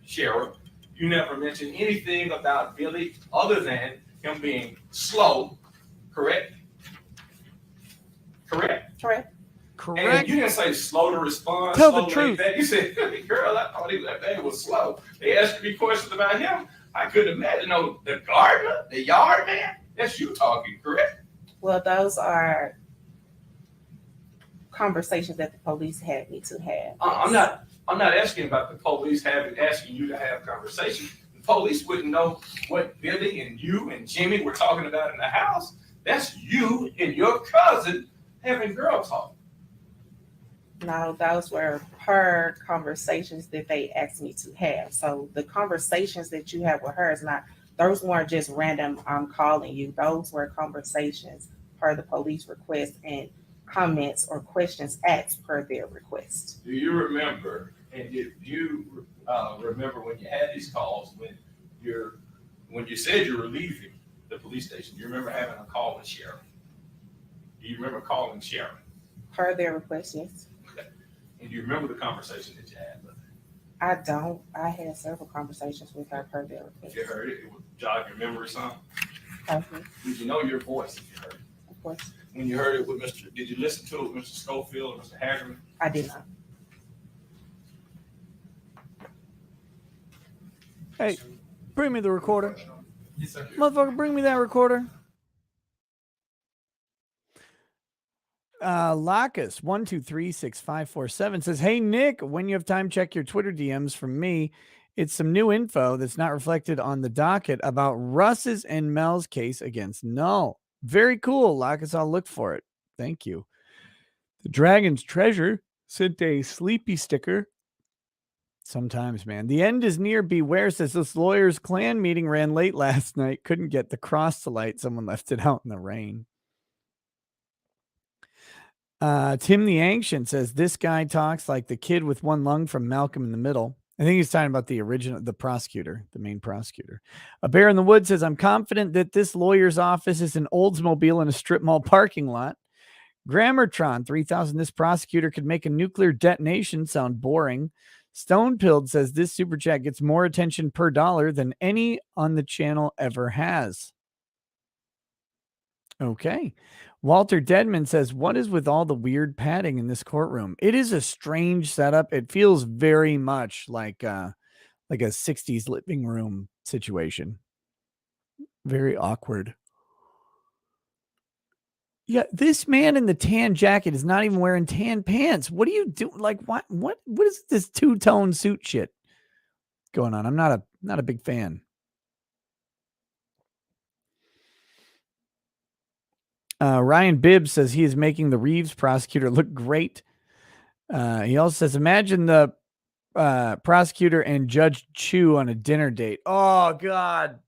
Sheriff, you never mentioned anything about Billy other than him being slow, correct? Correct? Correct. And you didn't say slow to respond. Tell slow the truth. Like that. You said, girl, I thought that man was slow. They asked me questions about him. I couldn't imagine. No, the gardener, the yard man. That's you talking, correct? Well, those are conversations that the police had me to have. I'm not asking about the police asking you to have conversations. The police wouldn't know what Billy and you and Jimmy were talking about in the house. That's you and your cousin having girl talk. No, those were her conversations that they asked me to have. So the conversations that you have with her is not, those weren't just random, I'm calling you. Those were conversations per the police request and comments or questions asked per their request. Do you remember, and did you remember when you had these calls when you said you were leaving the police station? Do you remember having a call with Sharon? Do you remember calling Sharon? Per their request, yes. Okay. And do you remember the conversation that you had with her? I don't. I had several conversations with her per their request. You heard it? It would jog your memory some? Okay. Did you know your voice if you heard it? Of course. When you heard it with did you listen to it with Mr. Schofield or Mr. Hagerman? I did not. Hey, bring me the recorder. Motherfucker, bring me that recorder. Lacus 1236547 says, "Hey Nick, when you have time, check your Twitter DMs from me. It's some new info that's not reflected on the docket about Russ's and Mel's case against Null. Very cool, Lacus. I'll look for it. Thank you. The Dragon's Treasure sent a sleepy sticker. Sometimes, man. The end is near. Beware says this lawyer's clan meeting ran late last night. Couldn't get the cross to light. Someone left it out in the rain." Tim the Ancient says this guy talks like the kid with one lung from Malcolm in the Middle. I think he's talking about the prosecutor, the main prosecutor. A Bear in the Woods says, "I'm confident that this lawyer's office is an Oldsmobile in a strip mall parking lot." Grammartron 3000, this prosecutor could make a nuclear detonation sound boring. Stone Pilled says this super chat gets more attention per dollar than any on the channel ever has. Okay. Walter Deadman says, "What is with all the weird padding in this courtroom? It is a strange setup. It feels very much like a 60s living room situation. Very awkward." Yeah, this man in the tan jacket is not even wearing tan pants. What do you do? Like, what is this two-tone suit shit going on? I'm not a big fan. Ryan Bibbs says he is making the Reeves prosecutor look great. He also says, "Imagine the prosecutor and Judge Chu on a dinner date." Oh, God.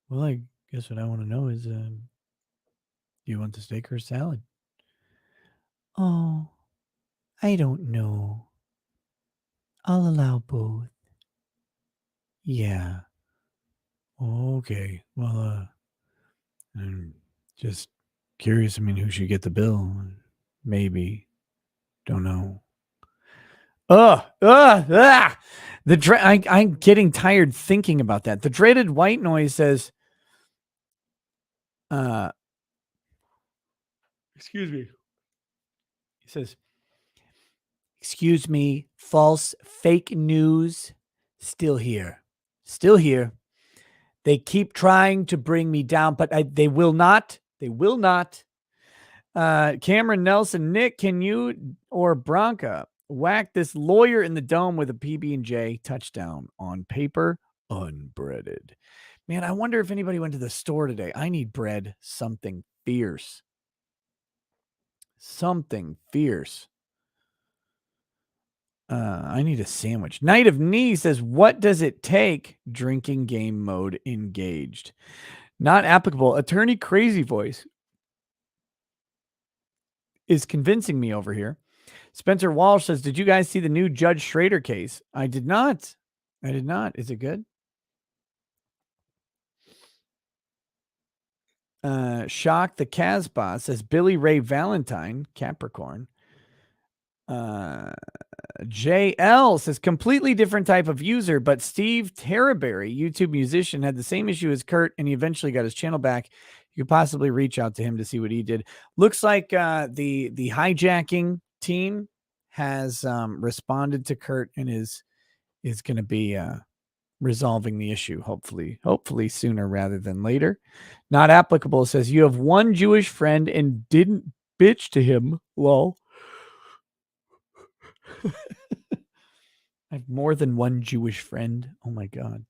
Well, I guess what I want to know is, do you want the steak or salad? Oh, I don't know. I'll allow both. Yeah. Okay. Well, I'm just curious. I mean, who should get the bill? Maybe. Don't know. I'm getting tired thinking about that. The dreaded white noise says, excuse me. He says, "Excuse me, false, fake news. Still here. Still here. They keep trying to bring me down, but they will not. They will not." Cameron Nelson, Nick, can you or Bronca whack this lawyer in the dome with a PB&J touchdown on paper, unbreaded? Man, I wonder if anybody went to the store today. I need bread, something fierce. Something fierce. I need a sandwich. Night of Knee says, "What does it take?" Drinking game mode engaged. Not applicable. Attorney Crazy Voice is convincing me over here. Spencer Walsh says, did you guys see the new Judge Schrader case? I did not. Is it good? Shock the Casbah says Billy Ray Valentine, Capricorn. JL says completely different type of user, but Steve Terraberry, YouTube musician, had the same issue as Kurt, and he eventually got his channel back. You could possibly reach out to him to see what he did. Looks like the hijacking team has responded to Kurt and is going to be resolving the issue, hopefully sooner rather than later. Not applicable says you have one Jewish friend and didn't bitch to him. Lol. I have more than one Jewish friend. Oh my God.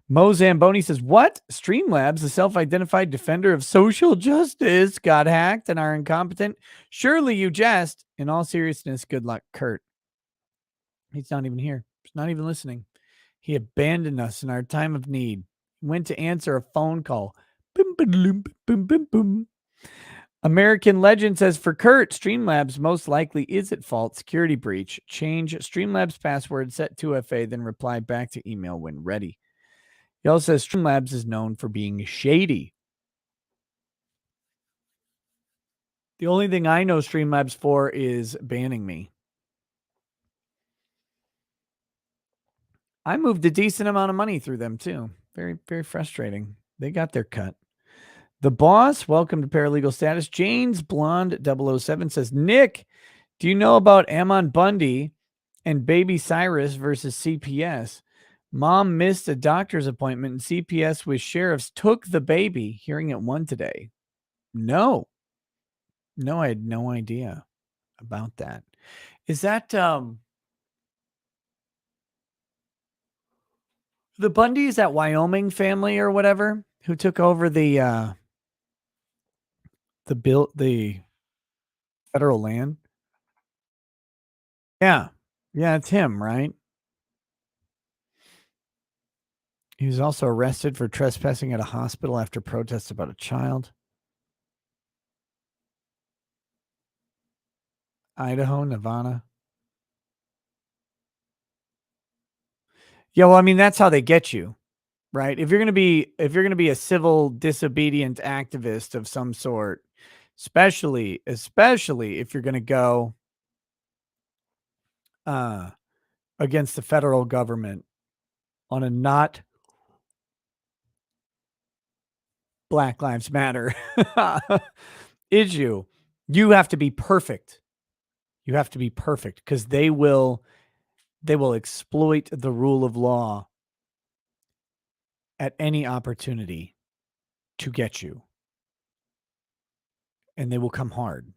Mo Zamboni says, what? Streamlabs, the self-identified defender of social justice, got hacked and are incompetent? Surely you jest. In all seriousness, good luck, Kurt. He's not even here. He's not even listening. He abandoned us in our time of need. He went to answer a phone call. Boom, boom, boom, boom, boom. American Legend says, for Kurt, Streamlabs most likely is at fault. Security breach. Change Streamlabs password, set 2FA, then reply back to email when ready. He also says Streamlabs is known for being shady. The only thing I know Streamlabs for is banning me. I moved a decent amount of money through them too. Very, very frustrating. They got their cut. The Boss, welcome to Paralegal Status. Jane's Blonde 007 says, Nick, do you know about Ammon Bundy and baby Cyrus versus CPS? Mom missed a doctor's appointment and CPS with sheriffs took the baby. Hearing it won today. No, I had no idea about that. Is that the Bundys, that Wyoming family or whatever, who took over the federal land? Yeah, it's him, right? He was also arrested for trespassing at a hospital after protests about a child. Idaho, Nevada. Yeah, well, I mean, that's how they get you, right? If you're going to be a civil disobedient activist of some sort, especially if you're going to go against the federal government on a not Black Lives Matter issue, you have to be perfect. You have to be perfect because they will exploit the rule of law at any opportunity to get you. And they will come hard.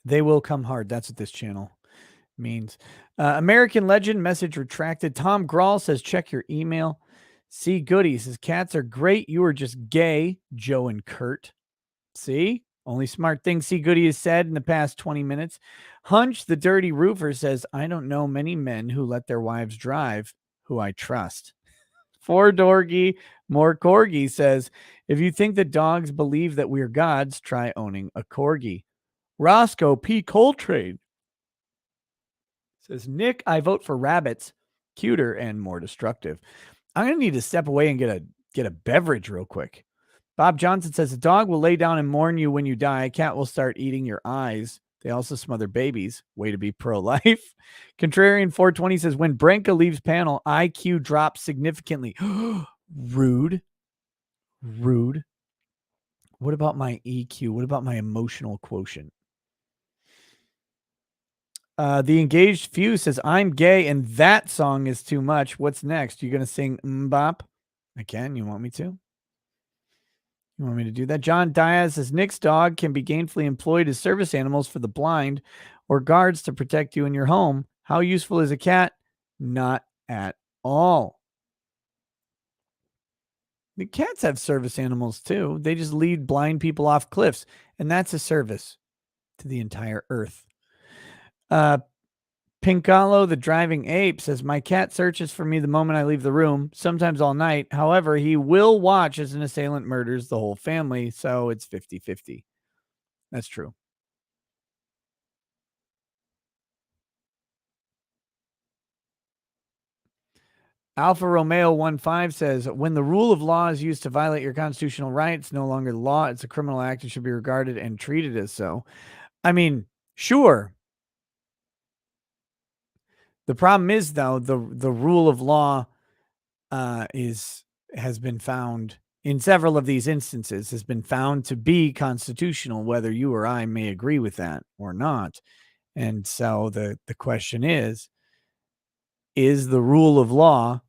They will come hard. That's what this channel means. American Legend, message retracted. Tom Grawl says, check your email. See Goody says, cats are great. You are just gay, Joe and Kurt. See? Only smart thing See Goody has said in the past 20 minutes. Hunch, the dirty roofer, says, I don't know many men who let their wives drive who I trust. For Dorgy, more Corgi says, if you think that dogs believe that we're gods, try owning a Corgi. Roscoe P. Coltrane says, Nick, I vote for rabbits. Cuter and more destructive. I'm going to need to step away and get a beverage real quick. Bob Johnson says, a dog will lay down and mourn you when you die. A cat will start eating your eyes. They also smother babies. Way to be pro-life. Contrarian 420 says, when Brenka leaves panel, IQ drops significantly. Rude. What about my EQ? What about my emotional quotient? The Engaged Few says, I'm gay and that song is too much. What's next? You going to sing Mbop? I can. You want me to? You want me to do that? John Diaz says, Nick's dog can be gainfully employed as service animals for the blind or guards to protect you in your home. How useful is a cat? Not at all. The cats have service animals too. They just lead blind people off cliffs, and that's a service to the entire earth. Pincalo, the driving ape, says, my cat searches for me the moment I leave the room, sometimes all night. However, he will watch as an assailant murders the whole family, so it's 50-50. That's true. Alpha Romeo 15 says, when the rule of law is used to violate your constitutional rights, no longer the law, it's a criminal act and should be regarded and treated as so. I mean, sure. The problem is, though, the rule of law has been found in several of these instances, has been found to be constitutional, whether you or I may agree with that or not. And so the question is the rule of law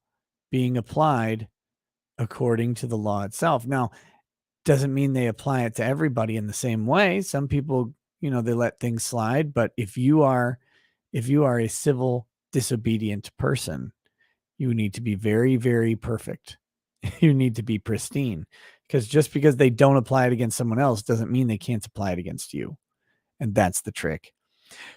being applied according to the law itself? Now, doesn't mean they apply it to everybody in the same way. Some people, they let things slide. But if you are a civil disobedient person, you need to be very, very perfect. You need to be pristine, because just because they don't apply it against someone else doesn't mean they can't apply it against you. And that's the trick.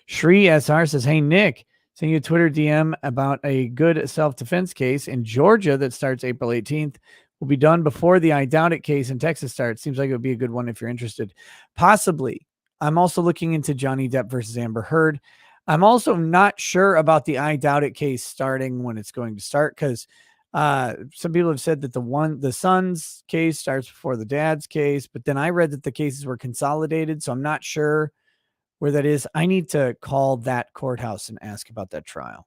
Shri SR says, hey, Nick, send you a Twitter DM about a good self-defense case in Georgia that starts April 18th. Will be done before the I Doubt It case in Texas starts. Seems like it would be a good one if you're interested. Possibly. I'm also looking into Johnny Depp versus Amber Heard. I'm also not sure about the I Doubt It case starting when it's going to start, because some people have said that the son's case starts before the dad's case, but then I read that the cases were consolidated, so I'm not sure where that is. I need to call that courthouse and ask about that trial.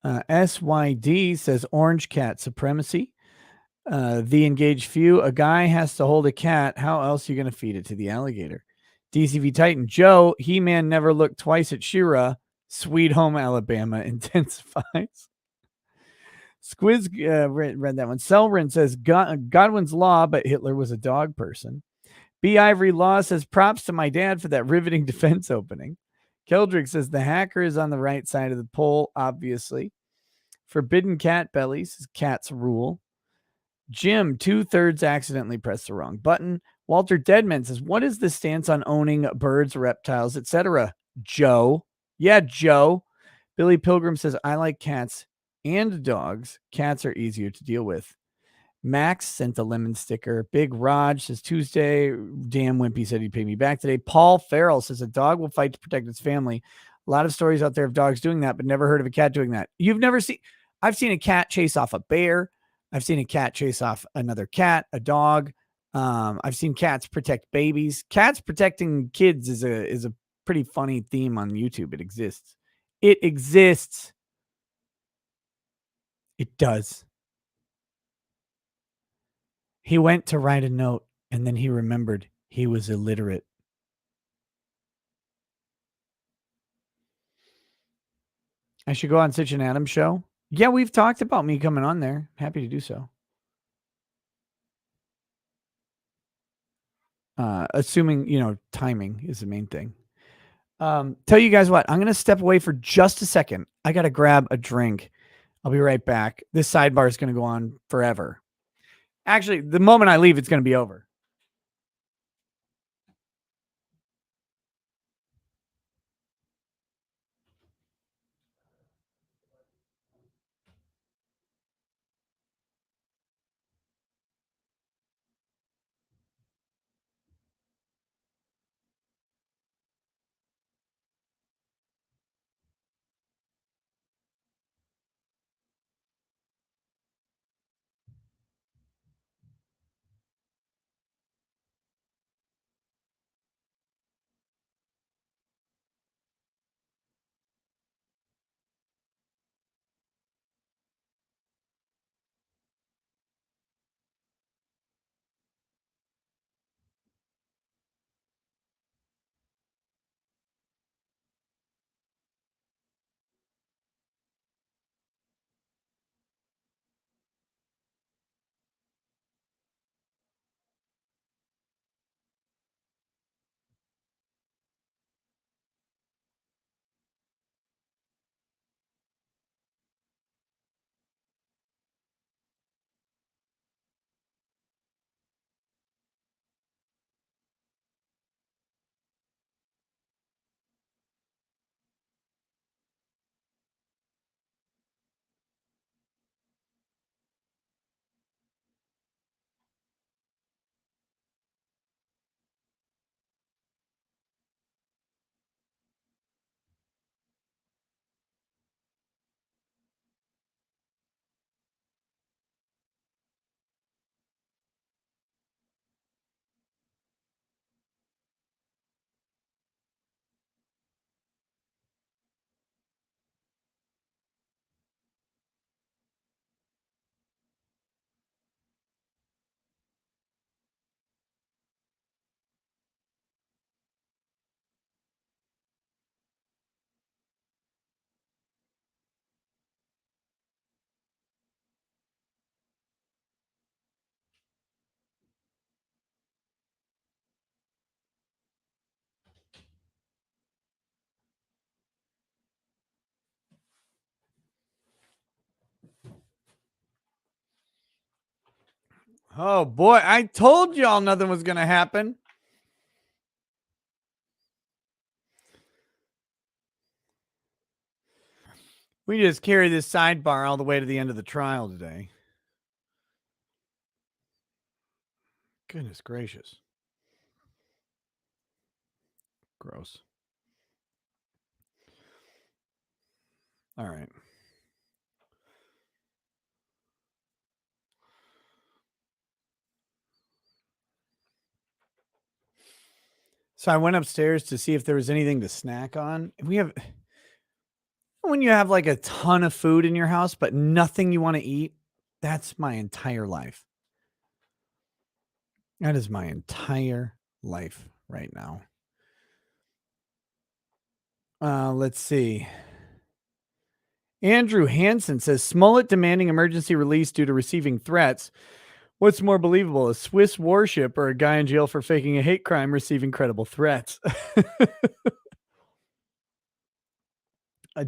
SYD says Orange Cat Supremacy. The Engaged Few, a guy has to hold a cat. How else are you going to feed it to the alligator? DCV Titan Joe, He-Man never looked twice at She-Ra. Sweet Home Alabama intensifies. Squiz read that one. Selrin says Godwin's Law, but Hitler was a dog person. B. Ivory Law says props to my dad for that riveting defense opening. Keldrick says the hacker is on the right side of the poll, obviously. Forbidden Cat Belly says cats rule. Jim, 2/3 accidentally pressed the wrong button. Walter Deadman says, what is the stance on owning birds, reptiles, etc.? Joe. Yeah, Joe. Billy Pilgrim says, I like cats and dogs. Cats are easier to deal with. Max sent a lemon sticker. Big Raj says, Tuesday. Damn Wimpy said he'd pay me back today. Paul Farrell says, a dog will fight to protect its family. A lot of stories out there of dogs doing that, but never heard of a cat doing that. I've seen a cat chase off a bear. I've seen a cat chase off another cat, a dog. I've seen cats protect babies. Cats protecting kids is a pretty funny theme on YouTube. It exists. It exists. It does. He went to write a note, and then he remembered he was illiterate. I should go on Such an Adam show. Yeah, we've talked about me coming on there. Happy to do so. Assuming, timing is the main thing. Tell you guys what, I'm going to step away for just a second. I got to grab a drink. I'll be right back. This sidebar is going to go on forever. Actually, the moment I leave, it's going to be over. Oh boy, I told y'all nothing was going to happen. We just carry this sidebar all the way to the end of the trial today. Goodness gracious. Gross. All right. So I went upstairs to see if there was anything to snack on. When you have like a ton of food in your house, but nothing you want to eat, that's my entire life. That is my entire life right now. Let's see. Andrew Hansen says Smollett demanding emergency release due to receiving threats. What's more believable, a Swiss warship or a guy in jail for faking a hate crime receiving credible threats?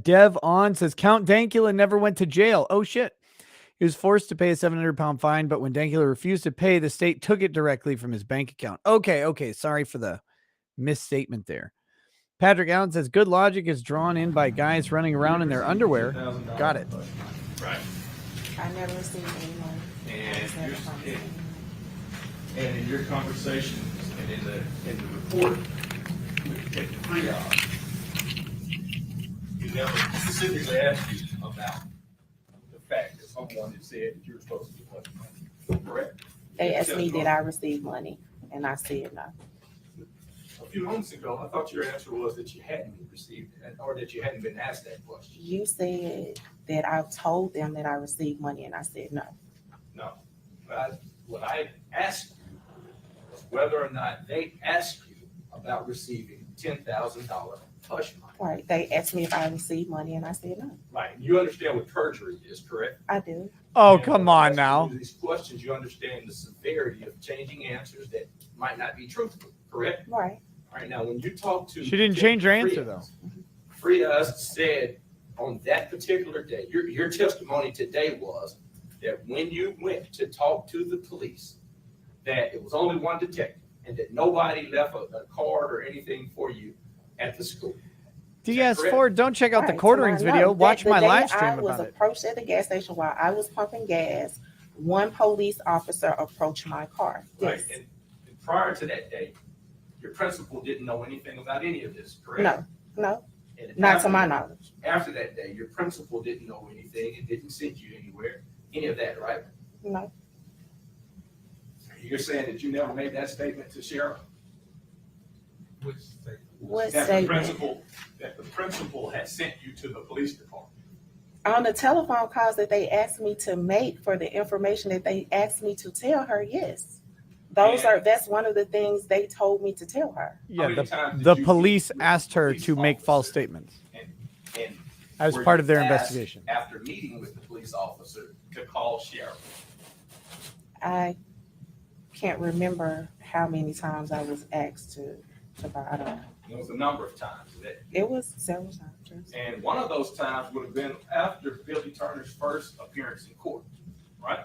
Dev On says Count Dankula never went to jail. Oh, shit. He was forced to pay a 700-pound fine, but when Dankula refused to pay, the state took it directly from his bank account. Okay. Sorry for the misstatement there. Patrick Allen says good logic is drawn in by guys running around in their underwear. Got it. Right. I never received any money. And in your conversations and in the report with Detective Freon, you never specifically asked you about the fact that someone had said that you were supposed to get money. Correct? They asked me, did I receive money? And I said no. A few moments ago, I thought your answer was that you hadn't received it, or that you hadn't been asked that question. You said that I told them that I received money, and I said no. No. What I asked you was whether or not they asked you about receiving $10,000 hush money. Right. They asked me if I received money, and I said no. Right. You understand what perjury is, correct? I do. Oh, And come when I on ask now. you these questions, you understand the severity of changing answers that might not be truthful, correct? Right. All right. Now, when you talk to She didn't change her answer, though. Frias said on that particular day, your testimony today was that when you went to talk to the police, that it was only one detective and that nobody left a card or anything for you at the school. DS4, don't check out the Right, Courtroom's so I video. know Watch that my the day live stream I was about it. approached at the gas station while I was pumping gas. One police officer approached my car. Right. Yes. And prior to that day, your principal didn't know anything about any of this, correct? No, And not after to my that- knowledge. After that day, your principal didn't know anything and didn't send you anywhere, any of that, right? No. You're saying that you never made that statement to Sheriff? What That the statement? principal had sent you to the police department. On the telephone calls that they asked me to make for the information that they asked me to tell her, yes. That's one of the things they told me to tell her. Yeah, many times did the you police meet with asked the her police to make false officer? statements And as were part you of their asked investigation. After meeting with the police officer to call Sheriff? I can't remember how many times I was asked to provide her. It was a number of times. It was several times. Yes. And one of those times would have been after Billy Turner's first appearance in court, right?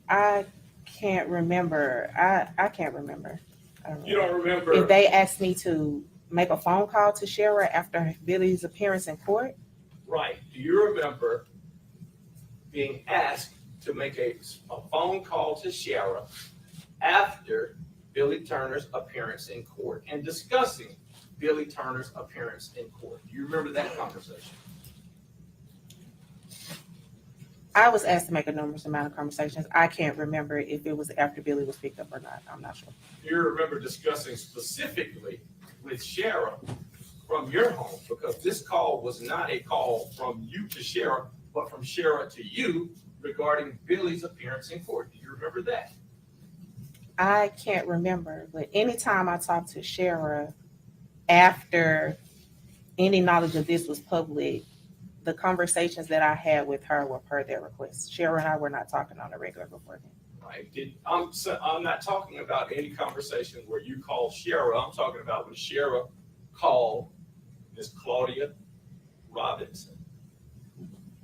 I can't remember. I can't remember. I don't You know. don't remember? If they asked me to make a phone call to Shara after Billy's appearance in court, Right. Do you remember being asked to make a phone call to Sheriff after Billy Turner's appearance in court and discussing Billy Turner's appearance in court? Do you remember that conversation? I was asked to make a numerous amount of conversations. I can't remember if it was after Billy was picked up or not. I'm not sure. Do you remember discussing specifically with Sheriff from your home? Because this call was not a call from you to Sheriff, but from Sheriff to you regarding Billy's appearance in court. Do you remember that? I can't remember, but anytime I talked to Shara after any knowledge of this was public, the conversations that I had with her were per their request. Shara and I were not talking on a regular before then. Right. I'm not talking about any conversation where you call Shara. I'm talking about when Shara called Miss Claudia Robinson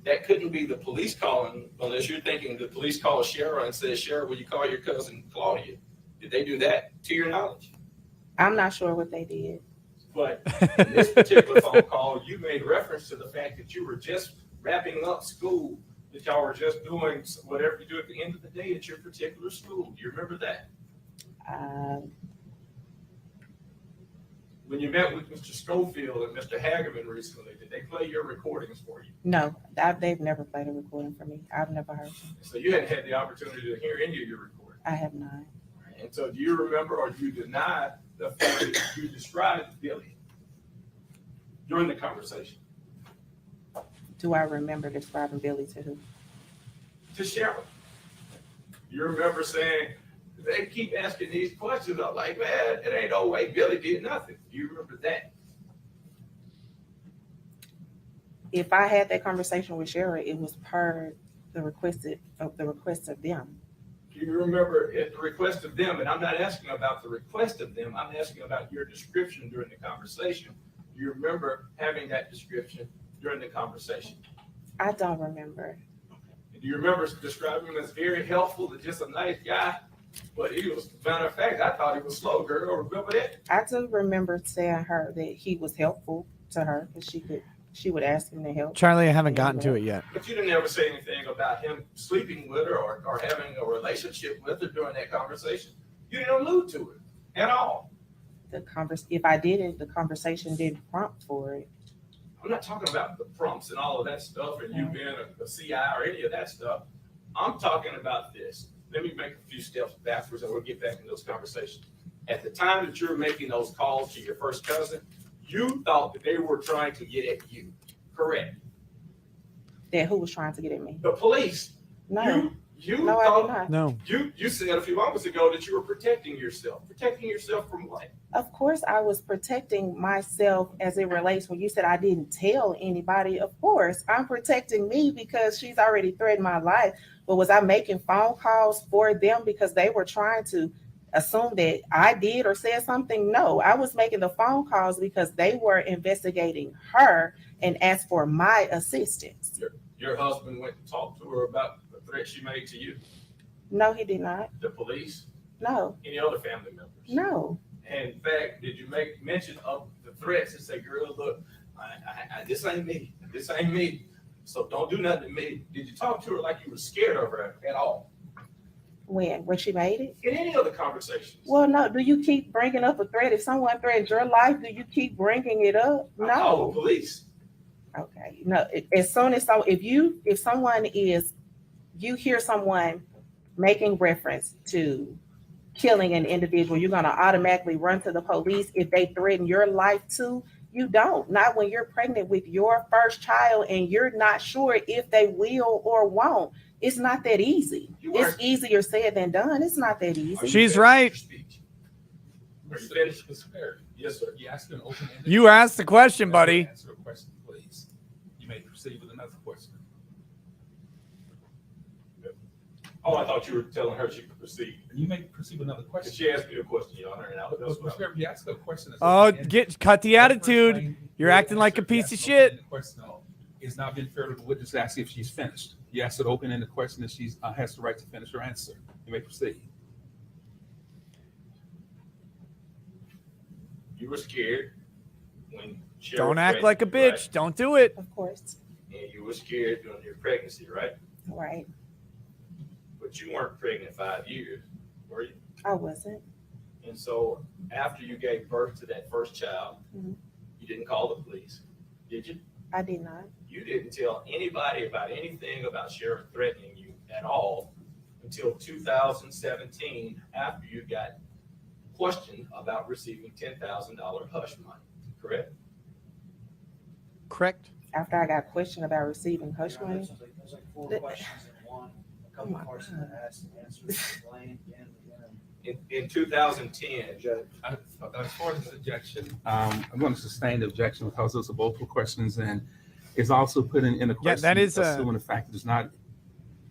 that couldn't be the police calling unless you're thinking the police calls Shara and says, Shara, will you call your cousin Claudia? Did they do that to your knowledge? I'm not sure what they did. But in this particular phone call, you made reference to the fact that you were just wrapping up school, that y'all were just doing whatever you do at the end of the day at your particular school. Do you remember that? When you met with Mr. Schofield and Mr. Hagerman recently, did they play your recordings for you? No, they've never played a recording for me. I've never heard them. So you hadn't had the opportunity to hear any of your recordings. I have not. And so do you remember or do you deny the fact that you described Billy during the conversation? Do I remember describing Billy to who? To Cheryl. You remember saying, they keep asking these questions. I'm like, man, it ain't no way Billy did nothing. Do you remember that? If I had that conversation with Shara, it was per the request of them. Do you remember at the request of them? And I'm not asking about the request of them. I'm asking about your description during the conversation. Do you remember having that description during the conversation? I don't remember. Do you remember describing him as very helpful and just a nice guy? But he was, matter of fact, I thought he was slow, girl. Remember that? I do remember telling her that he was helpful to her because she would ask him to help. Charlie, I haven't gotten to it yet. But you didn't ever say anything about him sleeping with her or having a relationship with her during that conversation. You didn't allude to it at all. If I didn't, the conversation didn't prompt for it. I'm not talking about the prompts and all of that stuff and you being a CI or any of that stuff. I'm talking about this. Let me make a few steps backwards and we'll get back in those conversations. At the time that you're making those calls to your first cousin, you thought that they were trying to get at you, correct? That who was trying to get at me? The police. No. You No, I thought, did not. No. You said a few moments ago that you were protecting yourself. Protecting yourself from what? Of course, I was protecting myself as it relates. When you said I didn't tell anybody, of course, I'm protecting me because she's already threatened my life. But was I making phone calls for them because they were trying to assume that I did or said something? No, I was making the phone calls because they were investigating her and asked for my assistance. Your husband went and talked to her about the threat she made to you? No, he did not. The police? No. Any other family members? No. And in fact, did you make mention of the threats and say, girl, look, this ain't me. This ain't me. So don't do nothing to me. Did you talk to her like you were scared of her at all? When she made it? In any other conversations? Well, no. Do you keep bringing up a threat? If someone threatens your life, do you keep bringing it up? I call the police. Okay. No. As soon as if someone is, you hear someone making reference to killing an individual, you're going to automatically run to the police. If they threaten your life too, you don't. Not when you're pregnant with your first child and you're not sure if they will or won't. It's not that easy. It's easier said than done. It's not that easy. She's right. Are you finished? Yes, sir. You asked an open-ended. You asked the question, buddy. Answer a question, please. You may proceed with another question. Oh, I thought you were telling her she could proceed. You may proceed with another question. She asked me a question, Your Honor, and I was. But you asked a question. Oh, cut the attitude. You're acting like a piece of shit. It's not been fair to the witness to ask if she's finished. You asked an open-ended question that she has the right to finish her answer. You may proceed. You were scared when Cheryl Don't act threatened like a you, bitch. right? Don't do it. Of course. And you were scared during your pregnancy, right? Right. But you weren't pregnant 5 years, were you? I wasn't. And so after you gave birth to that first child, Mhm. you didn't call the police, did you? I did not. You didn't tell anybody about anything about Cheryl threatening you at all until 2017 after you got questioned about receiving $10,000 hush money, correct? Correct. After I got questioned about receiving hush money. There's like 4 questions in one. A couple Oh my questions God. asked and answered, explained again and again. In 2010, As far as this objection, I'm going to sustain the objection because those are both questions, and it's also putting in a question. Yeah, that is assuming the fact that it's not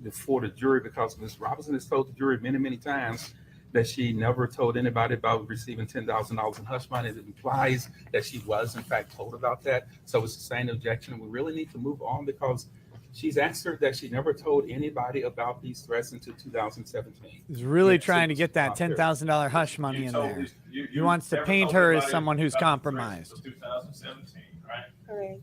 before the jury, because Ms. Robinson has told the jury many, many times that she never told anybody about receiving $10,000 in hush money. It implies that she was in fact told about that. So it's the same objection. We really need to move on because She's answered that she never told anybody about these threats until 2017. He's really Yeah, trying to so- get that $10,000 hush money in there. He wants to never paint told her as anybody someone who's about the threats compromised. until 2017, right? Correct.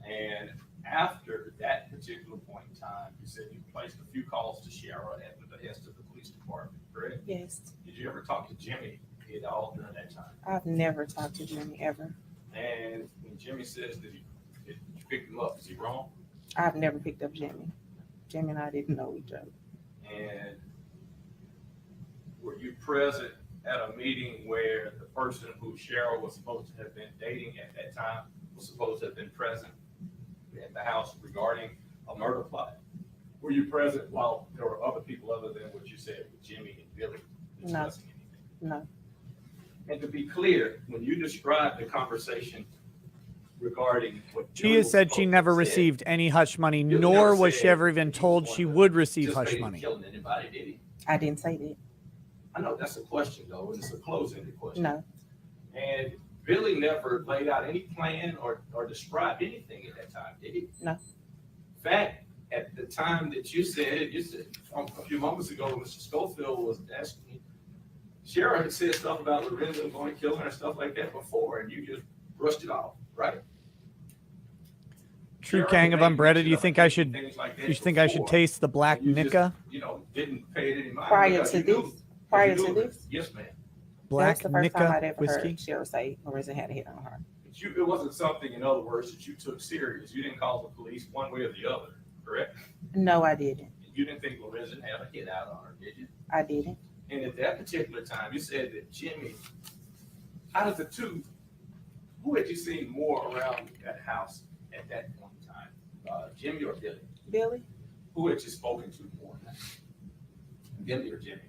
And after that particular point in time, you said you placed a few calls to Shara at the behest of the police department, correct? Yes. Did you ever talk to Jimmy at all during that time? I've never talked to Jimmy ever. And when Jimmy says that you picked him up, is he wrong? I've never picked up Jimmy. Jimmy and I didn't know each other. And were you present at a meeting where the person who Cheryl was supposed to have been dating at that time was supposed to have been present at the house regarding a murder plot? Were you present while there were other people other than what you said with Jimmy and Billy discussing anything? No. And to be clear, when you described the conversation regarding what She Billy has was said she supposed to never have said, received any hush money, Billy nor never was she said ever even he was told going she to would receive hush participate in money. killing anybody, did he? I didn't say that. I know that's a question though, and it's a closed-ended question. No. And Billy never laid out any plan or described anything at that time, did he? No. In fact, at the time that you said a few moments ago, Mr. Schofield was asking you, Shara had said stuff about Lorenzen going to kill her and stuff like that before, and you just brushed it off, right? True Shara King of made Umbrella, mention do you of think I should? things like that You think I should before, taste the black and you just, Nika? didn't pay it any mind. Prior because to you knew- this? Prior you to knew- this? Yes, ma'am. Black That's the first time I'd Nika ever whiskey? heard Cheryl say Lorenzen had a hit on her. It wasn't something, in other words, that you took serious. You didn't call the police one way or the other, correct? No, I didn't. You didn't think Lorenzen had a hit out on her, did you? I didn't. And at that particular time, you said that Jimmy, out of the two, who had you seen more around that house at that point in time? Jimmy or Billy? Billy? Who had you spoken to more? Billy or Jimmy?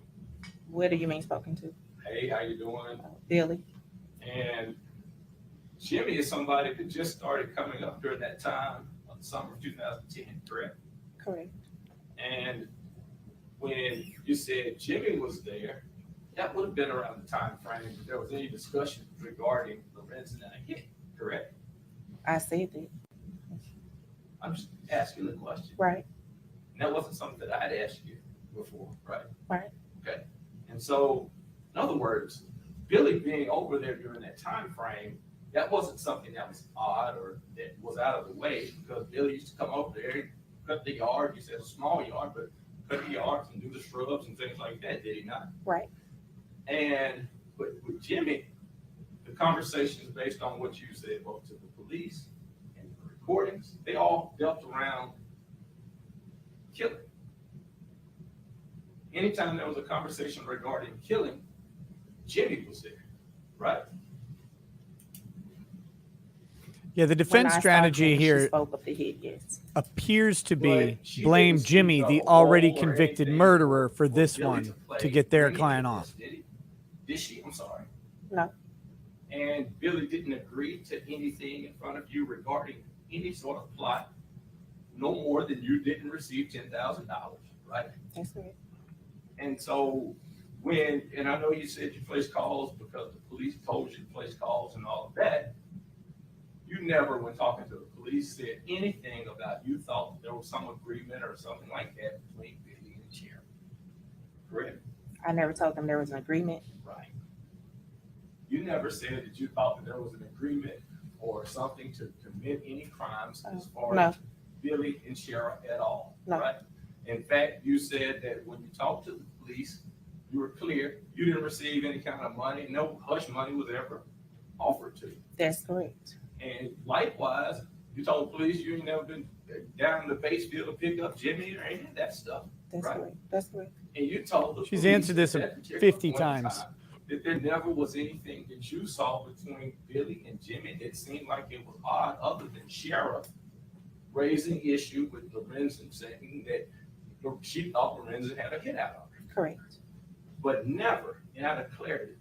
What do you mean spoken to? Hey, how you doing? Billy. And Jimmy is somebody that just started coming up during that time of the summer of 2010, correct? Correct. And when you said Jimmy was there, that would have been around the time frame that there was any discussion regarding Lorenzen and a hit, correct? I said that. I'm just asking the question. Right. And that wasn't something that I'd asked you before, right? Right. Okay. And so, in other words, Billy being over there during that time frame, that wasn't something that was odd or that was out of the way, because Billy used to come over there and cut the yard. You said a small yard, but cut the yards and do the shrubs and things like that, did he not? Right. And with Jimmy, the conversations based on what you said, both to the police and the recordings, they all dealt around killing. Anytime there was a conversation regarding killing, Jimmy was there, right? Yeah, the When defense I saw strategy Jimmy, she here spoke of the hit, yes. appears to be But she blame didn't Jimmy, speak the of already role or convicted anything murderer, for for this Billy one play to get their in any client of off. this, did he? Did she? I'm sorry. No. And Billy didn't agree to anything in front of you regarding any sort of plot, no more than you didn't receive $10,000, right? That's correct. And so and I know you said you placed calls because the police told you to place calls and all of that, you never, when talking to the police, said anything about you thought there was some agreement or something like that between Billy and Sharon. Correct? I never told them there was an agreement. Right. You never said that you thought that there was an agreement or something to commit any crimes as far No. as Billy and Sharon at all, No. right? In fact, you said that when you talked to the police, you were clear, you didn't receive any kind of money, no hush money was ever offered to you. That's correct. And likewise, you told the police you ain't never been down to Batesville to pick up Jimmy or any of that stuff. That's Right. correct. That's correct. And you told the She's police answered this at that particular 50 point in times. time that there never was anything that you saw between Billy and Jimmy that seemed like it was odd, other than Shara raising issue with Lorenzen, saying that she thought Lorenzen had a hit out on her. Correct. But never, and out of clarity,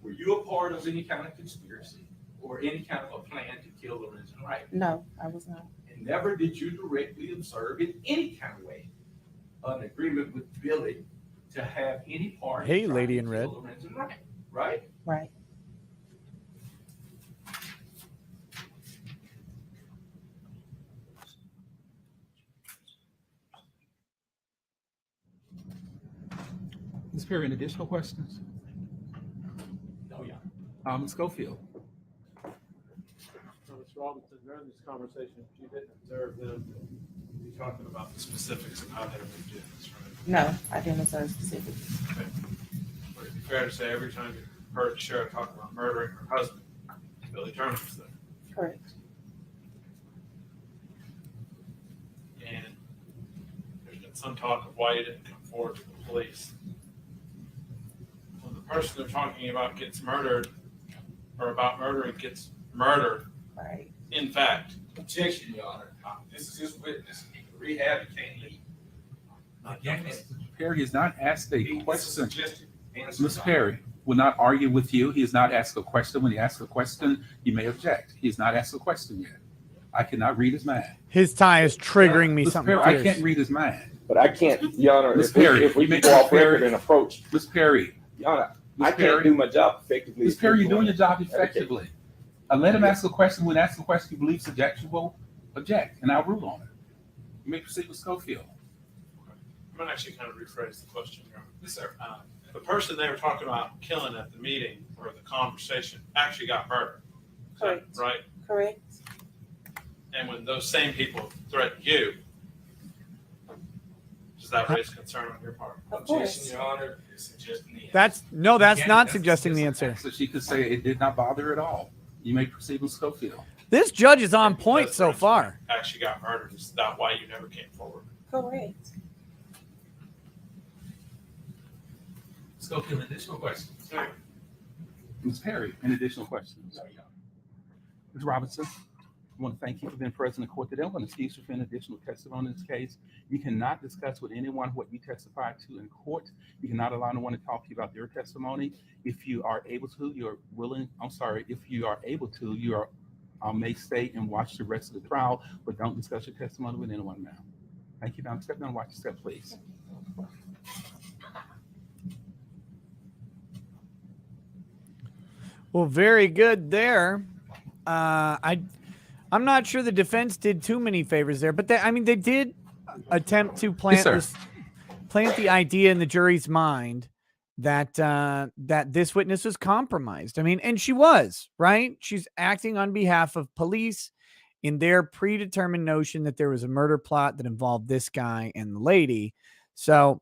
were you a part of any kind of conspiracy or any kind of a plan to kill Lorenzen Wright? No, I was not. And never did you directly observe in any kind of way an agreement with Billy to have any part Hey, trying lady to in kill red. Lorenzen Wright, right? Right. Perry, any additional questions? Oh, yeah. Ms. Schofield. Mr. Robinson, during this conversation, you didn't observe them be talking about the specifics of how they were doing this, right? No, I didn't observe specifics. Okay. Would it be fair to say every time you heard the sheriff talk about murdering her husband, Billy Turner was there? Correct. And there's been some talk of why you didn't come forward to the police. When the person they're talking about gets murdered, or about murdering gets murdered, Right. in fact, Objection, Your Honor. This is his witness. He can rehab, he can't leave. Again, Mr. Perry has not asked a He question. suggested answer. Mr. Perry will not argue with you. He has not asked a question. When he asks a question, you may object. He has not asked a question yet. I cannot read his mind. His tie is triggering me Mr. something Perry, I fierce. can't read his mind. But I can't, Your Honor, Ms. if we, Perry, if we you make- go off Ms. Perry. record and approach, Ms. Perry, Your Honor, Ms. I Perry. can't do my job effectively. Ms. Perry, you're doing your job effectively. Let him ask a question. When asked a question you believe subjectual, object, and I'll rule on it. You may proceed with Schofield. I'm gonna actually kind of rephrase the question. Your Honor. Yes, sir. The person they were talking about killing at the meeting or the conversation actually got murdered. Is that Correct. right? Correct. And when those same people threaten you, does that raise concern on your part? Of course. Objection, Your Honor, is suggesting the. That's Again, not that's suggesting the just an answer. So she could say it did not bother her at all. You may proceed with Schofield. This judge is on Because point the so person far. Actually got murdered. Is that why you never came forward? Correct. Schofield, additional questions? Ms. Perry, any additional questions? Ms. Robinson, I want to thank you for being present in court today. I'm going to excuse you for any additional testimony in this case. You cannot discuss with anyone what you testified to in court. You cannot allow anyone to talk to you about their testimony. If you are able to, if you are able to, may stay and watch the rest of the trial, but don't discuss your testimony with anyone now. Thank you. Now step down and watch your step, please. Well, very good there. I'm not sure the defense did too many favors there, but they did attempt to plant the idea in the jury's mind that that this witness was compromised. I mean, and she was, right? She's acting on behalf of police in their predetermined notion that there was a murder plot that involved this guy and the lady. So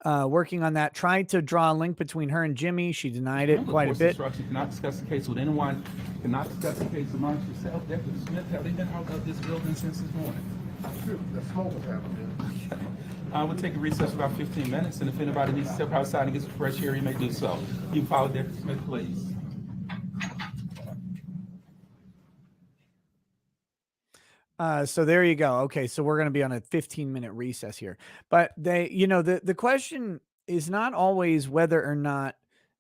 working on that, tried to draw a link between her and Jimmy. She denied it quite a bit. Instruction, cannot discuss the case with anyone, cannot discuss the case amongst yourself. Deputy Smith, have they been out of this building since this morning? The smoke was happening. We'll take a recess for about 15 minutes, and if anybody needs to step outside and get some fresh air, you may do so. You can follow Deputy Smith, please. So there you go. Okay, so we're going to be on a 15-minute recess here. But the question is not always whether or not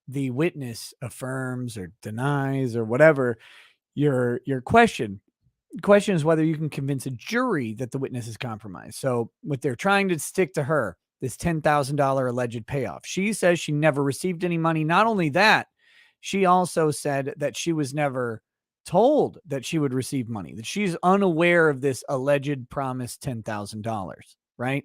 the witness affirms or denies or whatever your question. The question is whether you can convince a jury that the witness is compromised. So what they're trying to stick to her, this $10,000 alleged payoff. She says she never received any money. Not only that, she also said that she was never told that she would receive money, that she's unaware of this alleged promised $10,000, right?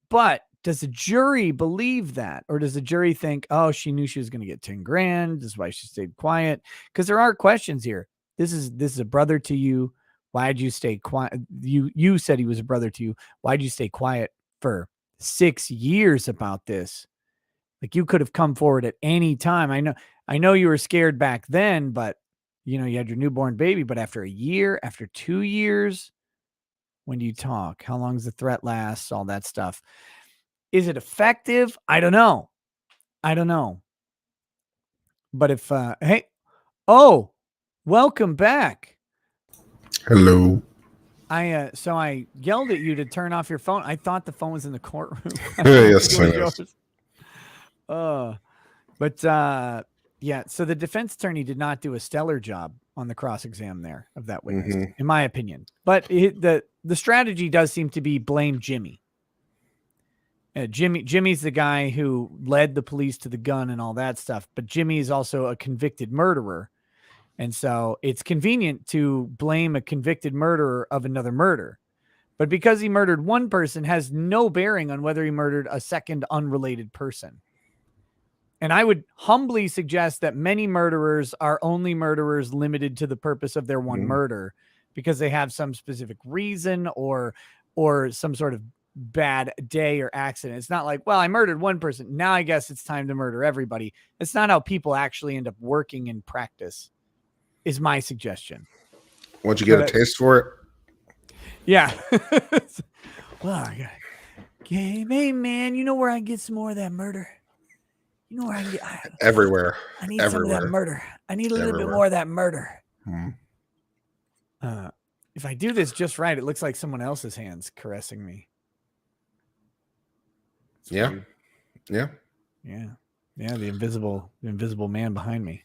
But does the jury believe that? Or does the jury think, oh, she knew she was going to get 10 grand. This is why she stayed quiet. Because there are questions here. This is a brother to you. Why'd you stay quiet? You said he was a brother to you. Why'd you stay quiet for 6 years about this? Like, you could have come forward at any time. I know you were scared back then, but you had your newborn baby, but after a year, after 2 years, when do you talk? How long does the threat last? All that stuff. Is it effective? I don't know. But if, welcome back. Hello. So I yelled at you to turn off your phone. I thought the phone was in the courtroom. Yes. Yeah. So the defense attorney did not do a stellar job on the cross-exam there of that witness, Mhm. in my opinion. But the strategy does seem to be blame Jimmy. Jimmy's the guy who led the police to the gun and all that stuff. But Jimmy is also a convicted murderer. And so it's convenient to blame a convicted murderer of another murder. But because he murdered one person has no bearing on whether he murdered a second unrelated person. And I would humbly suggest that many murderers are only murderers limited to the purpose of their one murder because they have some specific reason or some sort of bad day or accident. It's not like, well, I murdered one person, now I guess it's time to murder everybody. It's not how people actually end up working in practice, is my suggestion. Once you get a taste for it. Yeah. Well, hey man, you know where I get some more of that murder? You know where I can get everywhere. I need some of that murder. I need a little bit more of that murder. If I do this just right, it looks like someone else's hands caressing me. It's weird. Yeah. The invisible man behind me.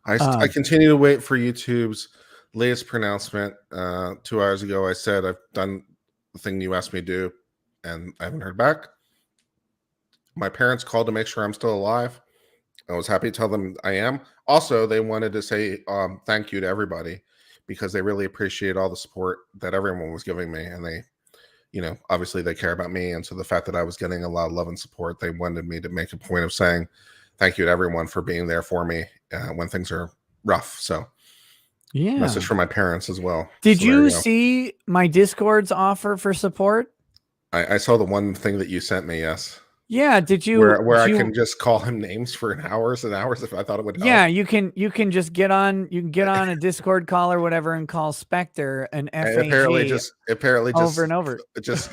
I continue to wait for YouTube's latest pronouncement. 2 hours ago, I said I've done the thing you asked me to do, and I haven't heard back. My parents called to make sure I'm still alive. I was happy to tell them I am. Also, they wanted to say thank you to everybody because they really appreciate all the support that everyone was giving me. And they, obviously they care about me. And so the fact that I was getting a lot of love and support, they wanted me to make a point of saying thank you to everyone for being there for me when things are rough. So message from my parents as well. Did you see my Discord's offer for support? I saw the one thing that you sent me. Yes. Yeah, did you where I can just call him names for hours and hours if I thought it would help? Yeah, you can just get on a Discord call or whatever and call Spectre and FAG apparently just over and over. Just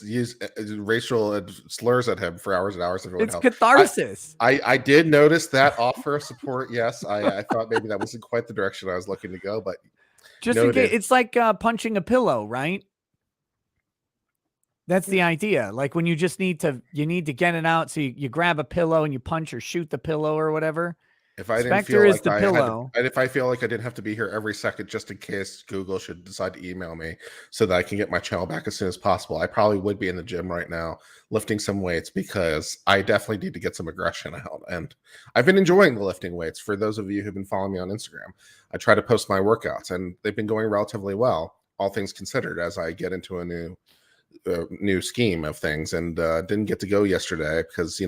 use racial slurs at him for hours and hours if it would help. It's catharsis. I did notice that offer of support. Yes, I thought maybe that wasn't quite the direction I was looking to go, but just in case, it's like punching a pillow, right? That's the idea. Like when you just need to get it out. So you grab a pillow and you punch or shoot the pillow or whatever. If I didn't feel like if I feel like I didn't have to be here every second just in case Google should decide to email me so that I can get my channel back as soon as possible, I probably would be in the gym right now lifting some weights because I definitely need to get some aggression out. And I've been enjoying the lifting weights. For those of you who've been following me on Instagram, I try to post my workouts and they've been going relatively well, all things considered, as I get into a new scheme of things, and didn't get to go yesterday because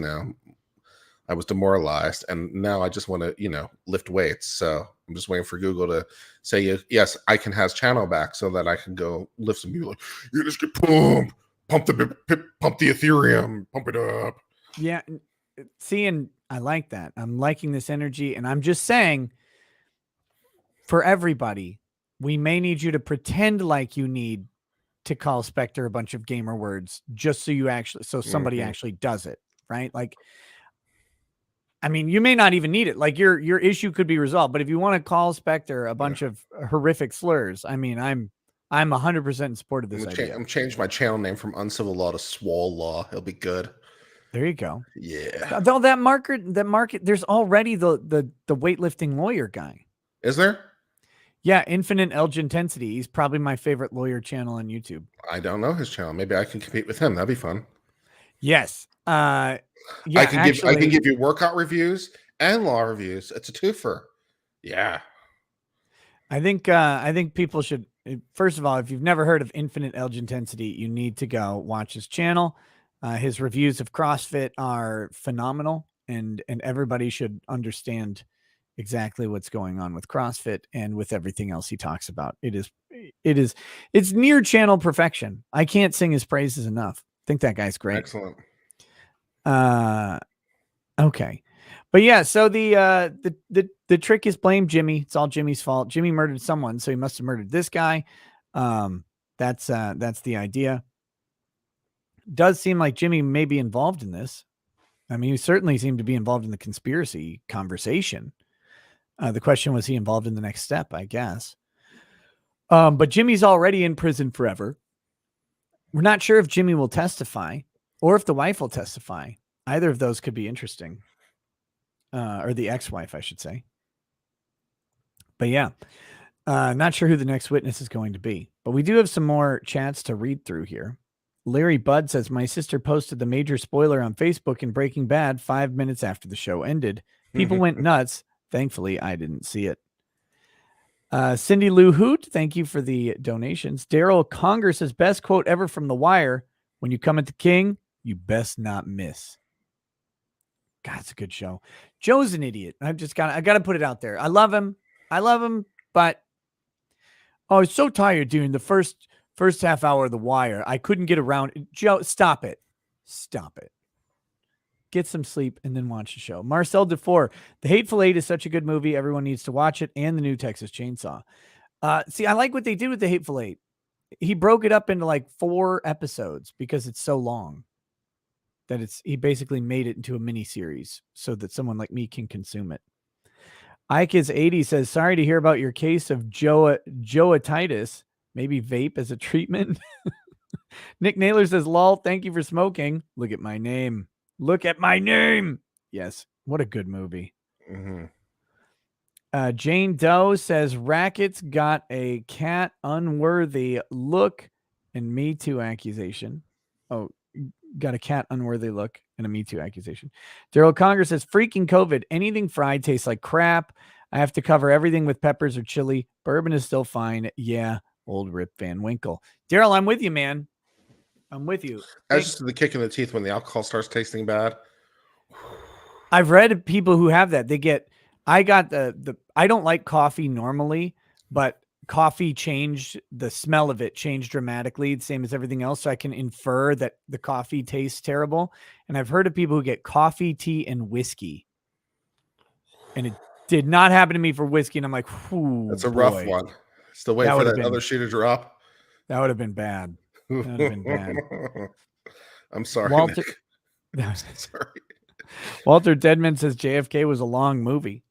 I was demoralized, and now I just want to lift weights. So I'm just waiting for Google to say yes, I can have channel back so that I can go lift some people. Like, you just get pump the Ethereum, pump it up. Yeah, see, and I like that. I'm liking this energy, and I'm just saying, for everybody, we may need you to pretend like you need to call Spectre a bunch of gamer words just so somebody actually does it, right? Like, I mean, you may not even need it. Like your issue could be resolved, but if you want to call Spectre a bunch of horrific slurs, I mean, I'm 100% in support of this idea. I'm changing my channel name from Uncivil Law to Swole Law. It'll be good. There you go. Yeah. Though that market, there's already the weightlifting lawyer guy. Is there? Yeah, Infinite Edge Intensity. He's probably my favorite lawyer channel on YouTube. I don't know his channel. Maybe I can compete with him. That'd be fun. Yes. Yeah, I can give you workout reviews and law reviews. It's a twofer. Yeah. I think people should, first of all, if you've never heard of Infinite Edge Intensity, you need to go watch his channel. His reviews of CrossFit are phenomenal, and everybody should understand exactly what's going on with CrossFit and with everything else he talks about. It's near channel perfection. I can't sing his praises enough. I think that guy's great. Excellent. Okay. But yeah, so the trick is blame Jimmy. It's all Jimmy's fault. Jimmy murdered someone, so he must have murdered this guy. That's the idea. Does seem like Jimmy may be involved in this. I mean, he certainly seemed to be involved in the conspiracy conversation. The question was, he involved in the next step, I guess. But Jimmy's already in prison forever. We're not sure if Jimmy will testify or if the wife will testify. Either of those could be interesting. Or the ex-wife, I should say. But yeah, not sure who the next witness is going to be. But we do have some more chats to read through here. Larry Budd says, my sister posted the major spoiler on Facebook in Breaking Bad 5 minutes after the show ended. People went nuts. Thankfully, I didn't see it. Cindy Lou Hoot, thank you for the donations. Daryl Conger says, best quote ever from The Wire. When you come at the king, you best not miss. God, it's a good show. Joe's an idiot. I got to put it out there. I love him, but it's so tired doing the first half hour of The Wire. I couldn't get around. Joe, stop it. Get some sleep and then watch the show. Marcel DeFore, The Hateful Eight is such a good movie. Everyone needs to watch it, and the new Texas Chainsaw. See, I like what they did with The Hateful Eight. He broke it up into like 4 episodes because it's so long that he basically made it into a mini series so that someone like me can consume it. Ike's80 says, sorry to hear about your case of joatitis. Maybe vape as a treatment. Nick Naylor says, lol, thank you for smoking. Look at my name. Yes. What a good movie. Mm-hmm. Jane Doe says, Rackets got a cat unworthy look and Me Too accusation. Oh, got a cat unworthy look and a Me Too accusation. Daryl Conger says, freaking COVID. Anything fried tastes like crap. I have to cover everything with peppers or chili. Bourbon is still fine. Yeah. Old Rip Van Winkle. Daryl, I'm with you, man. I'm with you. That's just the kick in the teeth when the alcohol starts tasting bad. I've read people who have that. I got I don't like coffee normally, but coffee the smell of it changed dramatically, the same as everything else. So I can infer that the coffee tastes terrible. And I've heard of people who get coffee, tea, and whiskey. And it did not happen to me for whiskey. And I'm like, that's a rough one. Still waiting for that other shoe to drop. That would have been bad. That would have been bad. I'm sorry, Walter. Nick. Sorry. Walter Deadman says JFK was a long movie.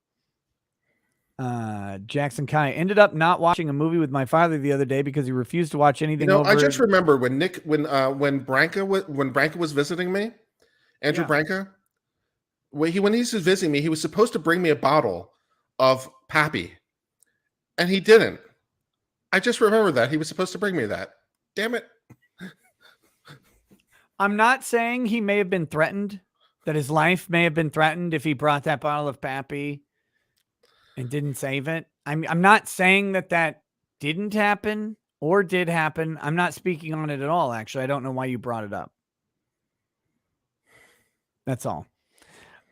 Jackson Kai ended up not watching a movie with my father the other day because he refused to watch anything. I just remember when Branca was visiting me, Andrew Branca, when he was visiting me, he was supposed to bring me a bottle of Pappy, and he didn't. I just remember that he was supposed to bring me that. Damn it. I'm not saying he may have been threatened, that his life may have been threatened if he brought that bottle of Pappy and didn't save it. I'm not saying that didn't happen or did happen. I'm not speaking on it at all, actually. I don't know why you brought it up. That's all.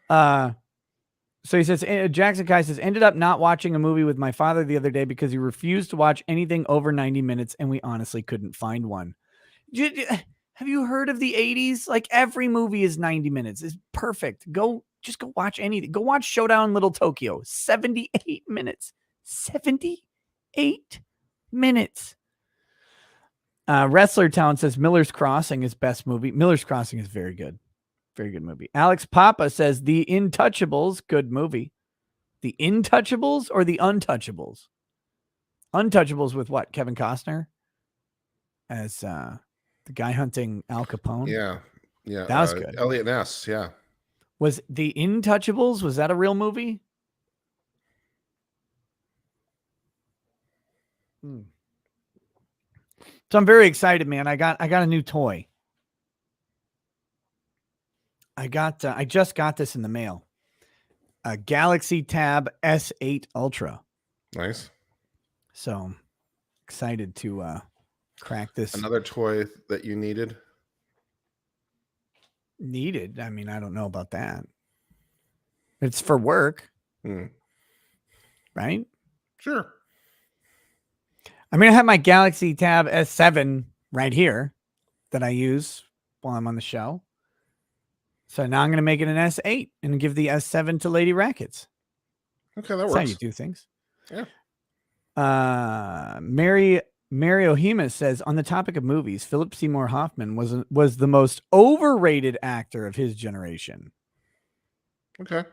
So he says, Jackson Kai says, ended up not watching a movie with my father the other day because he refused to watch anything over 90 minutes, and we honestly couldn't find one. Have you heard of the 80s? Like, every movie is 90 minutes. It's perfect. Just go watch anything. Go watch Showdown in Little Tokyo. 78 minutes. 78 minutes. Wrestler Town says Miller's Crossing is best movie. Miller's Crossing is very good. Very good movie. Alex Papa says The Intouchables, good movie. The Intouchables or The Untouchables? Untouchables with what? Kevin Costner as the guy hunting Al Capone. Yeah. That was good. Elliot Ness. Yeah. Was The Intouchables? Was that a real movie? So I'm very excited, man. I got a new toy. I just got this in the mail. A Galaxy Tab S8 Ultra. Nice. So excited to crack this. Another toy that you needed? Needed? I mean, I don't know about that. It's for work. Right? Sure. I mean, I have my Galaxy Tab S7 right here that I use while I'm on the show. So now I'm going to make it an S8 and give the S7 to Lady Rackets. Okay, that That's works. how you do things. Yeah. Mary Ohima says, on the topic of movies, Philip Seymour Hoffman was the most overrated actor of his generation. Okay.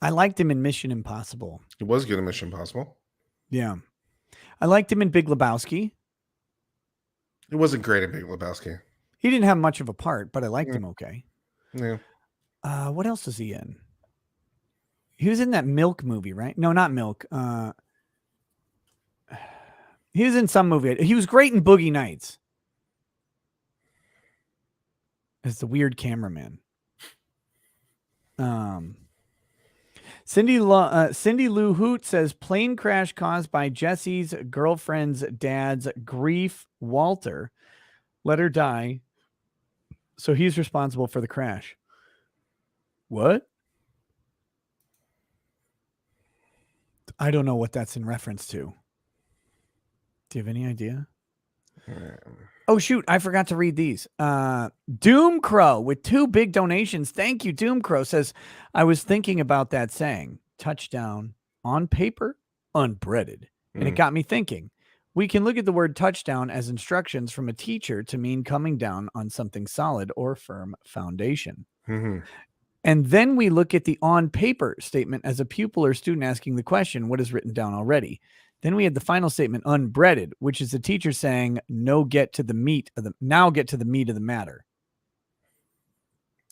I liked him in Mission Impossible. He was good in Mission Impossible. Yeah. I liked him in Big Lebowski. He wasn't great in Big Lebowski. He didn't have much of a part, but I liked him okay. Yeah. What else was he in? He was in that Milk movie, right? No, not Milk. He was in some movie. He was great in Boogie Nights as the weird cameraman. Cindy Lou Hoot says plane crash caused by Jesse's girlfriend's dad's grief. Walter let her die, so he's responsible for the crash. What? I don't know what that's in reference to. Do you have any idea? Oh, shoot. I forgot to read these. Doom Crow with 2 big donations. Thank you. Doom Crow says, I was thinking about that saying, touchdown on paper, unbreaded. And it got me thinking. We can look at the word touchdown as instructions from a teacher to mean coming down on something solid or firm foundation. And then we look at the on paper statement as a pupil or student asking the question, what is written down already? Then we had the final statement, unbreaded, which is the teacher saying, get to the meat of the matter.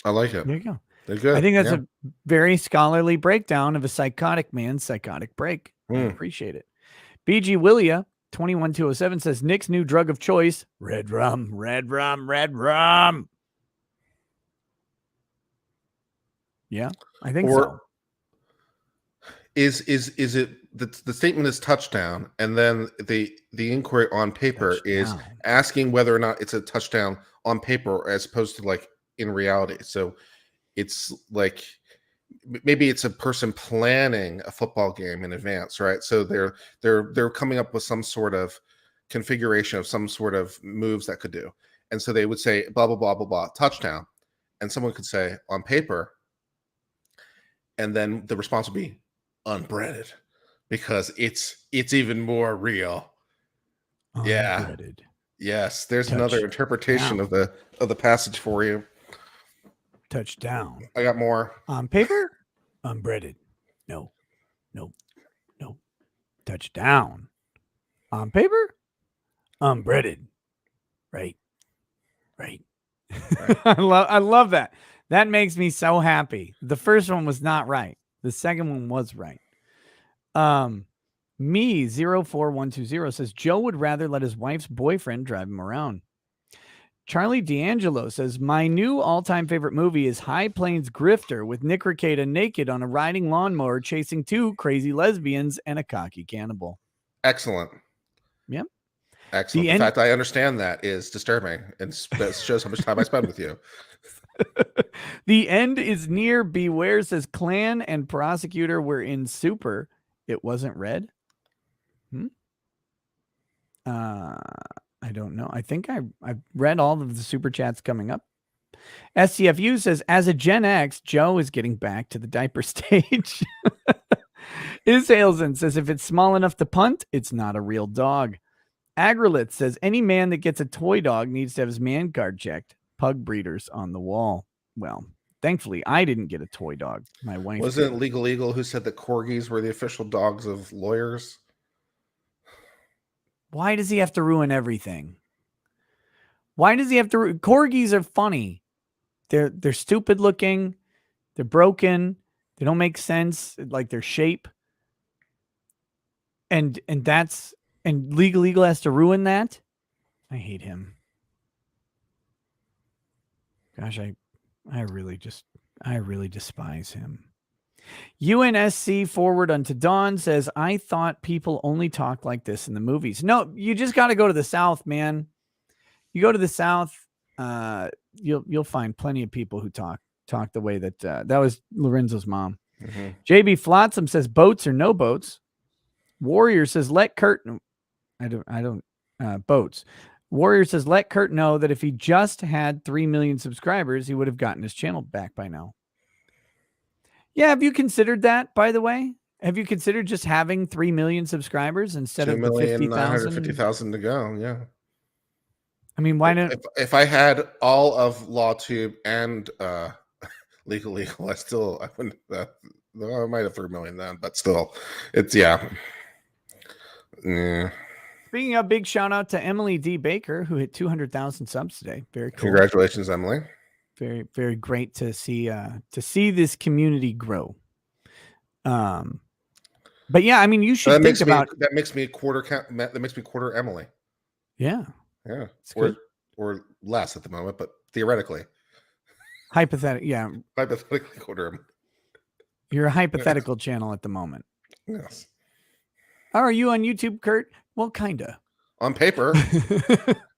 I like it. There you go. They're good. I think that's a very scholarly breakdown of a psychotic man's psychotic break. I appreciate it. BG Willia 21207 says Nick's new drug of choice, red rum, red rum, red rum. Yeah, I think so. Is it the statement is touchdown, and then the inquiry on paper is asking whether or not it's a touchdown on paper as opposed to like in reality. So it's like maybe it's a person planning a football game in advance, right? So they're coming up with some sort of configuration of some sort of moves that could do, and so they would say blah blah blah blah blah touchdown, and someone could say on paper, and then the response would be unbreaded because it's even more real. Unbreaded. Yeah. Yes. There's another interpretation of the passage for you. Touchdown. I got more. On paper, unbreaded. No. Touchdown. On paper, unbreaded. Right. I love that. That makes me so happy. The first one was not right. The second one was right. Me 04120 says Joe would rather let his wife's boyfriend drive him around. Charlie D'Angelo says my new all-time favorite movie is High Plains Grifter with Nick Rekieta naked on a riding lawnmower chasing 2 crazy lesbians and a cocky cannibal. Excellent. Yep. Excellent. The fact I understand that is disturbing, and that shows how much time I spend with you. The end is near. Beware says Clan and prosecutor were in super. It wasn't red. I don't know. I think I've read all of the super chats coming up. SCFU says as a Gen X, Joe is getting back to the diaper stage. Ishailson says if it's small enough to punt, it's not a real dog. Agrilith says any man that gets a toy dog needs to have his man card checked. Pug breeders on the wall. Well, thankfully, I didn't get a toy dog. My wife wasn't Legal Eagle who said that corgis were the official dogs of lawyers. Why does he have to ruin everything? Why does he have to? Corgis are funny. They're stupid looking. They're broken. They don't make sense. Like their shape. And Legal Eagle has to ruin that. I hate him. Gosh, I really despise him. UNSC forward unto Dawn says, I thought people only talk like this in the movies. No, you just got to go to the South, man. You go to the South, you'll find plenty of people who talk the way that that was Lorenzo's mom. JB Flotsam says boats or no boats. Warrior says let Kurt boats. Warrior says let Kurt know that if he just had 3 million subscribers, he would have gotten his channel back by now. Yeah, have you considered that, by the way? Have you considered just having 3 million subscribers instead of the 2,950,000 to go? Yeah. I mean, why don't if I had all of LawTube and Legal Eagle, I wouldn't. I might have 3 million then, but still, it's yeah. Speaking of, big shout out to Emily D. Baker who hit 200,000 subs today. Very cool. Congratulations, Emily. Very, very great to see this community grow. But yeah, I mean, you should think about that makes me quarter Emily. Yeah. Yeah. Or less at the moment, but theoretically. Hypothetically, yeah. Hypothetically quarter Emily. You're a hypothetical channel at the moment. Yes. How are you on YouTube, Kurt? Well, kinda. On paper.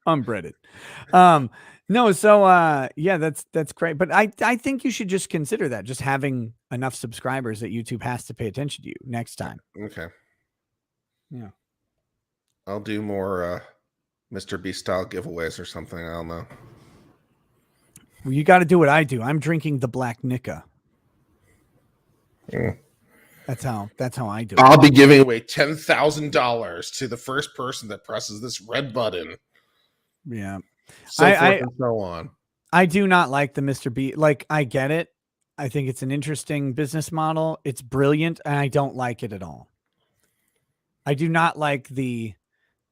Unbreaded. No, so yeah, that's great. But I think you should just consider that, just having enough subscribers that YouTube has to pay attention to you next time. Okay. Yeah. I'll do more Mr. Beast style giveaways or something. I don't know. Well, you got to do what I do. I'm drinking the Black Nika. Mm. That's how I do it. I'll be giving away $10,000 to the first person that presses this red button. Yeah. So forth and so on. I do not like the Mr. B. Like, I get it. I think it's an interesting business model. It's brilliant, and I don't like it at all. I do not like the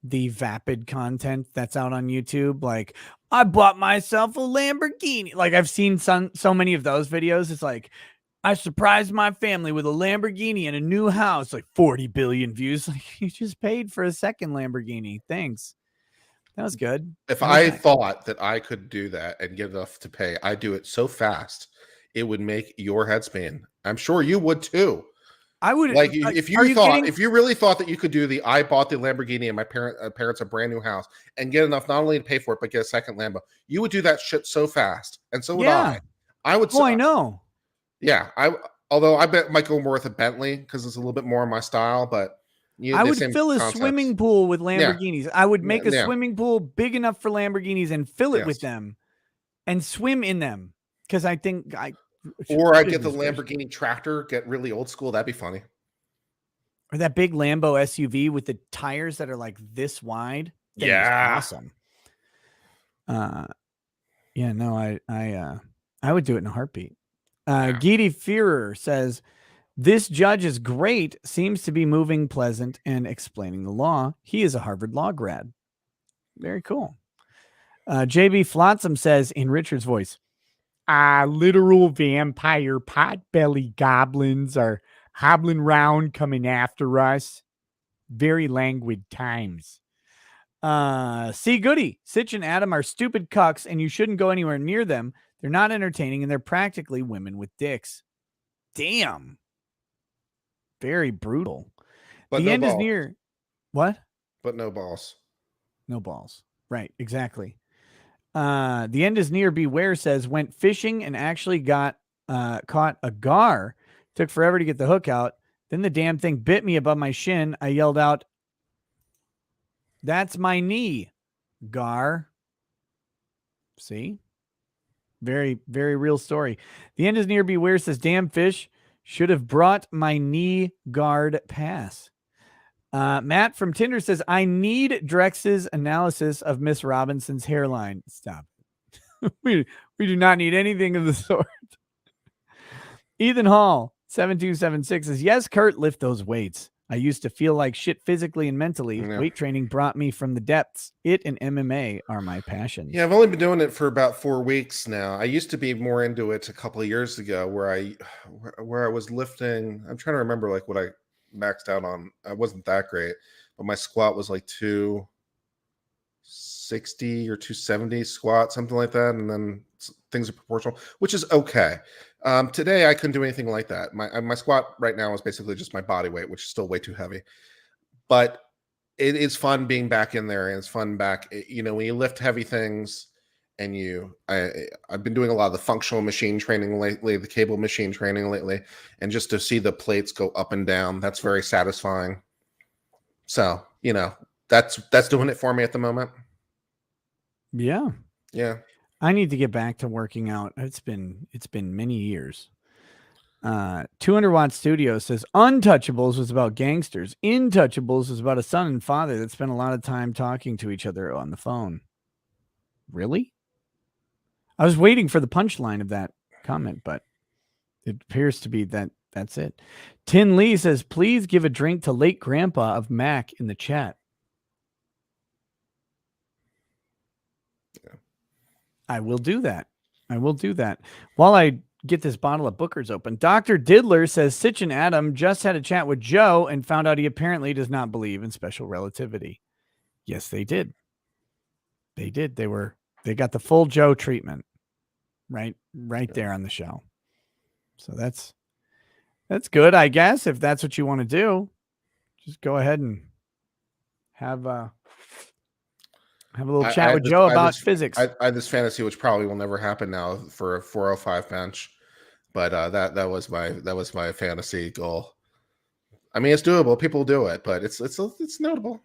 vapid content that's out on YouTube. Like, I bought myself a Lamborghini. Like, I've seen so many of those videos. It's like, I surprised my family with a Lamborghini and a new house. Like 40 billion views. Like, you just paid for a second Lamborghini. Thanks. That was good. If I thought that I could do that and get enough to pay, I'd do it so fast it would make your head spin. I'm sure you would too. I would like if you really thought that you could do the I bought the Lamborghini and my parents a brand new house and get enough not only to pay for it but get a second Lambo. You would do that shit so fast, and so would I. I would. Oh, I know. Yeah, although I bet it might go more with a Bentley because it's a little bit more my style, but I would fill a swimming pool with Lamborghinis. I would make a swimming pool big enough for Lamborghinis and fill it with them and swim in them. Because I think or I get the Lamborghini tractor, get really old school. That'd be funny. Or that big Lambo SUV with the tires that are like this wide. Yeah. Awesome. Yeah, no, I would do it in a heartbeat. Geety Führer says, this judge is great, seems to be moving pleasant and explaining the law. He is a Harvard Law grad. Very cool. JB Flotsam says in Richard's voice, literal vampire potbelly goblins are hobbling round coming after us. Very languid times. See Goody, Sitch and Adam are stupid cucks and you shouldn't go anywhere near them. They're not entertaining and they're practically women with dicks. Damn. Very brutal. But the end is near. What? But no balls. No balls. Right. Exactly. The end is near. Beware says went fishing and actually got caught a gar. Took forever to get the hook out. Then the damn thing bit me above my shin. I yelled out, "That's my knee, gar." See? Very, very real story. The end is near. Beware says, damn fish. Should have brought my knee guard pass. Matt from Tinder says, I need Drex's analysis of Miss Robinson's hairline. Stop. we do not need anything of the sort. Ethan Hall, 7276 says, yes, Kurt, lift those weights. I used to feel like shit physically and mentally. Yeah. Weight training brought me from the depths. It and MMA are my passions. Yeah, I've only been doing it for about 4 weeks now. I used to be more into it a couple of years ago where I was lifting. I'm trying to remember like what I maxed out on. I wasn't that great, but my squat was like 260 or 270 squat, something like that. And then things are proportional, which is okay. Today I couldn't do anything like that. My squat right now is basically just my body weight, which is still way too heavy. But it is fun being back in there, and it's fun back. You know, when you lift heavy things, and I've been doing a lot of the functional machine training lately, the cable machine training lately, and just to see the plates go up and down, that's very satisfying. So, you know, that's doing it for me at the moment. Yeah. Yeah. I need to get back to working out. It's been many years. 200 Watt Studio says Untouchables was about gangsters. Intouchables was about a son and father that spent a lot of time talking to each other on the phone. Really? I was waiting for the punchline of that comment, but it appears to be that's it. Tin Lee says, please give a drink to late grandpa of Mac in the chat. I will do that. While I get this bottle of Booker's open. Dr. Diddler says Sitch and Adam just had a chat with Joe and found out he apparently does not believe in special relativity. Yes, they did. They did. They got the full Joe treatment right there on the show. So that's That's good, I guess, if that's what you want to do. Just go ahead and have a little chat with Joe about physics. I had this fantasy, which probably will never happen now, for a 405 bench, but that was my fantasy goal. I mean, it's doable. People do it, but it's notable.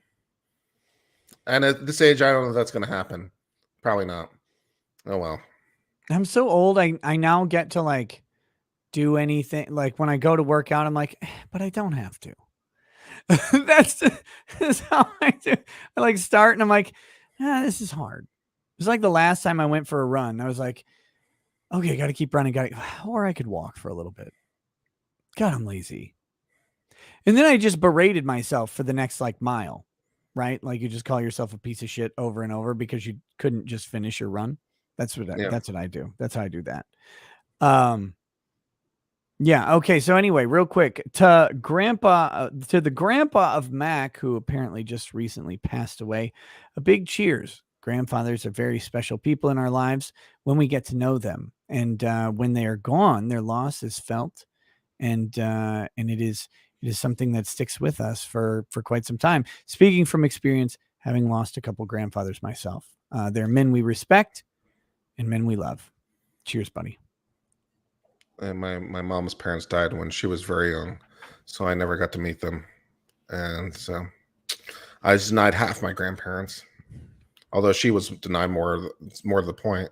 And at this age, I don't know if that's going to happen. Probably not. Oh well. I'm so old. I now get to like do anything. Like when I go to work out, I'm like, but I don't have to. that's how I do. I like start and I'm like, this is hard. It was like the last time I went for a run. I was like, okay, I got to keep running. Or I could walk for a little bit. God, I'm lazy. And then I just berated myself for the next like mile, right? Like you just call yourself a piece of shit over and over because you couldn't just finish your run. That's what I do. That's how I do that. Yeah. Okay. So anyway, real quick to the grandpa of Mac, who apparently just recently passed away, a big cheers. Grandfathers are very special people in our lives when we get to know them. And when they are gone, their loss is felt. And it is something that sticks with us for quite some time. Speaking from experience, having lost a couple grandfathers myself, they're men we respect and men we love. Cheers, buddy. And my mom's parents died when she was very young, so I never got to meet them. And so I was denied half my grandparents, although she was denied more to the point.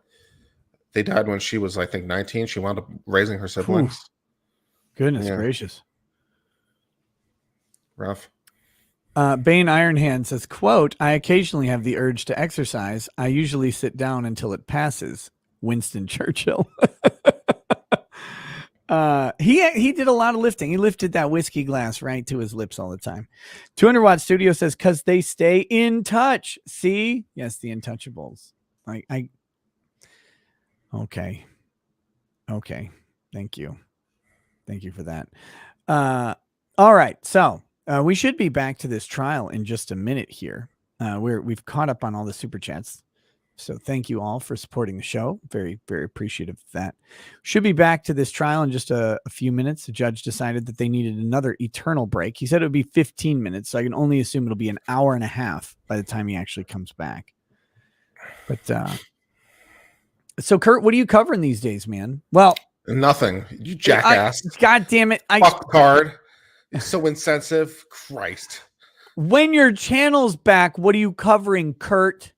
They died when she was, I think, 19. She wound up raising her siblings. Oof. Goodness gracious. Rough. Bane Ironhand says, quote, I occasionally have the urge to exercise. I usually sit down until it passes. Winston Churchill. He did a lot of lifting. He lifted that whiskey glass right to his lips all the time. 200 Watt Studio says, because they stay in touch. See? Yes, the Untouchables. Okay. Thank you. Thank you for that. All right. So we should be back to this trial in just a minute here. We've caught up on all the super chats. So thank you all for supporting the show. Very, very appreciative of that. Should be back to this trial in just a few minutes. The judge decided that they needed another eternal break. He said it would be 15 minutes. So I can only assume it'll be an hour and a half by the time he actually comes back. But so Kurt, what are you covering these days, man? Well, nothing. You jackass. God damn it. Fuck card. It's so insensitive. Christ. When your channel's back, what are you covering, Kurt?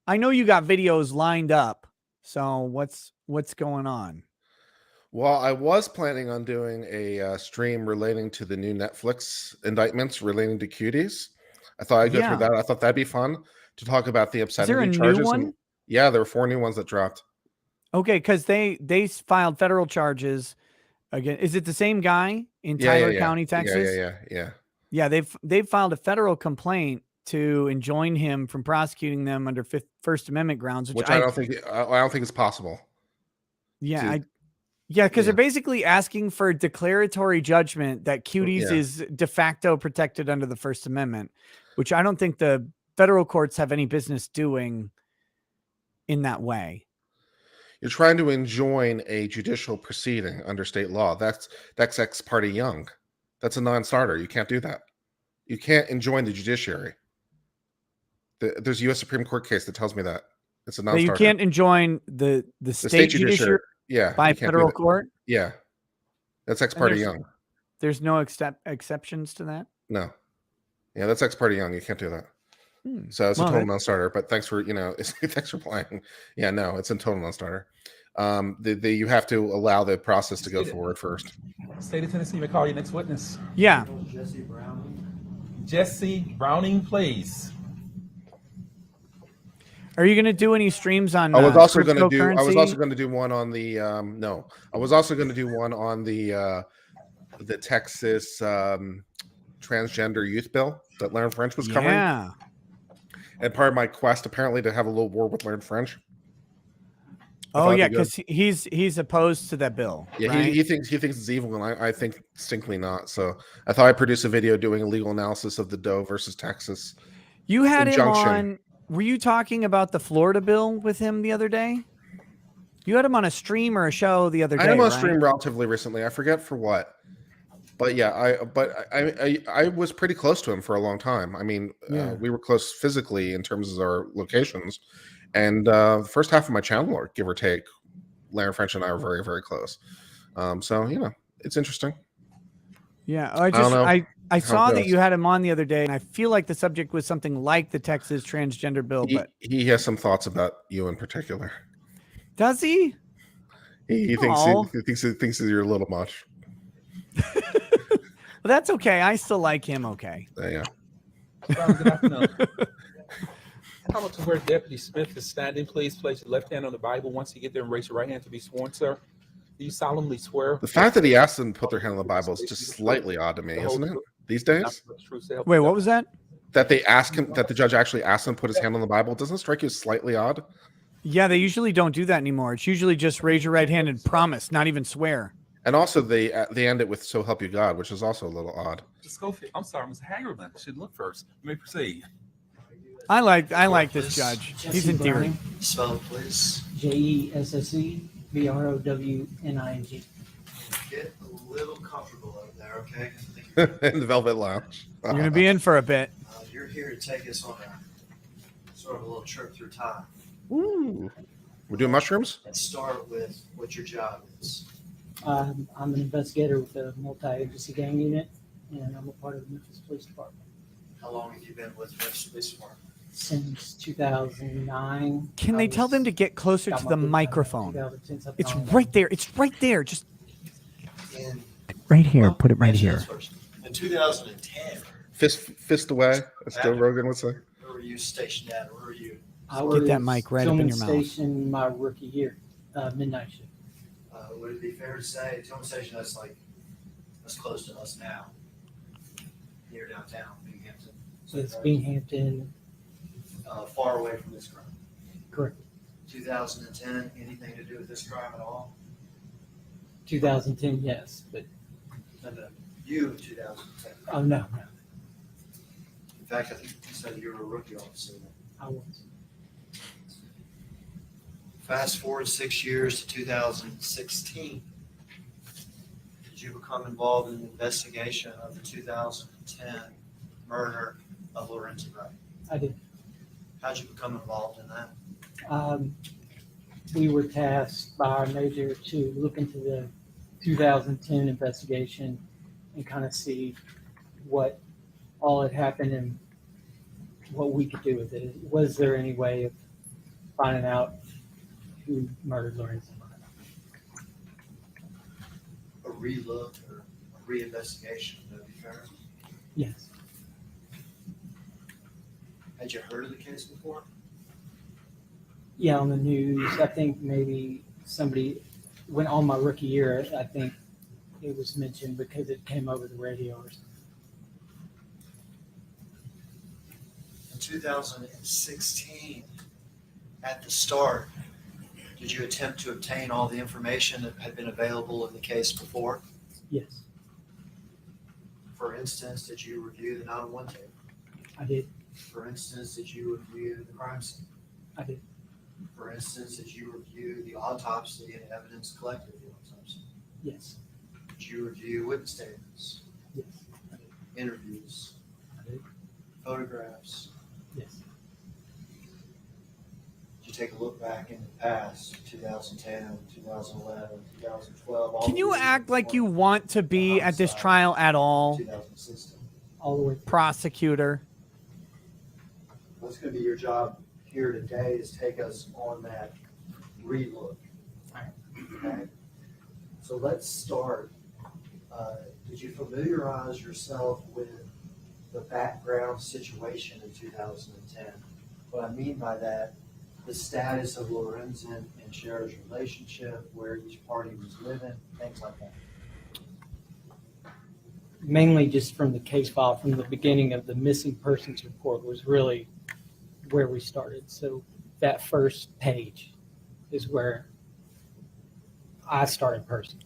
I know you got videos lined up. So what's going on? Well, I was planning on doing a stream relating to the new Netflix indictments relating to cuties. I thought I'd go through that. I thought that'd be fun to talk about the obscenity charges. New one? Yeah, there were 4 new ones that dropped. Okay, because they filed federal charges again. Is it the same guy in Tyler County, Texas? Yeah, they've filed a federal complaint to enjoin him from prosecuting them under First Amendment grounds, which I don't think it's possible. Yeah, because they're basically asking for a declaratory judgment that cuties is de facto protected under the First Amendment, which I don't think the federal courts have any business doing in that way. You're trying to enjoin a judicial proceeding under state law. That's ex parte Young. That's a non-starter. You can't do that. You can't enjoin the judiciary. There's a U.S. Supreme Court case that tells me that it's a non-starter. You can't enjoin the state judiciary by federal court? Yeah. That's ex parte Young. There's no exceptions to that? No. Yeah, that's ex parte Young. You can't do that. So it's a total non-starter, but thanks for playing. Yeah, no, it's a total non-starter. You have to allow the process to go forward first. State of Tennessee may call your next witness. Yeah. Jesse Browning, please. Are you going to do any streams on? I was also going to do one on the. I was also going to do one on the Texas transgender youth bill that Learn French was covering. Yeah. And part of my quest, apparently, to have a little war with Learn French. Oh yeah, because he's opposed to that bill. Yeah, right? he thinks it's evil, and I think distinctly not. So I thought I'd produce a video doing a legal analysis of the Doe versus Texas. You had him on. Were you talking about the Florida bill with him the other day? You had him on a stream or a show the other day. I had him on a stream relatively recently. I forget for what. But yeah, I was pretty close to him for a long time. I mean, Yeah. we were close physically in terms of our locations, and the first half of my channel, or give or take, Larry French and I are very, very close. So it's interesting. Yeah, I don't know I how it saw that goes. you had him on the other day, and I feel like the subject was something like the Texas transgender bill. But He has some thoughts about you in particular. does he? He thinks you're a little much. Well, that's okay. I still like him. Okay. Yeah. Good afternoon. How much of where Deputy Smith is standing, please place your left hand on the Bible. Once you get there, and raise your right hand to be sworn, sir. Do you solemnly swear? The fact that he asked them to put their hand on the Bible is just slightly odd to me, isn't it? These days, Wait, what was that? that they ask him, that the judge actually asked him to put his hand on the Bible, doesn't it strike you as slightly odd? Yeah, they usually don't do that anymore. It's usually just raise your right hand and promise, not even swear. And also, they end it with "So help you God," which is also a little odd. Just go. I'm sorry, Mr. Hagerman. Should look first. You may proceed. I like this judge. He's endearing. Spell it, please. JESSE BROWNING. Get a little comfortable over there, okay? In the Velvet Lounge. You're gonna be in for a bit. You're here to take us on a sort of a little trip through time. Ooh. We're doing mushrooms? Let's start with what your job is. I'm an investigator with a multi-agency gang unit, and I'm a part of the Memphis Police Department. How long have you been with Memphis Police Department? Since 2009. Can they tell them to get closer to the microphone? It's right there. It's right there. Just right here. Put it right here. In 2010, Fist away, as Joe Rogan would say. where were you stationed at? Where were you? I was Get that mic right up in your mouth. station my rookie year, midnight shift. Would it be fair to say, Tillman Station, that's close to us now, near downtown, Binghamton. So it's Binghamton. Far away from this crime. Correct. 2010, anything to do with this crime at all? 2010, yes, but No. You in 2010. oh no. In fact, I think you said you were a rookie officer. I was. Fast forward 6 years to 2016. Did you become involved in the investigation of the 2010 murder of Lorenzen Wright? I did. How'd you become involved in that? We were tasked by our major to look into the 2010 investigation and kind of see what all had happened and what we could do with it. Was there any way of finding out who murdered Lorenzen? A relook or a reinvestigation, would that be fair? Yes. Had you heard of the case before? Yeah, on the news. I think maybe somebody went on my rookie year. I think it was mentioned because it came over the radio or something. In 2016, at the start, did you attempt to obtain all the information that had been available in the case before? Yes, For instance, did you review the 911 tape? I did. For instance, did you review the crime scene? I did. For instance, did you review the autopsy and evidence collected in the autopsy? Yes. Did you review witness statements, Yes. interviews, I did. photographs? Yes. Did you take a look back in the past, 2010, 2011, 2012? all Can you the years act like you before want to be at this trial at all, 2016? All the way. prosecutor? What's going to be your job here today is take us on that relook. Okay? So let's start. Did you familiarize yourself with the background situation in 2010? What I mean by that, the status of Lorenzen and Cher's relationship, where each party was living, things like that. Mainly just from the case file from the beginning of the missing persons report was really where we started. So that first page is where I started personally.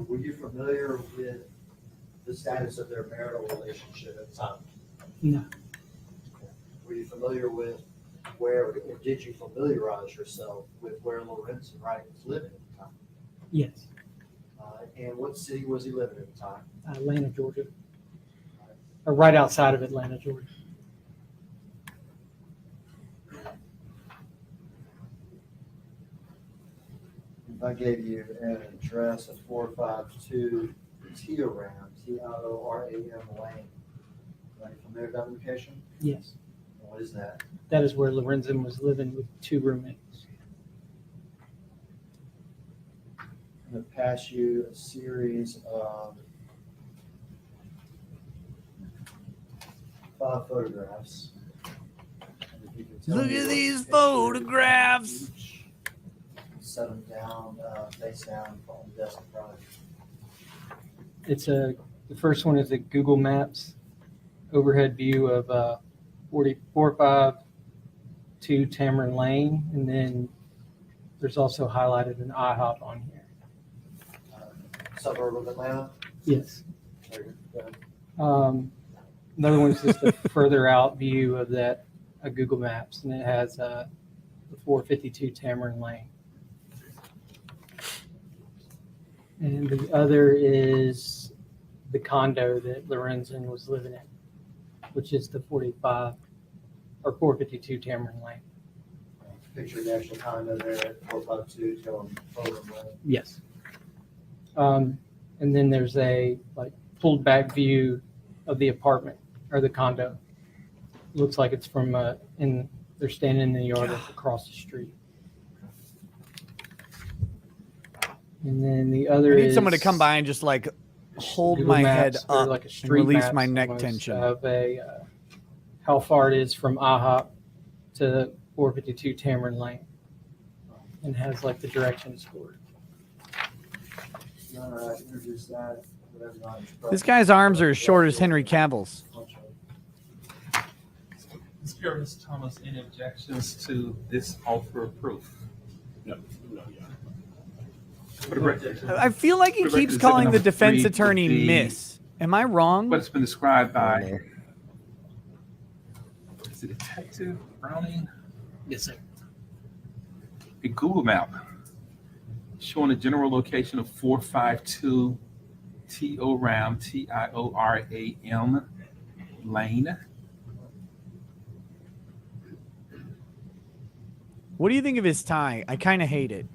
Were you familiar with the status of their marital relationship at the time? No. Were you familiar with where, or did you familiarize yourself with where Lorenzen Wright was living at the time? Yes. And what city was he living at the time? Atlanta, Georgia, or right outside of Atlanta, Georgia. If I gave you an address of 452 Tioram, Tioram Lane, are you familiar with that location? Yes, What is that? that is where Lorenzen was living with 2 roommates. I'm going to pass you a series of 5 photographs. And if you can tell Look me at what these picture photographs. each, set them down, face down on the desk in front of you. It's the first one is a Google Maps overhead view of 452 Tamarind Lane, and then there's also highlighted an IHOP on here. Suburb of Atlanta. Yes. Very good. Another one is just a further out view of that Google Maps, and it has the 452 Tamarind Lane. And the other is the condo that Lorenzen was living in, which is the 45 or 452 Tamarind Lane. Picture the actual condo there at 452 Courtroom Lane. Yes. And then there's a pulled back view of the apartment or the condo. Looks like it's from they're standing in the yard across the street. And then the other I need is someone to come by and just like hold Google my Maps, head or up like a and street release maps my neck almost tension. of how far it is from IHOP to 452 Tamarind Lane, and has like the directions for it. All right, introduce that. Whatever you want to This guy's arms are as short as Henry Cavill's. Ms. Ms. Thomas, any objections to this offer of proof? No. For the record, I feel like he For the keeps record, calling the exhibit defense number 3 attorney would be- Miss. Am I wrong? What's been described by, is it Detective Browning? Yes, sir. A Google map showing the general location of 452 Tioram, Tioram Lane. What do you think of his tie? I kind of hate it.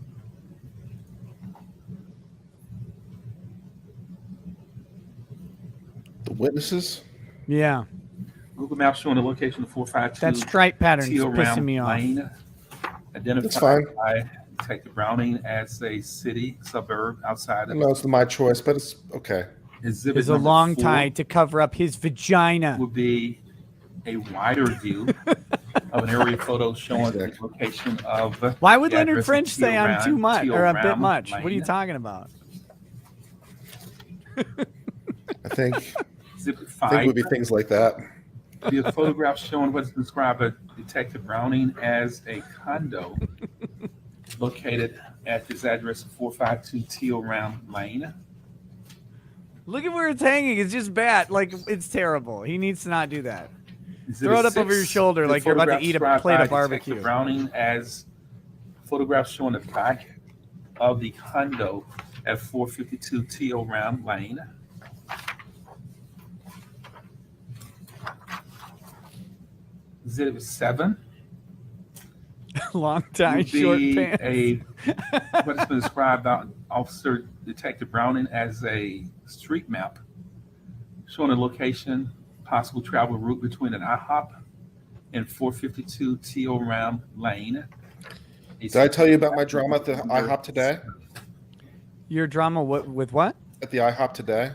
The witnesses? Yeah. Google Maps showing the location of 452 That stripe pattern's Tioram pissing me off. Lane, That's identified fine. by Detective Browning as a city suburb outside I of know it's my choice, but it's okay. exhibit There's a number long 4 tie to cover up his vagina. would be a wider view of an area photo showing the location of. Why would the Leonard address of French say I'm too much or a bit Tioram much? What are you Lane. talking about? I think Exhibit I think it 5 would be things like that. be a photograph showing what's described by Detective Browning as a condo located at his address of 452 Tioram Lane. Look at where it's hanging. It's just bad. Like, it's terrible. He needs to not do that. Exhibit Throw it up over 6, your shoulder the like you're about to photograph eat a described plate by of barbecue. Detective Browning as photographs showing the back of the condo at 452 Tioram Lane. Exhibit 7 Long tie, would short be pants. what has been described by Officer Detective Browning as a street map showing a location, possible travel route between an IHOP and 452 Tioram Lane. Did I tell you about my drama at the IHOP today? Your drama with what? At the IHOP today?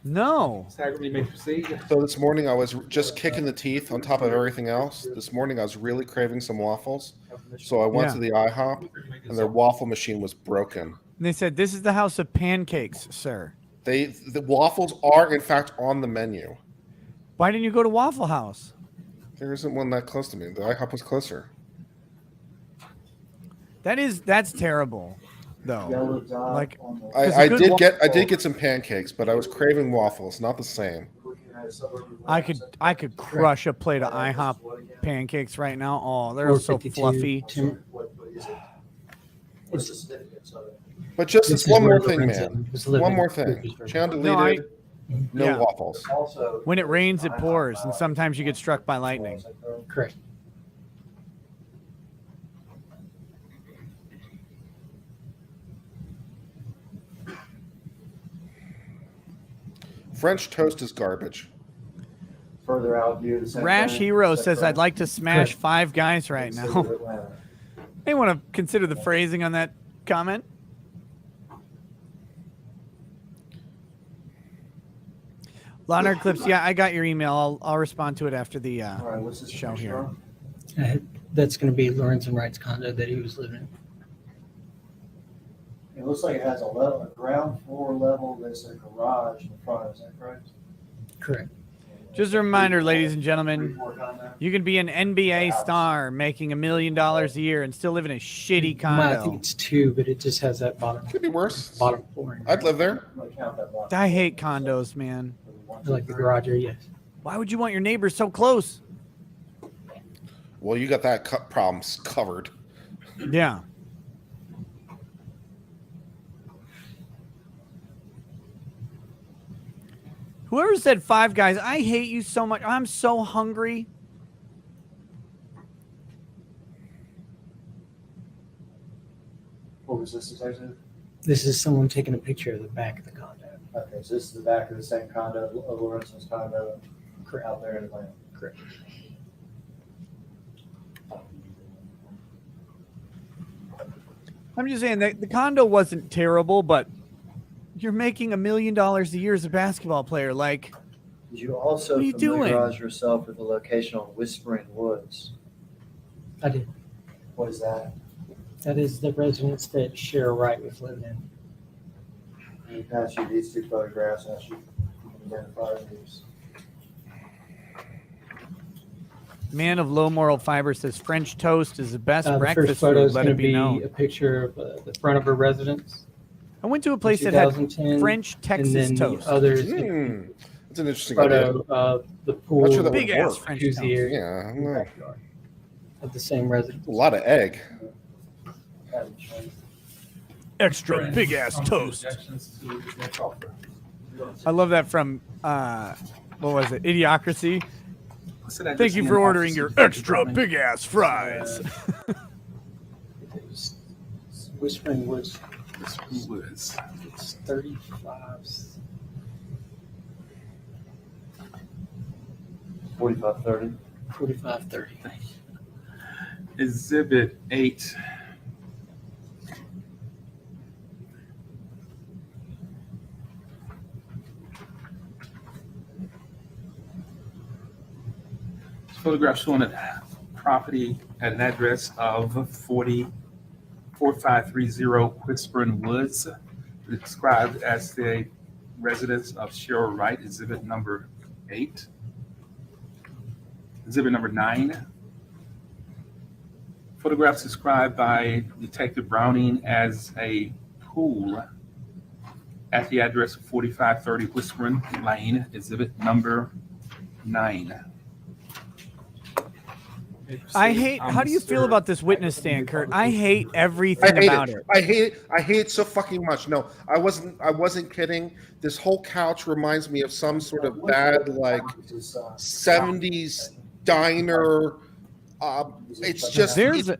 No. Sagerty may proceed. So this morning I was just kicking the teeth on top of everything else. This morning I was really craving some waffles. So I went Yeah. to the IHOP and their waffle machine was broken. And they said, this is the house of pancakes, sir. The waffles are in fact on the menu. Why didn't you go to Waffle House? There isn't one that close to me. The IHOP was closer. That's terrible, though. Yellow dot Like, on the. 'Cause a I good did get some pancakes, but I was craving waffles, not the same. I could crush a plate of IHOP pancakes right now. Oh, they're so 452 fluffy. What is it? What's the significance of it? But just This is one where more thing, Lorenzen man. was living One more thing. Channel No, I- deleted. No yeah. waffles. Also, When it rains, it pours, and sometimes you get struck by lightning. Correct. French toast is garbage. Further out view. The same Rash thing. Hero Is that says, "I'd correct? like to smash Correct. 5 guys right City now." of Atlanta. They want to consider the phrasing on that comment. Lawnard Clips, yeah, I got your email. I'll respond to it after the All right, what's this show picture here. of? That's going to be Lorenzen Wright's condo that he was living in. It looks like it has a ground floor level. There's a garage in the front. Is that correct? Correct. Just a reminder, ladies and gentlemen, Three-floor condo? you can be an NBA star making $1 million a year and still live in a shitty I think condo. it's 2, but it just has that Could be worse. bottom floor. I'd live there. I'm gonna count that block. I hate condos, man. Like the garage area, yes. Why would you want your neighbors so close? Well, you got that problems covered. Yeah. Whoever said 5 guys, I hate you so much. I'm so hungry. What was this exactly? This is someone taking a picture of the back of the condo. Okay, so this is the back of the same condo, Lorenzen's condo, out there in Atlanta. Correct. I'm just saying that the condo wasn't terrible, but you're making $1 million a year as a basketball player. Like, Did you also What are you doing? familiarize yourself with the location on Whispering Woods? I did. What is that? That is the residence that Cheryl Wright was living in. Let me pass you these 2 photographs and you can identify these. man of low moral fiber says French toast is the best The first breakfast photo food. is Let going it to be be known. a picture of the front of her residence. I went to a place that had 2010, French Texas and then toast. The other is gonna be That's an interesting photo idea. of the pool. Not sure that Big would ass work. French jacuzzi toast. area Yeah, I don't know. of the same residence. A lot of egg. Extra big ass toast. I love that from what was it? Idiocracy. Thank you for ordering your extra big ass fries. Whispering Woods. Woods. It's 35. 4530. 4530. Exhibit 8. Photograph showing a property at an address of 4530 Whispering Woods, described as the residence of Cheryl Wright, exhibit number 8. Exhibit number 9. Photographs described by Detective Browning as a pool at the address of 4530 Whispering Lane, exhibit number 9. I hate. How do you feel about this witness stand, Kurt? I hate everything I hate about it. it. I hate it. I hate it so fucking much. No, I wasn't kidding. This whole couch reminds me of some sort of bad, like 70s diner. It's just There's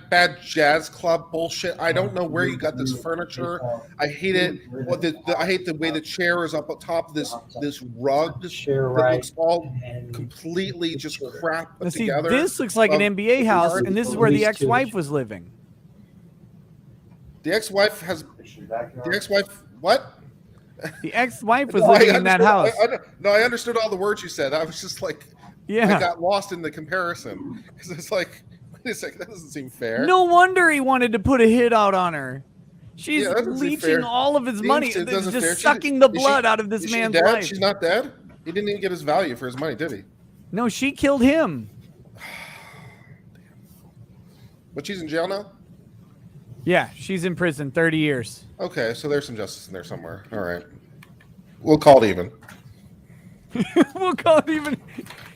bad jazz club bullshit. I don't know where you got this furniture. I hate it. Well, I hate the way the chair is up on top of this rug that Cheryl Wright looks all and completely just crap put Now, see, together. this looks like an NBA house, and this is where the These two. ex-wife was living. The ex-wife has the ex-wife what? The ex-wife was No, I living in that house. No, I understood all the words you said. I was just like, Yeah. I got lost in the comparison because it's like, wait a second, that doesn't seem fair. No wonder he wanted to put a hit out on her. She's Yeah, that doesn't seem leeching fair. all of his money. It It's doesn't just fair. sucking the Is she- blood out of this is she man's dead? life. She's not dead. He didn't even get his value for his money, did he? No, she killed him. But she's in jail now. Yeah, she's in prison 30 years. Okay, so there's some justice in there somewhere. All right, we'll call it even. We'll call it even.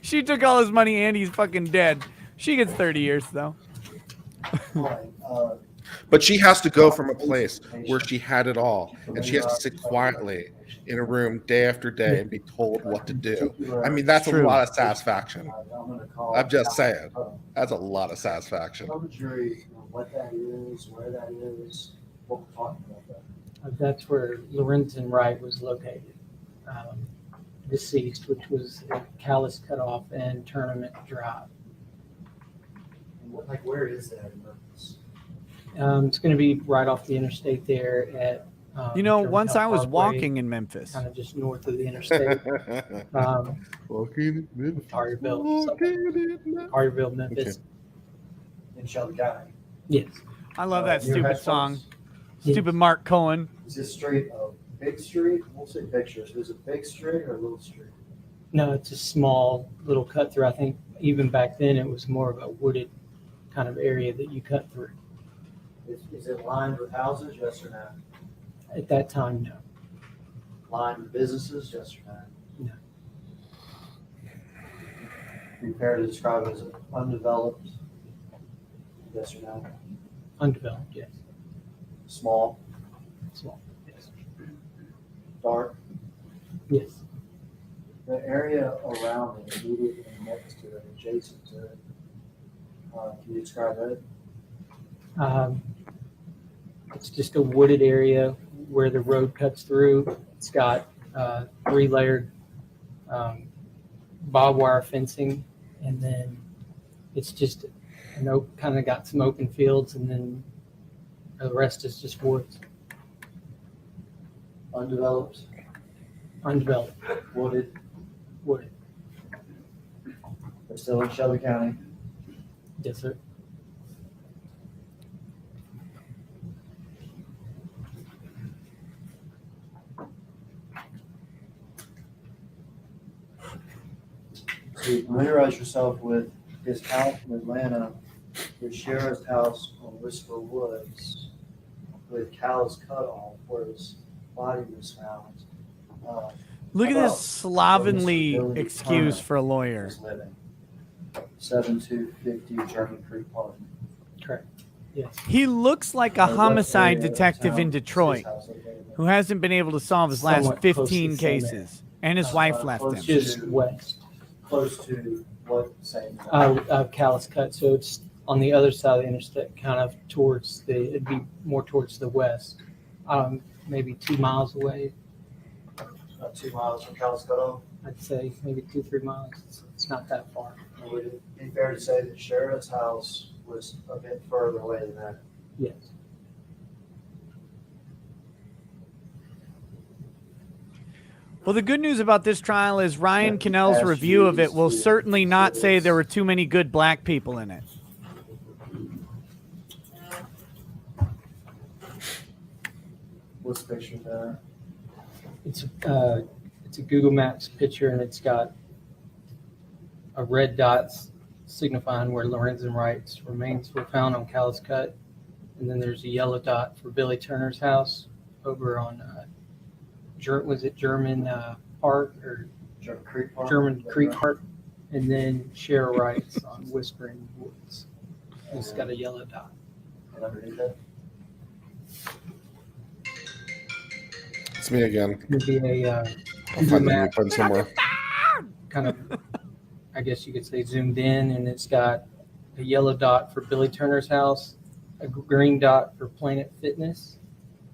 She took all his money and he's fucking dead. She gets 30 years though. But she has to go from a place where she had it all, and she has to sit quietly in a room day after day and be told what to do. I mean, that's a True. lot of satisfaction. I'm gonna call. I'm just saying, that's a lot of satisfaction. Tell the jury what that is, where that is, what we're talking about that. That's where Lorenzen Wright was located, deceased, which was at Callus Cutoff and Tournament Drive. And what, like, where is that in Memphis? It's going to be right off the interstate there at. Once I was walking in Memphis. Kind of just north of the interstate. Walking in Carterville, Memphis. In Shelby County. Yes. I love that near stupid headphones? song. Yeah. Stupid Mark Cohen. Is this street a big street? We'll say big street. So is it a big street or a little street? No, it's a small little cut through. I think even back then it was more of a wooded kind of area that you cut through. Is it lined with houses, yes or no? At that time, no. Lined with businesses, yes or no? No. Be fair to describe it as undeveloped, yes or no? Undeveloped, yes. Small, Small, yes. dark. Yes. The area around it, immediately next to it, adjacent to it, can you describe that? It's just a wooded area where the road cuts through. It's got 3-layered barbed wire fencing, and then it's just kind of got some open fields, and then the rest is just woods. Undeveloped, Undeveloped, wooded, wooded. but still in Shelby County. Yes, sir. To familiarize yourself with his house in Atlanta, his sheriff's house on Whisper Woods, with Callus Cutoff, where his body was found. Look at About this slovenly where Mr. Billy excuse Turner for a lawyer. was living. 7250 German Creek Park. Correct. Yes. He looks like a What homicide area of detective town in is his Detroit house located in? who hasn't been able to solve his last Somewhat close to 15 the same cases. And his wife left close him. Just west Close to what same? Callus Cut. So it's on the other side of the interstate, kind of towards it'd be more towards the west, maybe 2 miles away. About 2 miles from Callus Cutoff. I'd say maybe 2-3 miles. It's not that far. Would it be fair to say that Sheriff's house was a bit further away than that? Yes. Well, the good news about this trial is Ryan Cannell's review of it will certainly not say there were too many good black people in it. What's the picture there? It's a Google Maps picture, and it's got a red dot signifying where Lorenzen Wright's remains were found on Callus Cut, and then there's a yellow dot for Billy Turner's house over on was it German Park or German Creek Park? German Creek Park, and then Cheryl Wright's on Whispering Woods. It's got a yellow dot. And underneath that? It's me again. It'd be a I'll Google find the map, mute button somewhere. kind of, I guess you could say zoomed in, and it's got a yellow dot for Billy Turner's house, a green dot for Planet Fitness,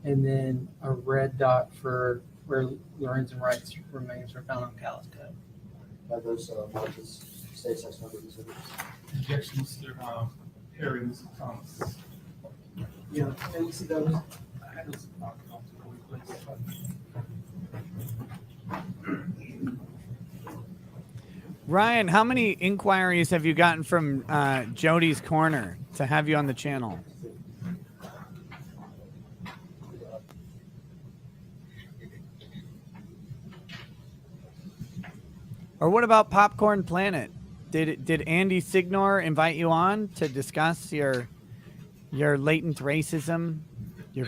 and then a red dot for where Lorenzen Wright's remains were found on Callus Cut. By those markers, state sex number exhibits. Objections to hearings, Thomas. Yeah, can you see those? I had those Ryan, how many inquiries have you gotten from Jody's Corner to have you on the channel? Or what about Popcorn Planet? Did Andy Signor invite you on to discuss your latent racism, your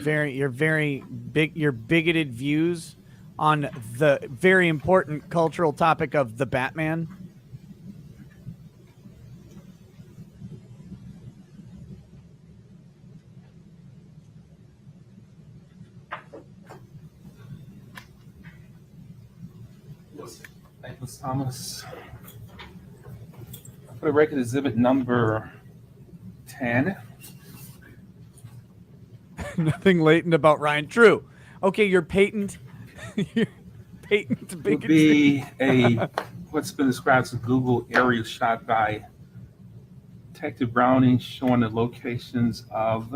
bigoted views on the very important cultural topic of the Batman? Ms. Thomas. For the record, exhibit number 10. Nothing latent about Ryan. True. Okay, your patent. Your patent Would big. be a what's been described as a Google area shot by Detective Browning, showing the locations of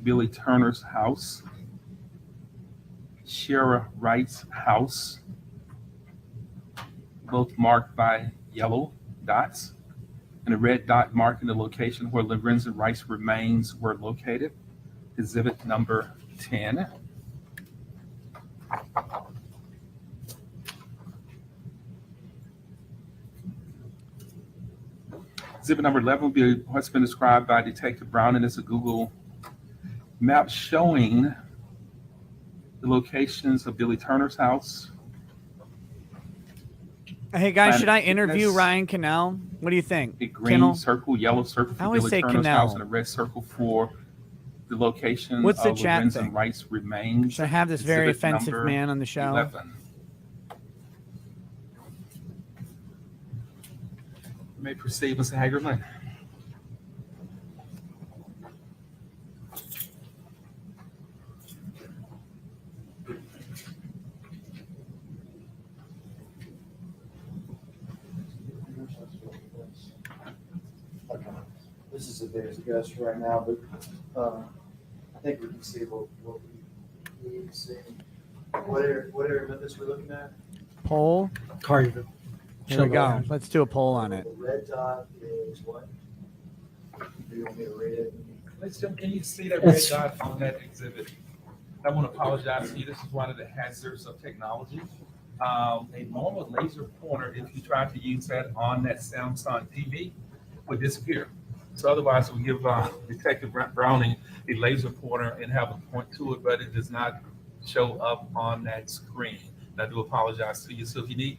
Billy Turner's house, Shara Wright's house, both marked by yellow dots, and a red dot marking the location where Lorenzen Wright's remains were located. Exhibit number 10. Exhibit number 11 will be what's been described by Detective Browning as a Google map showing the locations of Billy Turner's house. Hey guys, Planet should I interview Fitness. Ryan Cannell? What do you think? A green Kinnell? circle, yellow circle I for always Billy say Turner's Cannell. house, and a red circle for the location What's the of chat Lorenzen thing? Wright's remains. Should I have this very Exhibit offensive number man on the show? 11. You may proceed, Mr. Hagerman. Okay. This is a big guess right now, but I think we can see what we need to see. What area of Memphis we're looking at? Poll. Carterville. Here we go. Let's do a poll on it. The red dot is what? Do you want me to read it? Ladies and gentlemen, can you see that red dot on that exhibit? I want to apologize to you. This is one of the hazards of technology. A normal laser pointer, if you try to use that on that Samsung TV, would disappear. So otherwise, we give Detective Browning a laser pointer and have a point to it, but it does not show up on that screen. And I do apologize to you. So if you need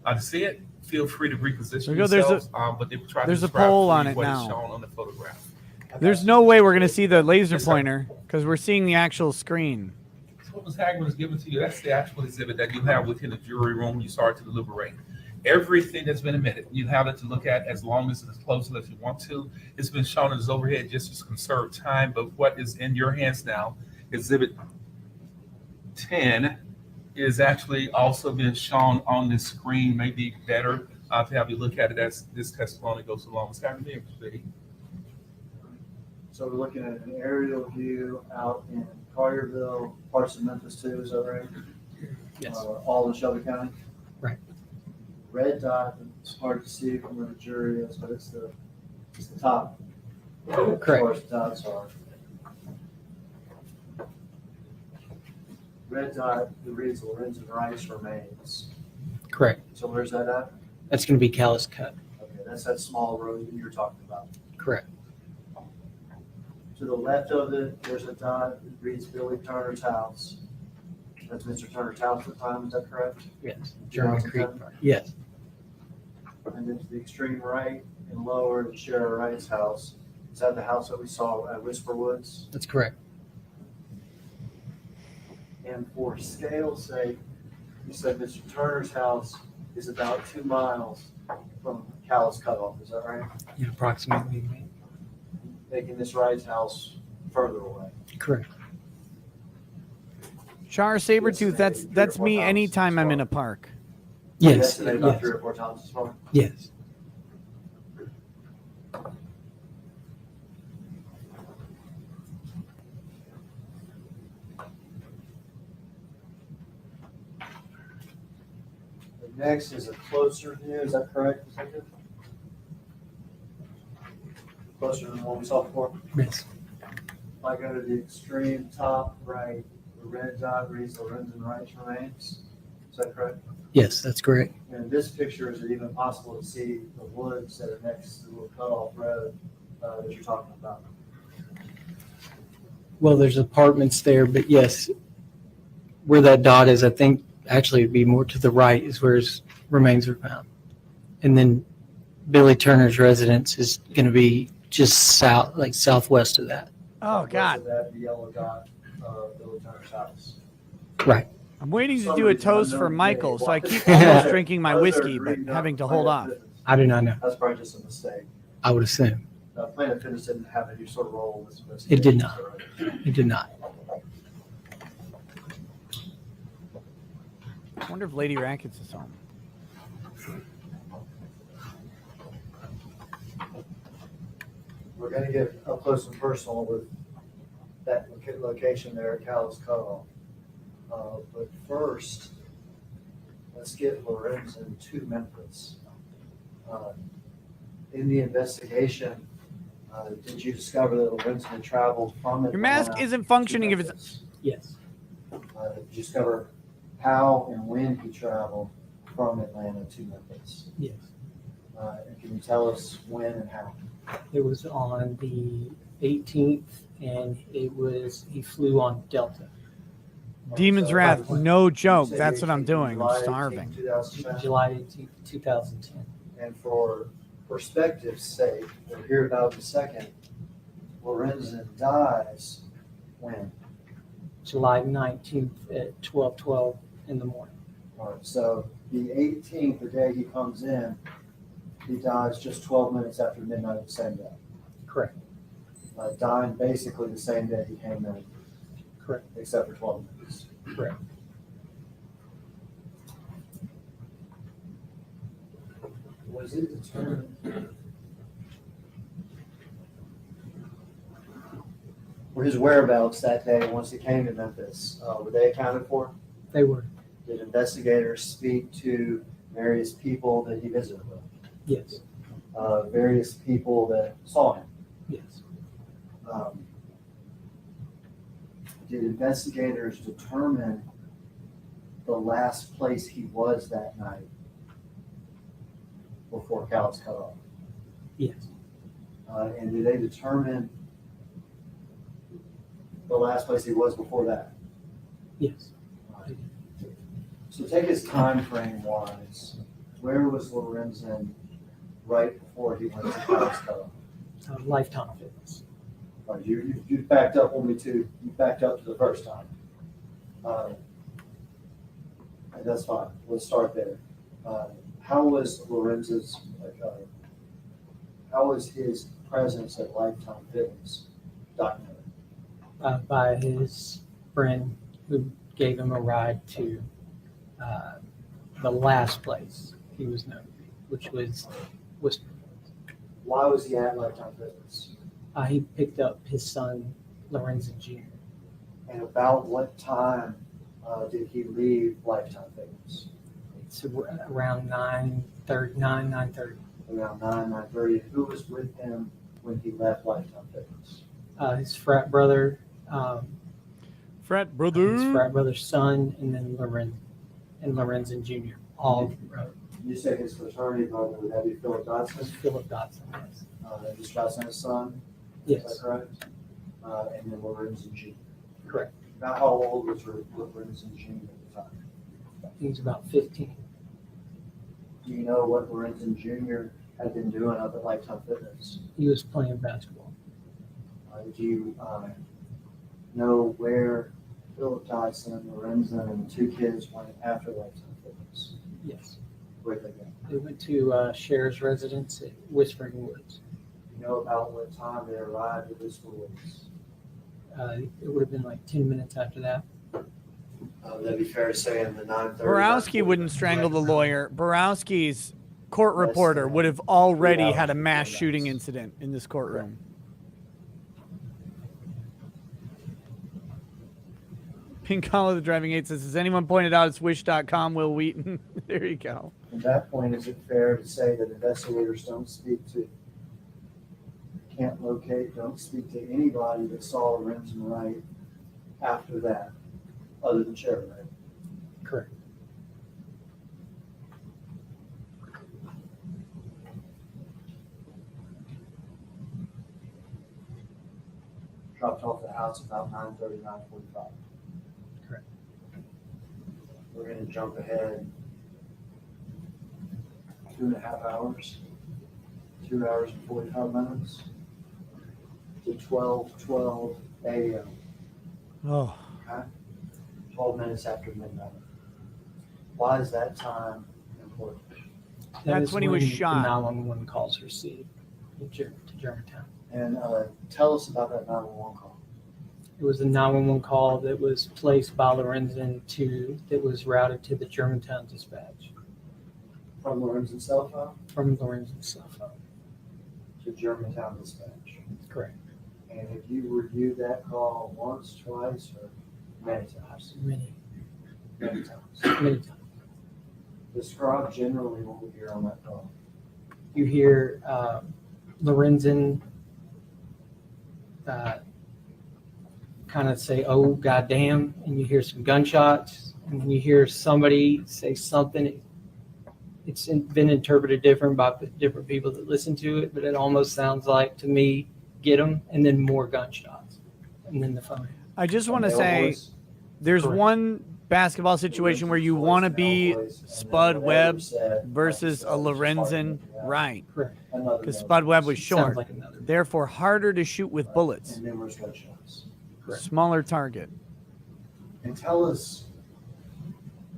to see it, feel free to reposition There we go. There's yourselves. But they will try to there's a describe poll for on you it what is now. shown on the photograph. There's no way we're gonna see the laser Yes, sir. pointer because we're seeing the actual screen. So what Ms. Hagman has given to you, that's the actual exhibit that you have within the jury room when you start to deliberate. Everything that's been admitted, you have it to look at as long as it's close as you want to. It's been shown as overhead just to conserve time, but what is in your hands now, exhibit 10, is actually also being shown on the screen. Maybe better to have you look at it as this testimony goes along. Ms. Hagman, please. So we're looking at an aerial view out in Collierville, parts of Memphis too, is that right? Yes. All in Shelby County? Right. Red dot, it's hard to see from where the jury is, but it's the top. Correct. As far as the dots are. Red dot, it reads Lorenzen Wright's remains. Correct. So where's that at? That's going to be Callus Cut. Okay, that's that small road that you're talking about. Correct. To the left of it, there's a dot that reads Billy Turner's house. That's Mr. Turner's house at the time, is that correct? Yes. German Creek. 2010? Yes. And then to the extreme right and lower, is Shara Wright's house. Is that the house that we saw at Whisper Woods? That's correct. And for scale's sake, you said Mr. Turner's house is about 2 miles from Callus Cutoff, is that right? Yeah, approximately. Making this Wright's house further away. Correct. Char Sabretooth, that's me anytime I'm in a park. Yes. Yesterday, about Yes. 3 or 4 times this morning. Yes. The next is a closer view, is that correct? Detective? Closer than the one we saw before? Yes. If I go to the extreme top right, the red dot reads Lorenzen Wright's remains. Is that correct? Yes, that's correct. And in this picture, is it even possible to see the woods that are next to the little cutoff road that you're talking about? Well, there's apartments there, but yes, where that dot is, I think actually it'd be more to the right is where his remains were found. And then Billy Turner's residence is going to be just south, like southwest of that. Oh West God. of that, the yellow dot, Billy Turner's house. Right. I'm waiting to do a toast for Michael, so I keep almost drinking my whiskey, but having to hold off. I do not know. That's probably just a mistake. I would assume. Plaintiff Fitness didn't have any sort of role in this investigation. It did not. It did not. I wonder if Lady Rackets is home. We're going to get up close and personal with that location there at Cowles Cutoff. But first, let's get Lorenzen to Memphis. In the investigation, did you discover that Lorenzen had traveled from Atlanta? Your mask isn't functioning if it's... Yes. Did you discover how and when he traveled from Atlanta to Memphis? Yes. And can you tell us when and how? It was on the 18th, and he flew on Delta. Demon's Wrath, no joke. That's what I'm doing. I'm July starving. 18, 2010. July 18th, 2010. And for perspective's sake, we're here about the second. Lorenzen dies when? July 19th at 12:12 in the morning. All right, so the 18th, the day he comes in, he dies just 12 minutes after midnight the same day. Correct. Dying basically the same day he came in. Correct. Except for 12 minutes. Correct. Was it determined? Were his whereabouts that day once he came to Memphis, were they accounted for? They were. Did investigators speak to various people that he visited with? Yes. Various people that saw him? Yes. Did investigators determine the last place he was that night before Cowles cut off? Yes. And did they determine the last place he was before that? Yes. So take his time frame wise. Where was Lorenzen right before he went to Cowles cut off? Lifetime Fitness. You backed up only to you backed up to the first time. And that's fine. Let's start there. How was Lorenzen's? How was his presence at Lifetime Fitness documented? By his friend who gave him a ride to the last place he was known to be, which was Whisper. Why was he at Lifetime Fitness? He picked up his son, Lorenzen Jr. And about what time did he leave Lifetime Fitness? It's around 9:30. Around 9:30. Who was with him when he left Lifetime Fitness? His frat brother. Frat brother. His frat brother's son, and then Lorenzen Jr. All You say his fraternity brother, would that be Philip Dodson? Philip Dodson, yes. Is Dodson his son? Yes. Is that correct? And then Lorenzen Jr. Correct. Now, how old was Lorenzen Jr. at the time? He was about 15. Do you know what Lorenzen Jr. had been doing up at Lifetime Fitness? He was playing basketball. Do you know where Philip Dodson, Lorenzen, and the two kids went after Lifetime Fitness? Yes. Where'd they go? They went to Cher's residence at Whispering Woods. You know about what time they arrived at Whispering Woods? It would have been like 10 minutes after that. That'd be fair to say in the 9:30. Borowski wouldn't strangle the lawyer. Borowski's court reporter would have already had a mass shooting incident in this courtroom. Pink Collar the Driving 8 says, has anyone pointed out it's wish.com, Will Wheaton? There you go. At that point, is it fair to say that investigators don't speak to anybody that saw Lorenzen Wright after that, other than Sheriff Wright? Correct. Dropped off the house about 9:30, 9:45. Correct. We're going to jump ahead 2.5 hours, 2 hours and 45 minutes to 12:12 a.m. Oh. Okay? 12 minutes after midnight. Why is that time important? That That's is when he was the shot. 911 calls received to Germantown. And tell us about that 911 call. It was a 911 call that was placed by Lorenzen that was routed to the Germantown dispatch From Lorenzen's cell phone from Lorenzen's cell phone. to Germantown dispatch. Correct. And have you reviewed that call once, twice, or many times? Many Times. times. Describe generally what we hear on that call. You hear Lorenzen kind of say, "Oh, goddamn," and you hear some gunshots, and then you hear somebody say something. It's been interpreted different by different people that listen to it, but it almost sounds like, to me, "Get them," and then more gunshots, and then the phone. I just want to Male say voice, there's Correct. one basketball situation where you want to be male voice, and Spud then Webb whatever said, versus a like you said, Lorenzen yeah, Wright, Correct. another because male Spud Webb voice. was short, Sounds like another. therefore harder to shoot with bullets, And numerous gunshots. Correct. smaller target. And tell us,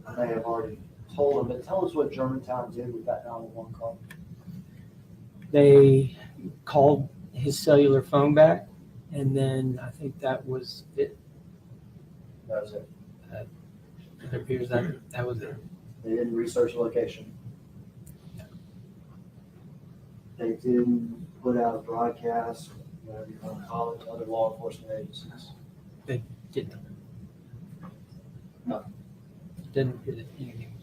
I may have already told them, but tell us what Germantown did with that 911 call. They called his cellular phone back, and then I think that was it. That was it. It appears that was it. They didn't research the location. They didn't put out a broadcast, whatever you want to call it, to other law enforcement agencies. Didn't. No. Didn't get it. Anything.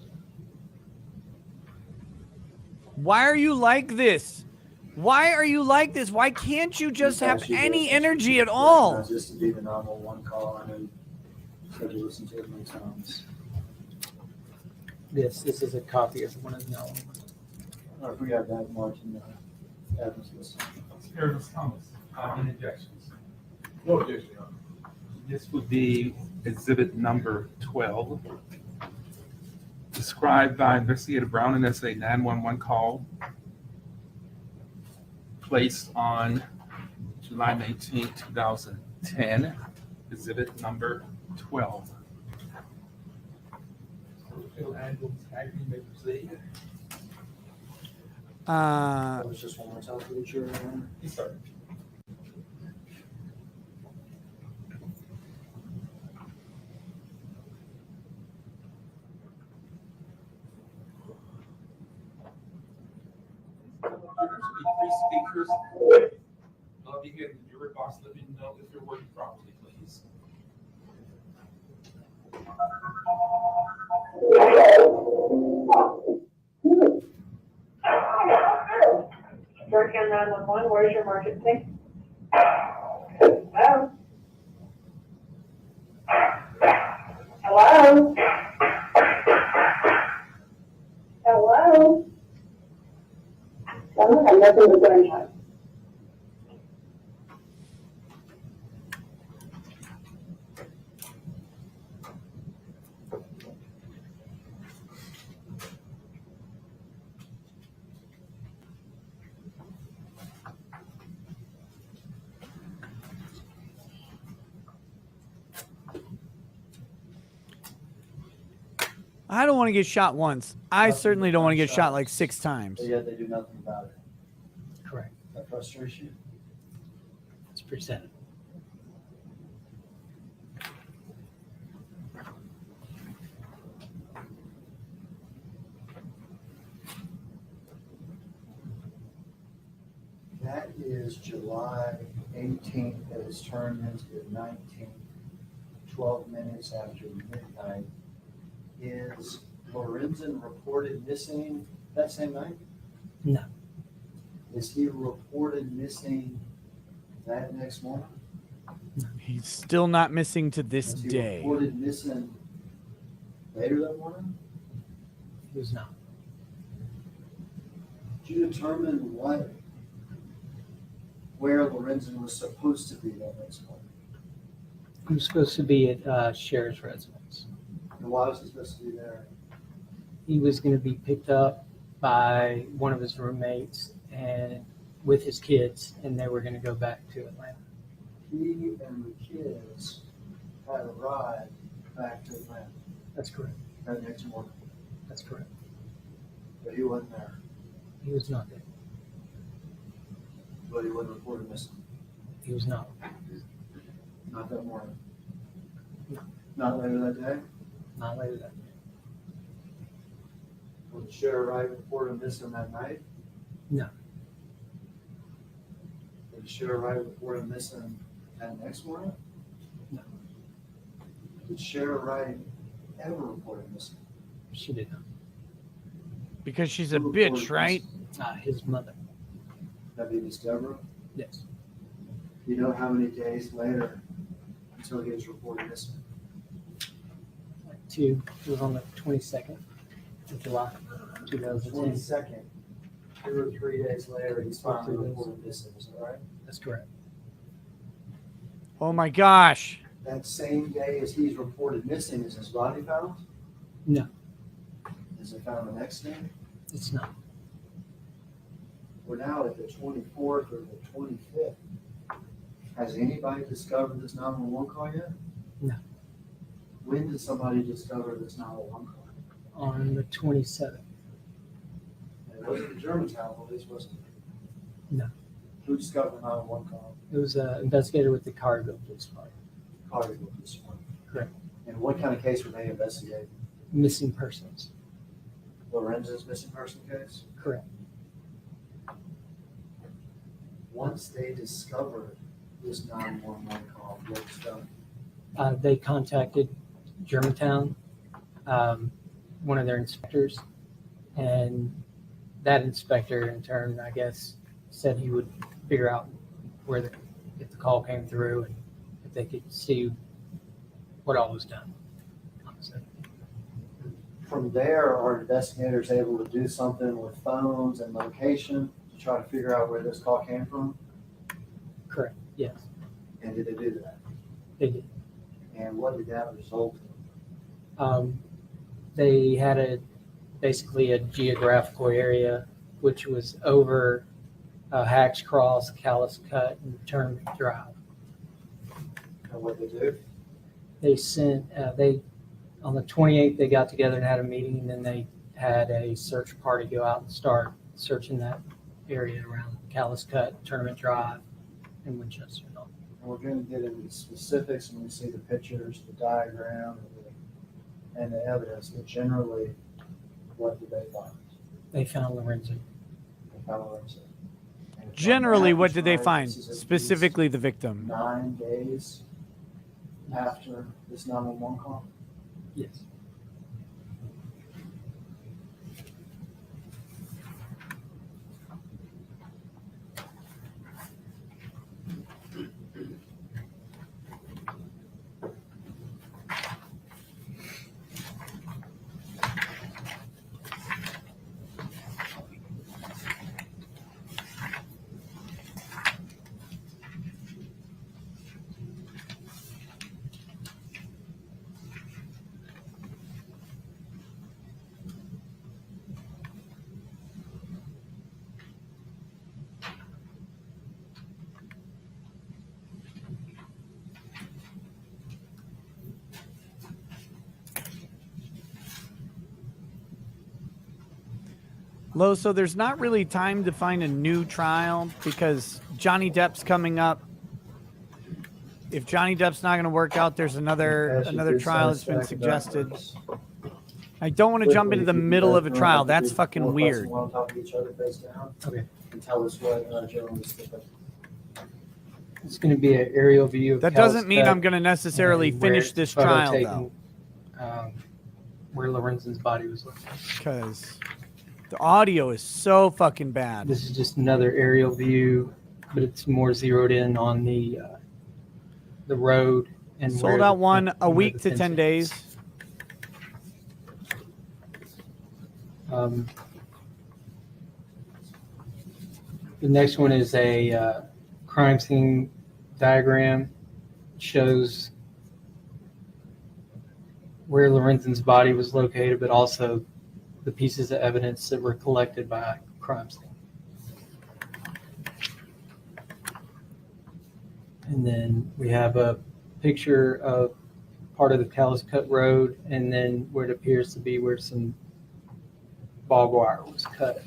Why are you like this? Why are you like this? Why can't you just have any energy at all? This to be the 911 call. I know you said you listened to it many times. This is a copy of one of the 911. Or if we have that, Martin, Evans list. Ms. Thomas, interjections. No objection, Your Honor. This would be exhibit number 12. Described by Investigator Brown as a 911 call placed on July 19, 2010, exhibit number 12. That was just one more time for the jury. Yes, sir. There should be 3 speakers. I'll be here in the jury box. Let me know if you're working properly, please. Georgetown 911, where's your emergency? Hello? Hello? Hello? I have nothing but gunshot. I don't want to get shot once. I Nothing certainly but don't want to get shot gunshots. like 6 times. But yet they do nothing about it. Correct. That frustrates you? It's presented. That is July 18th, that is turned into the 19th, 12 minutes after midnight. Is Lorenzen reported missing that same night? No. Is he reported missing that next morning? He's still not missing to this Was he day. reported missing later that morning? He was not. Did you determine where Lorenzen was supposed to be that next morning? He was supposed to be at Sheriff's residence. And why was he supposed to be there? He was going to be picked up by one of his roommates and with his kids, and they were going to go back to Atlanta. He and the kids had arrived back to Atlanta That's correct. that next morning, That's correct. but he wasn't there, He was not there. but he wasn't reported missing. He was not. Not that morning. Not later that day. Not later that day. Was Sheriff Wright reported missing that night? No. Did Sheriff Wright report him missing that next morning? No. Did Sheriff Wright ever report him missing? She did not. Because she's a bitch, right? His mother. That'd be Miss Deborah. Yes. You know how many days later until he was reported missing? It was on the 22nd of July, 2010. 22nd. 2 or 3 days later, he's finally reported missing. Is that right? That's correct. Oh my gosh. That same day as he's reported missing, is his body found? No, Is it found the next day? it's not. We're now at the 24th or the 25th. Has anybody discovered this 911 call yet? No. When did somebody discover this 911 call? On the 27th. It wasn't the Germantown police, was it? No. Who discovered the 911 call? It was an investigator with the Carterville Police Department. Carterville Police Department. Correct. And what kind of case were they investigating? Missing persons. Lorenzen's missing person case? Correct. Once they discovered this 911 call, what was done? They contacted Germantown, one of their inspectors, and that inspector in turn, I guess, said he would figure out if the call came through and if they could see what all was done. From there, are investigators able to do something with phones and location to try to figure out where this call came from? Correct. Yes, And did they do that? they did. And what did that result in? They had basically a geographical area which was over Hacks Cross, Callis Cut, and Tournament Drive. And what they do? They sent on the 28th they got together and had a meeting, and then they had a search party go out and start searching that area around Callis Cut, Tournament Drive, and Winchester. And we're going to get into the specifics when we see the pictures, the diagram, and the evidence. But generally, what did they find? They found Lorenzen. They found Lorenzen. And Generally, from what that did they time, find? this is at least Specifically the victim. 9 days after this 911 call. Yes. Lo, so there's not really time to find a new trial because Johnny Depp's coming up. If Johnny Depp's not going to work out, there's another trial that's been suggested. I don't want to jump into the middle of a trial. That's fucking weird. Want to talk to each other face down? Okay. And tell us what generally It's going to be an aerial view of That Callis doesn't mean Cut I'm going to necessarily and where finish it's this photo trial, taken, though. Where Lorenzen's body was located. Because the audio is so fucking bad. This is just another aerial view, but it's more zeroed in on the road and Sold where out the- one a where week the to fence 10 is. days. The next one is a crime scene diagram. It shows where Lorenzen's body was located, but also the pieces of evidence that were collected by crime scene. And then we have a picture of part of the Callus Cut Road, and then where it appears to be where some barbed wire was cut.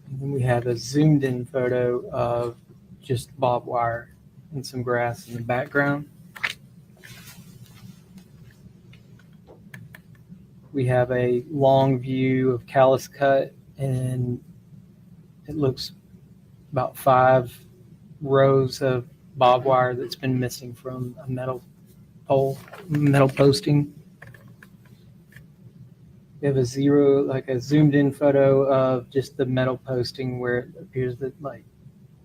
And then we have a zoomed in photo of just barbed wire and some grass in the background. We have a long view of Callus Cut, and it looks about 5 rows of barbed wire that's been missing from a metal posting. We have a zoomed in photo of just the metal posting where it appears that, like,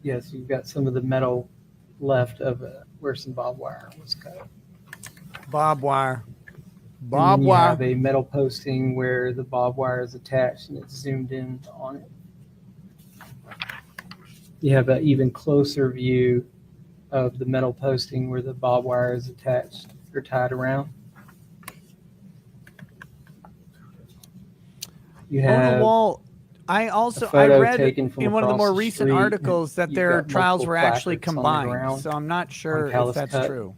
yes, you've got some of the metal left of where some barbed wire was cut. Barbed wire. And you have a metal posting where the barbed wire is attached and it's zoomed in on it. You have an even closer view of the metal posting where the barbed wire is attached or tied around. You On have the wall, I read in one of the more recent articles that their trials were actually combined, so I'm not sure if that's true.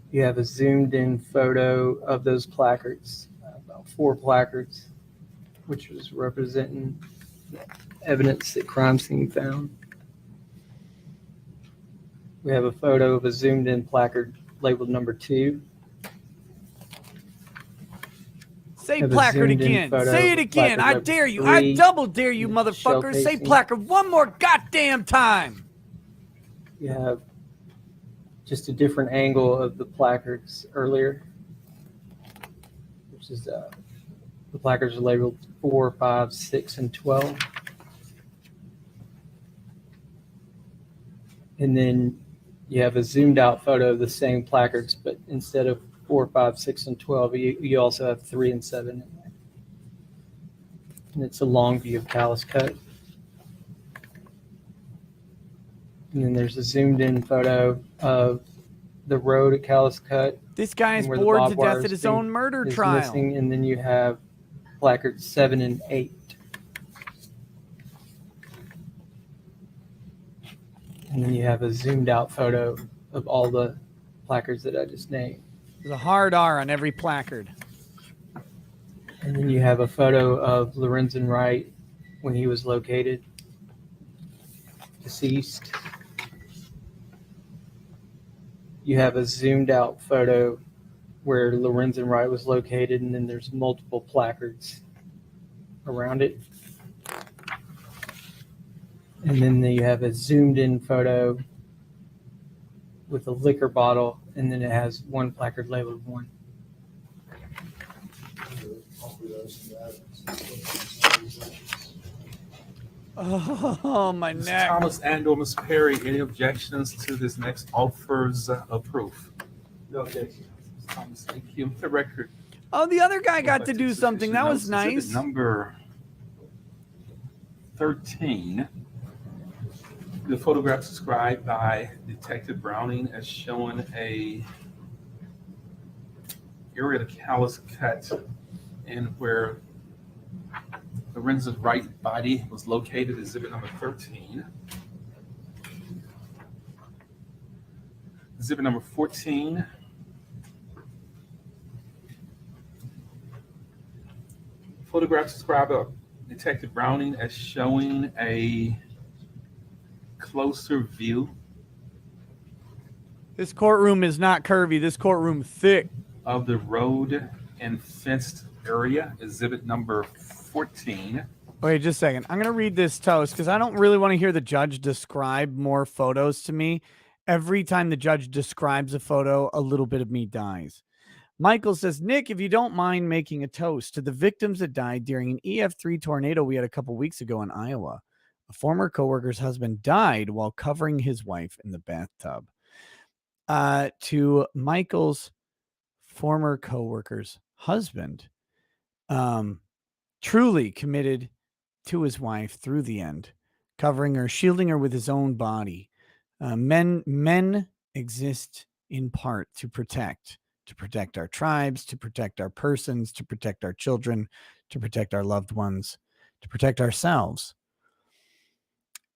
You have a zoomed in photo of those placards, about 4 placards, which was representing the evidence that crime scene found. We have a photo of a zoomed in placard labeled number 2. Say placard again. Say it again. I dare you. I double dare you, motherfuckers. Say placard one more goddamn time. You have just a different angle of the placards earlier, which is the placards are labeled 4, 5, 6, and 12. And then you have a zoomed out photo of the same placards, but instead of 4, 5, 6, and 12, you also have 3 and 7 in there. And it's a long view of Callus Cut. And then there's a zoomed in photo of the road at Callus Cut. This guy is bored to death at his own murder trial. Missing, and then you have placards 7 and 8. And then you have a zoomed out photo of all the placards that I just named. There's a hard R on every placard. And then you have a photo of Lorenzen Wright when he was located, deceased. You have a zoomed out photo where Lorenzen Wright was located, and then there's multiple placards around it. And then you have a zoomed in photo with a liquor bottle, and then it has 1 placard labeled 1. Oh, my neck. Thomas and/or Ms. Perry, any objections to this next offers of proof? No objection. Thomas, thank you. For the record. Oh, the other guy got to do something. That was nice. Number 13. The photograph described by Detective Browning as showing a area of the Callus Cut and where Lorenzen Wright's body was located, exhibit number 13. Exhibit number 14. Photographs describe Detective Browning as showing a closer view. This courtroom is not curvy. This courtroom thick. Of the road and fenced area, exhibit number 14. Wait just a second. I'm going to read this toast because I don't really want to hear the judge describe more photos to me. Every time the judge describes a photo, a little bit of me dies. Michael says, Nick, if you don't mind making a toast to the victims that died during an EF3 tornado we had a couple weeks ago in Iowa. A former coworker's husband died while covering his wife in the bathtub. To Michael's former coworker's husband, truly committed to his wife through the end, covering her, shielding her with his own body. Men exist in part to protect our tribes, to protect our persons, to protect our children, to protect our loved ones, to protect ourselves.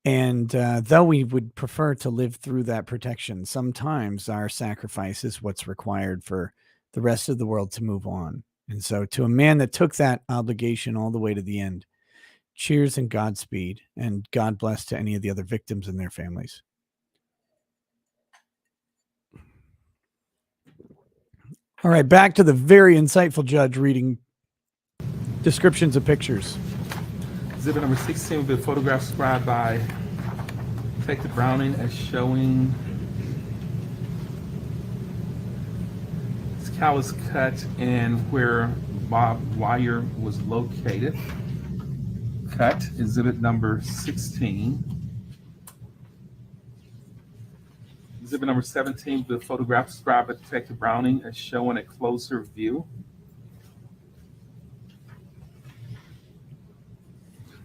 And though we would prefer to live through that protection, sometimes our sacrifice is what's required for the rest of the world to move on. And so, to a man that took that obligation all the way to the end, cheers and Godspeed, and God bless to any of the other victims and their families. All right, back to the very insightful judge reading descriptions of pictures. Exhibit number 16 will be a photograph described by Detective Browning as showing his callous cut and where Bob Wire was located. Cut, exhibit number 16. Exhibit number 17, the photograph described by Detective Browning as showing a closer view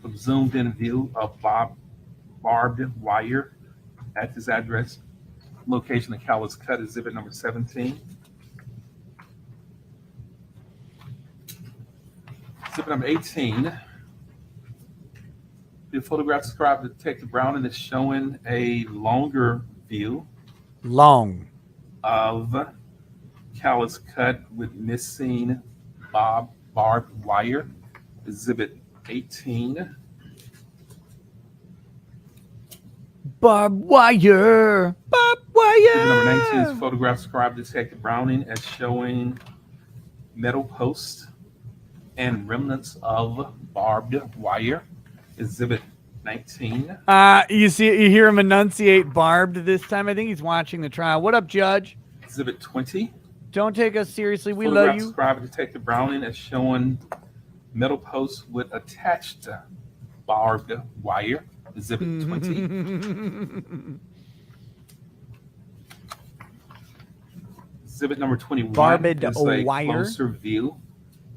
of zoomed-in view of barbed wire at this address. Location of callous cut, exhibit number 17. Exhibit number 18, the photograph described by Detective Browning is showing a longer view of callous cut with missing barbed wire, exhibit 18. Barbed wire. Exhibit number 19 is photograph described by Detective Browning as showing metal posts and remnants of barbed wire, exhibit 19. You hear him enunciate barbed this time. I think he's watching the trial. What up, Judge? Exhibit 20. Don't take us seriously. We Photograph love you. described by Detective Browning as showing metal posts with attached barbed wire, exhibit 20. Exhibit number 21 Barbed is a wire. closer view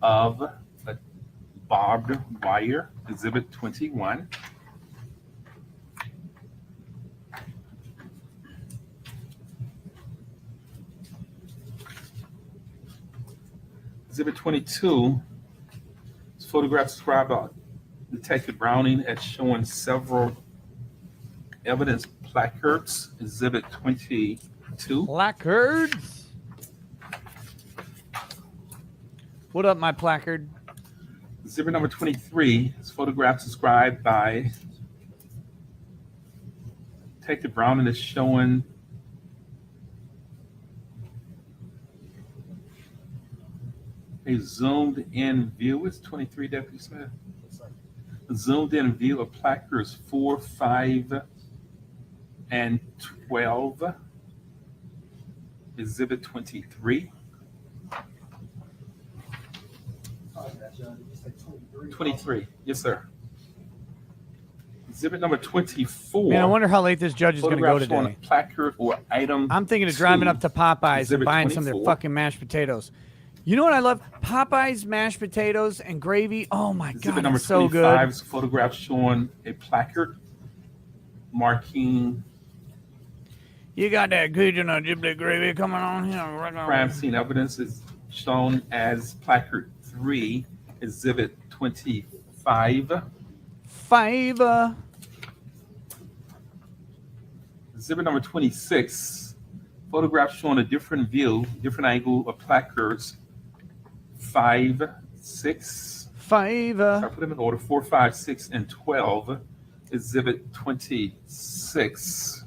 of a barbed wire, exhibit 21. Exhibit 22 is photographs described by Detective Browning as showing several evidence placards, exhibit 22. Placards? What up, my placard? Exhibit number 23 is photographs described by Detective Browning as showing a zoomed in view. It's 23, Deputy Smith. A zoomed in view of placards 4, 5, and 12. Exhibit 23. 23. Yes, sir. Exhibit number 24. Man, I wonder how late this judge is going to go Photographs on today. a placard or item. I'm thinking of driving 2, up to Popeyes and exhibit buying some of their 24. fucking mashed potatoes. You know what I love? Popeyes mashed potatoes and gravy. Oh my Exhibit God, number it's so 25 good. is photographs showing a placard marking You got that Cajun or Ghibli gravy coming on here. crime scene evidence is shown as placard 3, exhibit 25. 5. Exhibit number 26, photographs showing a different view, different angle of placards 5, 6. 5. I put them in order 4, 5, 6, and 12. Exhibit 26.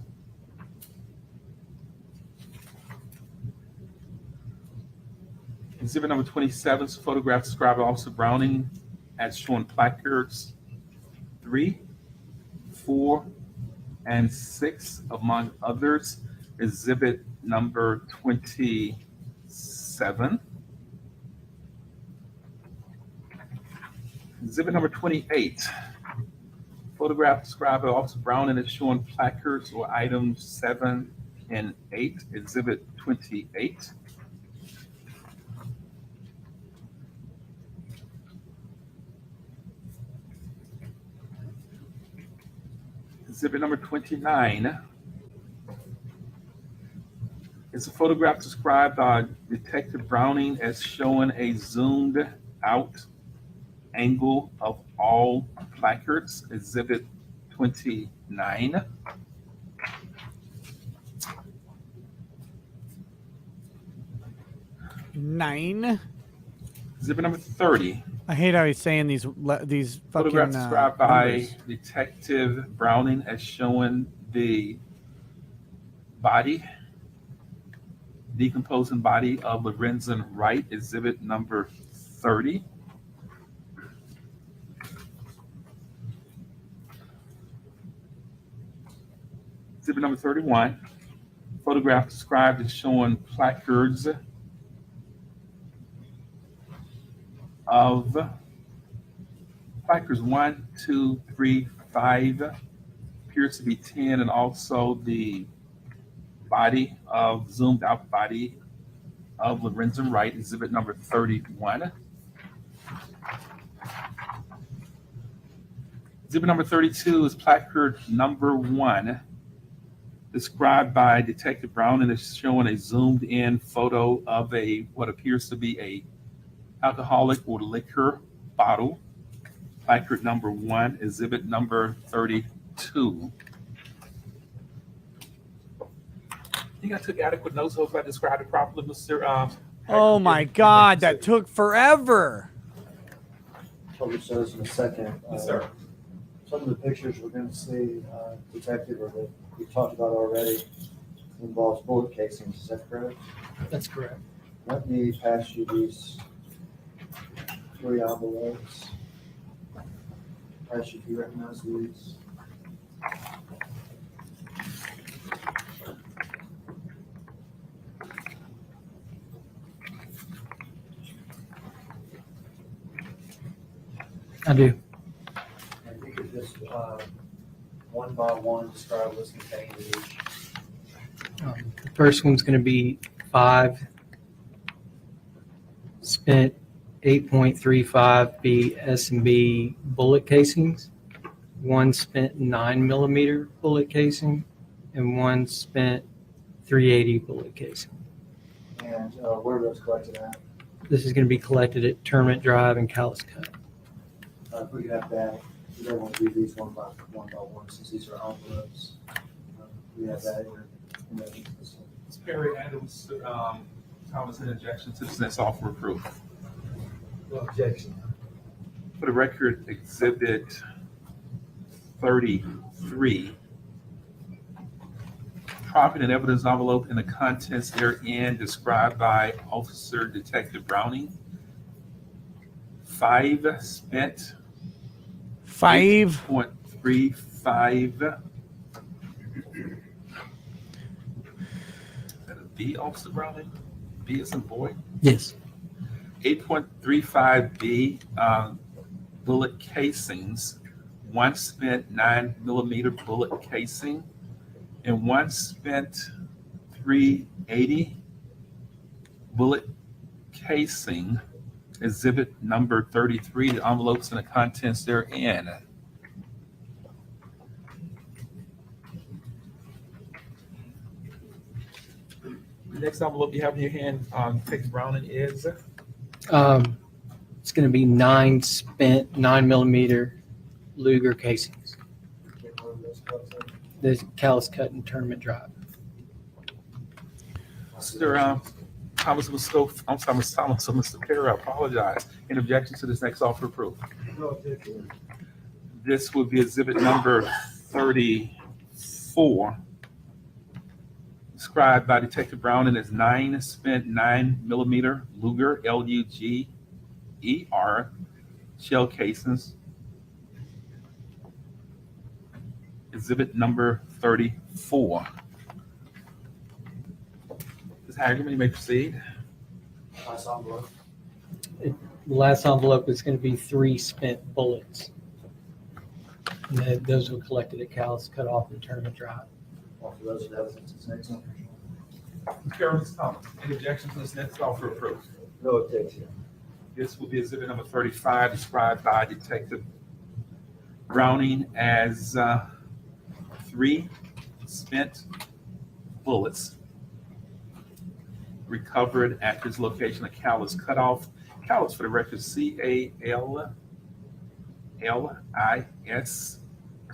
Exhibit number 27 is photographs described by Officer Browning as showing placards 3, 4, and 6, among others. Exhibit number 27. Exhibit number 28. Photograph described by Officer Browning as showing placards or items 7 and 8. Exhibit 28. Exhibit number 29 is a photograph described by Detective Browning as showing a zoomed out angle of all placards. Exhibit 29. Nine. Exhibit number 30. I hate how he's saying these fucking Photograph described by numbers. Detective Browning as showing the body, decomposing body of Lorenzen Wright, exhibit number 30. Exhibit number 31. Photograph described as showing placards of placards 1, 2, 3, 5, appears to be 10, and also the body of zoomed out body of Lorenzen Wright, exhibit number 31. Exhibit number 32 is placard number 1, described by Detective Brown, and is showing a zoomed in photo of what appears to be a alcoholic or liquor bottle. Placard number 1, exhibit number 32. I think I took adequate notes. Hope I described it properly, Mr. Oh my God, that took forever. Probably shows in a second. Yes, sir. Some of the pictures we're going to see, detective, or that we talked about already, involves bullet casings. Is that correct? That's correct. Let me pass you these 3 envelopes. Pass you, do you recognize these? I do. And you could just one by one describe what's contained in each. The first one's going to be 5 spent 8.35 B bullet casings, 1 spent 9mm bullet casing, and 1 spent 380 bullet casing. And where are those collected at? This is going to be collected at Tournament Drive and Callus Cut. If we have that, we don't want to do these one by one since these are envelopes. We have that in the Ms. Perry Adams, Thomas, an objection to this next offer of proof. No objection. For the record, exhibit 33. Property and evidence envelope and the contents therein described by Officer Detective Browning. 5 spent. 8.35. Is that a B, Officer Browning? B as in boy? Yes. 8.35 B bullet casings, 1 spent 9mm bullet casing, and 1 spent 380 bullet casing. Exhibit number 33, the envelopes and the contents therein. The next envelope you have in your hand, Detective Browning, is? It's going to be 9 spent 9mm Luger casings. There's Callus Cut and Tournament Drive. Mr. Thomas Mustofa, I'm sorry, Mr. Thomas, so Mr. Perry, I apologize. In objection to this next offer of proof. No objection. This would be exhibit number 34. Described by Detective Browning as 9 spent 9mm Luger, Luger, shell casings. Exhibit number 34. Ms. Hagerman, you may proceed. Last envelope. The last envelope is going to be 3 spent bullets. And those were collected at Callus Cut off and Tournament Drive. Offer those as evidence. It's next one. Ms. Thomas, any objection to this next offer of proof? No objection. This will be exhibit number 35, described by Detective Browning as 3 spent bullets recovered at his location of Callus Cutoff. Callus, for the record, CALLIS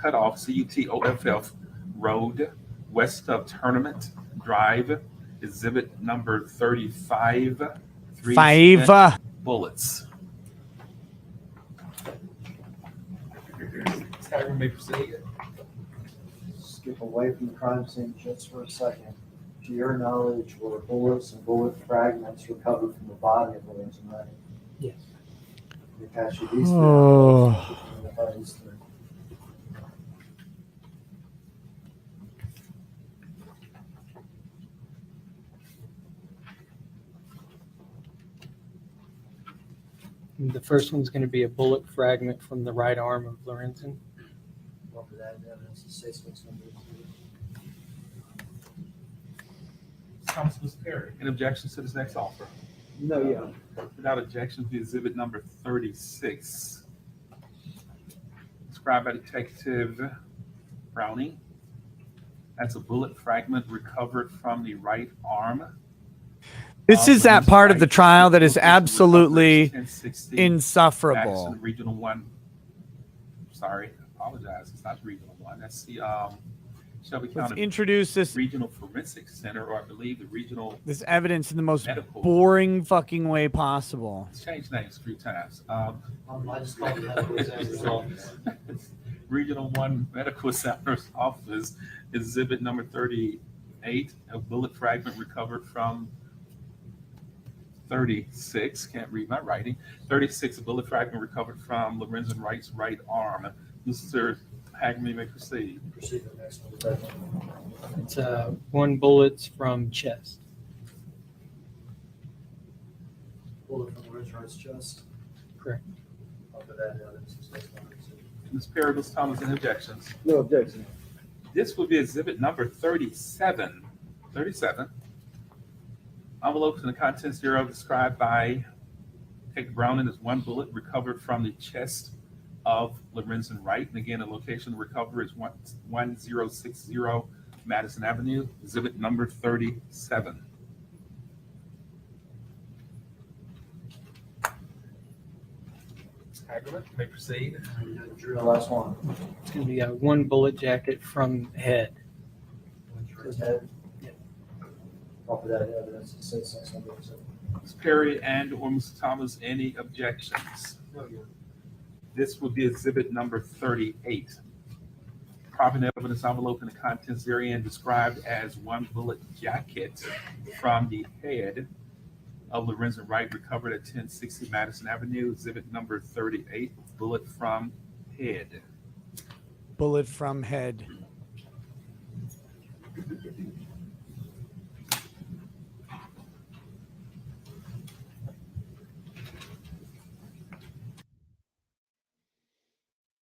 Cutoff, Cutoff Road, west of Tournament Drive, exhibit number 35. 3 spent bullets. Hagerman may proceed. Skip away from the crime scene just for a second. To your knowledge, were bullets and bullet fragments recovered from the body of Lorenzen Wright? Yes. Attach these Oh. three. And the first one's going to be a bullet fragment from the right arm of Lorenzen. What would that evidence to say what's going to be? Thomas Perry. Any objections to this next offer? No, yeah. Without objection to exhibit number 36. Described by Detective Browning. That's a bullet fragment recovered from the right arm. This is that part of the trial that is absolutely insufferable. Regional 1. Sorry, I apologize. It's not Regional 1. That's the Shelby Let's County introduce this Regional Forensic Center, or I believe the regional. this evidence in the most medical. boring fucking way possible. It's changed names 3 times. I just called it medical examiner's office. Regional 1 Medical Examiner's Office, exhibit number 38, a bullet fragment recovered from 36, can't read my writing, 36, a bullet fragment recovered from Lorenzen Wright's right arm. Mr. Hagerman, you may proceed. Proceed to the next one. It's one bullet from chest. Bullet from Lorenzen Wright's chest. Correct. I'll put that evidence to say what's Ms. Perry, Ms. Thomas, any objections? No objection. This would be exhibit number 37. 37. Envelopes and the contents thereof described by Detective Browning as one bullet recovered from the chest of Lorenzen Wright. And again, the location of recovery is 1060 Madison Avenue, exhibit number 37. Hagerman, you may proceed. Drew, the last one. It's going to be a one bullet jacket from head. His head. Offer that evidence to say something. Ms. Perry and or Mr. Thomas, any objections? This would be exhibit number 38. Property evidence envelope and the contents therein described as one bullet jacket from the head of Lorenzen Wright recovered at 1060 Madison Avenue, exhibit number 38, bullet from head. Bullet from head.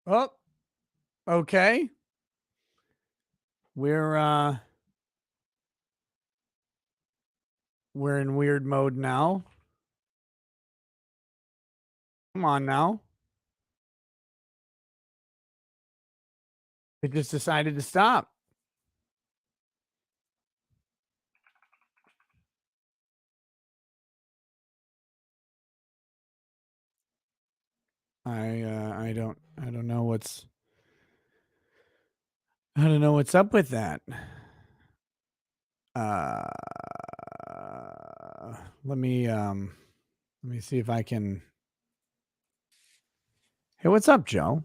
Oh, okay. We're in weird mode now. Come on now. It just decided to stop. I don't know what's up with that. Let me see if I can. Hey, what's up, Joe?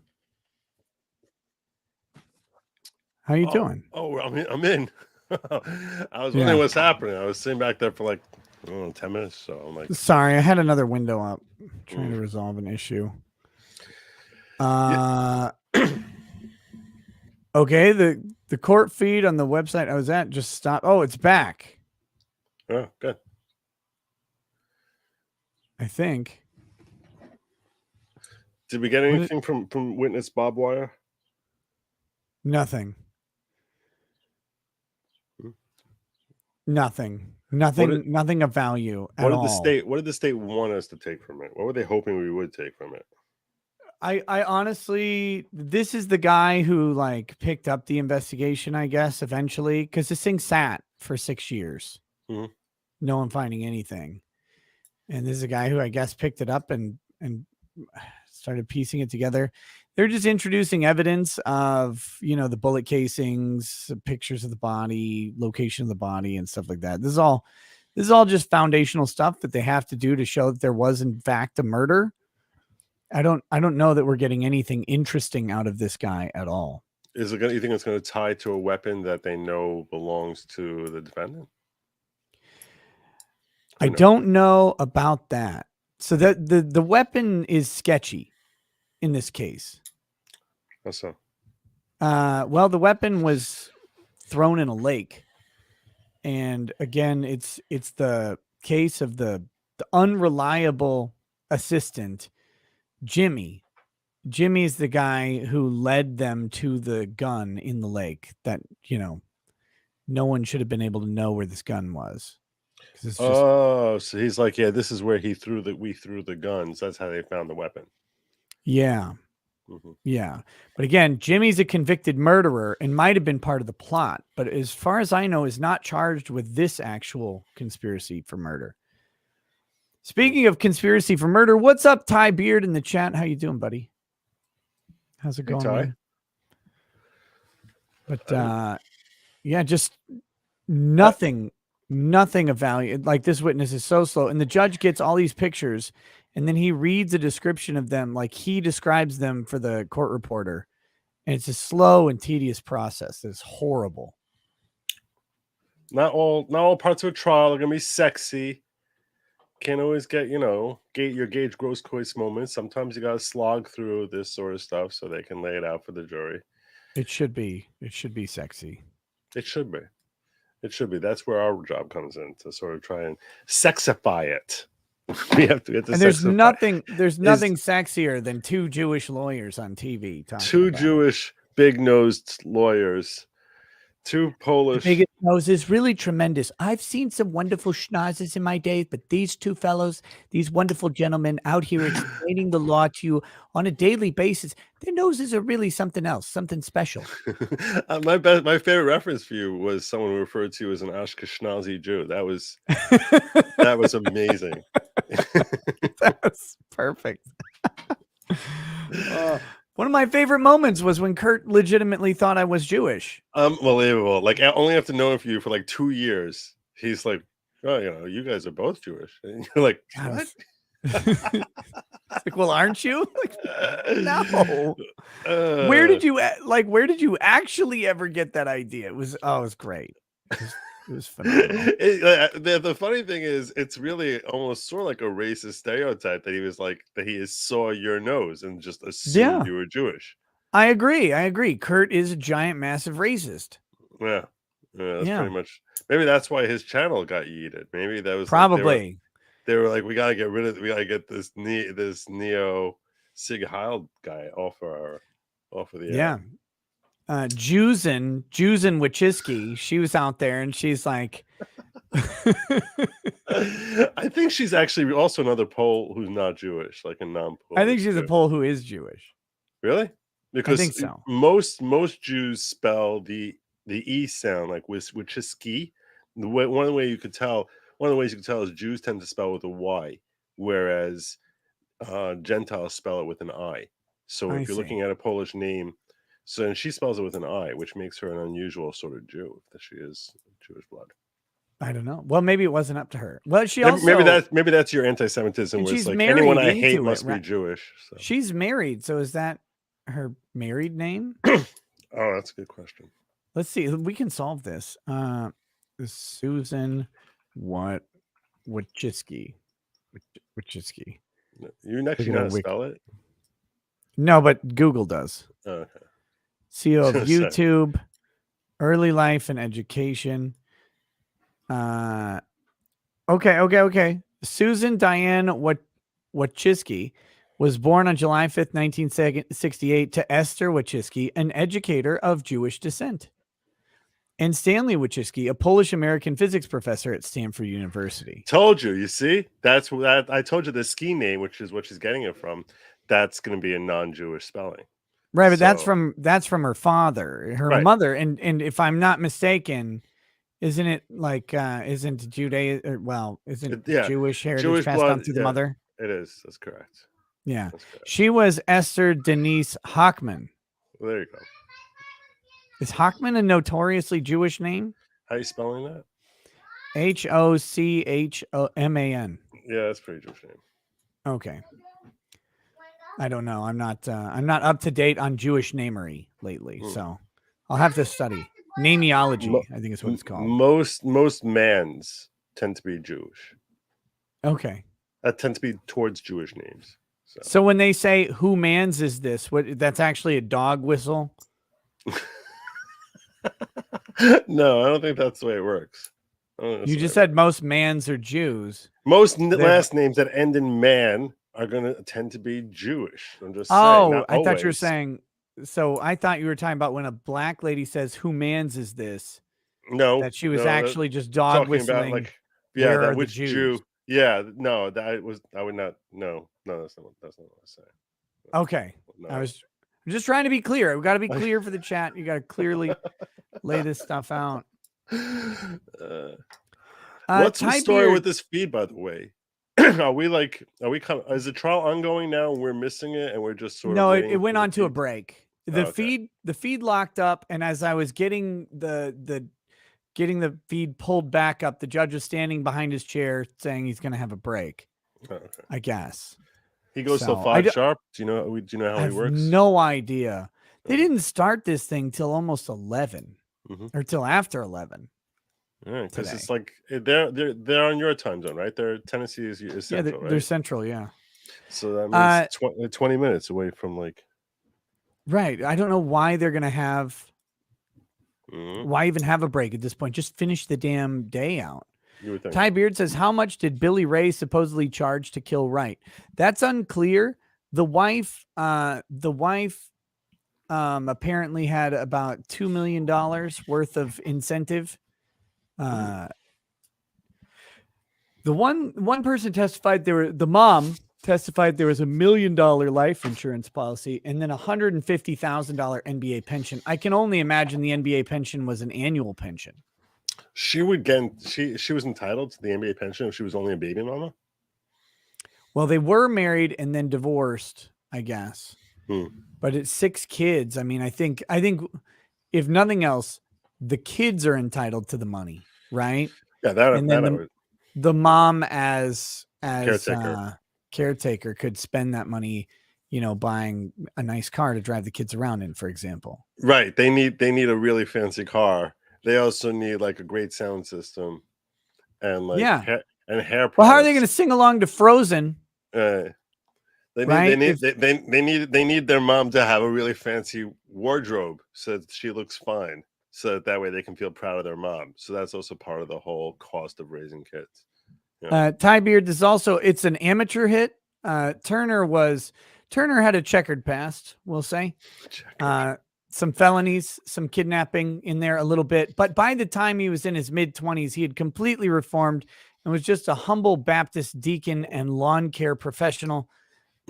How you doing? Oh, I'm in. I was wondering what's happening. I was sitting back there for like 10 minutes, so I'm like, Sorry, I had another window up trying to resolve an issue. Okay, the court feed on the website I was at just stopped. Oh, it's back. Oh, good. I think. Did we get anything from witness Bob Wire? Nothing. Nothing of value at all. What did the state want us to take from it? What were they hoping we would take from it? I honestly, this is the guy who like picked up the investigation, I guess, eventually, because this thing sat for 6 years. Mhm. No one finding anything. And this is a guy who I guess picked it up and started piecing it together. they're just introducing evidence of, the bullet casings, pictures of the body, location of the body, and stuff like that. This is all just foundational stuff that they have to do to show that there was in fact a murder. I don't know that we're getting anything interesting out of this guy at all. You think it's going to tie to a weapon that they know belongs to the defendant? I don't know about that. So the weapon is sketchy in this case. How so? Well, the weapon was thrown in a lake. And again, it's the case of the unreliable assistant, Jimmy. Jimmy is the guy who led them to the gun in the lake that, no one should have been able to know where this gun was. So he's like, yeah, this is where we threw the guns. That's how they found the weapon. Yeah. Mm-hmm. Yeah. But again, Jimmy's a convicted murderer and might have been part of the plot, but as far as I know, is not charged with this actual conspiracy for murder. Speaking of conspiracy for murder, what's up, Ty Beard in the chat? How you doing, buddy? How's it going? Ty? But yeah, just nothing of value. Like, this witness is so slow, and the judge gets all these pictures and then he reads a description of them, like he describes them for the court reporter, and it's a slow and tedious process. It's horrible. Not all parts of a trial are gonna be sexy. Can't always get your Gage Grosskreutz moments. Sometimes you gotta slog through this sort of stuff so they can lay it out for the jury. It should be sexy. It should be. That's where our job comes in, to sort of try and sexify it. We have to get to. And there's nothing sexier than two Jewish lawyers on TV. Two Jewish big-nosed lawyers. Two Polish. The biggest nose is really tremendous. I've seen some wonderful schnozzes in my day, but these two fellows, these wonderful gentlemen out here explaining the law to you on a daily basis, their noses are really something else, something special. My favorite reference for you was someone who referred to you as an Ashkenazi Jew. That was amazing. That's perfect. One of my favorite moments was when Kurt legitimately thought I was Jewish. Unbelievable. Like, I only have to know him for you for like 2 years. He's like, oh, you guys are both Jewish. And you're like, what? Like, well, aren't you? Like, no. Where did you actually ever get that idea? It was great. It was phenomenal. The funny thing is, it's really almost sort of like a racist stereotype that he was like, that he saw your nose and just assumed you were Jewish. I agree. Kurt is a giant, massive racist. Yeah, that's pretty much. Maybe that's why his channel got yeeted. Maybe that was probably. They were like, we gotta get this neo Sig Heil guy off of the air. Juzen Wachowski, she was out there and she's like, I think she's actually also another Pole who's not Jewish, like a non-Pole. I think she's a Pole who is Jewish. Really? Because I think so. Most Jews spell the E sound like Wachowski. One of the ways you could tell is Jews tend to spell with a Y, whereas Gentiles spell it with an I. So if you're looking at a Polish name, and she spells it with an I, which makes her an unusual sort of Jew, that she is Jewish blood. I don't know. Well, maybe it wasn't up to her. Well, she also maybe that's your anti-Semitism, where it's like anyone I hate must be Jewish. So. She's married, so is that her married name? Oh, that's a good question. Let's see. We can solve this. Susan Wachowski. You actually know how to spell it? No, but Google does. Okay. CEO of YouTube, early life and education. Okay. Susan Diane Wachowski was born on July 5th, 1968 to Esther Wachowski, an educator of Jewish descent, and Stanley Wachowski, a Polish-American physics professor at Stanford University. Told you. You see? That's that. I told you the ski name, which is what she's getting it from. That's going to be a non-Jewish spelling. Right, but that's from her father, her mother, and if I'm not mistaken, isn't it like isn't Jewish heritage passed down through the mother? It is. That's correct. Yeah. That's good. She was Esther Denise Hochman. Well, there you go. Is Hochman a notoriously Jewish name? How you spelling that? Hochman. Yeah, that's a pretty Jewish name. Okay. I don't know. I'm not up to date on Jewish namery lately, so I'll have to study nameology. I think is what it's called. Most mans tend to be Jewish. Okay. That tends to be towards Jewish names. So when they say "who mans is this?" That's actually a dog whistle. No, I don't think that's the way it works. You just said most mans are Jews. Most last names that end in man are going to tend to be Jewish. I'm just saying. Oh, I thought you were always. saying. So I thought you were talking about when a black lady says "who mans is this?" No, that she was no, actually just dog talking whistling. about yeah, where that are the which Jews? Jew? Yeah, no, that was I would not. No, that's not what I was saying. Okay, No. I'm just trying to be clear. We got to be clear for the chat. You got to clearly lay this stuff out. What's the Ty story Beard- with this feed, by the way? Are we is the trial ongoing now and we're missing it and we're just sort No, of it went on to a break. The okay. feed locked up, and as I was getting the feed pulled back up, the judge was standing behind his chair saying he's going to have a break. Okay. I guess He goes till So, 5 sharp. Do you know how I he have works? no idea. They didn't start this thing till almost 11 or till after 11. Yeah, because today. it's like they're on your time zone, right? Tennessee is central, they're right? central, yeah. So that means 20 minutes away from Right. I don't know why they're gonna have why even have a break at this point. Just finish the damn day out. You would think. Ty Beard says, how much did Billy Ray supposedly charge to kill Wright? That's unclear. The wife apparently had about $2 million worth of incentive. The one person testified the mom testified there was $1 million life insurance policy and then $150,000 NBA pension. I can only imagine the NBA pension was an annual pension. She would get she was entitled to the NBA pension if she was only a baby mama. Well, they were married and then divorced, I guess. But it's 6 kids. I mean, I think if nothing else, the kids are entitled to the money, right? Yeah, that and then the mom as caretaker could spend that money, buying a nice car to drive the kids around in, for example. Right. They need a really fancy car. They also need like a great sound system and hair products. Well, how are they going to sing along to Frozen? They need their mom to have a really fancy wardrobe so that she looks fine, so that way they can feel proud of their mom. So that's also part of the whole cost of raising kids. Yeah. Ty Beard is also, it's an amateur hit. Turner had a checkered past, we'll say. Some felonies, some kidnapping in there a little bit. But by the time he was in his mid-20s, he had completely reformed and was just a humble Baptist deacon and lawn care professional.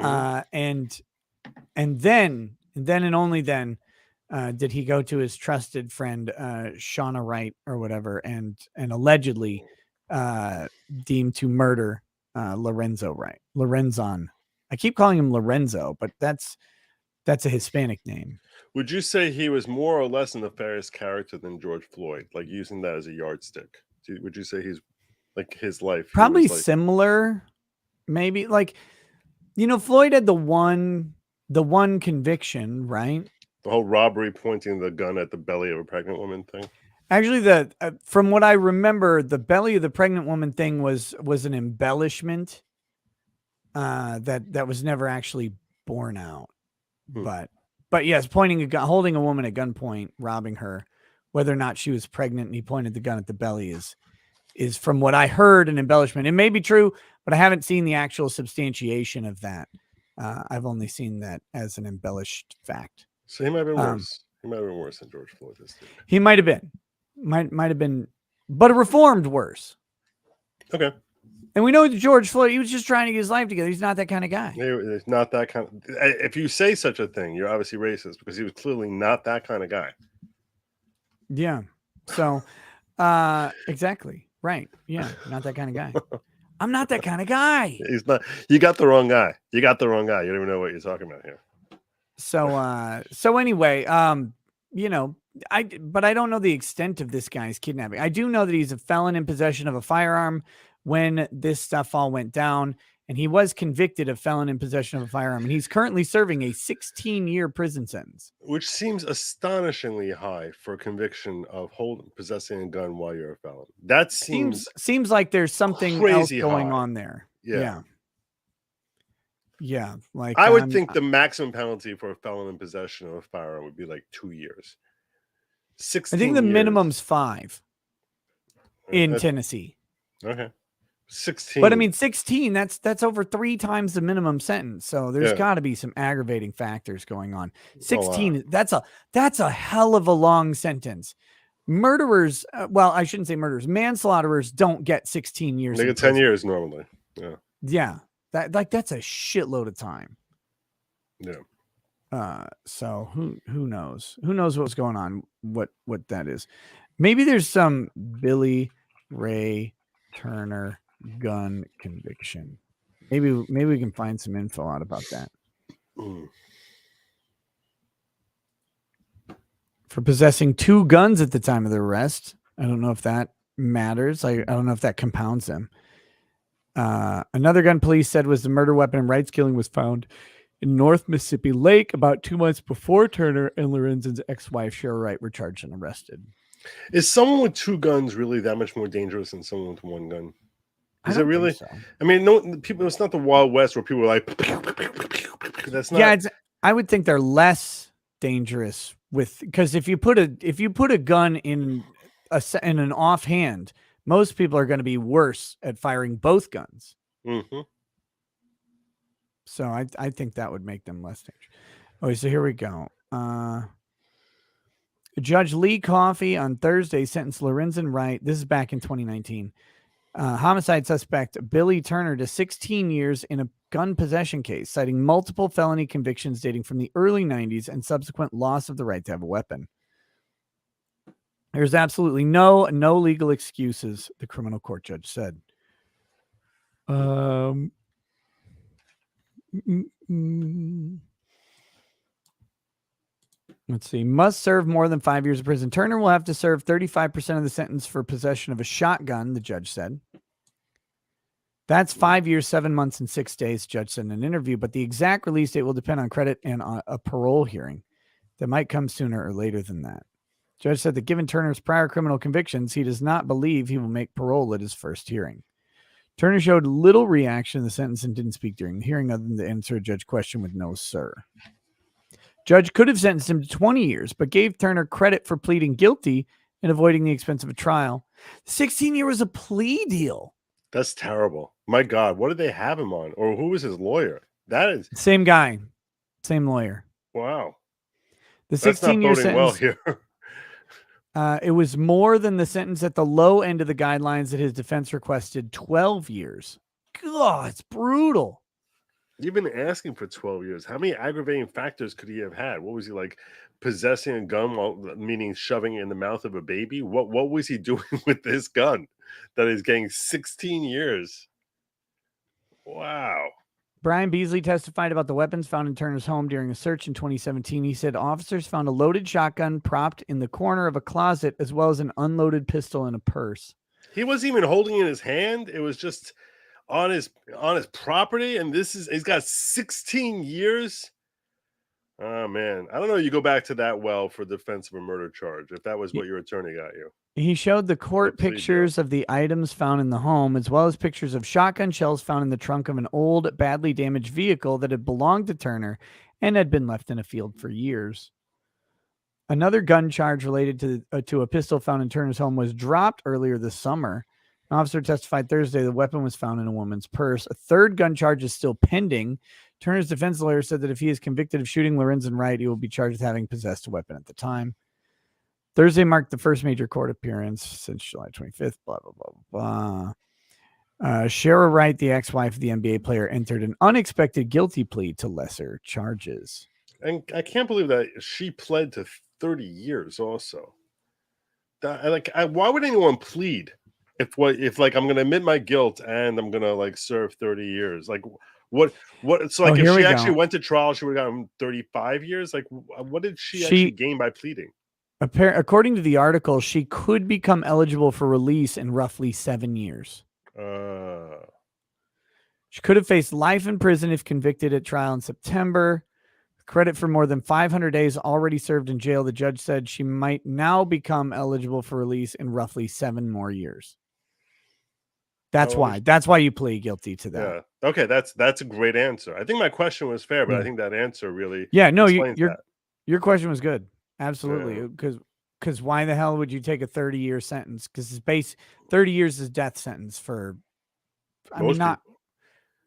And then and only then did he go to his trusted friend Shauna Wright or whatever and allegedly deemed to murder Lorenzen. I keep calling him Lorenzo, but that's a Hispanic name. Would you say he was more or less a nefarious character than George Floyd, like using that as a yardstick? Would you say he's like his life? Probably similar, maybe. Like, Floyd had the one conviction, right? The whole robbery pointing the gun at the belly of a pregnant woman thing. Actually, from what I remember, the belly of the pregnant woman thing was an embellishment that was never actually borne out. But yes, pointing a gun, holding a woman at gunpoint, robbing her, whether or not she was pregnant, and he pointed the gun at the belly is from what I heard an embellishment. It may be true, but I haven't seen the actual substantiation of that. I've only seen that as an embellished fact. So he might have been worse. He might have been worse than George Floyd. He might have been, but a reformed worse. Okay. And we know George Floyd, he was just trying to get his life together. He's not that kind of guy. He's not that kind of. If you say such a thing, you're obviously racist because he was clearly not that kind of guy. Yeah. So, exactly. Right. Yeah. Not that kind of guy. I'm not that kind of guy. He's not. You got the wrong guy. You got the wrong guy. You don't even know what you're talking about here. So anyway, but I don't know the extent of this guy's kidnapping. I do know that he's a felon in possession of a firearm when this stuff all went down, and he was convicted of felon in possession of a firearm, and he's currently serving a 16-year prison sentence. Which seems astonishingly high for a conviction of possessing a gun while you're a felon. That seems like there's something else going on there. Yeah. Like I would think the maximum penalty for a felon in possession of a firearm would be like 2 years. 16 I think the years. minimum's 5 in Tennessee. Okay. 16. But I mean, 16, that's over 3 times the minimum sentence. So there's got to be some aggravating factors going on. 16, that's a hell of a long sentence. Murderers, well, I shouldn't say murderers, manslaughterers don't get 16 years. They get 10 years normally. Yeah. Yeah. That's a shitload of time. Yeah. So who knows? Who knows what's going on? What that is? Maybe there's some Billy Ray Turner gun conviction. Maybe we can find some info out about that. For possessing 2 guns at the time of the arrest. I don't know if that matters. I don't know if that compounds them. Another gun police said was the murder weapon in Wright's killing was found in North Mississippi Lake about 2 months before Turner and Lorenzen's ex-wife Cheryl Wright were charged and arrested. Is someone with 2 guns really that much more dangerous than someone with 1 gun? Is it really? So. I mean, no people. It's not the Wild West where people are like. That's not. Yeah, I would think they're less dangerous because if you put a gun in an offhand, most people are going to be worse at firing both guns. Mm-hmm. So I think that would make them less dangerous. Okay, so here we go. Judge Lee Coffey on Thursday sentenced Lorenzen Wright. This is back in 2019. Homicide suspect Billy Turner to 16 years in a gun possession case, citing multiple felony convictions dating from the early 90s and subsequent loss of the right to have a weapon. There's absolutely no legal excuses, the criminal court judge said. Let's see. Must serve more than 5 years of prison. Turner will have to serve 35% of the sentence for possession of a shotgun, the judge said. That's 5 years, 7 months, and 6 days, judge said in an interview. But the exact release date will depend on credit and a parole hearing that might come sooner or later than that. Judge said that given Turner's prior criminal convictions, he does not believe he will make parole at his first hearing. Turner showed little reaction to the sentence and didn't speak during the hearing other than to answer a judge question with no sir. Judge could have sentenced him to 20 years, but gave Turner credit for pleading guilty and avoiding the expense of a trial. 16 years was a plea deal. That's terrible. My God, what did they have him on? Or who was his lawyer? That is same guy, same lawyer. Wow. The 16-year sentence. Well here. It was more than the sentence at the low end of the guidelines that his defense requested, 12 years. God, it's brutal. You've been asking for 12 years. How many aggravating factors could he have had? What was he like, possessing a gun while, meaning shoving it in the mouth of a baby? What was he doing with this gun that is getting 16 years? Wow. Brian Beasley testified about the weapons found in Turner's home during a search in 2017. He said officers found a loaded shotgun propped in the corner of a closet, as well as an unloaded pistol in a purse. He wasn't even holding it in his hand. It was just on his property, and he's got 16 years. Oh man, I don't know. You go back to that well for defense of a murder charge if that was what your attorney got you. He showed the court pictures of the items found in the home, as well as pictures of shotgun shells found in the trunk of an old, badly damaged vehicle that had belonged to Turner and had been left in a field for years. Another gun charge related to a pistol found in Turner's home was dropped earlier this summer. An officer testified Thursday the weapon was found in a woman's purse. A third gun charge is still pending. Turner's defense lawyer said that if he is convicted of shooting Lorenzen Wright, he will be charged with having possessed a weapon at the time. Thursday marked the first major court appearance since July 25th, blah, blah, blah, blah. Cheryl Wright, the ex-wife of the NBA player, entered an unexpected guilty plea to lesser charges. And I can't believe that she pled to 30 years also. Why would anyone plead if like I'm gonna admit my guilt and I'm gonna like serve 30 years, like what so like here if we she actually go. went to trial, she would have gotten 35 years. Like what did she She- actually gain by pleading? According to the article, she could become eligible for release in roughly 7 years. She could have faced life in prison if convicted at trial in September. Credit for more than 500 days already served in jail. The judge said she might now become eligible for release in roughly 7 more years. That's Oh, why. That's why you plead guilty to that. Yeah. Okay, that's a great answer. I think my question was fair, but I Yeah. think that answer really Yeah, no, explains your that. your question was good. Absolutely. Yeah. Because why the hell would you take a 30-year sentence? Because it's 30 years is death sentence for Most not people.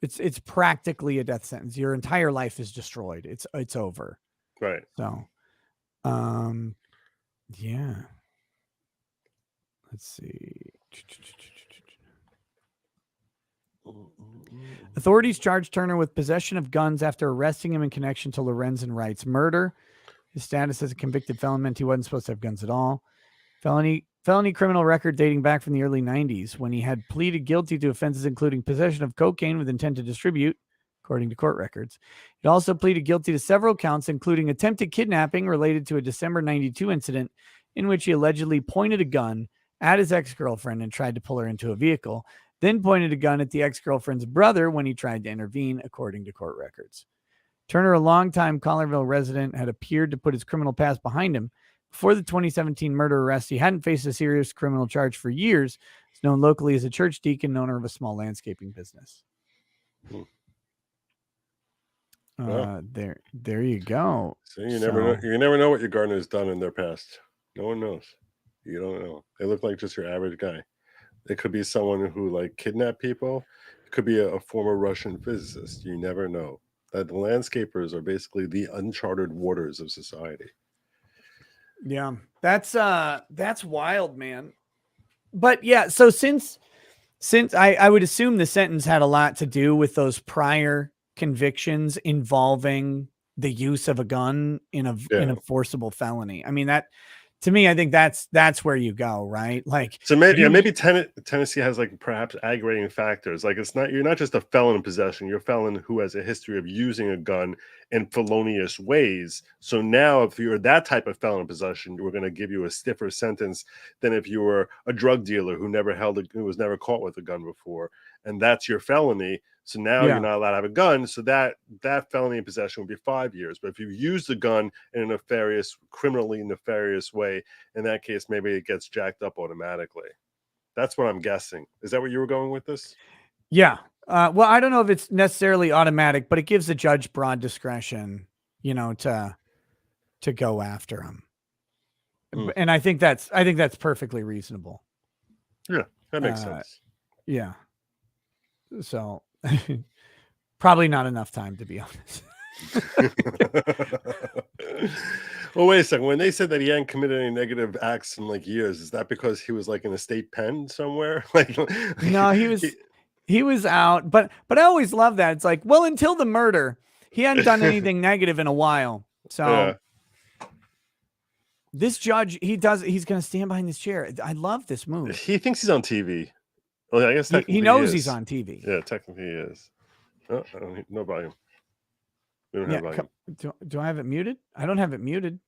it's practically a death sentence. Your entire life is destroyed. It's over. Right. So yeah. Let's see. Authorities charged Turner with possession of guns after arresting him in connection to Lorenzen Wright's murder. His status as a convicted felon meant he wasn't supposed to have guns at all. Felony criminal record dating back from the early 90s when he had pleaded guilty to offenses including possession of cocaine with intent to distribute, according to court records. He also pleaded guilty to several counts, including attempted kidnapping related to a December 92 incident in which he allegedly pointed a gun at his ex-girlfriend and tried to pull her into a vehicle, then pointed a gun at the ex-girlfriend's brother when he tried to intervene, according to court records. Turner, a longtime Collierville resident, had appeared to put his criminal past behind him. Before the 2017 murder arrest, he hadn't faced a serious criminal charge for years. He's known locally as a church deacon, owner of a small landscaping business. There you go. So you never know what your gardener's done in their past. No one knows. You don't know. They look like just your average guy. It could be someone who like kidnapped people. It could be a former Russian physicist. You never know. That the landscapers are basically the uncharted waters of society. Yeah, that's wild, man. But yeah, so since I would assume the sentence had a lot to do with those prior convictions involving the use of a gun in a forcible felony. I mean, that to me, I think that's where you go, right? Like, so maybe Tennessee has like perhaps aggravating factors. Like you're not just a felon in possession, you're a felon who has a history of using a gun in felonious ways. So now if you're that type of felon in possession, we're going to give you a stiffer sentence than if you were a drug dealer who was never caught with a gun before. And that's your felony. So now you're not allowed to have a gun. So that felony in possession would be 5 years. But if you use the gun in a criminally nefarious way, in that case, maybe it gets jacked up automatically. That's what I'm guessing. Is that where you were going with this? Yeah. Well, I don't know if it's necessarily automatic, but it gives the judge broad discretion, to go after him. And I think that's perfectly reasonable. Yeah, that makes sense. Yeah. So probably not enough time, to be honest. Well, wait a second. When they said that he hadn't committed any negative acts in like years, is that because he was like in a state pen somewhere? No, he was out, but I always love that. It's like, well, until the murder, he hadn't done anything negative in a while. So this judge, he's going to stand behind this chair. I love this move. He thinks he's on TV. Well, I guess he knows he's on TV. Yeah, technically he is. Oh, no volume. We don't have volume. Do I have it muted? I don't have it muted.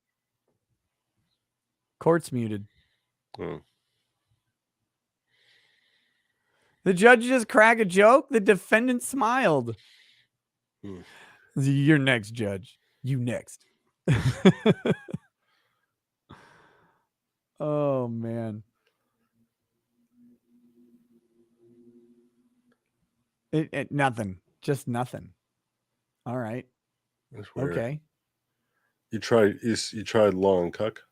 Court's muted. The judge just cracked a joke. The defendant smiled. You're next, judge. You next. Oh, man. Nothing. Just nothing. All right. That's weird. Okay. You tried Long Cuck?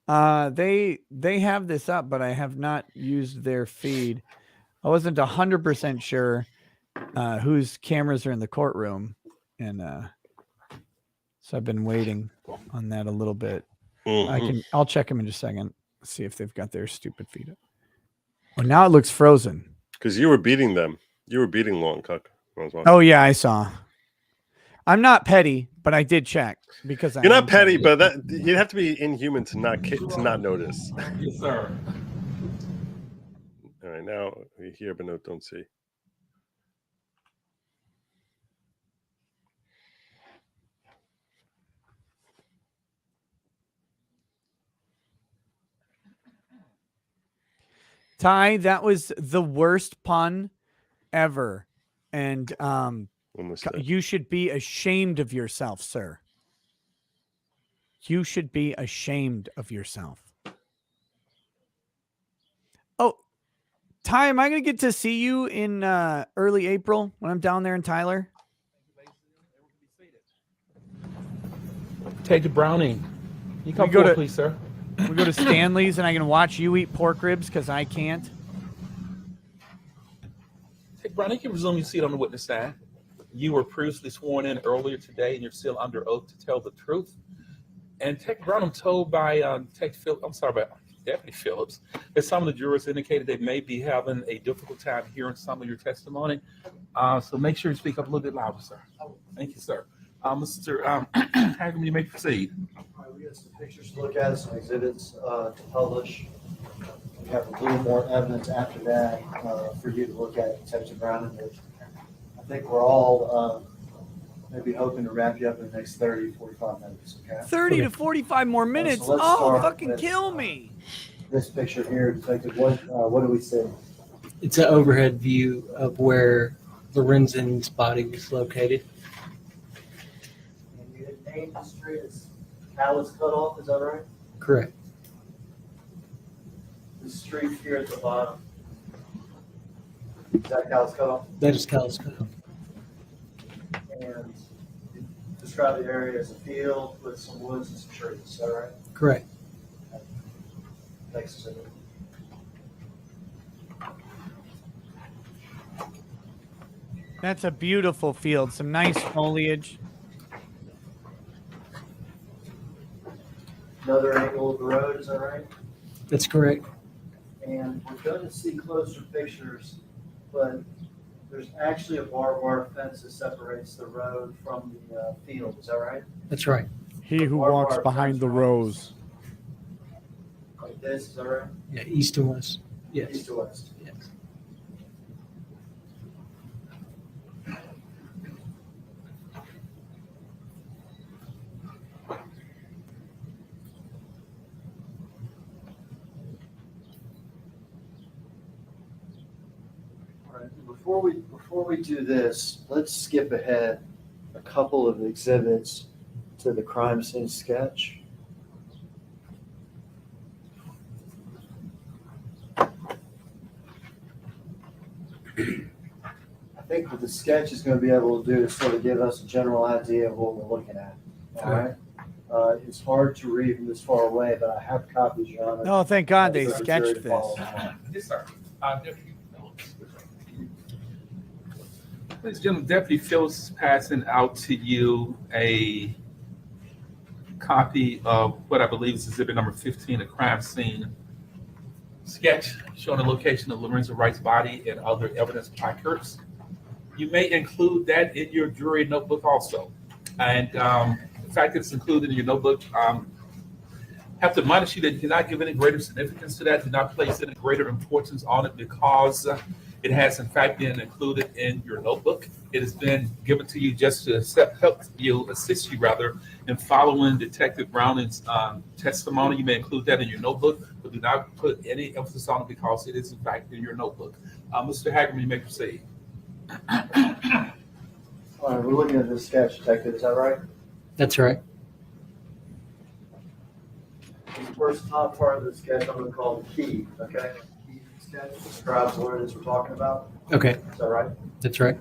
They have this up, but I have not used their feed. I wasn't 100% sure whose cameras are in the courtroom, and so I've been waiting on that a little bit. I'll check them in just a second, see if they've got their stupid feed up. Well, now it looks frozen. Because you were beating them. You were beating Long Cuck. Oh yeah, I saw. I'm not petty, but I did check because you're not petty, but you'd have to be inhuman to not notice. Yes, sir. now we hear but no, don't see. Ty, that was the worst pun ever. And When was that? you should be ashamed of yourself, sir. You should be ashamed of yourself. Oh, Ty, am I going to get to see you in early April when I'm down there in Tyler? Take the Browning. You come We go forward, to- please, sir. We go to Stanley's and I can watch you eat pork ribs because I can't. Take Browning, you can resume your seat on the witness stand. You were previously sworn in earlier today, and you're still under oath to tell the truth. And Tech Brown, I'm told by Deputy Phillips, that some of the jurors indicated they may be having a difficult time hearing some of your testimony. So make sure you speak up a little bit louder, sir. Thank you, sir. Mr. Hagerman, you may proceed. All right, we got some pictures to look at, some exhibits to publish. We have a little more evidence after that for you to look at, Detective Brown. And I think we're all maybe hoping to wrap you up in the next 30, 45 minutes, okay? 30 to 45 more minutes. So let's Oh, start fucking with, kill me. This picture here, Detective, what do we see? It's an overhead view of where Lorenzen's body was located. And you had named the street as Callus Cutoff, is that right? Correct. The street here at the bottom. Is that Callus Cutoff? That is Callus Cutoff. And you describe the area as a field with some woods and some trees, is that right? Correct. Thanks, Cindy. That's a beautiful field. Some nice foliage. Another angle of the road, is that right? That's correct. And we're going to see closer pictures, but there's actually a barbed wire fence that separates the road from the field, is that right? That's right. He who walks behind the rose. Like this, is that right? Yeah, east to west. Yes. East to west. Yes. All right. Before we do this, let's skip ahead a couple of exhibits to the crime scene sketch. I think what the sketch is going to be able to do is sort of give us a general idea of what we're looking at. All right. It's hard to read from this far away, but I have copies, Your Honor. Oh, thank God they So the jury sketched to this. follow along. Yes, sir. Deputy Phillips. Ladies and gentlemen, Deputy Phillips is passing out to you a copy of what I believe is exhibit number 15, a crime scene sketch showing the location of Lorenzen Wright's body and other evidence placards. You may include that in your jury notebook also. And the fact that it's included in your notebook, have to admonish you that you cannot give any greater significance to that, do not place any greater importance on it because it has in fact been included in your notebook. It has been given to you just to assist you in following Detective Browning's testimony. You may include that in your notebook, but do not put any emphasis on it because it is in fact in your notebook. Mr. Hagerman, you may proceed. All right, we're looking at this sketch, Detective, is that right? That's right. The first top part of the sketch I'm going to call the key, okay? The key sketch describes what it is we're talking about. Okay. Is that right? That's right.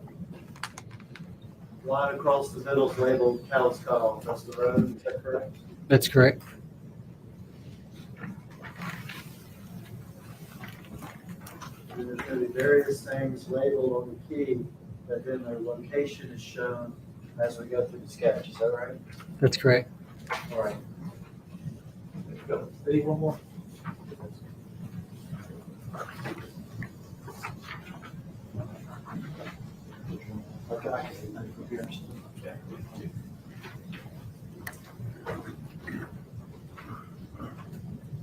Line across the middle is labeled Callus Cutoff. That's the road, is that correct? That's correct. And there's going to be various things labeled on the key, but then their location is shown as we go through the sketch. Is that right? That's correct. All right. Steve, one more. Okay.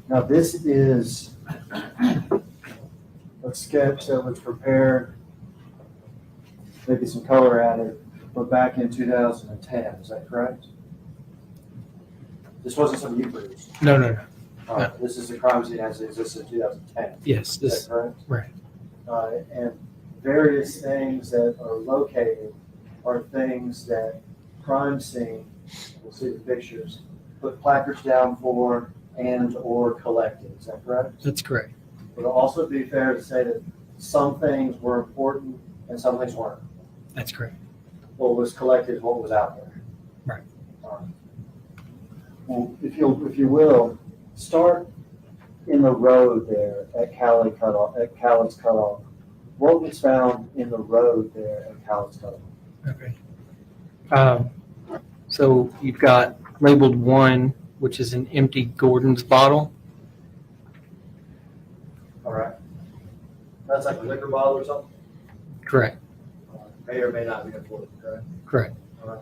Now this is a sketch that was prepared, maybe some color added, but back in 2010, is that correct? This wasn't something you produced? No, no, no. All right, this is the crime scene as it existed in 2010. Yes, Is this, that correct? right. And various things that are located are things that crime scene, we'll see the pictures, put placards down for and or collected. Is that correct? That's correct. Would it also be fair to say that some things were important and some things weren't? That's correct. What was collected is what was out there. Right. Well, if you will, start in the road there at Callie's Cutoff. What was found in the road there at Callie's Cutoff? Okay. So you've got labeled 1, which is an empty Gordon's bottle. All right. That's like a liquor bottle or something? Correct. May or may not be important, correct? Correct. All right.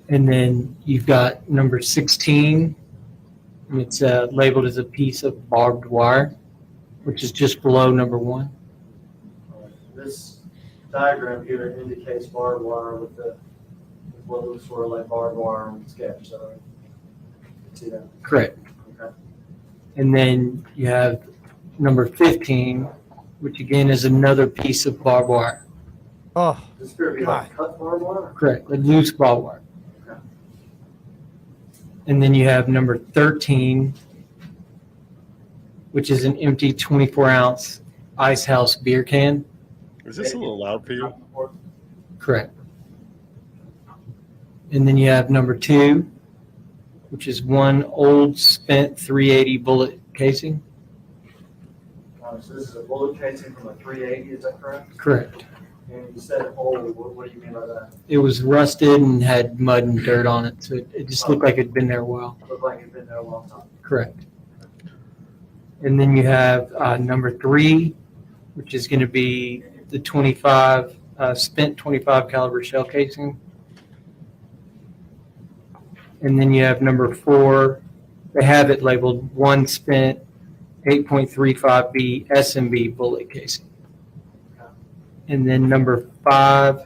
And then you've got number 16, and it's labeled as a piece of barbed wire, which is just below number 1. This diagram here indicates barbed wire with what looks sort of like barbed wire on the sketch. So, see that? Correct. Okay. And then you have number 15, which again is another piece of barbed wire. Oh, This appear to be like cut barbed wire? Correct, a loose barbed wire. Okay. And then you have number 13, which is an empty 24-ounce Ice House beer can. Is this a little loud for you? Correct. And then you have number 2, which is one old spent 380 bullet casing. So this is a bullet casing from a 380, is that correct? Correct. And you said old, what do you mean by that? It was rusted and had mud and dirt on it, so it just looked like it'd been there a while. Looked like it'd been there a long time. Correct. And then you have number 3, which is going to be the 25 spent 25 caliber shell casing. And then you have number 4. They have it labeled one spent 8.35B SMB bullet casing. And then number 5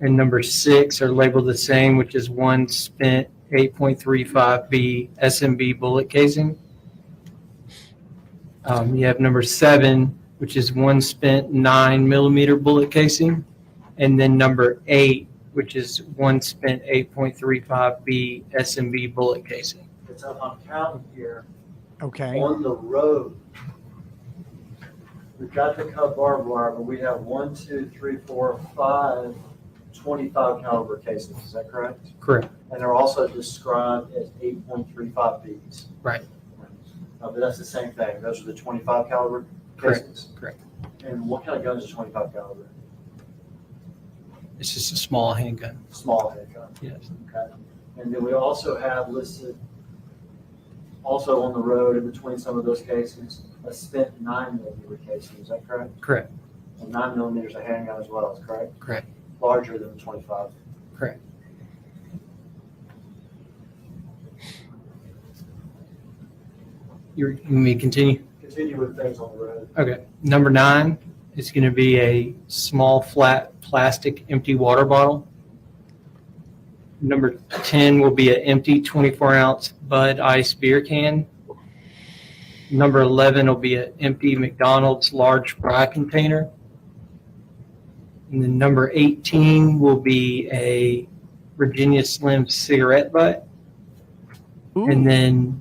and number 6 are labeled the same, which is one spent 8.35B SMB bullet casing. You have number 7, which is one spent 9mm bullet casing. And then number 8, which is one spent 8.35B SMB bullet casing. It's up on counting here. okay. On the road. We've got the cut barbed wire, but we have 1, 2, 3, 4, 5 25 caliber casings. Is that correct? Correct. And they're also described as 8.35Bs. Right. But that's the same thing. Those are the 25 caliber Correct. casings. Correct. And what kind of guns is 25 caliber? It's just a small handgun. Small handgun. Yes. Okay. And then we also have listed, also on the road in between some of those casings, a spent 9mm casing. Is that correct? Correct. And 9mm is a handgun as well, is correct? Correct. Larger than the 25. Correct. You want me to continue? Continue with things on the road. Okay. Number 9 is going to be a small flat plastic empty water bottle. Number 10 will be an empty 24-ounce Bud Ice beer can. Number 11 will be an empty McDonald's large fry container. And then number 18 will be a Virginia Slim cigarette butt. Ooh. And then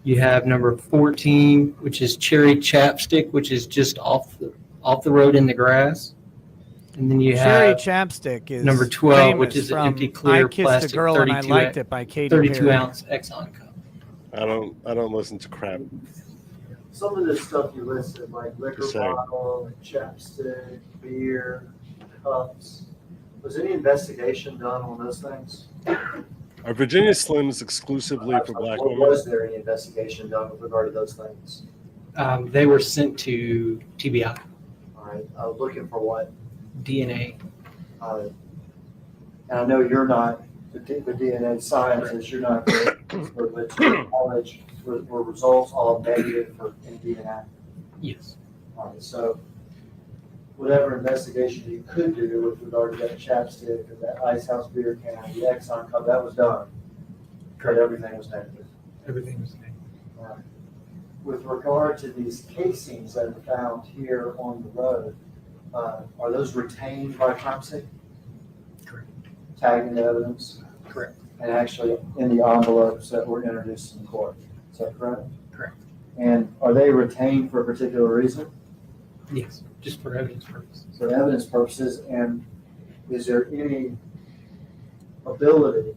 you have number 14, which is cherry chapstick, which is just off the road in the grass. And then you Cherry have chapstick is number 12, which famous is an from empty clear I Kissed plastic a Girl and I 32 Liked It by Katy Perry. 32-ounce Exxon cup. I don't listen to crap. Some of this stuff you listed, like liquor Just saying. bottle, chapstick, beer, cups. Was any investigation done on those things? Are Virginia Slims exclusively for black women? Was there any investigation done with regard to those things? They were sent to TBI, All right, looking for what? DNA. And I know you're not the DNA scientist, you're not the expert, but to your knowledge, were results all negative for any DNA? Yes. All right, so whatever investigation you could do with regard to that chapstick or that Ice House beer can, the Exxon cup, that was done. But everything was negative. Everything was negative. All right. With regard to these casings that are found here on the road, are those retained by crime scene? Correct. Tagging evidence? Correct. And actually in the envelopes that were introduced in court. Is that correct? Correct. And are they retained for a particular reason? Yes, just for evidence purposes. For evidence purposes, and is there any ability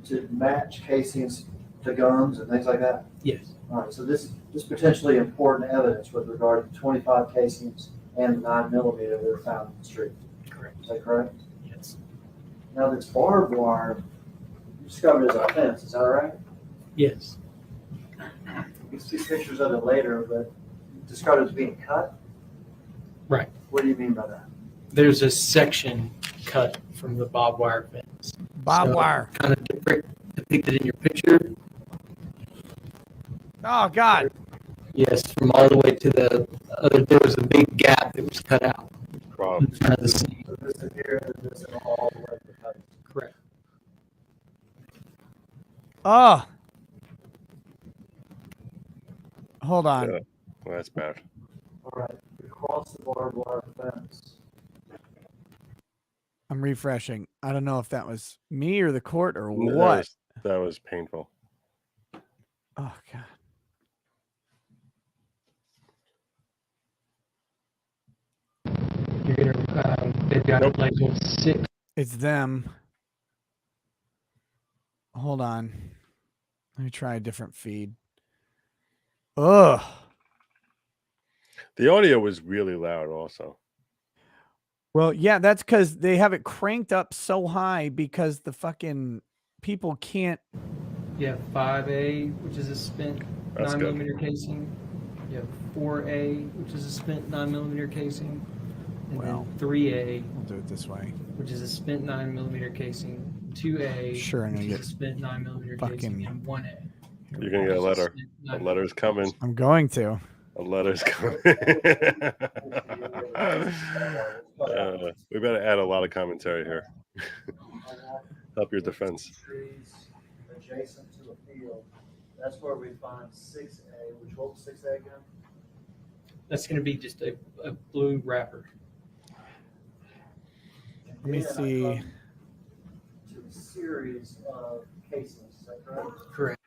to match casings to guns and things like that? Yes. All right, so this potentially important evidence with regard to 25 casings and the 9mm that were found in the street. Correct. Is that correct? Yes. Now this barbed wire, you discovered as a fence, is that right? Yes. You see pictures of it later, but you discovered it as being cut? Right. What do you mean by that? There's a section cut from the barbed wire fence. Barbed wire. Kind of depicted in your picture. Oh, God. Yes, from all the way to the other, there was a big gap that was cut out in front of the scene. So this is here, and this is all the way to the cut. Correct. Oh. Hold on. Yeah. Well, that's bad. All right, across the barbed wire fence. I'm refreshing. I don't know if that was me or the court or No, what. That was painful. Oh, God. You're gonna, they've got it labeled 6. It's them. Hold on. Let me try a different feed. Ugh. The audio was really loud also. Well, yeah, that's because they have it cranked up so high because the fucking people can't. You have 5A, which is a spent That's 9mm casing. You have 4A, which is a spent 9mm casing. And Well, then 3A, we'll do it this way. which is a spent 9mm casing. 2A, Sure, I'm which gonna is get a spent 9mm fucking- casing, and 1A. You're gonna get a letter. A letter's coming. I'm going to. A letter's coming. We better add a lot of commentary here. Help your defense. Trees adjacent to a field. That's where we find 6A, which what was 6A again? That's going to be just a blue wrapper. Let me see. To a series of casings, is that correct? Correct.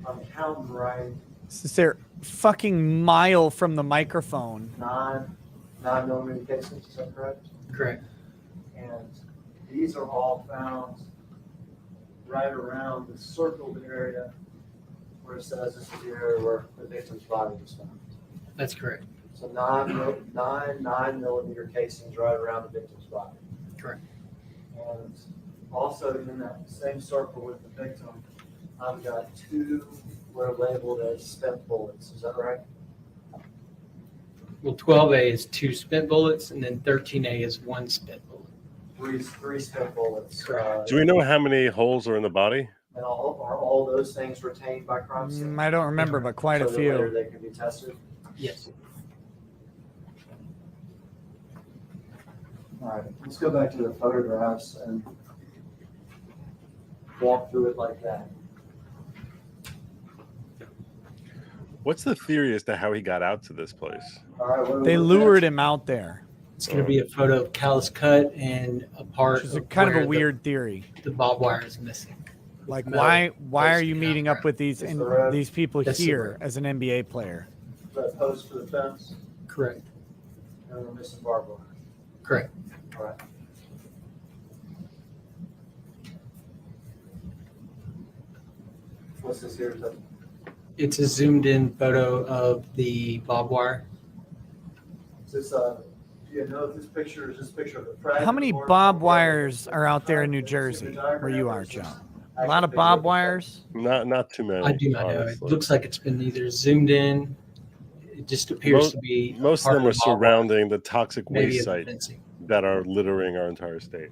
I'm counting right. Since they're fucking mile from the microphone. 9mm casings, is that correct? Correct. And these are all found right around the circled area where it says this is the area where the victim's body was found. That's correct. So 9mm casings right around the victim's body. Correct. And also in that same circle with the victim, I've got 2 were labeled as spent bullets. Is that right? Well, 12A is 2 spent bullets, and then 13A is 1 spent bullet. Three spent bullets. Do we know how many holes are in the body? And are all those things retained by crime scene? I don't remember, but quite So a that later few. they can be tested? Yes. All right, let's go back to the photographs and walk through it like that. What's the theory as to how he got out to this place? All right, what are They we lured him out there. It's going to be a photo of callus cut and a part Which is of kind of where a weird theory. the barbed wire is missing. Like, Metal why are post you down meeting there. up with these It's the road. these people That's the here road. as an NBA player? The post for the fence, Correct. and we're missing barbed wire. Correct. All right. What's this here? Is that- It's a zoomed in photo of the barbed wire. Is this, do you know if this picture is this picture of the fragment? How many or- barbed wires are out there in New Jersey, where you are, Joe? A lot of barbed wires. Not too many. I do not know. It honestly. looks like it's been either zoomed in. It just appears to be. Most of part them are the barbed wire. surrounding the toxic Maybe waste a site fencing. that are littering our entire state.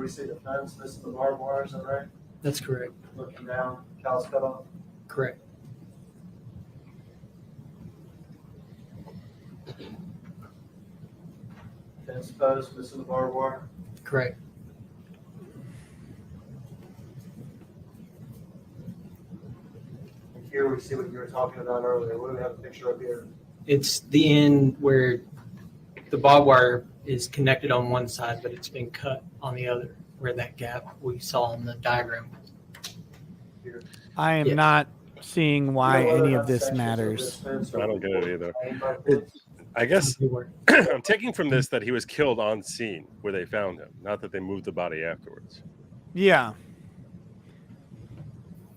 we see the fence, this is the barbed wire, is that right? That's correct. Looking down, cow's cut off. Correct. Fence post, this is the barbed wire. Correct. And here we see what you were talking about earlier. What do we have a picture of here? It's the end where the barbed wire is connected on one side, but it's been cut on the other, where that gap we saw in the diagram. Here. I am Yes. not seeing why You know whether any or of not this sections of matters. this fence I are don't get it either. aimed by police? I guess They were. I'm taking from this that he was killed on scene where they found him, not that they moved the body afterwards. Yeah.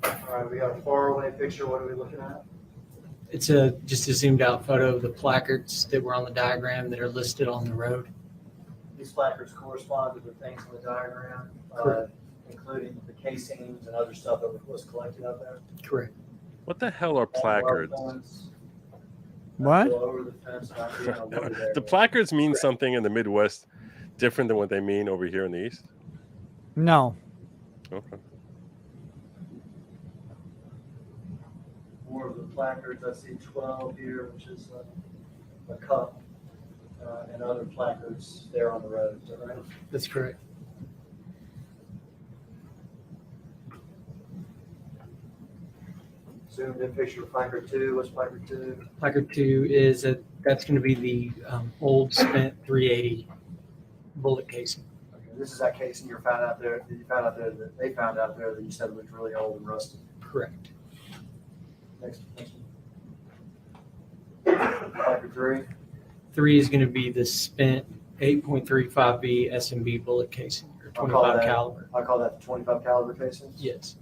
All right, we got a far away picture. What are we looking at? It's just a zoomed out photo of the placards that were on the diagram that are listed on the road. These placards correspond to the things in the diagram, Correct. including the casings and other stuff that was collected out there. Correct. What the hell are placards? What? Over the fence, not being on wooded area. The placards mean something in the Midwest different than what they mean over here in the East? No. Okay. More of the placards. I see 12 here, which is a cup, and other placards there on the road. Is that right? That's correct. Zoomed in picture of placard 2. What's placard 2? Placard 2 is that's going to be the old spent 380 bullet casing. Okay, this is that casing you found out there. That you found out there that they found out there that you said looked really old and rusted. Correct. Next one. Placard 3. 3 is going to be the spent 8.35B SMB bullet casing, or I'll call 25 that- caliber. I call that the 25 caliber casing. Yes.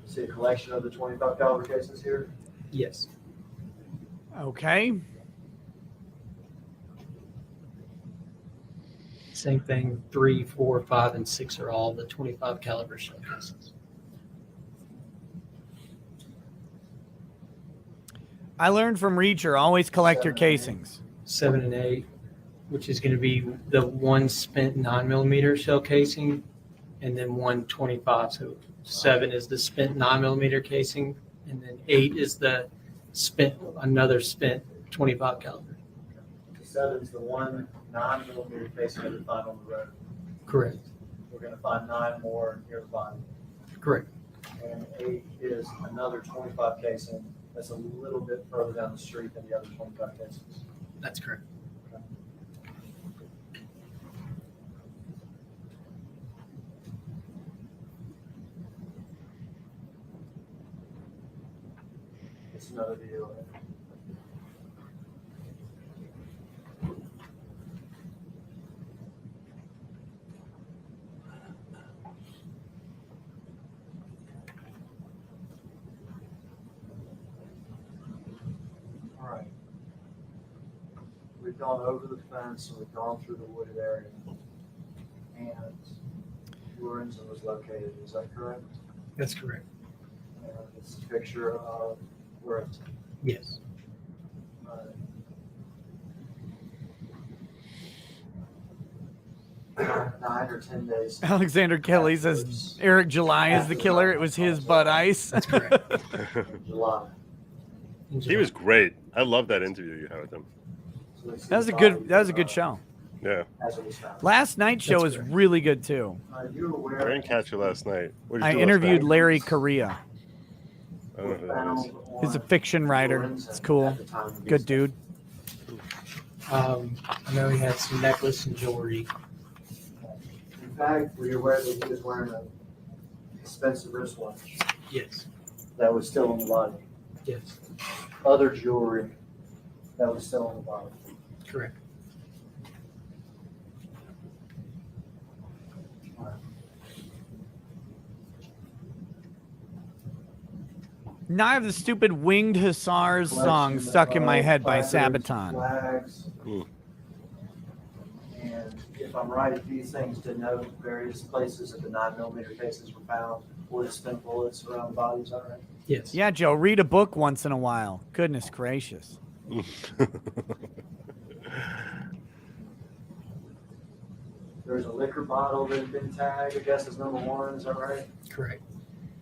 See a collection of the 25 caliber cases here. Yes. Okay. Same thing. 3, 4, 5, and 6 are all the 25 caliber shell casings. I learned from Reacher, always collect your casings. 7 and 8, which is going to be the one spent 9mm shell casing, and then 125. So 7 is the spent 9mm casing, and then 8 is the another spent 25 caliber. 7 is the one 9mm casing that we find on the road. Correct. We're going to find 9 more nearby. Correct. And 8 is another 25 casing that's a little bit further down the street than the other 25 cases. That's correct. It's another deal. All right. We've gone over the fence and we've gone through the wooded area. And Lorenzen was located, is that correct? That's correct. And it's a picture of where it's Yes. 9 or 10 days. Alexander Kelly says Eric July is the killer. It was his Bud Ice. That's correct. July. He was great. I love that interview you had with him. So they see That was a the good. body, That was a good show. Yeah. As it was found. Last night's show was really good too. You were I aware didn't catch you last night. What did you I do last interviewed night? Larry Correa. I don't know who that is. He's a fiction writer. It's cool. Good dude. I know he had some necklace and jewelry. In fact, were you aware that he was wearing an expensive wristwatch Yes. that was still on the body? Yes. Other jewelry that was still on the body. Correct. Now I have the stupid Winged Hussars song stuck in my head by Placards, Sabaton. Flags. Hmm. And if I'm right, these things denote various places that the 9mm cases were found, or the spent bullets around the bodies, all right? Yes. Yeah, Joe, read a book once in a while. Goodness gracious. There's a liquor bottle that had been tagged, I guess, as number 1, is that right? Correct.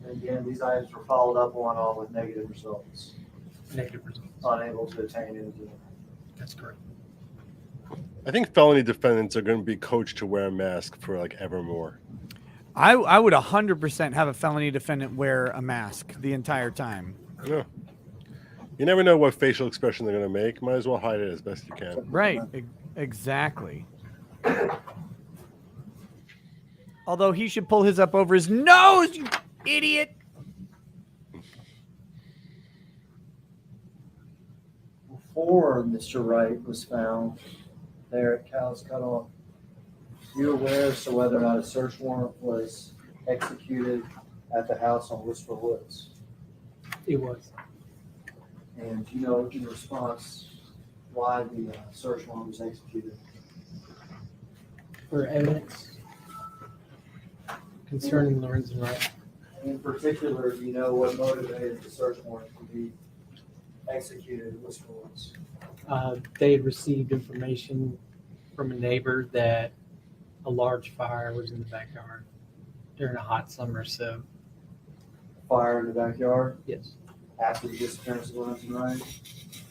And again, these items were followed up on all with negative results. Negative results. Unable to attain anything. That's correct. I think felony defendants are going to be coached to wear a mask for like evermore. I would 100% have a felony defendant wear a mask the entire time. Yeah. You never know what facial expression they're going to make. Might as well hide it as best you can. Right. Exactly. Although he should pull his up over his nose, you idiot. Before Mr. Wright was found there at Cow's Cutoff, you aware as to whether or not a search warrant was executed at the house on Whisper Woods? It was. And do you know in response why the search warrant was executed? For evidence concerning Lorenzen Wright. In particular, do you know what motivated the search warrant to be executed at Whisper Woods? They had received information from a neighbor that a large fire was in the backyard during a hot summer. So, Fire in the backyard yes, after the disappearance of Lorenzen Wright?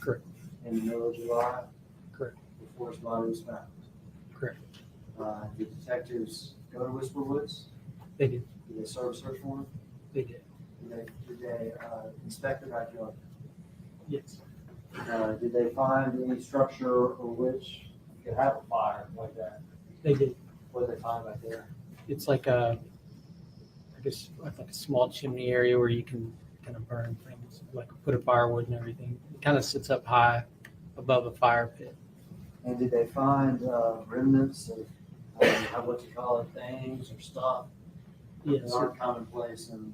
correct, In the middle of July? correct, Before his body was found? correct. Did detectives go to Whisper Woods? They did. Did they serve a search warrant? They did. Did they inspect the backyard? Yes. Did they find any structure or which could have a fire like that? They did. What did they find back there? It's like I guess like a small chimney area where you can kind of burn things, like put a firewood and everything. It kind of sits up high above a fire pit. And did they find remnants of what you call it, things or stuff Yes. that aren't commonplace in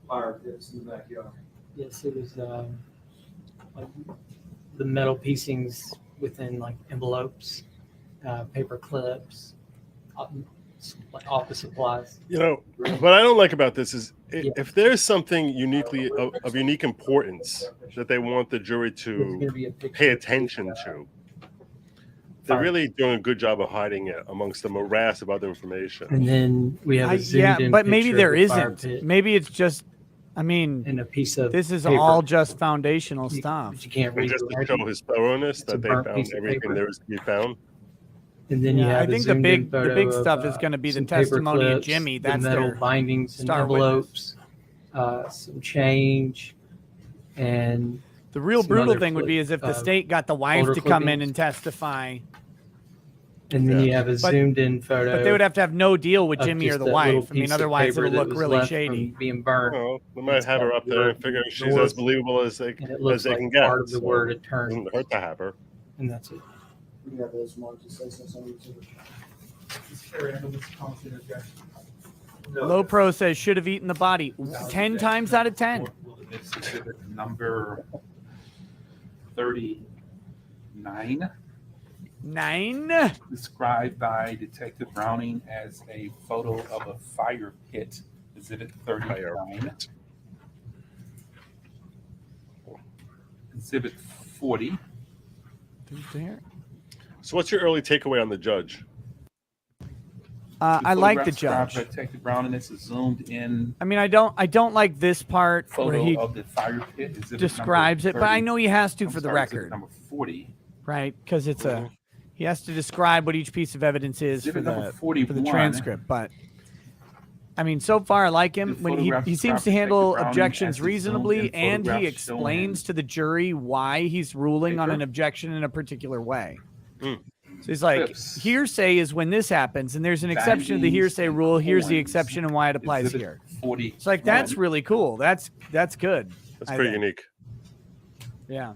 fire pits in the backyard? Yes, it was like the metal piecings within like envelopes, paper clips, like office supplies. You know, what I don't like about this is if there's something uniquely of unique importance that they want the jury There's to gonna be a picture. pay attention to, they're really doing a good job of hiding it amongst the morass of other information. And then we have a zoomed in but maybe picture there of the fire isn't. pit Maybe it's just, I mean, and a piece of this is paper. all just foundational stuff. But you can't And read just the to writing. show his thoroughness It's a that they burnt found piece of everything paper. there is to be found. And then you Yeah, have I think a zoomed in the photo big of, stuff is going to be the some paper testimony of clips, Jimmy. the That's metal their bindings and star envelopes, some change, and The real some brutal other thing would be is if the state got the wife photo to come in clippings. and testify, and then you have a But- zoomed in photo. but they would have to have no deal with of Jimmy or just the that little wife. I mean, piece of otherwise paper it'll that look was really left from shady. being burned. Well, we might have her up there and figure she's North, as believable as they and it looks can like get. part of the so word it attorney, doesn't hurt to have her. and that's it. We have those marks to say something. Low Pro says should have eaten the body 10 times out of 10. It's exhibit number 39, 9. described by Detective Browning as a photo of a fire pit. Exhibit 39. Exhibit 40. So, what's your early takeaway on the judge? I like the photograph described judge. by Detective Browning. This is zoomed in I mean, I don't like this part where photo he of the fire pit. Exhibit describes it, number but I 30. know he has to I'm for the sorry, exhibit record, number 40. right? Because it's a he has to describe what each piece of evidence is for Exhibit number the 41. transcript. But I mean, so far I like him The when he photograph seems to described handle Detective Browning objections as the zoomed-in reasonably, and he photograph explains showing to the jury why he's ruling on paper. an objection in a particular way. Mm. So he's like, Clips. hearsay is when this happens, and there's an exception to the Bindings hearsay and rule. Here's the coins. exception and why it applies Exhibit here. 40. It's like that's really cool. That's good. That's I pretty think. unique. Yeah.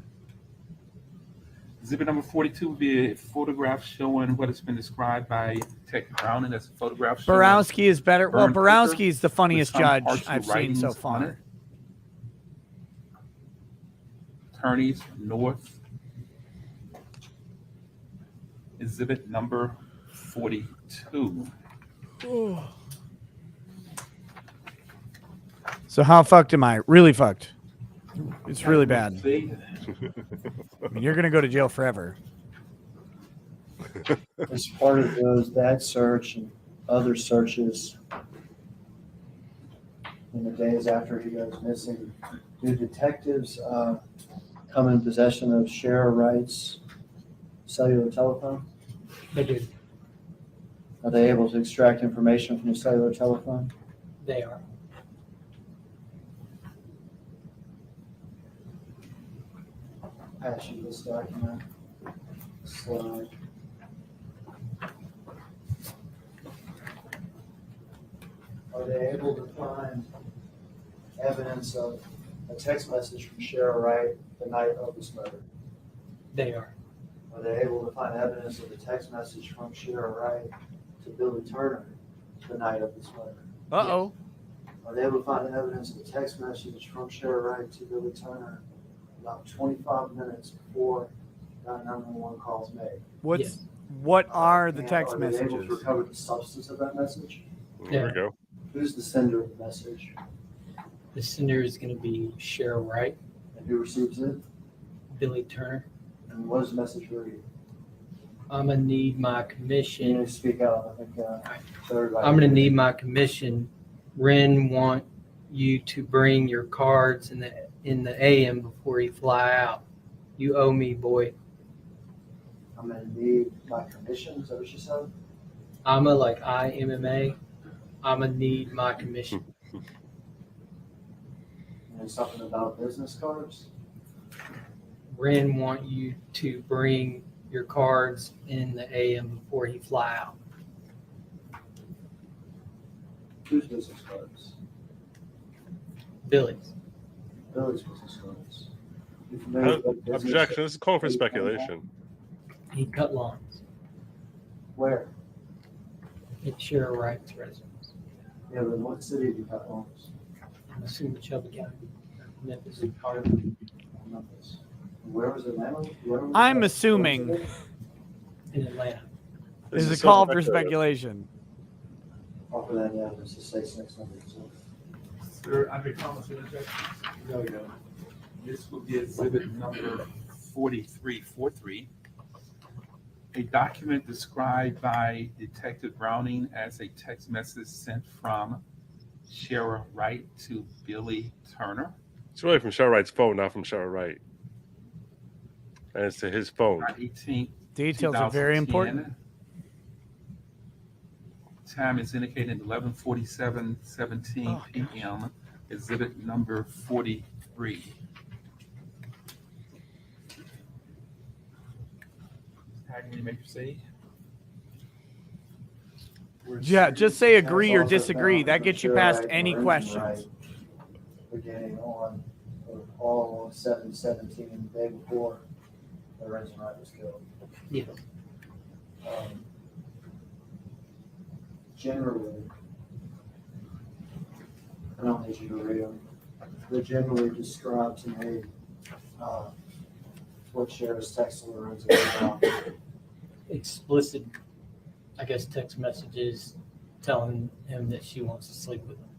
Exhibit number 42 would be a photograph showing what has been described by Detective Browning as a photograph showing Borowski is better. Well, burned paper Borowski is the with funniest some judge partial I've seen so writings on it. far. Attorneys North. Exhibit number 42. So how fucked am I? Really fucked. It's really bad. See? I mean, you're gonna go to jail forever. As part of that search and other searches in the days after he goes missing, do detectives come in possession of Sheriff Wright's cellular telephone? They do. Are they able to extract information from the cellular telephone? They are. Pass you this document. Slide. Are they able to find evidence of a text message from Sheriff Wright the night of this murder? They are. Are they able to find evidence of a text message from Sheriff Wright to Billy Turner the night of this murder? Uh-oh. Are they able to find evidence of a text message from Sheriff Wright to Billy Turner about 25 minutes before that 911 call is made? What are the And text are they able to messages? recover the substance of that message? There we go. Who's the sender of the message? The sender is going to be Sheriff Wright, And who receives it? Billy Turner. And what does the message read? I'm going to need my You commission. need to speak out, I think, so everybody. I'm going to need my commission. Ren want you to bring your cards in the AM before you fly out. You owe me, boy. I'm gonna need my commission, is that what you said? I'm a like IMMA. I'm going to need my commission. And something about business cards? Ren want you to bring your cards in the AM before he fly out. Whose business cards? Billy's. Billy's business cards. You familiar with what business- Objection. This is calling for speculation. He cut lawns Where? at Sheriff Wright's residence. Yeah, but in what city have you got loans? I'm assuming Shelby County, Memphis. Memphis. Where was Atlanta? Where was I'm that? assuming Where was it? In Atlanta. is a so call for speculative. speculation. Offer that, yeah, just to say next number. So. Sir, under comments and objections? No. This will be exhibit number 4343. A document described by Detective Browning as a text message sent from Sheriff Wright to Billy Turner. It's really from Sheriff Wright's phone, not from Sheriff Wright. And it's to his phone. On 18th, Details are very 2010. important. Time is indicated 11:47:17 p.m. Exhibit number 43. Hagen, you may proceed. Yeah, just say agree or Also disagree. found That from gets you Sheriff past Wright, any Lorenzen questions. Wright, beginning on all 7/17, the day before Lorenzen Wright was killed. Yeah. Generally, I don't need you to read them. They generally describe to me what Sheriff's text to Lorenzen about. Explicit, I guess, text messages telling him that she wants to sleep with him.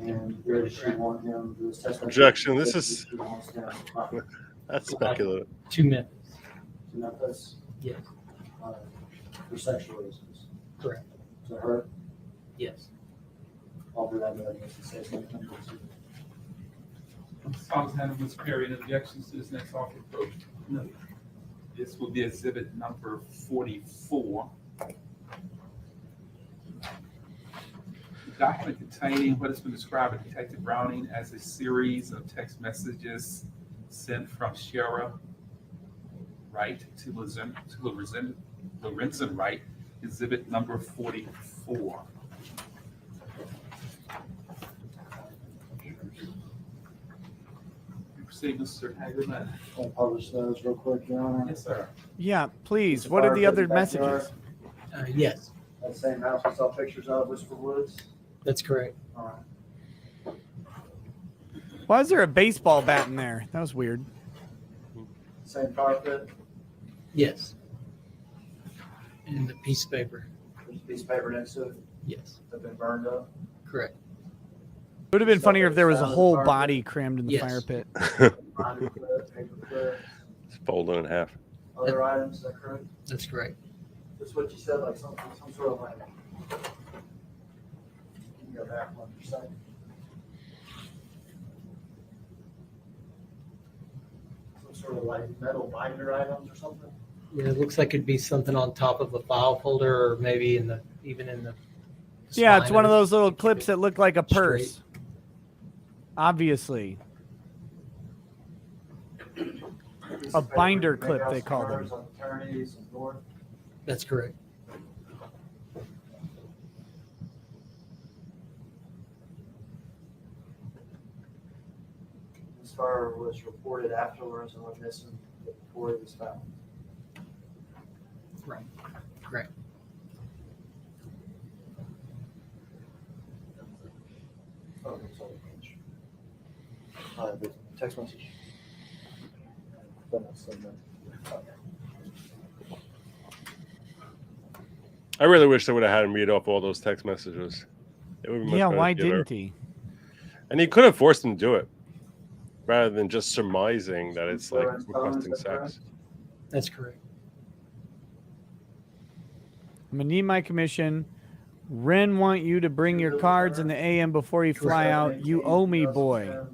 And where does she want him? This text message- Objection. This is She wants him that's speculative. To Memphis. to Memphis Yes. for sexual reasons. Correct. To her, Yes. offer that evidence to say something. Thomas Hannah, Ms. Perry, any objections to this next offer approach? No. This will be exhibit number 44. The document containing what has been described by Detective Browning as a series of text messages sent from Sheriff Wright to Lorenzen Wright, exhibit number 44. Proceed, Mr. Hagerman. I'll publish those real quick, Your Honor. Yes, sir. Yeah, please. Mr. What are the Fire other pit backyard, messages? Yes, That same house we saw pictures of, Whisper Woods. that's correct. All right. Why is there a baseball bat in there? That was weird. Same fire pit, Yes. And the piece of paper. there's a piece of paper next to it Yes. that's been burned up. Correct. It would have been funnier if there was a Sound of the whole fire body crammed in the Yes. fire pit. Binder clip, paper clip, It's folded in half. other items, is that correct? That's correct. That's what you said, like some sort of like. Can you go back one for a second? Some sort of like metal binder items or something? Yeah, it looks like it'd be something on top of a file folder, or maybe even in the. Yeah, it's spine one of it. those little clips that look like a purse. Straight. Obviously. A binder clip, they call them. On attorneys and board. That's correct. This fire was reported afterwards and went missing before it was found. Right. Correct. Oh, it's on the page. The text message. Then I'll send them. I really wish they would have had him read off all those text messages. It would be much Yeah, better why theater. didn't he? And he could have forced him to do it, rather than just surmising that it's like requesting sex. That's correct. I'm gonna need my commission. Ren want you to bring your cards in the AM before you fly out. You owe me, boy.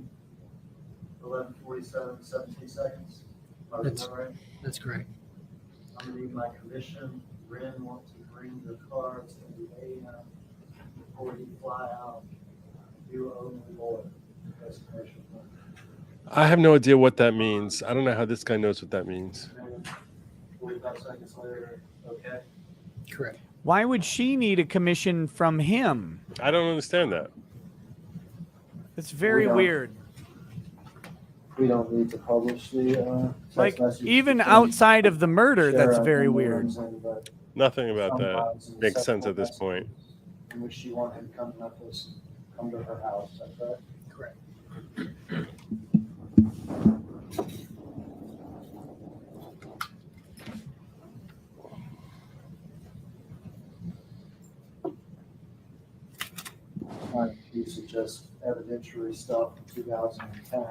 11:47, 17 seconds. Oh, is That's- that right? That's correct. I'm gonna need my commission. Ren wants to bring the cards in the AM before you fly out. You owe me more. Destination. I have no idea what that means. I don't know how this guy knows what that means. 45 seconds later, okay? Correct. Why would she need a commission from him? I don't understand that. It's very don't- weird. We don't need to publish the text Like, message even between outside of the murder, that's Sheriff very and weird. Lorenzen, but Nothing about that sometimes in makes sense several at this point. messages in which she wanted him to come to Memphis, come to her house, is that correct? Correct. You suggest evidentiary stuff in 2010.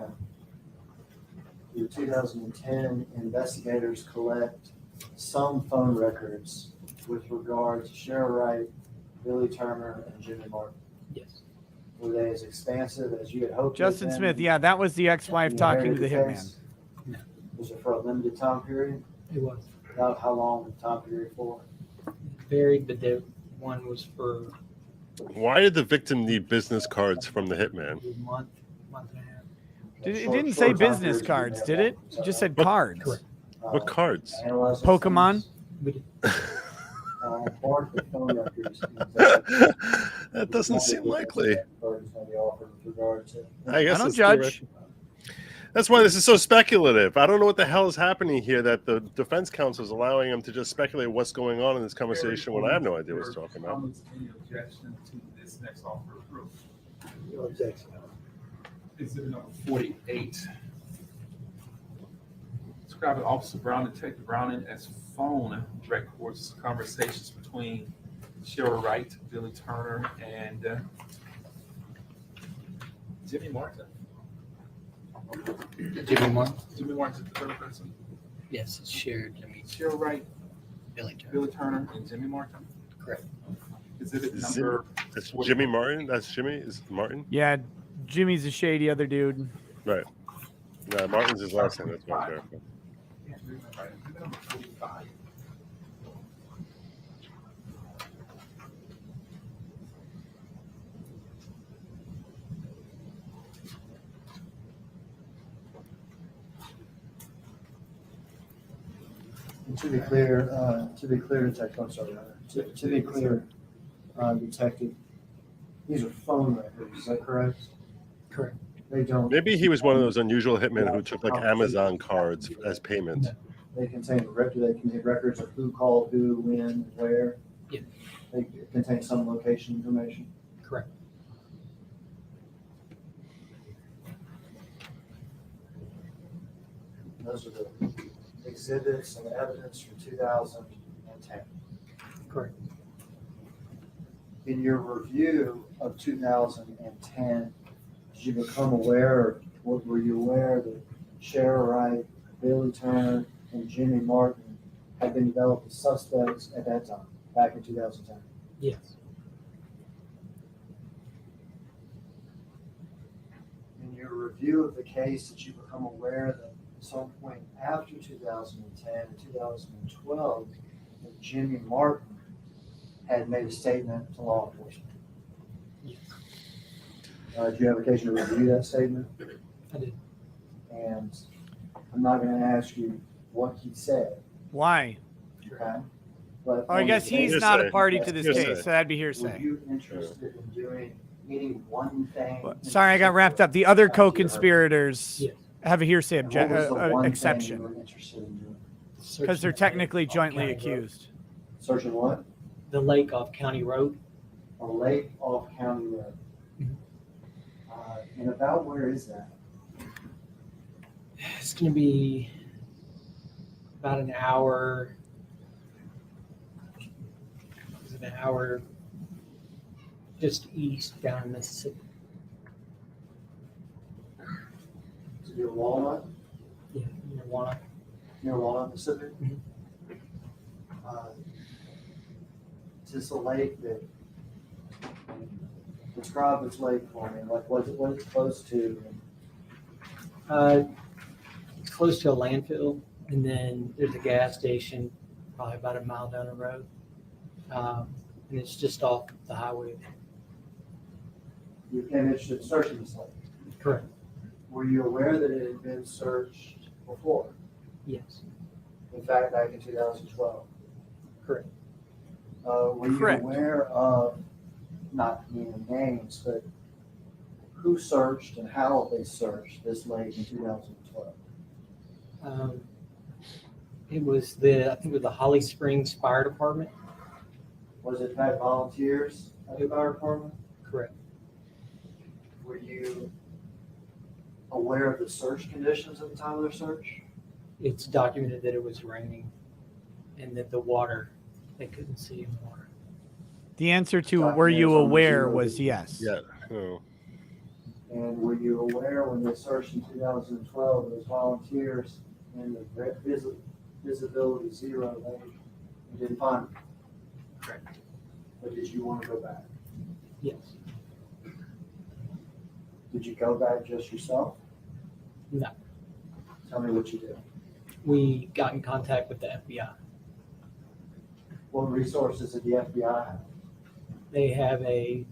In 2010, investigators collect some phone records with regard to Sheriff Wright, Billy Turner, and Jimmy Martin. Yes. Were they as expansive as you had hoped? they'd Justin been Smith, yeah, that was the ex-wife in talking to the Heritage hitman. case? Was it for a limited time period? It was About how long the time period for? varied, but the one was for Why did the victim need business cards from the hitman? a month and a half. It didn't say business cards, did it? It just said cards. Correct. What cards? Analyze those Pokemon? things, We did. mark the phone records. That doesn't seem likely. I I guess don't it's judge. theoretical. That's why this is so speculative. I don't know what the hell is happening here that the defense counsel is allowing him to just speculate what's going on in this conversation when I have no idea what he's talking about. Any objection to this next offer of proof? No objection. Exhibit number 48. Describing Officer Brown, Detective Browning as phone records conversations between Sheriff Wright, Billy Turner, and Jimmy Martin. Jimmy Martin? Jimmy Martin is the third person. Yes, it's shared. I mean, Sheriff Wright, Billy Turner. Billy Turner, and Jimmy Martin. Correct. Exhibit Is number. That's Jimmy Martin? That's Jimmy? Is it Martin? Yeah, Jimmy's a shady other dude. Right. No, Martin's his last name. That's why I'm careful. Exhibit number 45. And to be clear, Detective, I'm sorry, to be clear, Detective, these are phone records, is that correct? Correct. They don't. Maybe he was one of those unusual hitmen who took like Amazon cards as payment. They contain records of who called who, when, where. Yeah. They contain some location information. Correct. Those are the exhibits and evidence from 2010. Correct. In your review of 2010, did you become aware, or were you aware that Sheriff Wright, Billy Turner, and Jimmy Martin had been developed as suspects at that time, back in 2010. Yes. In your review of the case, did you become aware that at some point after 2010 and 2012, that Jimmy Martin had made a statement to law enforcement? Yes. Did you have occasion to review that statement? I did. And I'm not going to ask you what he said, Why? okay? But Oh, I guess he's Hearsay. not a party to this Hearsay. case, so that'd be were hearsay. you interested in doing any one thing? Well, sorry, I got wrapped up. The other After you heard- Yes. co-conspirators have a hearsay And what was the one thing you exception were interested in doing? because they're technically jointly accused. Searching what? The lake off County Road. A lake off County Road. Mhm. And about where is that? It's going to be about an hour. Is it an hour just east down in Mississippi? Is it near Walnut? Yeah, near Walnut. Near Walnut, Mississippi? Mhm. Is this a lake that, describe this lake for me, like what is it close to? It's close to a landfill, and then there's a gas station probably about a mile down the road. And it's just off the highway. You became interested in searching this lake. Correct. Were you aware that it had been searched before? Yes. In fact, back in 2012. Correct. Were you Correct. aware of, not naming names, but who searched and how they searched this lake in 2012? It was I think it was the Holly Springs Fire Department. Was it had volunteers at the fire department? Correct. Were you aware of the search conditions at the time of their search? It's documented that it was raining and that the water, they couldn't see in the water. The answer to were you aware was yes. Yeah. Oh. And were you aware when they searched in 2012, those volunteers in the visibility zero lake, you didn't find them? Correct. But did you want to go back? Yes. Did you go back just yourself? No. Tell me what you did. We got in contact with the FBI. What resources did the FBI have? They have a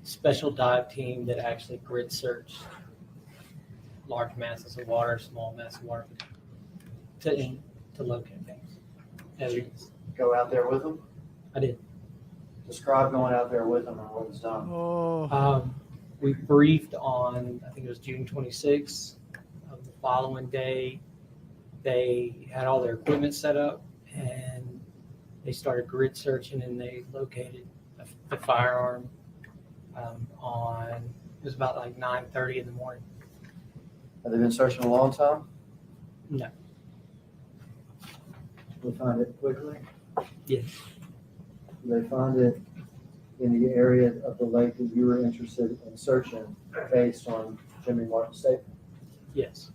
special dive team that actually grid searched large masses of water, small masses of water to locate things. Evidence. Go out there with them? I did. Describe going out there with them and what was done. Oh, We briefed on, I think it was June 26th of the following day. They had all their equipment set up and they started grid searching and they located the firearm it was about like 9:30 in the morning. Have they been searching a long time? No. Did they find it quickly? Yes. Did they find it in the area of the lake that you were interested in searching based on Jimmy Martin's statement? Yes.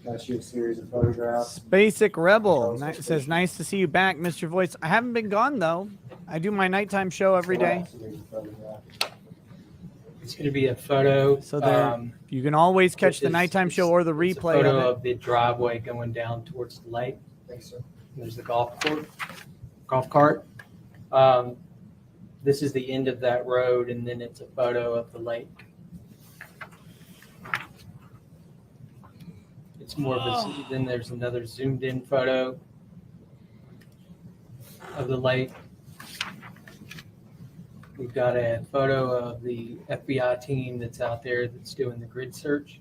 Got you a series of photographs. Basic Rebel says, nice to see you back, Mr. Voice. I haven't been gone, though. I do my nighttime show every day. It's going to be a photo. So there, you can always catch the It's- nighttime show or the it's a replay photo of it. of the driveway going down towards the lake. Thanks, sir. And there's the golf cart. This is the end of that road, and then it's a photo of the lake. It's more of a, then there's another zoomed in photo of the lake. We've got a photo of the FBI team that's out there that's doing the grid search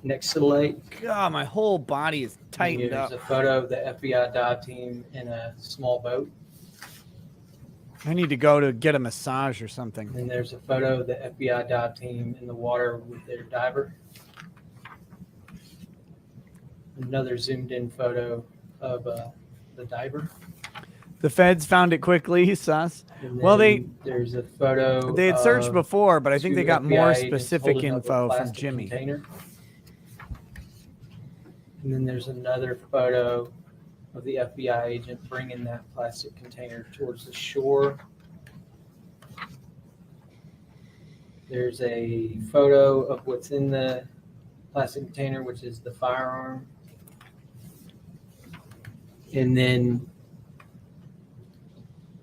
next to the lake. God, my whole body is And tightened there's up. a photo of the FBI dive team in a small boat. I need to go to get a massage or something. And there's a photo of the FBI dive team in the water with their diver. Another zoomed in photo of the diver. The feds found it quickly, sus. And Well, then there's a photo. they had searched of before, but I think they 2 got FBI more agents specific holding up a info from plastic Jimmy. container. And then there's another photo of the FBI agent bringing that plastic container towards the shore. There's a photo of what's in the plastic container, which is the firearm. And then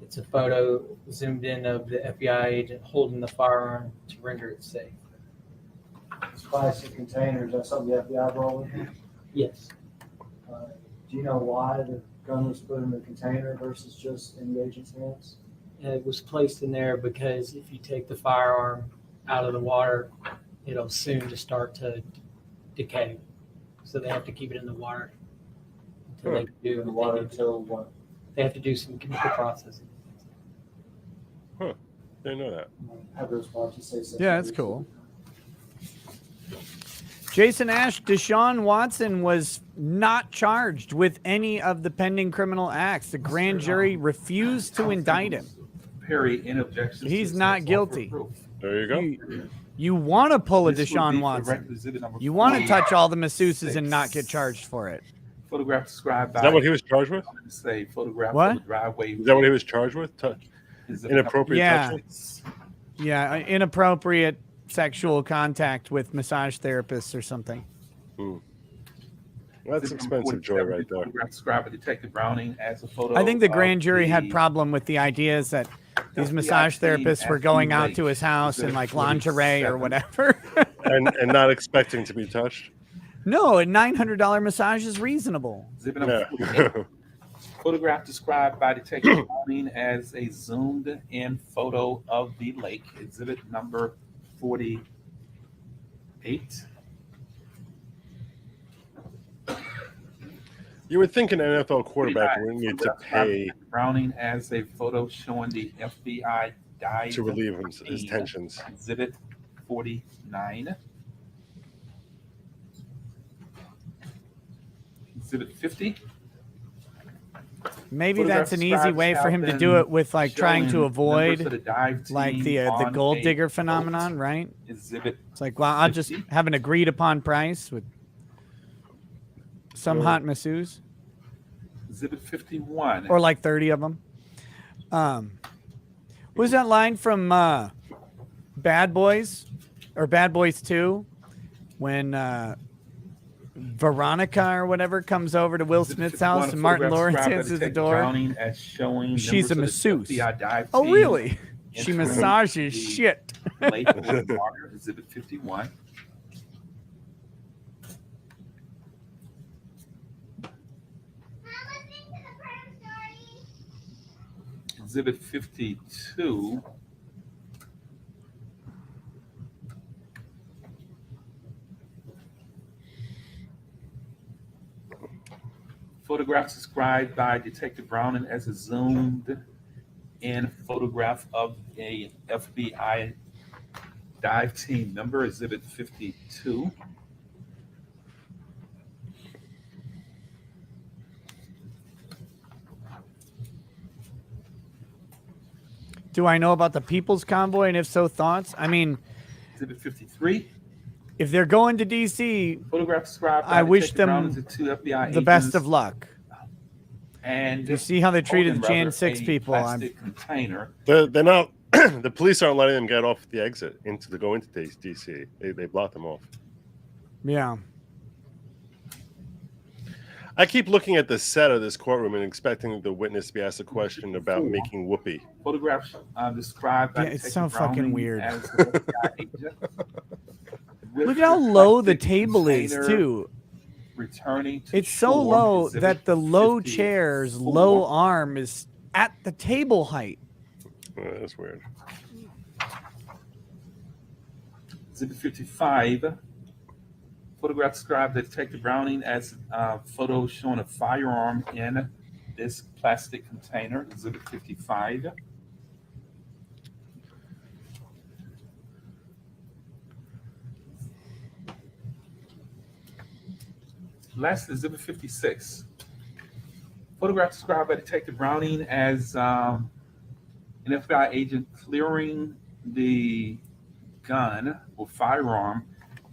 it's a photo zoomed in of the FBI agent holding the firearm to render it safe. These plastic containers, that's something the FBI brought with you? Yes. Do you know why the gun was put in the container versus just in the agent's hands? It was placed in there because if you take the firearm out of the water, it'll soon just start to decay. So they have to keep it in the water until they can do In the water until what? They have to do some chemical processing. Didn't know that. Have those boxes say something. Yeah, that's cool. Jason Ash, Deshaun Watson was not charged with any of the pending criminal acts. The grand jury refused to indict him. Perry, in objections. He's not guilty. There you go. You want to pull a This would be Deshaun for Watson. record exhibit number You want to 4. touch all the masseuses and not get charged for it. Photograph described by. Is that what he was charged with? Say photograph What? of the driveway. Is that what he was charged with? Inappropriate Yeah. touching? Yeah, inappropriate sexual contact with massage therapists or something. That's expensive joy right there. Photograph described by Detective Browning as a photo. I think the of grand jury had the problem with the ideas that these FBI massage team therapists were at going the out lake. to his house in like Exhibit lingerie or 47. whatever. and not expecting to be touched. No, a $900 massage is reasonable. Exhibit number Yeah. 48. Photograph described by Detective Browning as a zoomed-in photo of the lake. Exhibit number 48. You would think an NFL quarterback wouldn't need to pay Browning as a photo showing the FBI dive to relieve his team. tensions. Exhibit 49. Exhibit 50. Maybe Photographs that's an easy describes way for him to Captain do it with like trying to showing avoid members of the dive like team the on gold a digger boat. phenomenon, right? Exhibit It's like, well, I'll just 50. have an agreed upon price with some hot masseuse Exhibit 51. or like 30 of them. What was that line from Bad Boys or Bad Boys 2 when Veronica or whatever comes over to Will Exhibit Smith's 51, house and Martin photograph Lawrence described by answers the Detective door? Browning as showing She's a members of the masseuse. FBI dive Oh, team really? She entering massages the shit. lake with water. Exhibit 51. Exhibit 52. Photographs described by Detective Browning as a zoomed-in photograph of a FBI dive team member. Exhibit 52. Do I know about the People's Convoy? And if so, thoughts? I mean, Exhibit 53. if they're going to D.C., Photographs described by I wish Detective them Browning as the two FBI the best agents of luck. And You see how they treated holding, Jan rather, 6 a people. plastic container. They're not. The police aren't letting them get off the exit to go into DC. They block them off. Yeah. I keep looking at the set of this courtroom and expecting the witness to be asked a question about making whoopee. Photographs described by Yeah, it's Detective so fucking Browning weird. as the FBI agent with Look at how low the plastic table is, container too. Returning to It's so shore. low Exhibit that the low 54. chair's low arm is at the table height. That's weird. Exhibit 55. Photograph described by Detective Browning as a photo showing a firearm in this plastic container. Exhibit 55. Last, Exhibit 56. photograph described by Detective Browning as an FBI agent clearing the gun or firearm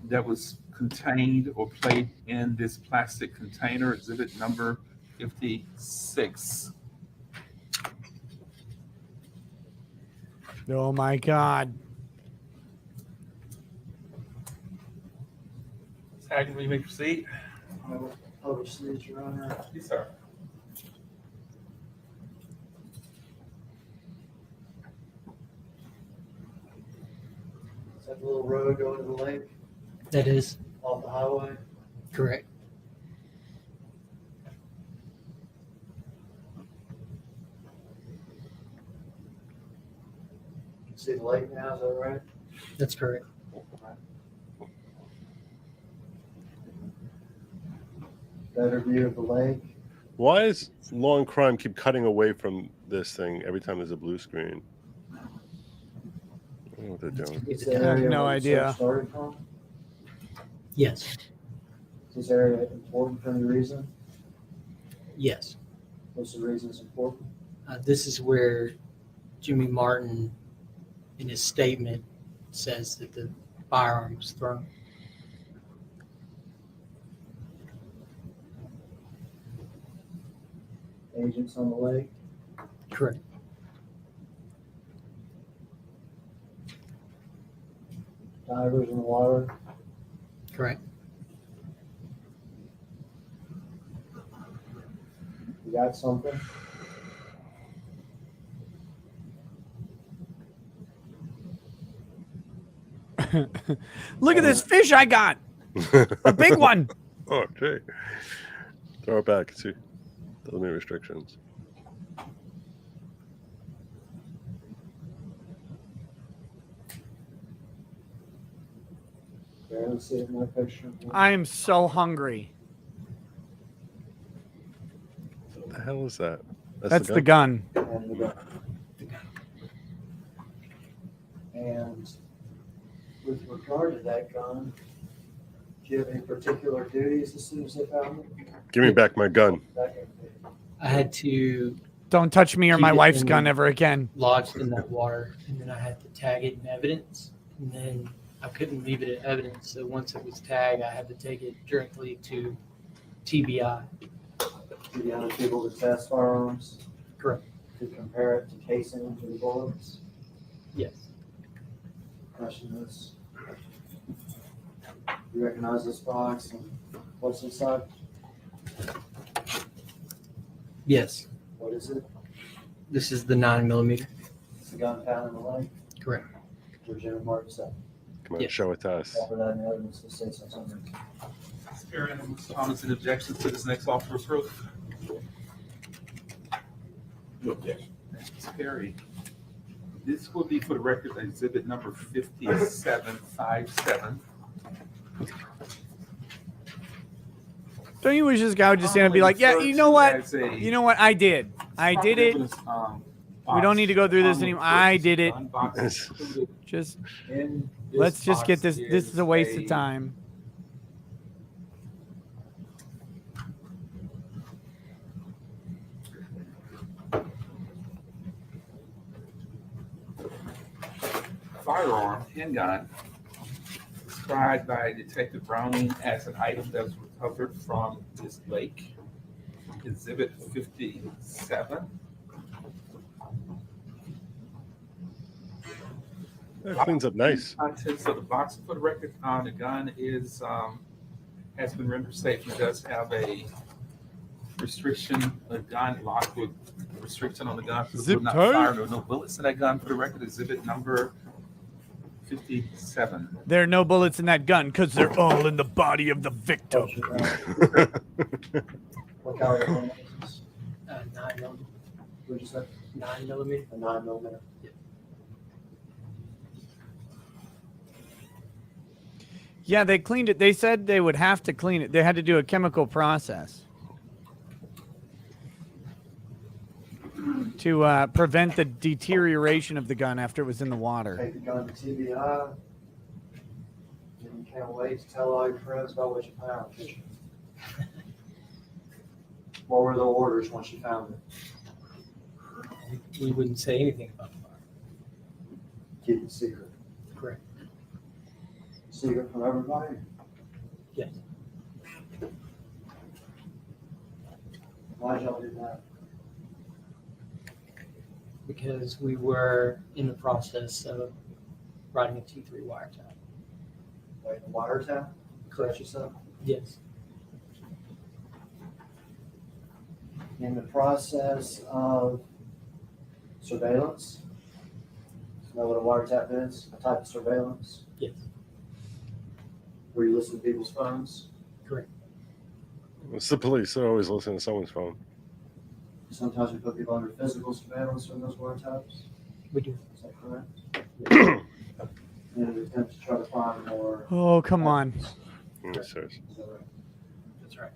that was contained or placed in this plastic container, exhibit number 56. Oh my God. Hagen, will you may proceed? Overseas, Your Honor. Yes, sir. Is that the little road going to the lake That is off the highway? correct. You see the lake now, is that right? That's correct. Better view of the lake. Why is Law and Crime keep cutting away from this thing every time there's a blue screen? I don't know what they're doing. Is I have no idea. Started from? Yes. Is this area important for any reason? Yes. What's the reason it's important? This is where Jimmy Martin, in his statement, says that the firearm was thrown. Agents on the lake? Correct. Divers in the water? Correct. You got something? Look at this fish I got. A big one. Oh, gee. Throw it back. See, the limit restrictions. Barely see it in my picture. I am so hungry. What the hell is that? That's the gun. And the gun. And with regard to that gun, do you have any particular duties as soon as they found it? Give me back my gun. I had to Don't touch me or keep my it wife's in- gun ever again. lodged in that water, and then I had to tag it in evidence, and then I couldn't leave it in evidence. So once it was tagged, I had to take it directly to TBI. Do the other people to test firearms? Correct. To compare it to casing to the bullets? Yes. Question is, you recognize this box and what's inside? Yes. What is it? This is the 9mm. It's the gun found in the lake? Correct. Where Jimmy Martin said. Come on, Yeah. show it to us. Offer that in evidence to say something. Mr. Perry, any comments and objections to this next offer of proof? No objection. Mr. Perry, this will be for the record exhibit number 5757. Don't you wish this guy would just stand and be like, yeah, you know what? You know what? I did. I did it. We don't need to go through this anymore. I did it. Just let's just get this. This is a waste of time. Firearm, handgun, described by Detective Browning as an item that was recovered from this lake. Exhibit 57. That cleans up nice. Contents of the box for the record, the gun is has been rendered safe. It does have a restriction, a gun lock with restriction on the gun. Zip Will not tie. fire. There are no bullets in that gun for the record. Exhibit number 57. There are no bullets in that gun because they're all in the body of the victim. What caliber gun is this? 9mm. What'd you say? 9mm. A 9mm. Yeah, they cleaned it. They said they would have to clean it. They had to do a chemical process to prevent the deterioration of the gun after it was in the water. Take the gun to TBI. And you can't wait to tell all your friends about what you found. What were the orders once you found it? We wouldn't say anything about the fire. Keep it secret. Correct. Secret from everybody? Yes. Why'd y'all do that? Because we were in the process of writing a T3 wiretap. Like the wiretap? Correct yourself? Yes. In the process of surveillance? Is that what a wiretap is? A type of surveillance? Yes. Where you listen to people's phones? Correct. It's the police. They're always listening to someone's phone. Sometimes we put people under physical surveillance from those wiretaps? We do. Is that correct? In an attempt to try to find more. Oh, come on. Yes, sir. Is that right? That's right.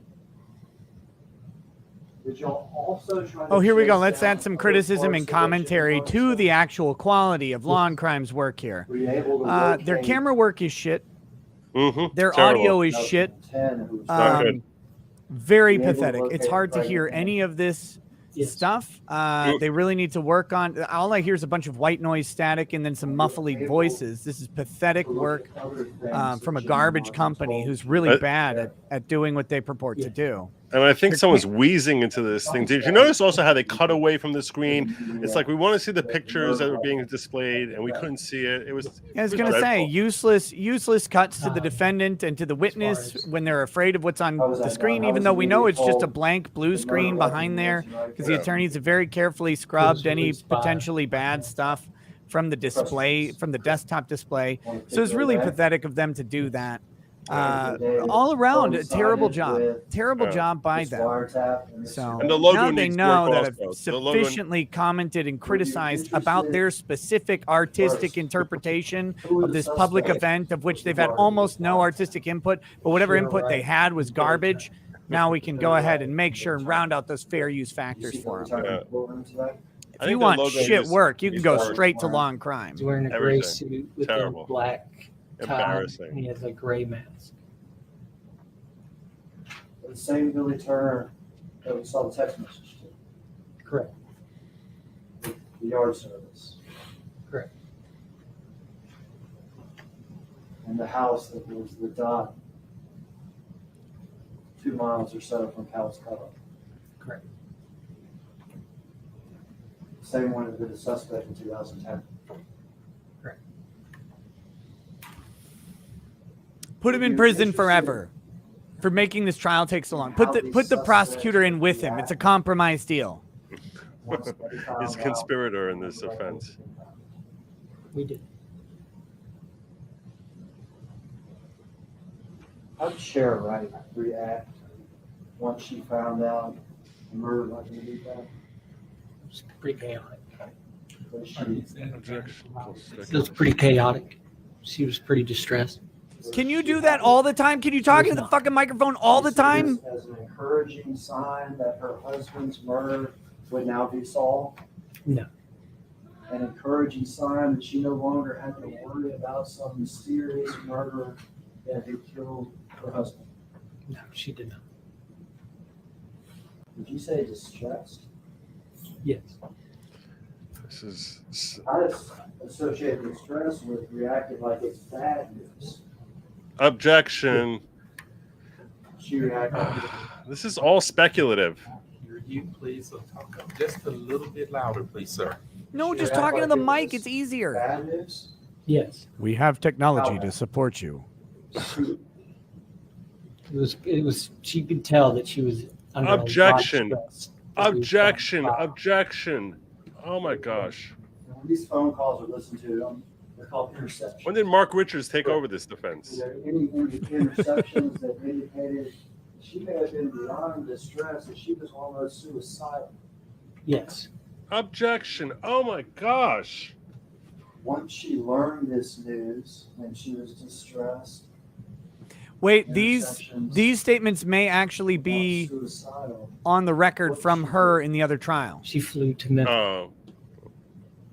Did y'all also try to Oh, here we go. chase Let's down add some other criticism parts and of the commentary Chicago to the stuff? actual quality of law and crimes work here. Were you able to Their locate camera work is shit. Mm-hmm. Their audio is another shit. 10 who was Not good. Very Be able to pathetic. It's locate hard to right hear now. any of this Yes. stuff. They really need to work on. All I hear is a bunch of white noise static and then some muffly voices. This is pathetic to look work at other things from a that garbage Jim company Martin who's told really Uh, bad at doing what they purport to do. And I think They're someone's wheezing into this thing. Did you notice also how they cut away from the screen? It's like we want to see the pictures that were being displayed, and we couldn't see it. It was. I was it going to say dreadful. useless cuts to the defendant and to the witness when they're afraid of what's on the screen, even though we know it's just a blank blue screen behind there because the attorneys have very carefully scrubbed any potentially bad stuff from the display, from the desktop display. So it's really pathetic of them to do that. All around, a terrible job by them. So And the logo now they needs know work that I've also. The logo- sufficiently commented and criticized about their specific artistic interpretation of this public event, of which they've had almost no artistic input, but whatever input they had was garbage. Now we can go ahead and make sure and round out those fair use factors for them. If you want shit work, you can go straight to law and crime. He's wearing a gray suit with Terrible. a black tie. Embarrassing. And he has a gray mask. The same Billy Turner that we saw the text message to. Correct. The yard service. Correct. And the house that was the dot 2 miles or so from Cal's Cover. Correct. Same one that the suspect in 2010. Correct. Put him in prison forever for making this trial take so long. Put the prosecutor in with him. It's a compromise deal. He's a conspirator in this offense. We did. How did Sheriff Wright react once she found out the murder like he did that? It was pretty chaotic. Was she, It was pretty chaotic. She was pretty distressed. Can you do that all the time? Can you talk into the fucking microphone all the time? as an encouraging sign that her husband's murder would now be solved? No. An encouraging sign that she no longer had to worry about some mysterious murderer that had killed her husband. No, she did not. Did you say distressed? Yes. This is I just associate distress with reacting like it's bad news. objection. She reacted. This is all speculative. You please talk up just a little bit louder, please, sir. No, just talking to the mic. It's easier. Bad news? Yes. We have technology to support you. It was she could tell that she was under Objection. a lot of stress. Objection. Objection. Oh my gosh. When these phone calls are listened to, they're called interceptions. When did Mark Richards take over this defense? Are there any interceptions that indicated she may have been beyond distress and she was almost suicidal? Yes. Objection. Oh my gosh. Once she learned this news and she was distressed, Wait, these statements may actually be suicidal. on the record from her in the other trial. She flew to Memphis. Oh.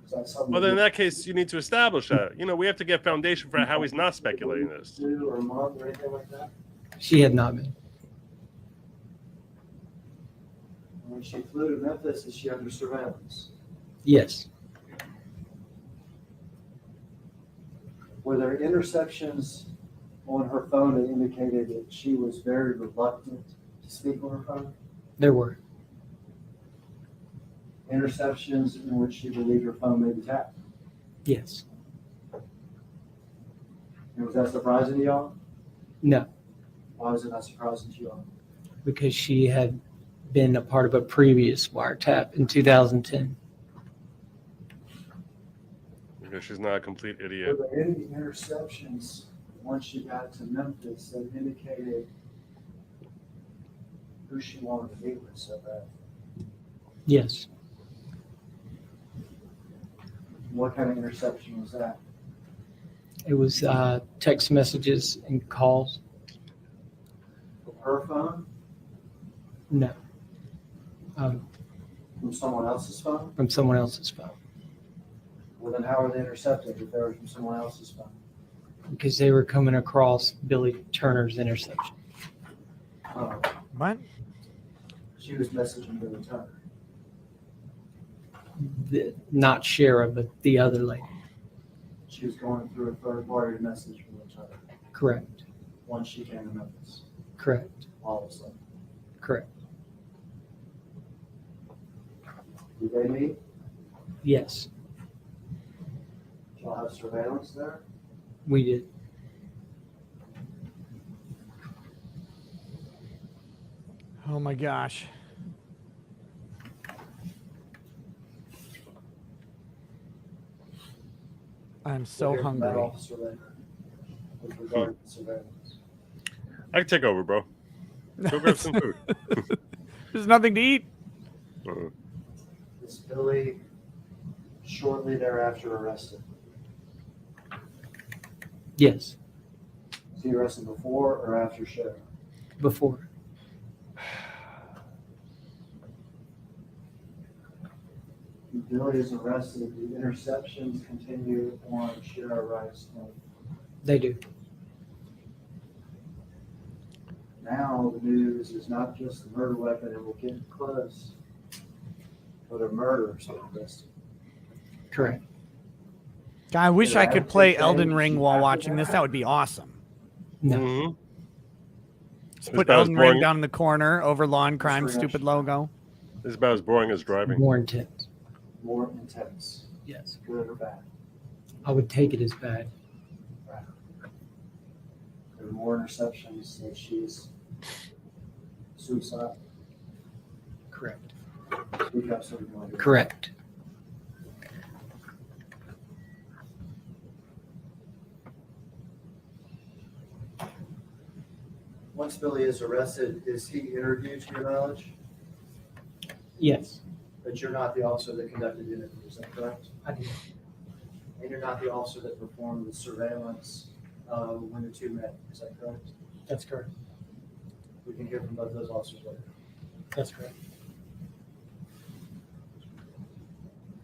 Is that something Well, then in that case, you need to establish that. You know, we have to get foundation for how he's not speculating this. or a month or anything like that? She had not been. When she flew to Memphis, is she under surveillance? Yes. Were there interceptions on her phone that indicated that she was very reluctant to speak on her phone? There were. Interceptions in which she believed her phone may be tapped. Yes. And was that surprising to y'all? No, Why was it not surprising to y'all? because she had been a part of a previous wiretap in 2010. Because she's not a complete idiot. Were there any interceptions once she got to Memphis that indicated who she wanted to meet with so bad? Yes. What kind of interception was that? It was text messages and calls. From her phone? No. From someone else's phone? From someone else's phone. Well, then how were they intercepted if they were from someone else's phone? Because they were coming across Billy Turner's interception. Oh, What? she was messaging Billy Turner. Not Shara, but the other lady. She was going through a third party to message Billy Turner Correct. once she came to Memphis, Correct. all of a sudden. Correct. Did they meet? Yes, Did y'all have surveillance there? we did. Oh my gosh. I'm so We'll hear from that hungry. officer later with regard to surveillance. I can take over, bro. Go grab some food. There's nothing to eat. Is Billy shortly thereafter arrested? Yes, Was he arrested before or after Sheriff? before. Billy is arrested. The interceptions continue on Sheriff Wright's name. They do. Now the news is not just the murder weapon, and we're getting close, but a murderer's been arrested. Correct. God, I wish Did I I could have to play say Elden Ring while after watching that? this. That would be awesome. No. Mm-hmm. Just It's put about as Elden Ring boring- down in the corner over Law and Crime, reaction. stupid logo. It's about as boring as driving. More intense. More intense, Yes. good or bad? I would take it as bad. There are more interceptions that she's suicide. Correct. Speak up so we can hear. Correct. Once Billy is arrested, is he interviewed to your knowledge? Yes, But you're not the officer that conducted the interview, is that correct? I do. And you're not the officer that performed the surveillance when the two met, is that correct? That's correct. We can hear from both those officers later. That's correct.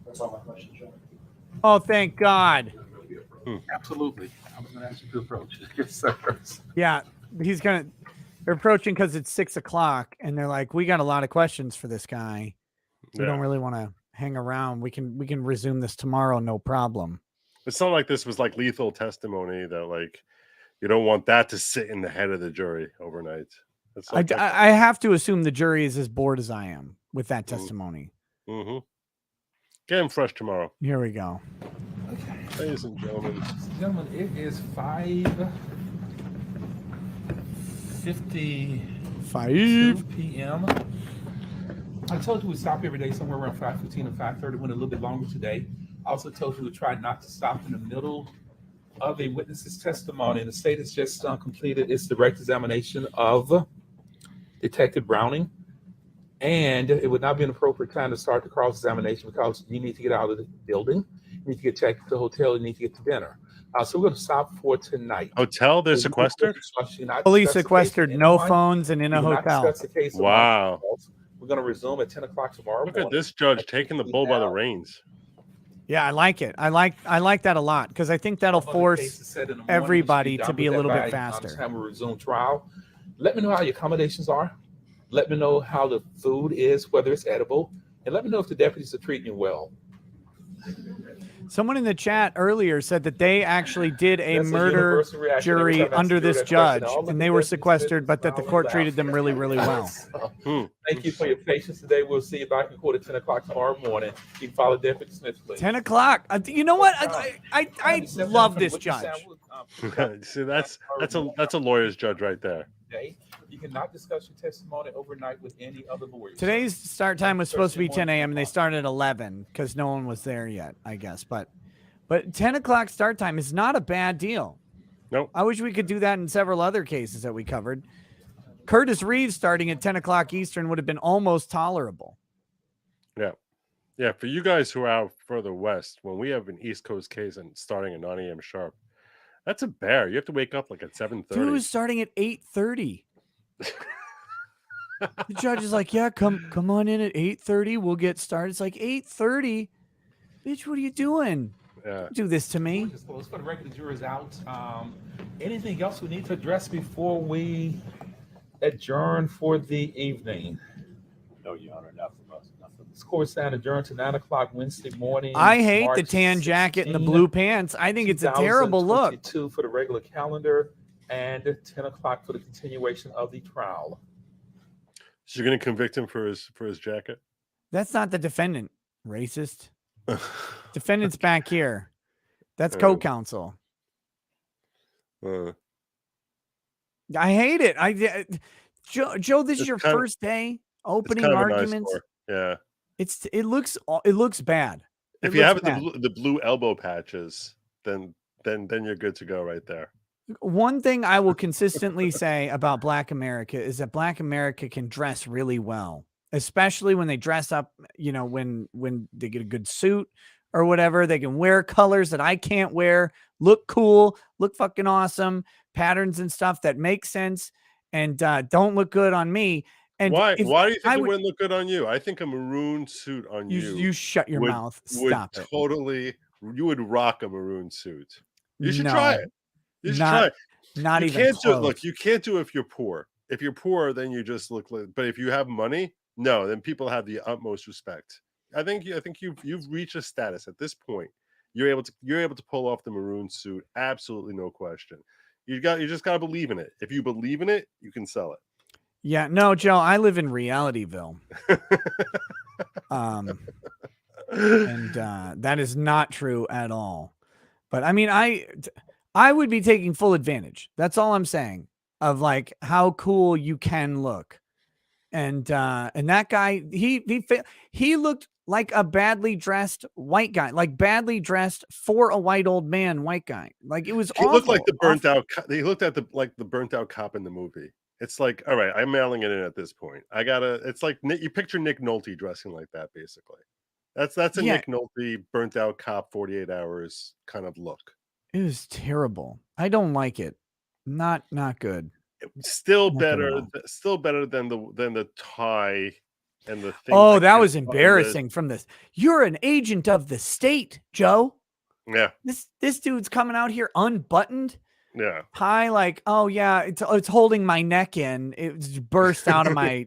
That's all my questions, John. Oh, thank God. Absolutely. I was going to ask you to approach. Yes, sir. Yeah, he's gonna. They're approaching because it's 6 o'clock, and they're like, "We got a lot of questions for this guy. We don't really want to hang around. We can resume this tomorrow, no problem." It's not like this was like lethal testimony that like you don't want that to sit in the head of the jury overnight. It's like I have to assume the jury is as bored as I am with that testimony. Mm-hmm. Get him fresh tomorrow. Here we go. Ladies and gentlemen. Gentlemen, it is 5:52 p.m. I told you we stop every day somewhere around 5:15 and 5:30. Went a little bit longer today. I also told you to try not to stop in the middle of a witness's testimony. And the state has just completed its direct examination of Detective Browning. And it would not be an appropriate time to start the cross-examination because you need to get out of the building. You need to get checked to the hotel. You need to get to dinner. So we're going to stop for tonight. Hotel? They're sequestered? Fully sequestered, no phones, and in a We will not hotel. discuss the case of Wow. We're going to resume at 10 o'clock tomorrow. Look at this judge taking the bull by the reins. Yeah, I like it. I like that a lot because I think that'll force everybody to be a little bit faster. Time we resume trial. Let me know how your accommodations are. Let me know how the food is, whether it's edible, and let me know if the deputies are treating you well. Someone in the chat earlier said that they actually did a That's a murder universal reaction every jury time I ask under you this that question. judge, I'll look and at they were Deputy Smith sequestered, and but that the smile court and treated them really, really well. So, thank you for your patience today. We'll see you back in court at 10 o'clock tomorrow morning. You can follow Deputy Smith, please. 10 o'clock. You know what? I love this judge. See, that's a lawyer's judge right there. You cannot discuss your testimony overnight with any other lawyer. Today's start time was supposed to be 10 a.m. and they started at 11 because no one was there yet, I guess. But 10 o'clock start time is not a bad deal. Nope. I wish we could do that in several other cases that we covered. Curtis Reeves starting at 10 o'clock Eastern would have been almost tolerable. Yeah. Yeah. For you guys who are out further west, when we have an East Coast case and starting at 9 a.m. sharp, that's a bear. You have to wake up like at 7:30. Dude was starting at 8:30. The judge is like, yeah, come on in at 8:30. We'll get started. It's like 8:30. Bitch, what are you doing? Yeah. Don't do this to me. Let's put the regular jurors out. Anything else we need to address before we adjourn for the evening? No, Your Honor, not from us. Nothing. This court stand adjourned to 9 o'clock Wednesday morning. I hate the March tan jacket and the 16, blue pants. I think it's a terrible look. 2022 for the regular calendar and 10 o'clock for the continuation of the trial. So you're going to convict him for his jacket? That's not the defendant, racist. Defendant's back here. That's co-counsel. I hate it. Joe, this is your first day opening arguments. Yeah. It looks bad. If you have the blue elbow patches, then you're good to go right there. One thing I will consistently say about Black America is that Black America can dress really well, especially when they dress up, when they get a good suit or whatever. They can wear colors that I can't wear, look cool, look fucking awesome, patterns and stuff that make sense and don't look good on me. And why do you think it wouldn't look good on you? I think a maroon suit on you. You shut your mouth. Stop it. You would rock a maroon suit. You should try it. You should try it. Not even can't close. do it. Look, you can't do it if you're poor. If you're poor, then you just look like. But if you have money, no, then people have the utmost respect. I think you've reached a status at this point. You're able to pull off the maroon suit. Absolutely no question. You just gotta believe in it. If you believe in it, you can sell it. Yeah, no, Joe, I live in Realityville. And that is not true at all. But I mean, I would be taking full advantage. That's all I'm saying of like how cool you can look. And that guy, he looked like a badly dressed white guy, like badly dressed for a white old man white guy. Like it was. He looked like the burnt out. He looked at the burnt out cop in the movie. It's like, all right, I'm mailing it in at this point. It's like you picture Nick Nolte dressing like that, basically. That's a Nick Nolte burnt out cop 48 hours kind of look. It was terrible. I don't like it. Not good. Still better than the tie and the thing. Oh, that was embarrassing from this. You're an agent of the state, Joe. Yeah. This dude's coming out here unbuttoned. Yeah. Tie like, oh yeah, it's holding my neck in. It just burst out of my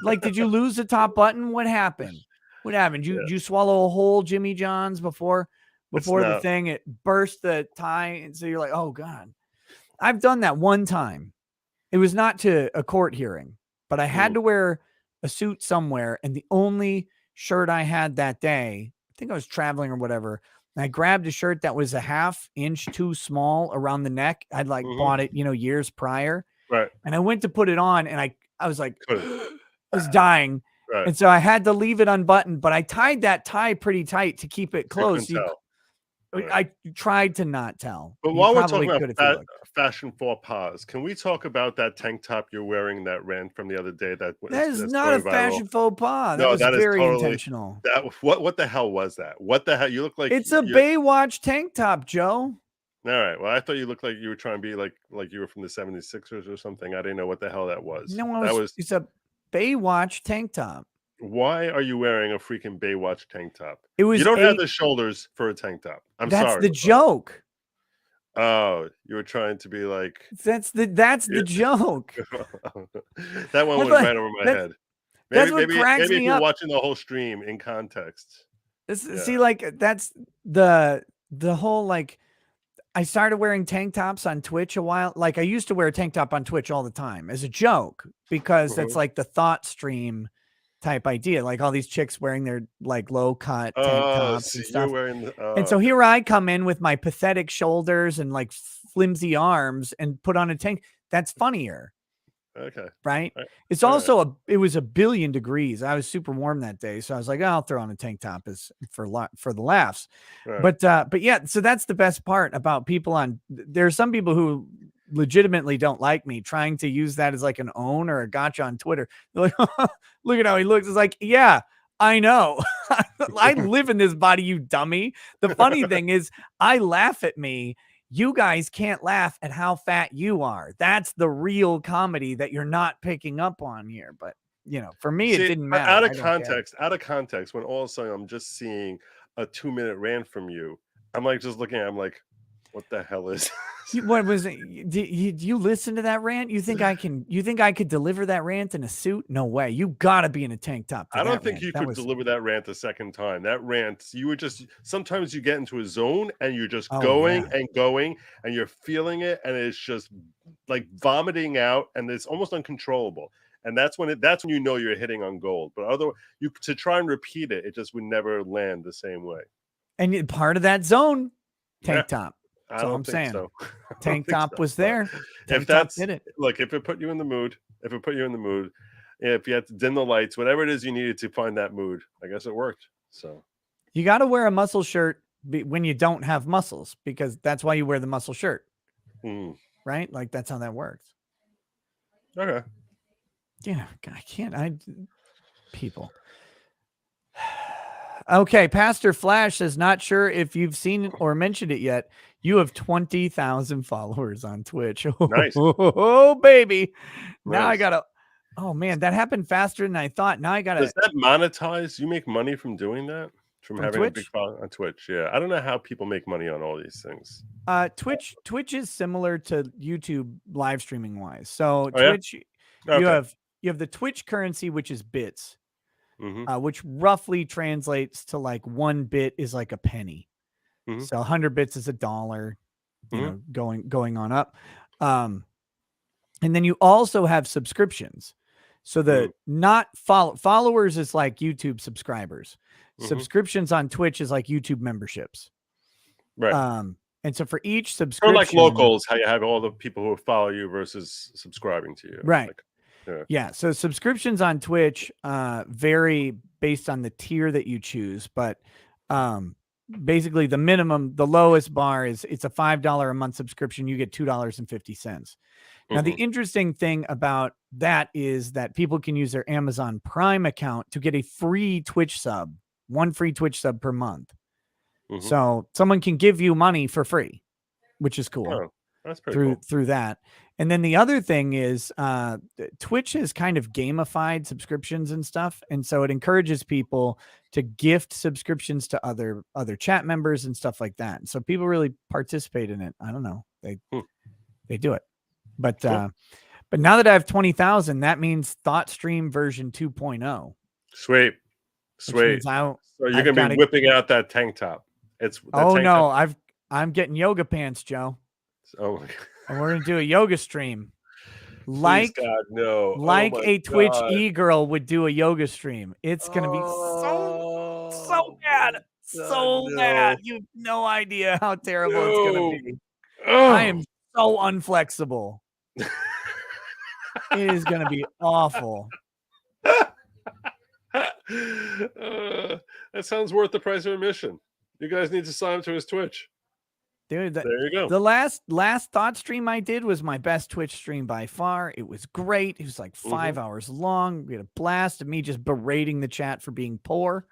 like, did you lose the top button? What happened? You swallow a whole Jimmy John's before the thing? It burst the tie, and so you're like, oh God. I've done that one time. It was not to a court hearing, but I had to wear a suit somewhere, and the only shirt I had that day, I think I was traveling or whatever, and I grabbed a shirt that was a half inch too small around the neck. I'd bought it, years prior. Right. And I went to put it on, and I was like, I was dying. Right. And so I had to leave it unbuttoned, but I tied that tie pretty tight to keep it closed. I tried to not tell. But while we're talking about fashion faux pas, can we talk about that tank top you're wearing that ran from the other day? That is not a fashion faux pas. That was very intentional. What the hell was that? What the hell? You look like it's a Baywatch tank top, Joe. All right. Well, I thought you looked like you were trying to be like you were from the 76ers or something. I didn't know what the hell that was. No, it's a Baywatch tank top. Why are you wearing a freaking Baywatch tank top? You don't have the shoulders for a tank top. I'm sorry. That's the joke. Oh, you were trying to be like That's the joke. that one That's went like- right over my that's- head. that's what cracks maybe me if you're up. watching the whole stream in context. See, like that's the whole like. I started wearing tank tops on Twitch a while. Like I used to wear a tank top on Twitch all the time as a joke because that's like the thought stream type idea. Like all these chicks wearing their like low cut tank tops So and you're stuff. wearing And so here I come in with my pathetic shoulders and like flimsy arms and put on a tank. That's funnier. Okay. Right. Right. It's All also it was 1 billion degrees. I was super warm that day. So I was like, I'll throw on a tank top as for the laughs. Right. But yeah, so that's the best part about people there are some people who legitimately don't like me trying to use that as like an own or a gotcha on Twitter. They're like, look at how he looks. It's like, yeah, I know. I live in this body, you dummy. The funny thing is I laugh at me. You guys can't laugh at how fat you are. That's the real comedy that you're not picking up on here. But you know, for me, it didn't matter. Out I of context, when all of a sudden I'm just seeing a 2-minute rant from you, I'm like just looking at it, I'm like, what the hell is what was it? Did you listen to that rant? You think I could deliver that rant in a suit? No way. You gotta be in a tank top. I don't think you could deliver that rant the second time. That rant, you were just sometimes you get into a zone and you're just going and going and you're feeling it and it's just like vomiting out and it's almost uncontrollable. And that's when you know you're hitting on gold. But otherwise, to try and repeat it, it just would never land the same way. And part of that zone, tank top. I don't I'm think saying. so. Tank top was there. If that's did it. Look, if it put you in the mood, if you had to dim the lights, whatever it is you needed to find that mood, I guess it worked. So you got to wear a muscle shirt when you don't have muscles because that's why you wear the muscle shirt. Right? Like that's how that works. Okay. Yeah, I can't. People. Okay, Pastor Flash says, not sure if you've seen or mentioned it yet. You have 20,000 followers on Twitch. Nice. Oh, baby. Now Nice. I got to, oh man, that happened faster than I thought. Now I got to. Does that monetize? You make money from doing that? From having Twitch? a big follow on Twitch? Yeah. I don't know how people make money on all these things. Twitch is similar to YouTube live streaming wise. So Oh, yeah? Twitch, Okay. you have the Twitch currency, which is bits. Mm-hmm. Which roughly translates to like 1 bit is like a penny. Mm-hmm. So 100 bits is $1, you know, going on up. And then you also have subscriptions. So the not followers is like YouTube subscribers. Subscriptions on Twitch is like YouTube memberships. Right. And so for each subscription, or like locals, how you have all the people who follow you versus subscribing to you. Right. Like, yeah. So subscriptions on Twitch vary based on the tier that you choose, but basically the lowest bar is it's a $5 a month subscription. You get $2.50. Now, the interesting thing about that is that people can use their Amazon Prime account to get a free Twitch sub, 1 free Twitch sub per month. So someone can give you money for free, which is cool. Oh, that's pretty cool. Through that. And then the other thing is Twitch has kind of gamified subscriptions and stuff. And so it encourages people to gift subscriptions to other chat members and stuff like that. And so people really participate in it. I don't know. They do it. But but now that I have 20,000, that means Thought Stream version 2.0. Sweet. So you're going to be whipping out that tank top. I'm getting yoga pants, Joe. Oh my God. And we're going to do a yoga stream. Please, God, no. Like a Twitch God. e-girl would do a yoga stream. It's going to be so bad. So bad. You have no idea how terrible it's going to be. I am so unflexible. It is going to be awful. That sounds worth the price of admission. You guys need to sign up to his Twitch. Dude, there you go. The last thought stream I did was my best Twitch stream by far. It was great. It was like 5 hours long. We had a blast of me just berating the chat for being poor.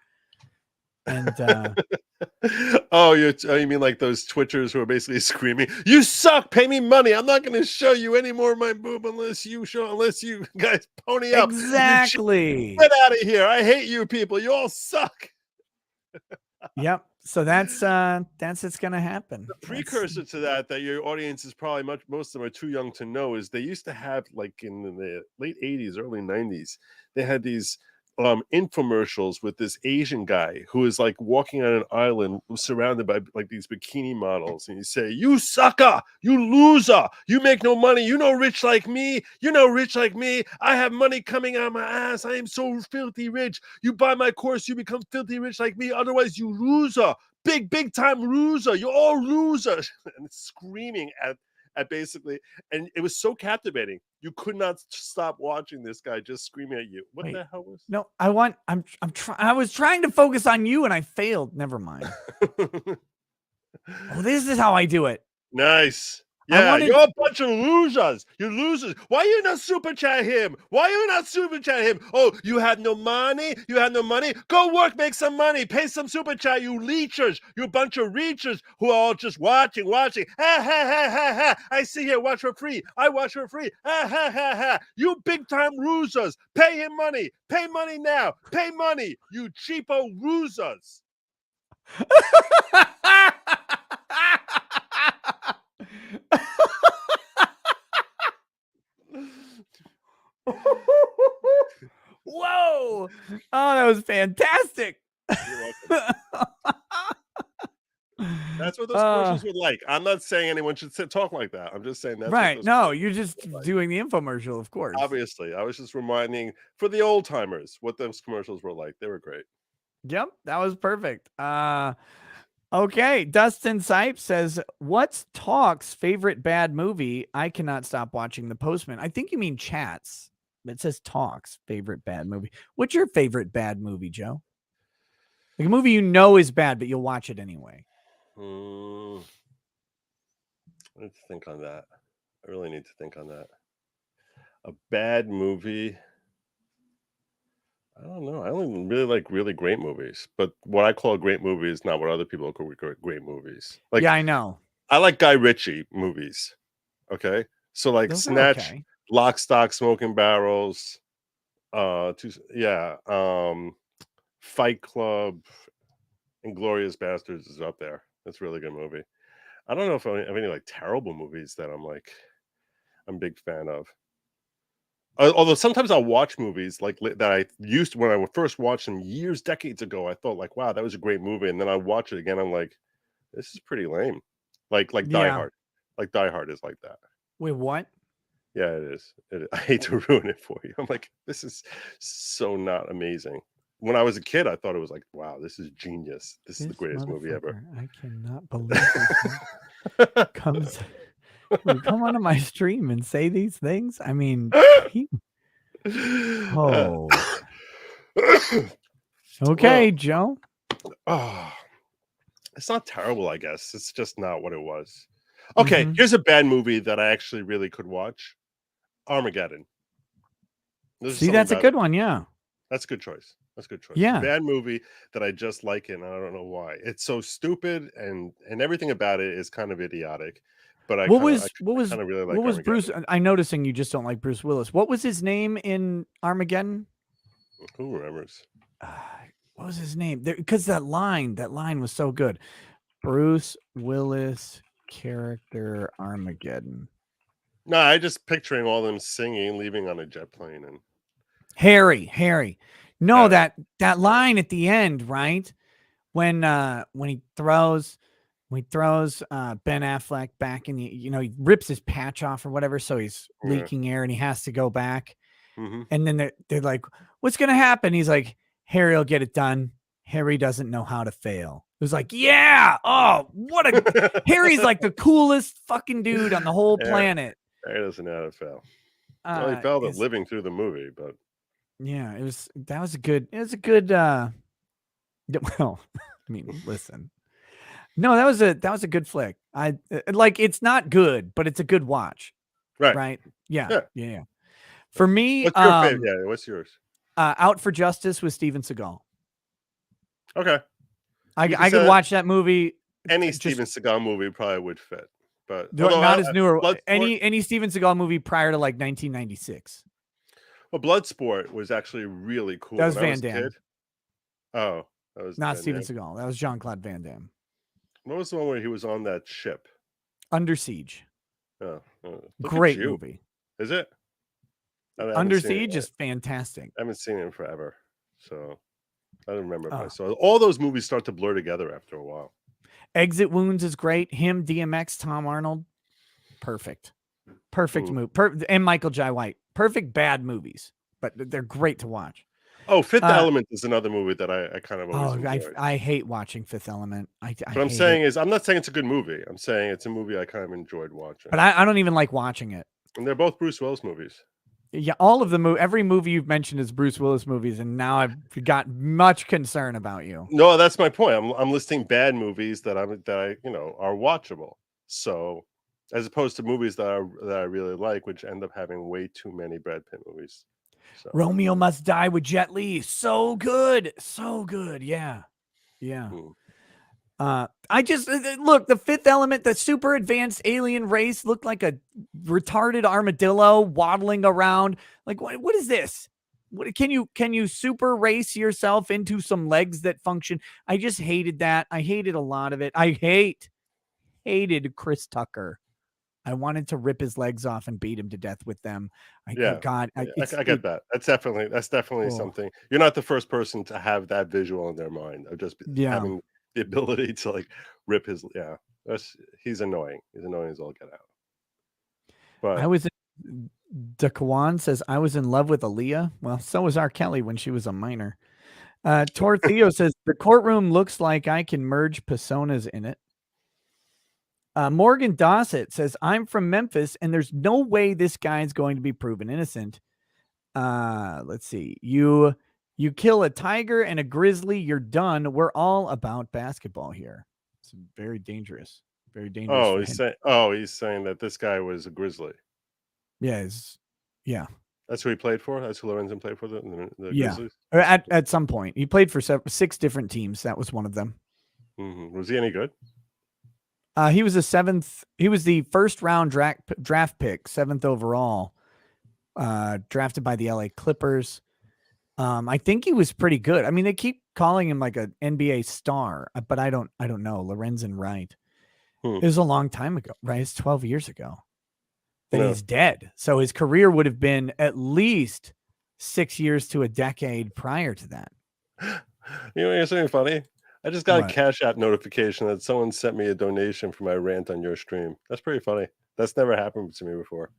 And you mean like those Twitchers who are basically screaming, "You suck! Pay me money! I'm not going to show you any more of my boob unless you guys pony up." Exactly. Get out of here! I hate you people. You all suck. Yep. So that's what's gonna happen. The precursor to that your audience is probably most of them are too young to know is they used to have, like, in the late 80s, early 90s, they had these infomercials with this Asian guy who is like walking on an island surrounded by like these bikini models, and you say, "You sucker, you loser, you make no money, you know rich like me, I have money coming out of my ass, I am so filthy rich, you buy my course, you become filthy rich like me, otherwise you loser, big time loser, you're all losers," and screaming at basically, and it was so captivating. You could not stop watching this guy just screaming at you. What the hell was? No, I was trying to focus on you and I failed. Never mind. Oh, this is how I do it. Nice. Yeah, you're a bunch of losers. You're losers. Why you not super chat him? Oh, you have no money? Go work, make some money. Pay some super chat, you leechers. You a bunch of reachers who are all just watching. Ha, ha, ha, ha, ha. I see here, watch for free. I watch for free. Ha, ha, ha, ha. You big time losers. Pay him money. Pay money now. Pay money, you cheapo losers. Whoa! Oh, that was fantastic. That's what those commercials were like. I'm not saying anyone should talk like that. I'm just saying that's right. No, you're just doing the infomercial, of course. Obviously, I was just reminding for the old timers what those commercials were like. They were great. Yep, that was perfect. Okay, Dustin Sipe says, "What's Talk's favorite bad movie? I cannot stop watching The Postman." I think you mean Chats. It says Talk's favorite bad movie. What's your favorite bad movie, Joe? Like a movie you know is bad, but you'll watch it anyway. I need to think on that. I really need to think on that. A bad movie. I don't know. I only really like really great movies, but what I call a great movie is not what other people call great movies. Like, yeah, I know. I like Guy Ritchie movies. Okay, so like Those are Snatch, okay. Lock, Stock, Smoking Barrels, Fight Club, Inglourious Bastards is up there. That's a really good movie. I don't know if I have any like terrible movies that I'm a big fan of. Although sometimes I'll watch movies like that I used to, when I first watched them decades ago. I thought like, wow, that was a great movie, and then I watch it again. I'm like, this is pretty lame. Like Die Hard. Like Die Hard is like that. Wait, what? Yeah, it is. I hate to ruin it for you. I'm like, this is so not amazing. When I was a kid, I thought it was like, wow, this is genius. This is the greatest movie ever. I cannot believe this comes. You come onto my stream and say these things. I mean, okay, Joe. Oh, it's not terrible, I guess. It's just not what it was. Okay, here's a bad movie that I actually really could watch. Armageddon. See, that's a good one. Yeah. That's a good choice. Yeah. Bad movie that I just like it, and I don't know why. It's so stupid, and everything about it is kind of idiotic. But I really like. What was Bruce? I'm noticing you just don't like Bruce Willis. What was his name in Armageddon? Who remembers? What was his name? Because that line was so good. Bruce Willis character Armageddon. No, I just picturing all them singing, leaving on a jet plane, and Harry. No, that line at the end, right? When he throws Ben Affleck back in the, he rips his patch off or whatever, so he's leaking air and he has to go back. And then they're like, "What's gonna happen?" He's like, "Harry will get it done. Harry doesn't know how to fail." It was like, yeah. Oh, what a Harry's like the coolest fucking dude on the whole planet. Harry doesn't know how to fail. Well, he failed at living through the movie, but yeah, it was a good well, I mean, listen. No, that was a good flick. I like, it's not good, but it's a good watch. Right? Yeah. For me, what's your favorite? Yeah, what's yours? Out for Justice with Steven Seagal. Okay. I could watch that movie. Any Steven Seagal movie probably would fit, but not as newer. Any Steven Seagal movie prior to like 1996. Well, Bloodsport was actually really cool. That was Van Damme. Oh, That was Not Van Steven Damme. Seagal. That was Jean-Claude Van Damme. What was the one where he was on that ship? Under Siege. Oh, look Great at you. movie. Is it? I haven't Under seen it Siege yet. is fantastic. I haven't seen it in forever, so I don't remember if I Oh. saw it. All those movies start to blur together after a while. Exit Wounds is great. Him, DMX, Tom Arnold. Perfect. Perfect movie. And Michael Jai White. Perfect bad movies, but they're great to watch. Oh, Fifth Element is another movie that I kind of always enjoyed. I hate watching Fifth Element. What I'm saying is, I'm not saying it's a good movie. I'm saying it's a movie I kind of enjoyed watching. But I don't even like watching it. And they're both Bruce Willis movies. Yeah, all of the every movie you've mentioned is Bruce Willis movies, and now I've got much concern about you. No, that's my point. I'm listing bad movies that are watchable. So, as opposed to movies that I really like, which end up having way too many Brad Pitt movies. So. Romeo Must Die with Jet Li. So good. Yeah. I just look, the Fifth Element, the super advanced alien race looked like a retarded armadillo waddling around. Like, what is this? What can you super race yourself into some legs that function? I just hated that. I hated a lot of it. I hated Chris Tucker. I wanted to rip his legs off and beat him to death with them. I get that. That's definitely something. You're not the first person to have that visual in their mind of just having the ability to like rip his. Yeah, he's annoying. He's annoying as all get out. But Daquan says I was in love with Aaliyah. Well, so was R. Kelly when she was a minor. Tor Theo says the courtroom looks like I can merge personas in it. Morgan Dossett says, I'm from Memphis, and there's no way this guy's going to be proven innocent. Let's see. You kill a tiger and a grizzly, you're done. We're all about basketball here. It's very dangerous. Very dangerous. He's saying that this guy was a grizzly. Yeah. That's who he played for? That's who Lorenzen played for, the Grizzlies? At some point. He played for 6 different teams. That was one of them. Mm-hmm. Was he any good? He was the first round draft pick, 7th overall, drafted by the LA Clippers. I think he was pretty good. I mean, they keep calling him like an NBA star, but I don't know. Lorenzen Wright. It was a long time ago, right? It's 12 years ago that he's dead. So his career would have been at least 6 years to a decade prior to that. You know something funny? I just got a Cash App notification that someone sent me a donation for my rant on your stream. That's pretty funny. That's never happened to me before.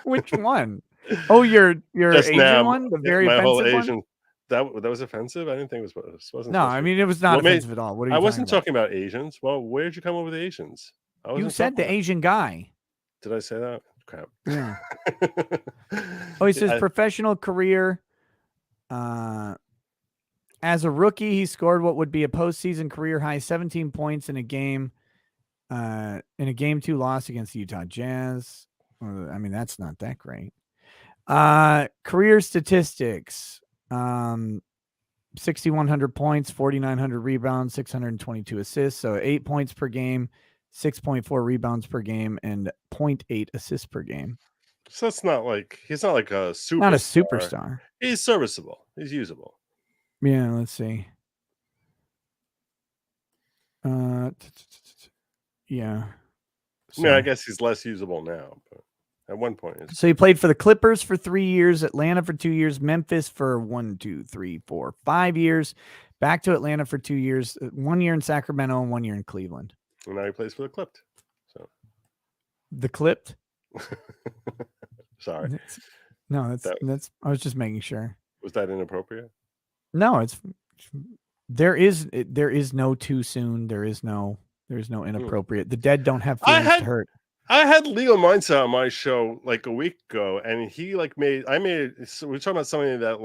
Which one? Oh, your just Asian now, one? The very my whole offensive Asian. one? That was offensive? I didn't think it wasn't. No, I mean, it was not offensive at all. What are you I wasn't talking about Asians. Well, where did you come up with Asians? You said the Asian guy. Did I say that? Crap. Yeah. He says professional career. As a rookie, he scored what would be a postseason career high 17 points in a game 2 loss against the Utah Jazz. I mean, that's not that great. Career statistics. 6,100 points, 4,900 rebounds, 622 assists. So 8 points per game, 6.4 rebounds per game, and 0.8 assists per game. So it's not like he's not like a superstar. Not a superstar. He's serviceable. He's usable. Yeah, let's see. Yeah. So, I guess he's less usable now, but at one point. So he played for the Clippers for 3 years, Atlanta for 2 years, Memphis for 5 years, back to Atlanta for 2 years, 1 year in Sacramento and 1 year in Cleveland. And now he plays for the Clipped. So the Clipped? Sorry. That's I was just making sure. Was that inappropriate? No, there is no too soon. There's no inappropriate. The dead don't have feelings to hurt. I had Legal Mindset on my show like a week ago, and he like we were talking about something that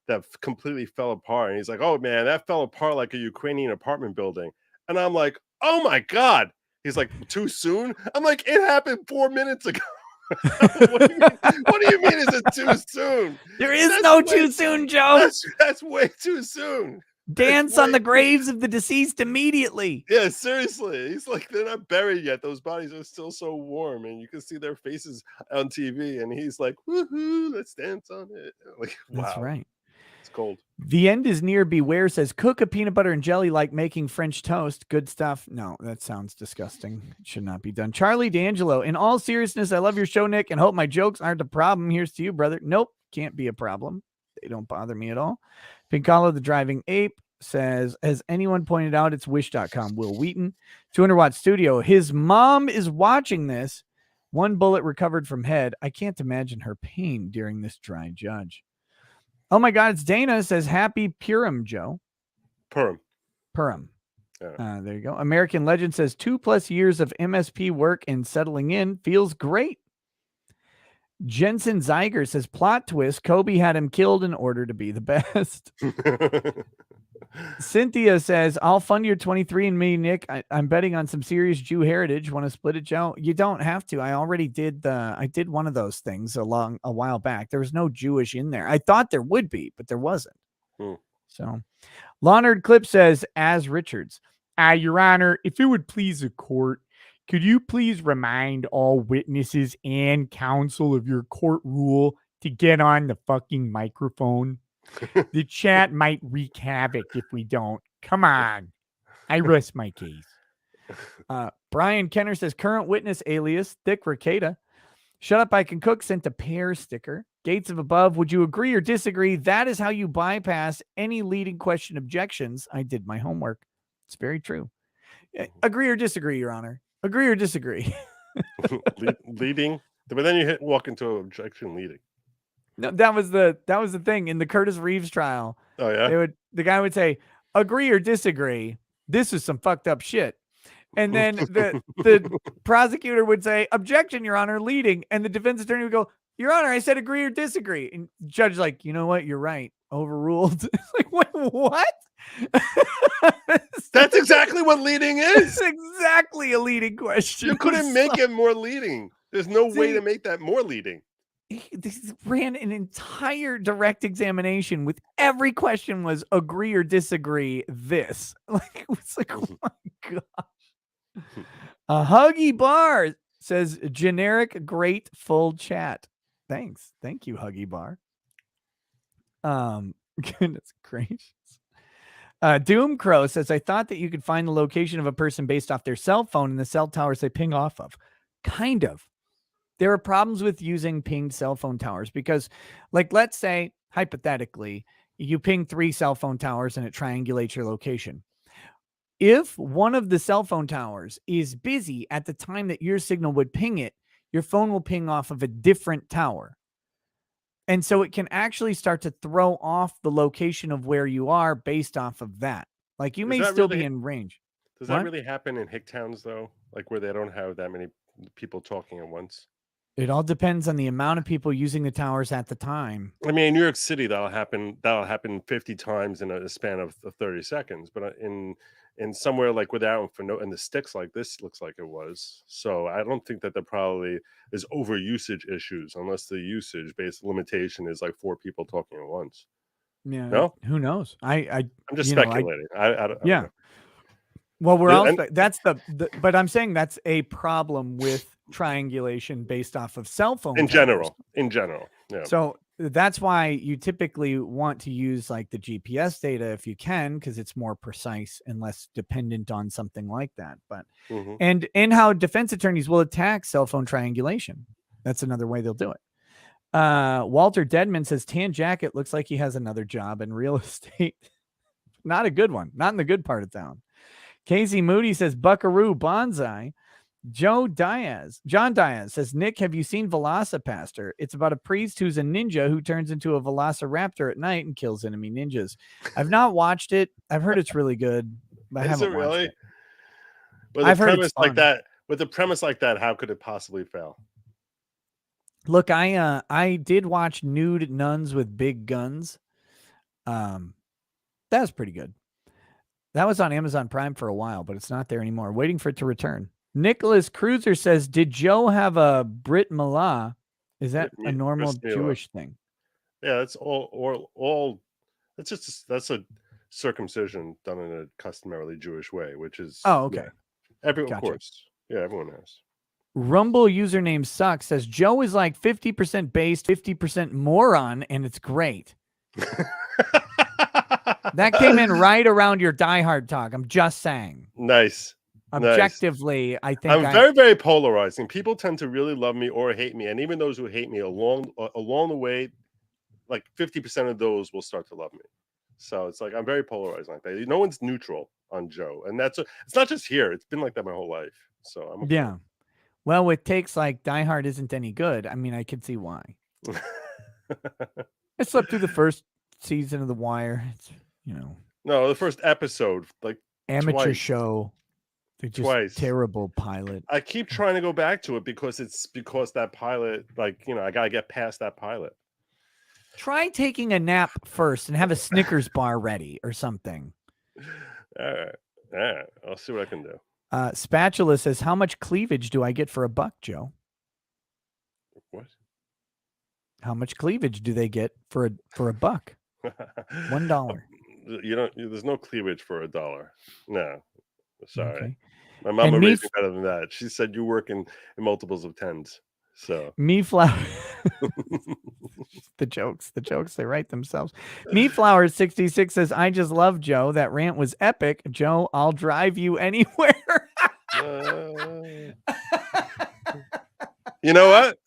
that completely fell apart, and he's like, "Oh man, that fell apart like a Ukrainian apartment building," and I'm like, "Oh my god!" He's like, "Too soon?" I'm like, "It happened 4 minutes ago." What do you mean? Is it too soon? There is no too soon, Joe. That's way too soon. Dance on the graves of the deceased immediately. Yeah, seriously. He's like, they're not buried yet. Those bodies are still so warm, and you can see their faces on TV. And he's like, woohoo, let's dance on it. Like, wow. That's right. It's cold. The end is near. Beware says, cook a peanut butter and jelly like making French toast. Good stuff. No, that sounds disgusting. It should not be done. Charlie D'Angelo, in all seriousness, I love your show, Nick, and hope my jokes aren't a problem. Here's to you, brother. Nope, can't be a problem. They don't bother me at all. Pincalo the Driving Ape says, has anyone pointed out it's wish.com? Will Wheaton, 200 Watt Studio. His mom is watching this. 1 bullet recovered from head. I can't imagine her pain during this dry judge. Oh my God, it's Dana, says happy Purim, Joe. Purim. Yeah. There you go. American Legend says 2+ years of MSP work and settling in feels great. Jensen Zeiger says plot twist. Kobe had him killed in order to be the best. Cynthia says, I'll fund your 23andMe, Nick. I'm betting on some serious Jew heritage. Want to split it, Joe? You don't have to. I already did I did one of those things a while back. There was no Jewish in there. I thought there would be, but there wasn't. So Leonard Clip says, as Richards, Your Honor, if it would please the court, could you please remind all witnesses and counsel of your court rule to get on the fucking microphone? The chat might wreak havoc if we don't. Come on. I rest my case. Brian Kenner says, current witness alias, Thick Ricada. Shut up, I can cook, sent a pear sticker. Gates of Above, would you agree or disagree? That is how you bypass any leading question objections. I did my homework. It's very true. Agree or disagree, Your Honor? Agree or disagree? Leading, but then you walk into an objection leading. No, that was the thing in the Curtis Reeves trial. Oh yeah. The guy would say, agree or disagree. This is some fucked up shit. And then the prosecutor would say, objection, Your Honor, leading. And the defense attorney would go, Your Honor, I said agree or disagree. And the judge is like, you know what? You're right. Overruled. It's like, what? That's exactly what leading is. It's exactly a leading question. You couldn't make it more leading. There's no way to make that more leading. He ran an entire direct examination with every question was agree or disagree. This, like, it was like, oh my gosh. A Huggy Bar says generic great full chat. Thanks. Thank you, Huggy Bar. Goodness gracious. Doom Crow says, I thought that you could find the location of a person based off their cell phone and the cell towers they ping off of. Kind of. There are problems with using pinged cell phone towers because, like, let's say, hypothetically, you ping 3 cell phone towers and it triangulates your location. If one of the cell phone towers is busy at the time that your signal would ping it, your phone will ping off of a different tower. And so it can actually start to throw off the location of where you are based off of that. Like, you may still be in range. Does that really happen in hick towns, though? Like, where they don't have that many people talking at once? It all depends on the amount of people using the towers at the time. I mean, in New York City, that'll happen 50 times in a span of 30 seconds. But in somewhere like without and the sticks like this looks like it was. So I don't think that there probably is over usage issues unless the usage based limitation is like 4 people talking at once. Yeah. No? Who knows? I'm just speculating. I don't know. Well, we're all that's but I'm saying that's a problem with triangulation based off of cell phone in towers. general. Yeah. So that's why you typically want to use like the GPS data if you can, because it's more precise and less dependent on something like that. But and how defense attorneys will attack cell phone triangulation. That's another way they'll do it. Walter Deadman says Tan Jacket looks like he has another job in real estate. Not a good one. Not in the good part of town. Casey Moody says Buckaroo Bonsai. John Diaz says, Nick, have you seen Velocipaster? It's about a priest who's a ninja who turns into a velociraptor at night and kills enemy ninjas. I've not watched it. I've heard it's really good, but I haven't watched it. With a premise like that, with a premise like that, how could it possibly fail? Look, I did watch Nude Nuns with Big Guns. That was pretty good. That was on Amazon Prime for a while, but it's not there anymore. Waiting for it to return. Nicholas Cruiser says, did Joe have a Brit Milah? Is that a normal Jewish thing? Yeah, that's all. That's a circumcision done in a customarily Jewish way, which is okay. Yeah, of course. Yeah, everyone has. Rumble username sucks says Joe is like 50% based, 50% moron, and it's great. That came in right around your Die Hard talk. I'm just saying. Nice. Objectively, I think I'm very, very polarizing. People tend to really love me or hate me, and even those who hate me along the way, like 50% of those will start to love me. So it's like I'm very polarizing like that. No one's neutral on Joe, and it's not just here. It's been like that my whole life. So I'm okay. Yeah. Well, with takes like Die Hard isn't any good. I mean, I could see why. I slept through the first season of The Wire. It's no, the first episode, like amateur twice. show. They're just Twice. terrible pilot. I keep trying to go back to it because that pilot, like I gotta get past that pilot. Try taking a nap first and have a Snickers bar ready or something. All right. I'll see what I can do. Spatula says, "How much cleavage do I get for $1, Joe?" What? How much cleavage do they get for $1? $1. There's no cleavage for $1. No, sorry. Okay. My mama raised me better than that. She said you work in multiples of tens. So Me Flower. the jokes they write themselves. Me Flower 66 says, "I just love Joe. That rant was epic. Joe, I'll drive you anywhere." You know what?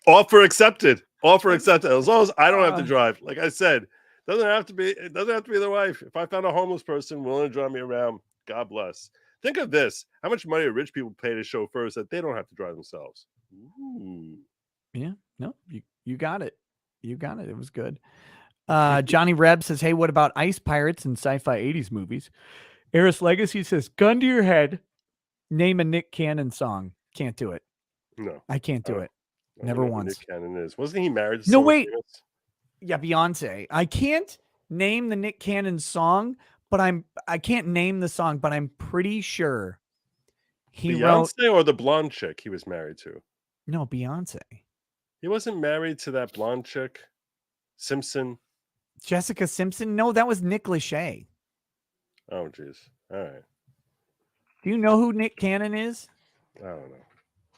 Offer accepted. Offer accepted. As long as I don't have to drive. Like I said, it doesn't have to be the wife. If I found a homeless person willing to drive me around, God bless. Think of this. How much money do rich people pay to chauffeurs that they don't have to drive themselves? Ooh. Yeah, no, you got it. You got it. It was good. Johnny Reb says, "Hey, what about ice pirates and sci-fi 80s movies?" Eris Legacy says, "Gun to your head, name a Nick Cannon song." Can't do it. No. I can't do it. Never once. Nick Cannon is. Wasn't he married to No, someone wait. famous? Yeah, Beyonce. I can't name the Nick Cannon song, but I can't name the song, but I'm pretty sure he wrote. Beyonce or the blonde chick he was married to? No, Beyonce. He wasn't married to that blonde chick, Simpson. Jessica Simpson? No, that was Nick Lachey. Oh, jeez. All right. Do you know who Nick Cannon is? I don't know.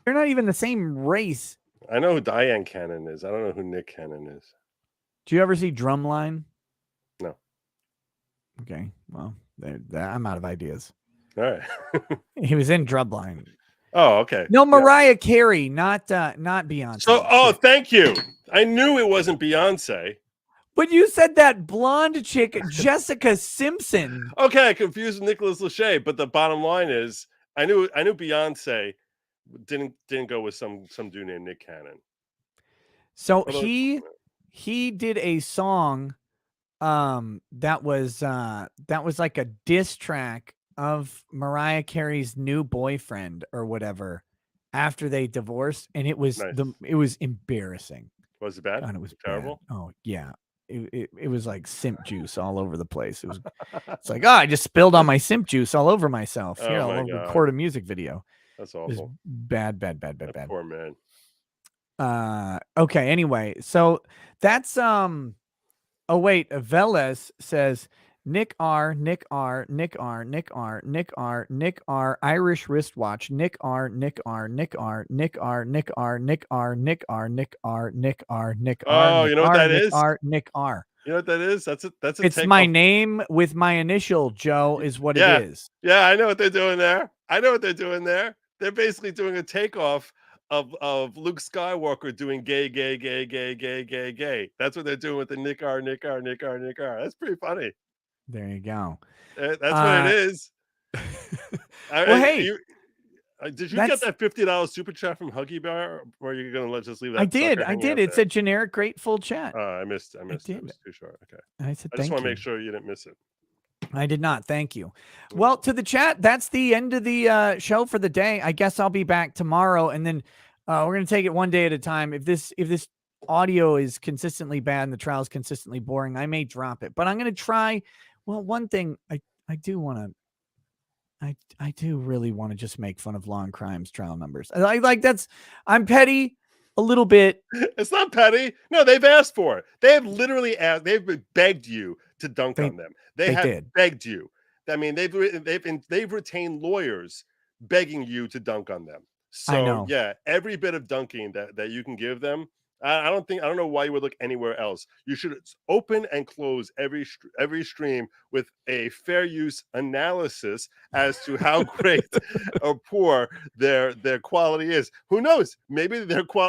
They're not even the same race. I know who Diane Cannon is. I don't know who Nick Cannon is. Do you ever see Drumline? No. Okay. Well, I'm out of ideas. All right. He was in Drumline. Oh, okay. No, Mariah Carey, not Beyonce. So, thank you. I knew it wasn't Beyonce. But you said that blonde chick, Jessica Simpson. Okay, I confused with Nicholas Lachey, but the bottom line is, I knew Beyonce didn't go with some dude named Nick Cannon. So he did a song that was like a diss track of Mariah Carey's new boyfriend or whatever after they divorced, and it was it was embarrassing. Was it bad? God, it was terrible. Bad. Oh yeah. It was like simp juice all over the place. It's like, I just spilled on my simp juice all over myself. Here, I'll record a music video. That's awful. Bad. Poor man. Okay, anyway, so that's oh wait, Veles says Nick R, Irish wristwatch, Nick R. Oh, you know what that is? Nick R. You know what that is? That's It's my name with my initial, Joe, is what it is. Yeah, I know what they're doing there. They're basically doing a takeoff of Luke Skywalker doing gay. That's what they're doing with the Nick R. That's pretty funny. There you go. That's what it is. Hey, did you get that $50 super chat from Huggy Bear, or are you gonna just leave that? I did. It's a generic grateful chat. I missed it. It was too short. Okay. I said, I just want to make sure you didn't miss it. I did not. Thank you. Well, to the chat, that's the end of the show for the day. I guess I'll be back tomorrow, and then we're going to take it one day at a time. If this audio is consistently bad and the trial is consistently boring, I may drop it. But I'm going to try. Well, one thing I do want to. I do really want to just make fun of law and crimes trial numbers. I'm petty a little bit. It's not petty. No, they've asked for it. They have literally asked. They've begged you to dunk on them. They have begged you. I mean, they've retained lawyers begging you to dunk on them. So yeah, every bit of dunking that you can give them, I don't know why you would look anywhere else. You should open and close every stream with a fair use analysis as to how great or poor their quality is. Who knows? Maybe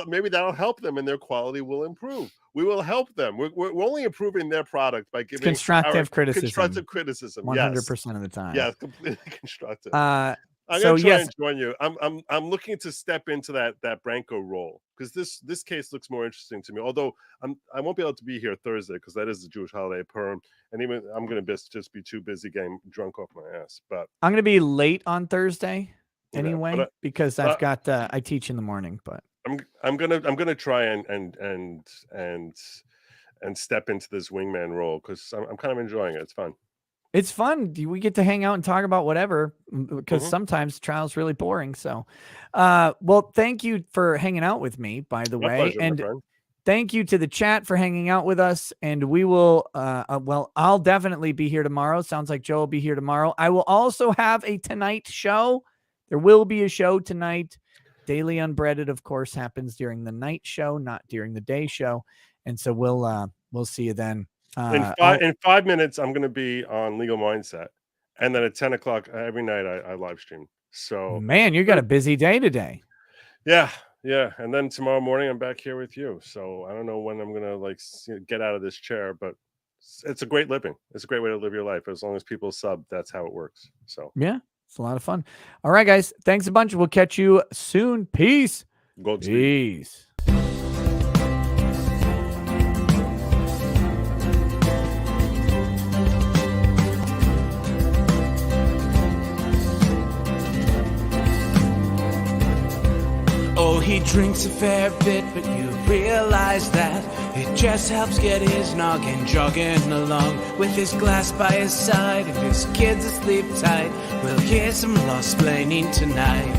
maybe that'll help them and their quality will improve. We will help them. We're only improving their product by giving constructive criticism. Constructive criticism. 100% of the time. Yeah, completely constructive. I'm So gonna try yes, and join you. I'm looking to step into that Branco role because this case looks more interesting to me. Although I won't be able to be here Thursday because that is the Jewish holiday Purim, and even I'm gonna just be too busy getting drunk off my ass. But I'm going to be late on Thursday anyway but, because I've got I teach in the morning, but I'm gonna try and step into this wingman role because I'm kind of enjoying it. It's fun. it's fun. We get to hang out and talk about whatever because Mhm. sometimes trial's really boring. So, well, thank you for hanging out with me, by the My way. pleasure, my And friend. thank you to the chat for hanging out with us. And we will, well, I'll definitely be here tomorrow. Sounds like Joe will be here tomorrow. I will also have a tonight show. There will be a show tonight. Daily Unbreaded, of course, happens during the night show, not during the day show. And so we'll see you then. In 5 minutes, I'm going to be on Legal Mindset, and then at 10 o'clock every night I live stream. So, man, you got a busy day today. yeah, and then tomorrow morning I'm back here with you. So I don't know when I'm going to get out of this chair, but it's a great living. It's a great way to live your life. As long as people sub, that's how it works. So Yeah, it's a lot of fun. All right, guys, thanks a bunch. We'll catch you soon. Peace. Peace. Oh, he drinks a fair bit, but you realize that it just helps get his noggin jogging along. With his glass by his side and his kids asleep tight, we'll hear some law-splaining tonight.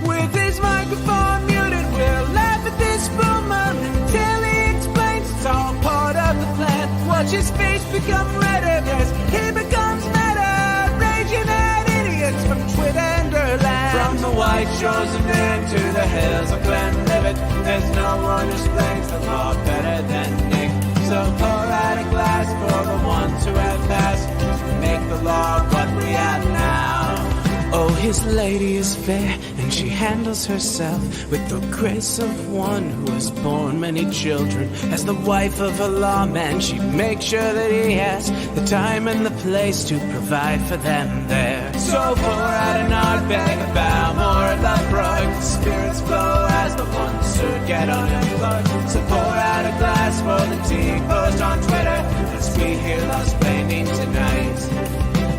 With his microphone muted, we'll laugh at this boomer until he explains it's all part of the plan. Watch his face become redder as he becomes meta, raging at idiots from Twitterland. From the white shores of Maine to the hills of Glenlivet, there's no one who explains the law better than Nick. So pour out a glass for the ones who have passed to make the law what we have now. Oh, his lady is fair, and she handles herself with the grace of one who has borne many children. As the wife of a lawman, she makes sure that he has the time and the place to provide for them there. So pour out an ardbeg, a bow, more of the brook. The spirits flow as the ones who get unemployed. So pour out a glass for the tea post on Twitter as we hear law-splaining tonight.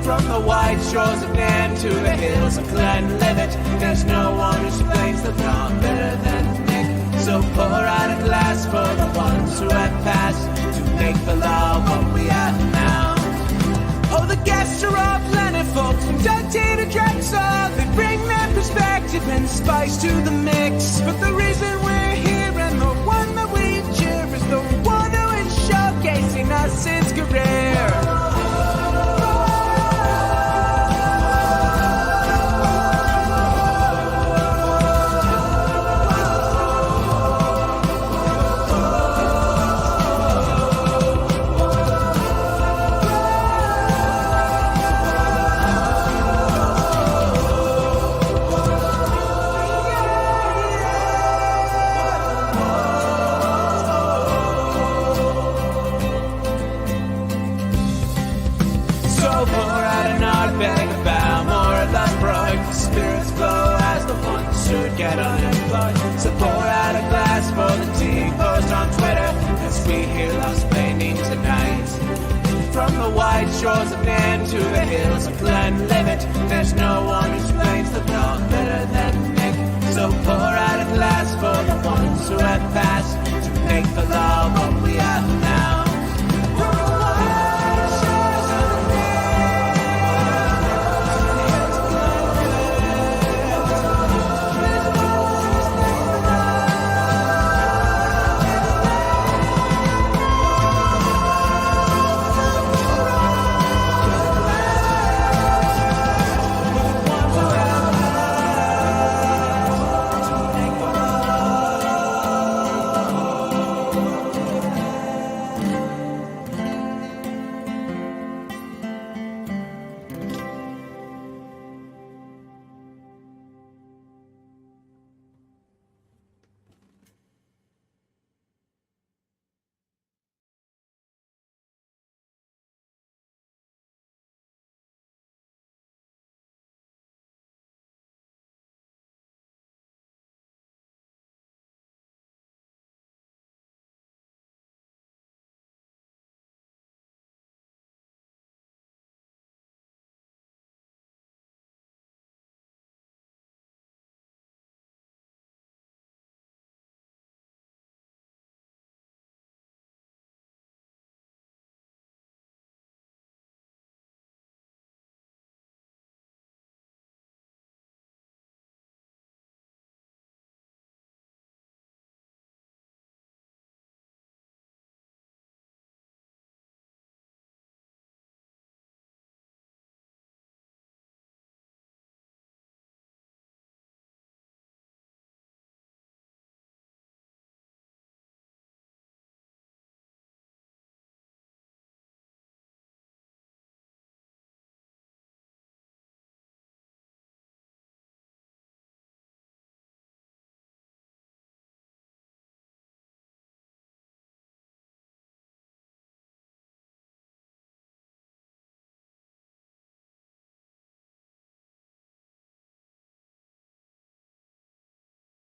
From the white shores of Nam to the hills of Glenlivet, there's no one who explains the law better than Nick. So pour out a glass for the ones who have passed to make the law what we have now. Oh, the guests are all plentiful, from Dante to Drexel. They bring their perspective and spice to the mix. But the reason we're here and the one that we cheer is the one who is showcasing us his career. Spirits flow as the ones who get unemployed. So pour out a glass for the tea post on Twitter as we hear law-splaining tonight. From the white shores of Nam to the hills of Glenlivet, there's no one who explains the law better than Nick. So pour out a glass for the ones who have passed to make the law what we have now.